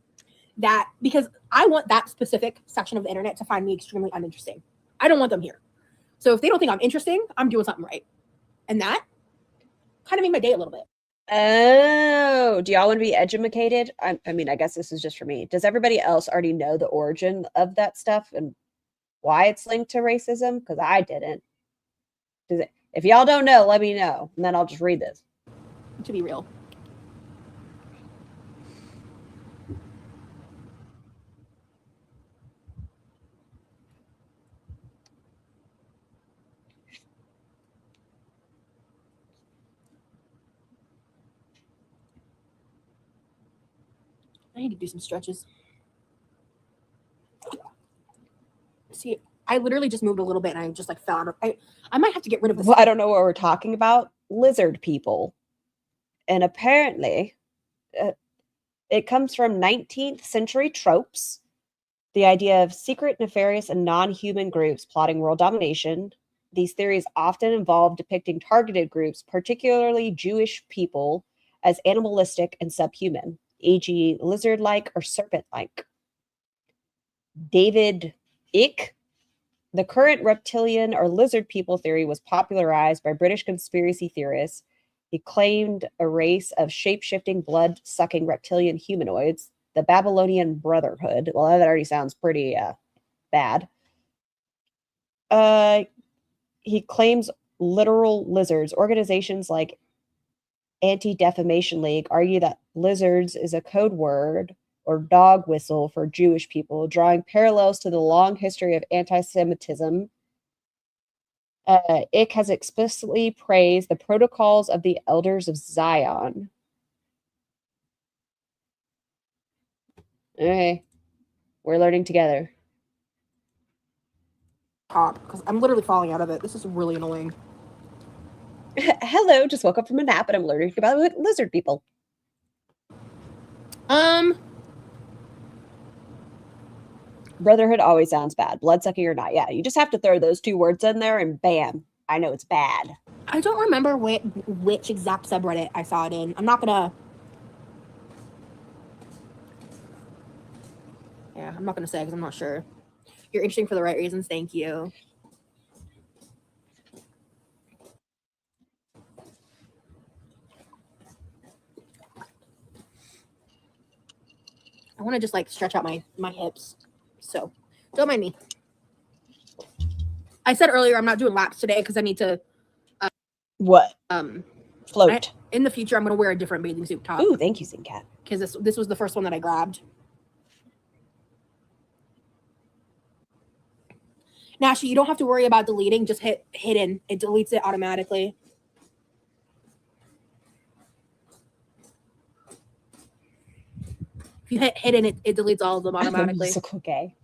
that because I want that specific section of the internet to find me extremely uninteresting. I don't want them here. So if they don't think I'm interesting, I'm doing something right. And that kind of made my day a little bit. Oh, do y'all want to be educated? I mean, I guess this is just for me. Does everybody else already know the origin of that stuff and why it's linked to racism? Because I didn't. If y'all don't know, let me know, and then I'll just read this. To be real. I need to do some stretches. See, I literally just moved a little bit and I just like fell out of I might have to get rid of this. Well, I don't know what we're talking about. Lizard people. And apparently, it comes from 19th century tropes. The idea of secret, nefarious, and non human groups plotting world domination. These theories often involve depicting targeted groups, particularly Jewish people, as animalistic and subhuman, e.g., lizard like or serpent like. David Icke. The current reptilian or lizard people theory was popularized by British conspiracy theorists. He claimed a race of shape-shifting, blood-sucking reptilian humanoids, the Babylonian Brotherhood. Well, that already sounds pretty bad. He claims literal lizards. Organizations like Anti-Defamation League argue that lizards is a code word or dog whistle for Jewish people, drawing parallels to the long history of anti-Semitism. Ick has explicitly praised the protocols of the Elders of Zion. Okay, we're learning together. Top, because I'm literally falling out of it. This is really annoying. Hello, just woke up from a nap and I'm learning about lizard people. Brotherhood always sounds bad. Bloodsucking or not. Yeah, you just have to throw those two words in there and bam, I know it's bad. I don't remember which exact subreddit I saw it in. I'm not gonna say because I'm not sure. You're interesting for the right reasons. Thank you. I want to just like stretch out my hips. So don't mind me. I said earlier I'm not doing laps today because I need to What? Float. In the future I'm gonna wear a different bathing suit top. Ooh, thank you, Zincat. Because this was the first one that I grabbed. Nashi, you don't have to worry about deleting. Just hit hidden. It deletes it automatically. If you hit hidden, it deletes all of them automatically. Musical gay.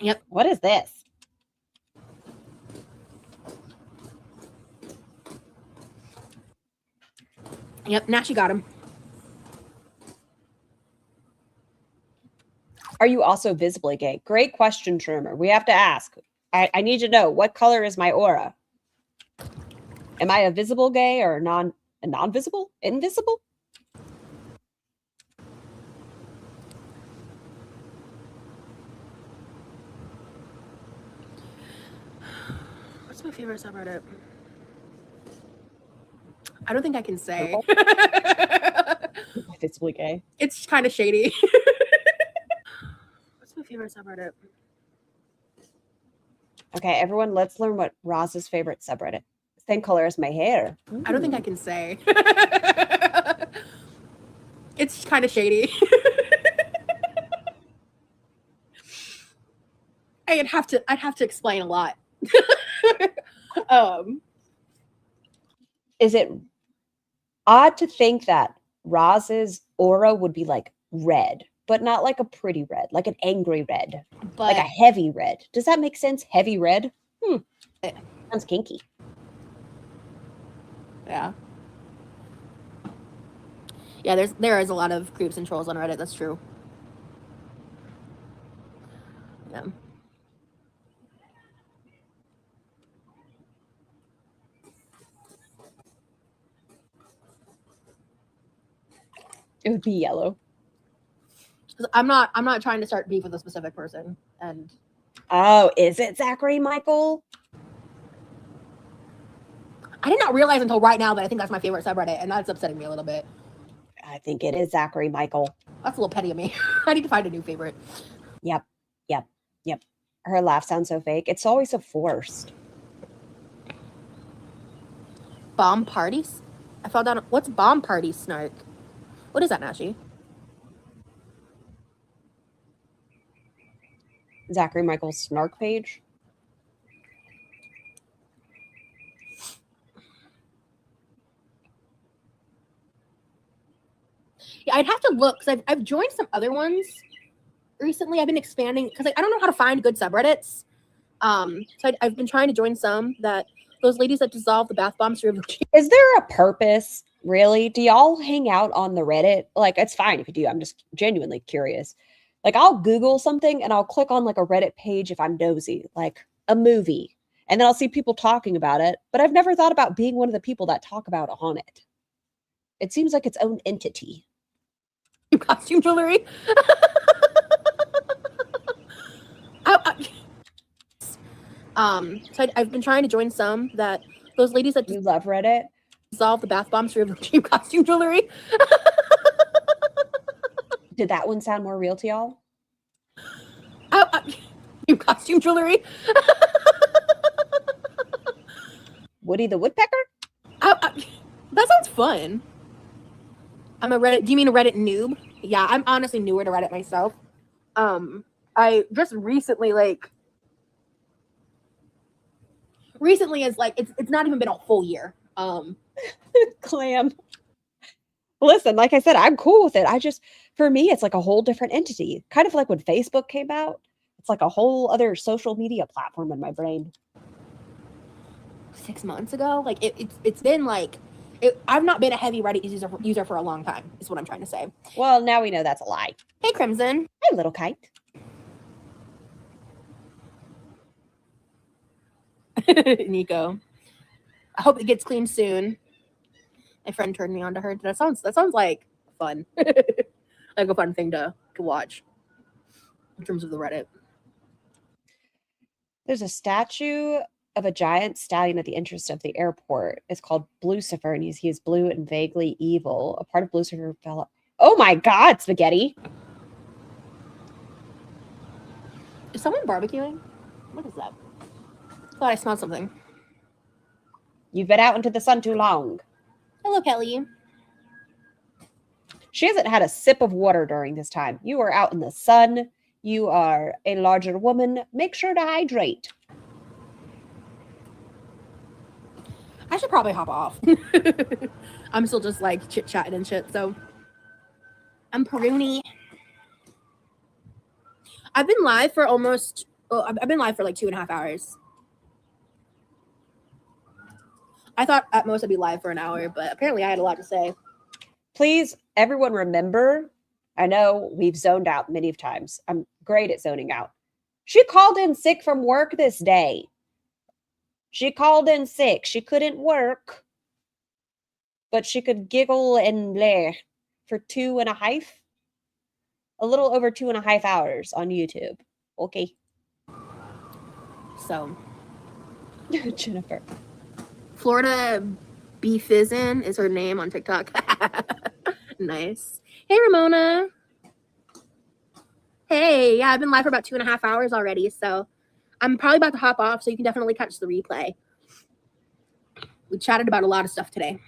Yep. What is this? Yep, Nashi got him. Are you also visibly gay? Great question, Trimmer. We have to ask. I need to know, what color is my aura? Am I a visible gay or non-visible? Invisible? What's my favorite subreddit? I don't think I can say. Visibly gay. It's kind of shady. What's my favorite subreddit? Okay, everyone, let's learn what Roz's favorite subreddit. Same color as my hair. Ooh. I don't think I can say. It's kind of shady. I'd have to explain a lot. Is it odd to think that Roz's aura would be like red, but not like a pretty red, like an angry red, but like a heavy red? Does that make sense? Heavy red? Sounds kinky. Yeah. Yeah, there is a lot of creeps and trolls on Reddit. That's true. Yeah. It would be yellow. 'Cause I'm not trying to start beef with a specific person. And Oh, is it Zachary Michael? I did not realize until right now that I think that's my favorite subreddit, and that's upsetting me a little bit. I think it is Zachary Michael. That's a little petty of me. I need to find a new favorite. Yep. Her laugh sounds so fake. It's always so forced. Bomb parties? I fell down. What's bomb party snark? What is that, Nashi? Zachary Michael's snark page. Yeah, I'd have to look because I've joined some other ones recently. I've been expanding because I don't know how to find good subreddits. So I've been trying to join some that those ladies that dissolve the bath bombs. Is there a purpose, really? Do y'all hang out on the Reddit? Like, it's fine if you do. I'm just genuinely curious. Like, I'll Google something and I'll click on like a Reddit page if I'm nosy, like a movie, and then I'll see people talking about it. But I've never thought about being one of the people that talk about on it. It seems like its own entity. Costume jewelry. So I've been trying to join some that those ladies that You love Reddit? dissolve the bath bombs for cheap costume jewelry. Did that one sound more real to y'all? Cheap costume jewelry. Woody the Woodpecker? That sounds fun. I'm a Reddit. Do you mean a Reddit noob? Yeah, I'm honestly newer to Reddit myself. I just recently is like it's not even been a full year. Clam. Listen, like I said, I'm cool with it. For me, it's like a whole different entity. Kind of like when Facebook came out. It's like a whole other social media platform in my brain. 6 months ago, like it's been like I've not been a heavy Reddit user for a long time. Is what I'm trying to say. Well, now we know that's a lie. Hey, Crimson. Hi, little kite. Nico. I hope it gets cleaned soon. My friend turned me on to her. That sounds like fun. Like a fun thing to watch in terms of the Reddit. There's a statue of a giant stallion at the entrance of the airport. It's called Blucifer, and he is blue and vaguely evil. A part of Blucifer fell up. Oh my God, Spaghetti! Is someone barbecuing? What is that? I thought I smelled something. You've been out into the sun too long. Hello, Kelly. She hasn't had a sip of water during this time. You are out in the sun. You are a larger woman. Make sure to hydrate. I should probably hop off. I'm still just like chit-chatting and shit, so I'm Peruni. I've been live for I've been live for like 2.5 hours. I thought at most I'd be live for an hour, but apparently I had a lot to say. Please, everyone remember, I know we've zoned out many times. I'm great at zoning out. She called in sick from work this day. She called in sick. She couldn't work, but she could giggle and bleh for 2.5, a little over 2.5 hours on YouTube. Okay. So, Jennifer. Florida Beefizzin is her name on TikTok. Nice. Hey, Ramona. Hey, yeah, I've been live for about 2.5 hours already, so I'm probably about to hop off, so you can definitely catch the replay. We chatted about a lot of stuff today.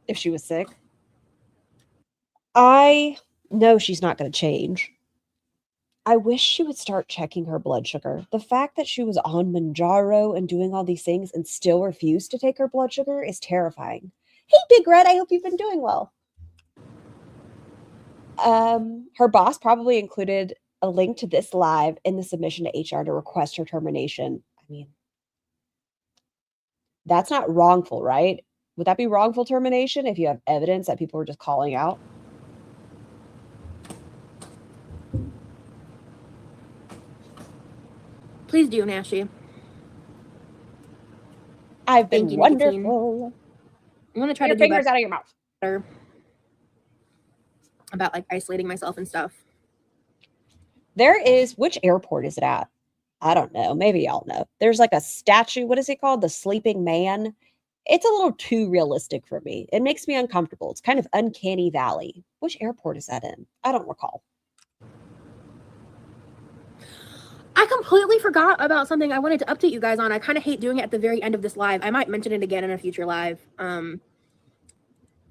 If she was sick. I know she's not going to change. I wish she would start checking her blood sugar. The fact that she was on Manjaro and doing all these things and still refused to take her blood sugar is terrifying. Hey, Big Red, I hope you've been doing well. Her boss probably included a link to this live in the submission to HR to request her termination. I mean, that's not wrongful, right? Would that be wrongful termination if you have evidence that people were just calling out? Please do, Nashi. I've been Thank you, wonderful. I'm going to try Get to your do fingers out of your mouth. better. about like isolating myself and stuff. There is, which airport is it at? I don't know. Maybe y'all know. There's like a statue. What is it called? The Sleeping Man. It's a little too realistic for me. It makes me uncomfortable. It's kind of uncanny valley. Which airport is that in? I don't recall. I completely forgot about something I wanted to update you guys on. I kind of hate doing it at the very end of this live. I might mention it again in a future live.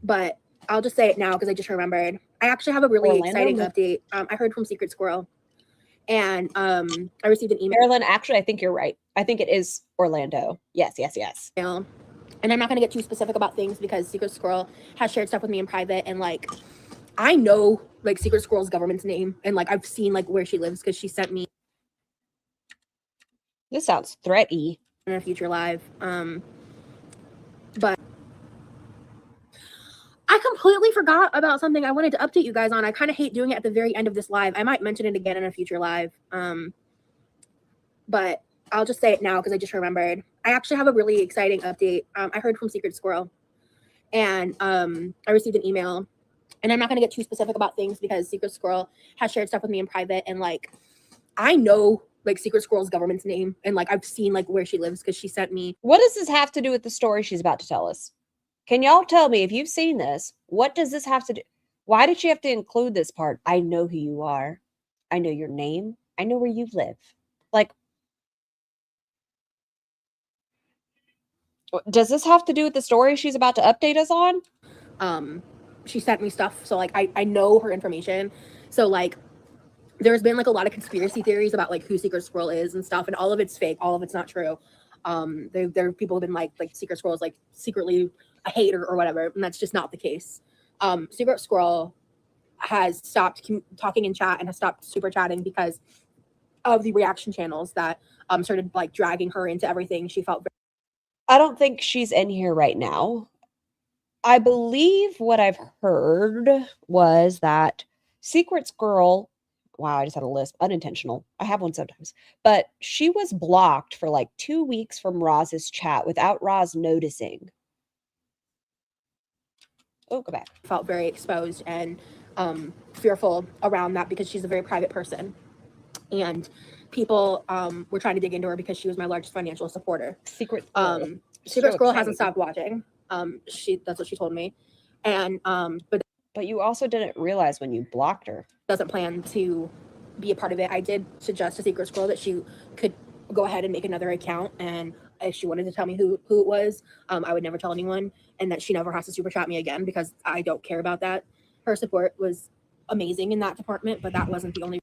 But I'll just say it now because I just remembered. I actually have a really exciting update. I heard from Secret Squirrel, and I received an email. Maryland, actually, I think you're right. I think it is Orlando. Yes. And I'm not going to get too specific about things because Secret Squirrel has shared stuff with me in private, and like I know like Secret Squirrel's government's name, and like I've seen like where she lives because she sent me. This sounds threaty. In a future live, but I completely forgot about something I wanted to update you guys on. I kind of hate doing it at the very end of this live. I might mention it again in a future live, but I'll just say it now because I just remembered. I actually have a really exciting update. I heard from Secret Squirrel, and I received an email, and I'm not going to get too specific about things because Secret Squirrel has shared stuff with me in private, and like I know like Secret Squirrel's government's name, and like I've seen like where she lives because she sent me. What does this have to do with the story she's about to tell us? Can y'all tell me if you've seen this? What does this have to do? Why did she have to include this part? I know who you are. I know your name. I know where you live. Like, does this have to do with the story she's about to update us on? She sent me stuff, so like I know her information. So like there's been like a lot of conspiracy theories about like who Secret Squirrel is and stuff, and all of it's fake, all of it's not true. There are people who've been like Secret Squirrel is like secretly a hater or whatever, and that's just not the case. Secret Squirrel has stopped talking in chat and has stopped super chatting because of the reaction channels that started like dragging her into everything. She felt I don't think she's in here right now. I believe what I've heard was that Secret Squirrel, wow, I just had a lisp, unintentional. I have one sometimes. But she was blocked for like 2 weeks from Roz's chat without Roz noticing. Oh, go back. Felt very exposed and fearful around that because she's a very private person. And people were trying to dig into her because she was my largest financial supporter. Secret Squirrel hasn't stopped watching. That's what she told me. And but you also didn't realize when you blocked her. Doesn't plan to be a part of it. I did suggest to Secret Squirrel that she could go ahead and make another account, and if she wanted to tell me who it was, I would never tell anyone, and that she never has to super chat me again because I don't care about that. Her support was amazing in that department, but that wasn't the only.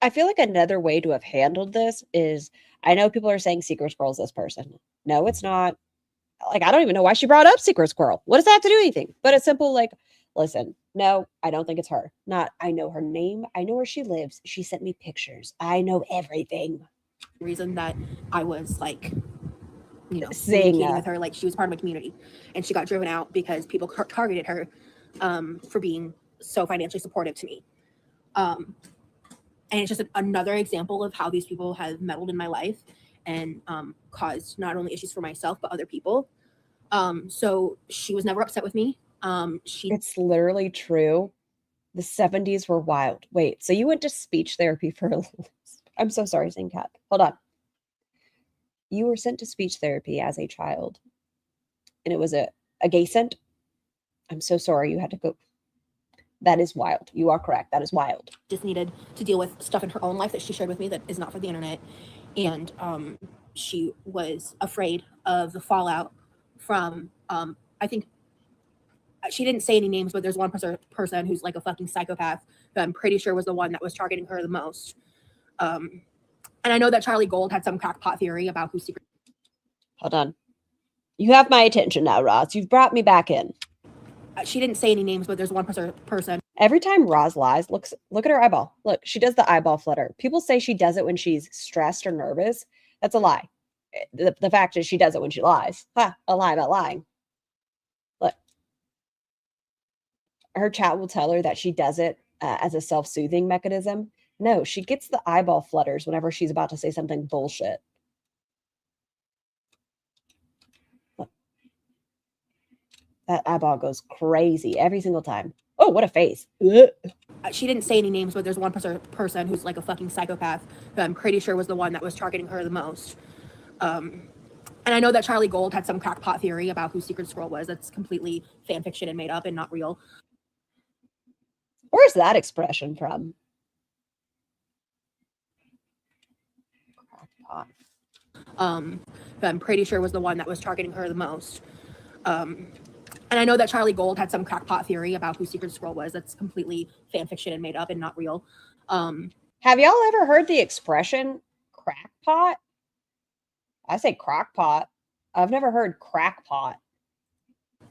I feel like another way to have handled this is, I know people are saying Secret Squirrel is this person. No, it's not. Like, I don't even know why she brought up Secret Squirrel. What does that have to do with anything? But a simple like, listen, no, I don't think it's her. Not, I know her name. I know where she lives. She sent me pictures. I know everything. Reason that I was like, you know, saying with her, like she was part of my community, and she got driven out because people targeted her for being so financially supportive to me. And it's just another example of how these people have meddled in my life and caused not only issues for myself but other people. So she was never upset with me. It's literally true. The 70s were wild. Wait, so you went to speech therapy for a little. I'm so sorry, St. Cat. Hold on. You were sent to speech therapy as a child, and it was a gay sent. I'm so sorry you had to go. That is wild. You are correct. That is wild. Just needed to deal with stuff in her own life that she shared with me that is not for the internet. And she was afraid of the fallout from, I think, she didn't say any names, but there's one person who's like a fucking psychopath who I'm pretty sure was the one that was targeting her the most. And I know that Charlie Gold had some crackpot theory about who Secret. Hold on. You have my attention now, Roz. You've brought me back in. She didn't say any names, but there's one person. Every time Roz lies, look at her eyeball. Look, she does the eyeball flutter. People say she does it when she's stressed or nervous. That's a lie. The fact is she does it when she lies. Ha, a lie about lying. Look. Her chat will tell her that she does it as a self-soothing mechanism. No, she gets the eyeball flutters whenever she's about to say something bullshit. Look. That eyeball goes crazy every single time. Oh, Oh, what a face. Ugh. She didn't say any names, but there's one person who's like a fucking psychopath who I'm pretty sure was the one that was targeting her the most. And I know that Charlie Gold had some crackpot theory about who Secret Squirrel was. That's completely fan fiction and made up and not real. Where's that expression from? Crackpot. Who I'm pretty sure was the one that was targeting her the most. And I know that Charlie Gold had some crackpot theory about who Secret Squirrel was. That's completely fan fiction and made up and not real. Have y'all ever heard the expression crackpot? I say crackpot. I've never heard crackpot.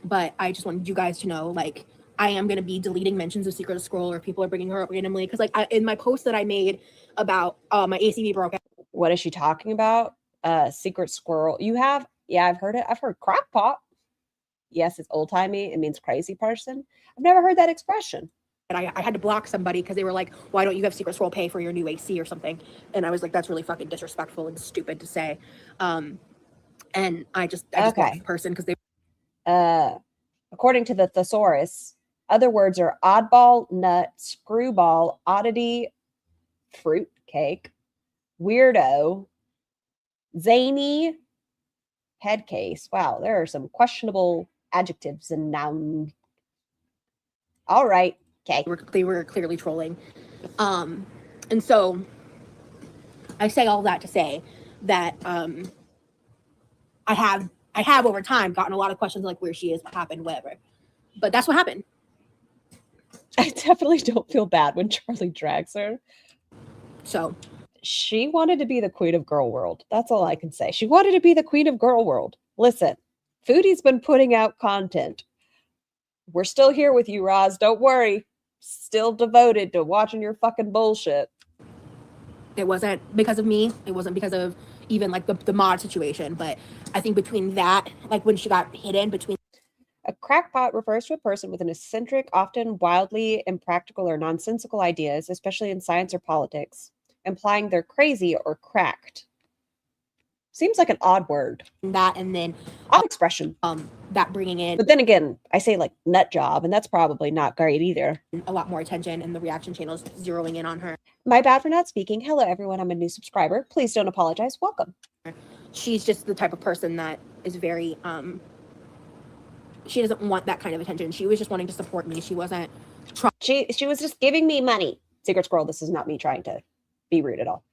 But I just wanted you guys to know, like, I am going to be deleting mentions of Secret Squirrel or people are bringing her up randomly. Because, like, in my post that I made about my ACV broke out. What is she talking about? Secret Squirrel. You have? Yeah, I've heard it. I've heard crackpot. Yes, it's old timey. It means crazy person. I've never heard that expression. And I had to block somebody because they were like, why don't you have Secret Squirrel pay for your new AC or something? And I was like, that's really fucking disrespectful and stupid to say. And I just blocked the person because they. According to the thesaurus, other words are oddball, nut, screwball, oddity, fruitcake, weirdo, zany, head case. Wow, there are some questionable adjectives and nouns. All right. Okay. They were clearly trolling. And so I say all that to say that I have over time gotten a lot of questions like where she is, what happened, whatever. But that's what happened. I definitely don't feel bad when Charlie drags her. So she wanted to be the queen of girl world. That's all I can say. She wanted to be the queen of girl world. Listen, Foodie's been putting out content. We're still here with you, Roz. Don't worry. Still devoted to watching your fucking bullshit. It wasn't because of me. It wasn't because of even like the mod situation. But I think between that, like when she got hidden between. A crackpot refers to a person with an eccentric, often wildly impractical or nonsensical ideas, especially in science or politics, implying they're crazy or cracked. Seems like an odd word. That and then odd expression. That bringing in. But then again, I say like nut job, and that's probably not great either. A lot more attention and the reaction channels zeroing in on her. My bad for not speaking. Hello, everyone. I'm a new subscriber. Please don't apologize. Welcome. She's just the type of person that is very she doesn't want that kind of attention. She was just wanting to support me. She wasn't she was just giving me money. Secret Squirrel, this is not me trying to be rude at all.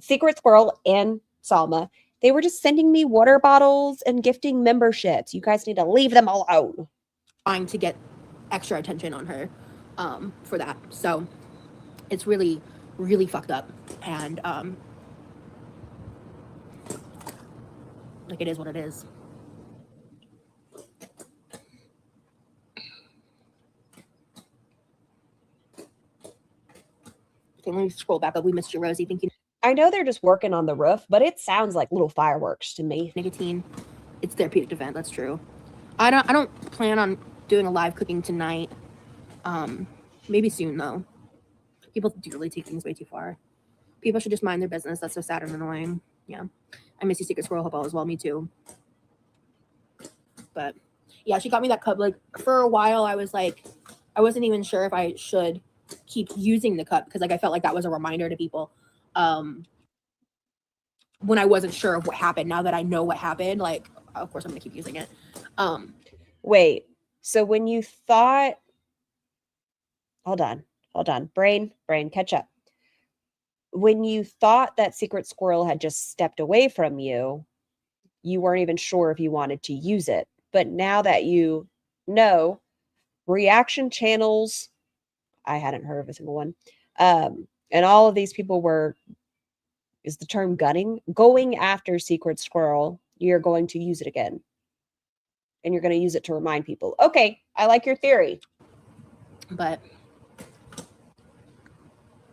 Secret Squirrel and Salma, they were just sending me water bottles and gifting memberships. You guys need to leave them alone. Trying to get extra attention on her for that. So it's really, really fucked up. And like it is what it is. Okay, let me scroll back up. We missed you, Rosie. Thank you. I know they're just working on the roof, but it sounds like little fireworks to me. Nicotine. It's therapeutic event. That's true. I don't plan on doing a live cooking tonight. Maybe soon though. People do really take things way too far. People should just mind their business. That's so sad and annoying. Yeah. I miss you, Secret Squirrel. Hope all is well. Me too. But yeah, she got me that cup. Like for a while, I was like, I wasn't even sure if I should keep using the cup because like I felt like that was a reminder to people. When I wasn't sure of what happened, now that I know what happened, like of course I'm gonna keep using it. Wait, so when you thought, hold on, brain, catch up. When you thought that Secret Squirrel had just stepped away from you, you weren't even sure if you wanted to use it. But now that you know, reaction channels, I hadn't heard of a single one, and all of these people were, is the term going after Secret Squirrel, you're going to use it again. And you're going to use it to remind people. Okay, I like your theory. But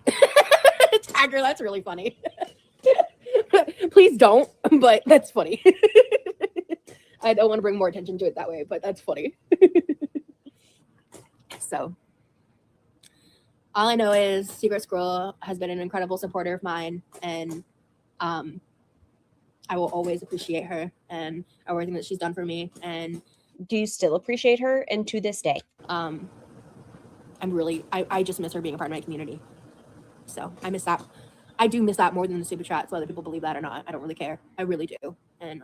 Tagger, that's really funny. Please don't, but that's funny. I don't want to bring more attention to it that way, but that's funny. So all I know is Secret Squirrel has been an incredible supporter of mine, and I will always appreciate her and everything that she's done for me. And do you still appreciate her? And to this day, I just miss her being a part of my community. So I miss that. I do miss that more than the super chats, whether people believe that or not. I don't really care. I really do. And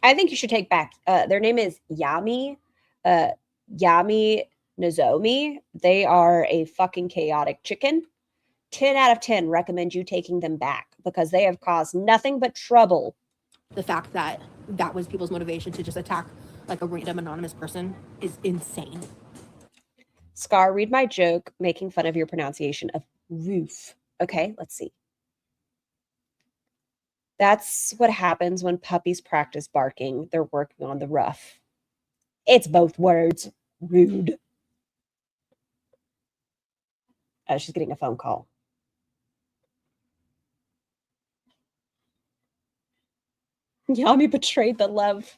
I think you should take back. Their name is Yami. Yami Nozomi. They are a fucking chaotic chicken. 10 out of 10 recommend you taking them back because they have caused nothing but trouble. the fact that that was people's motivation to just attack like a random anonymous person is insane. Scar, read my joke making fun of your pronunciation of roof. Okay, let's see. That's what happens when puppies practice barking. They're working on the rough. It's both words. Rude. She's getting a phone call. Yami betrayed the love.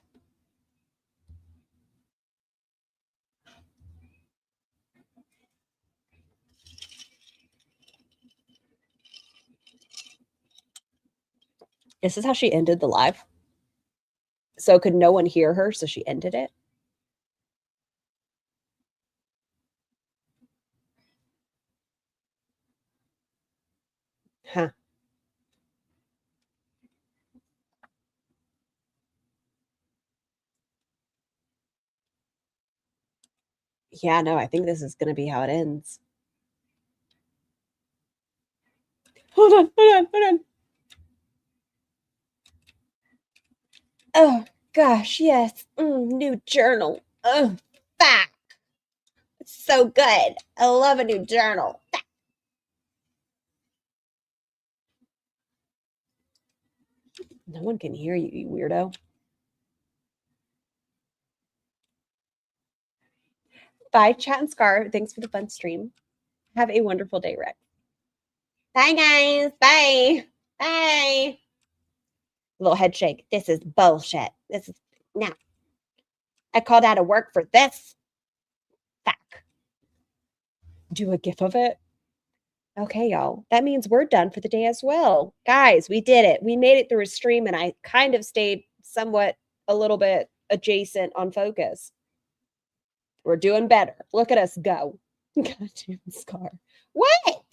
This is how she ended the live. So could no one hear her, so she ended it. Huh. Yeah, no, I think this is going to be how it ends. Hold on. Oh, gosh, yes. New journal. Oh, fuck. It's so good. I love a new journal. Fuck. No one can hear you, you weirdo. Bye, Chat and Scar. Thanks for the fun stream. Have a wonderful day, Rex. Bye, guys. Bye. Bye. Little head shake. This is bullshit. This is no. I called out of work for this. Fuck. Do a gif of it. Okay, y'all. That means we're done for the day as well. Guys, we did it. We made it through a stream and I kind of stayed somewhat a little bit adjacent on focus. We're doing better. Look at us go. Goddamn Scar. What?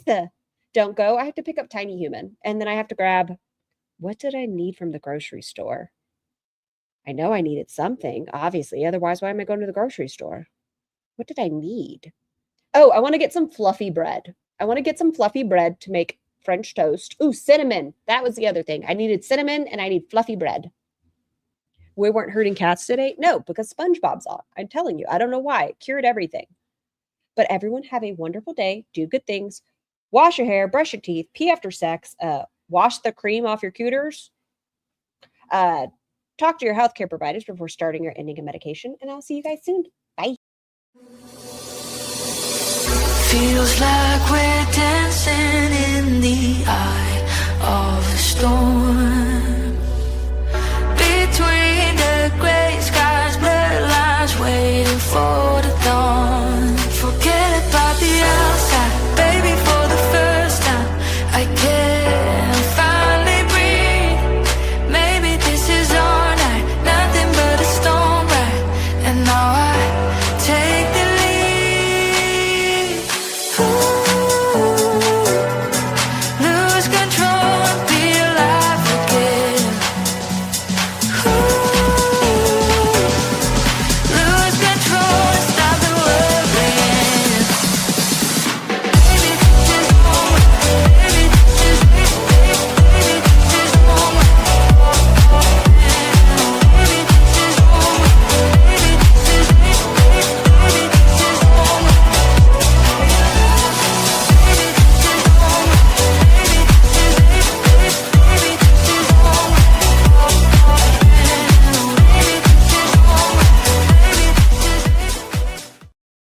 Don't go. I have to pick up Tiny Human. And then I have to grab... What did I need from the grocery store? I know I needed something, obviously. Otherwise, why am I going to the grocery store? What did I need? Oh, I want to get some fluffy bread. I want to get some fluffy bread to make French toast. Ooh, cinnamon. That was the other thing. I needed cinnamon and I need fluffy bread. We weren't herding cats today? No, because SpongeBob's on. I'm telling you. I don't know why. It cured everything. But everyone have a wonderful day. Do good things. Wash your hair. Brush your teeth. Pee after sex. Wash the cream off your cooters. Talk to your healthcare providers before starting or ending a medication. And I'll see you guys soon. Bye. Feels like we're dancing in the eye of a storm. Between the gray skies, blurred lines waiting for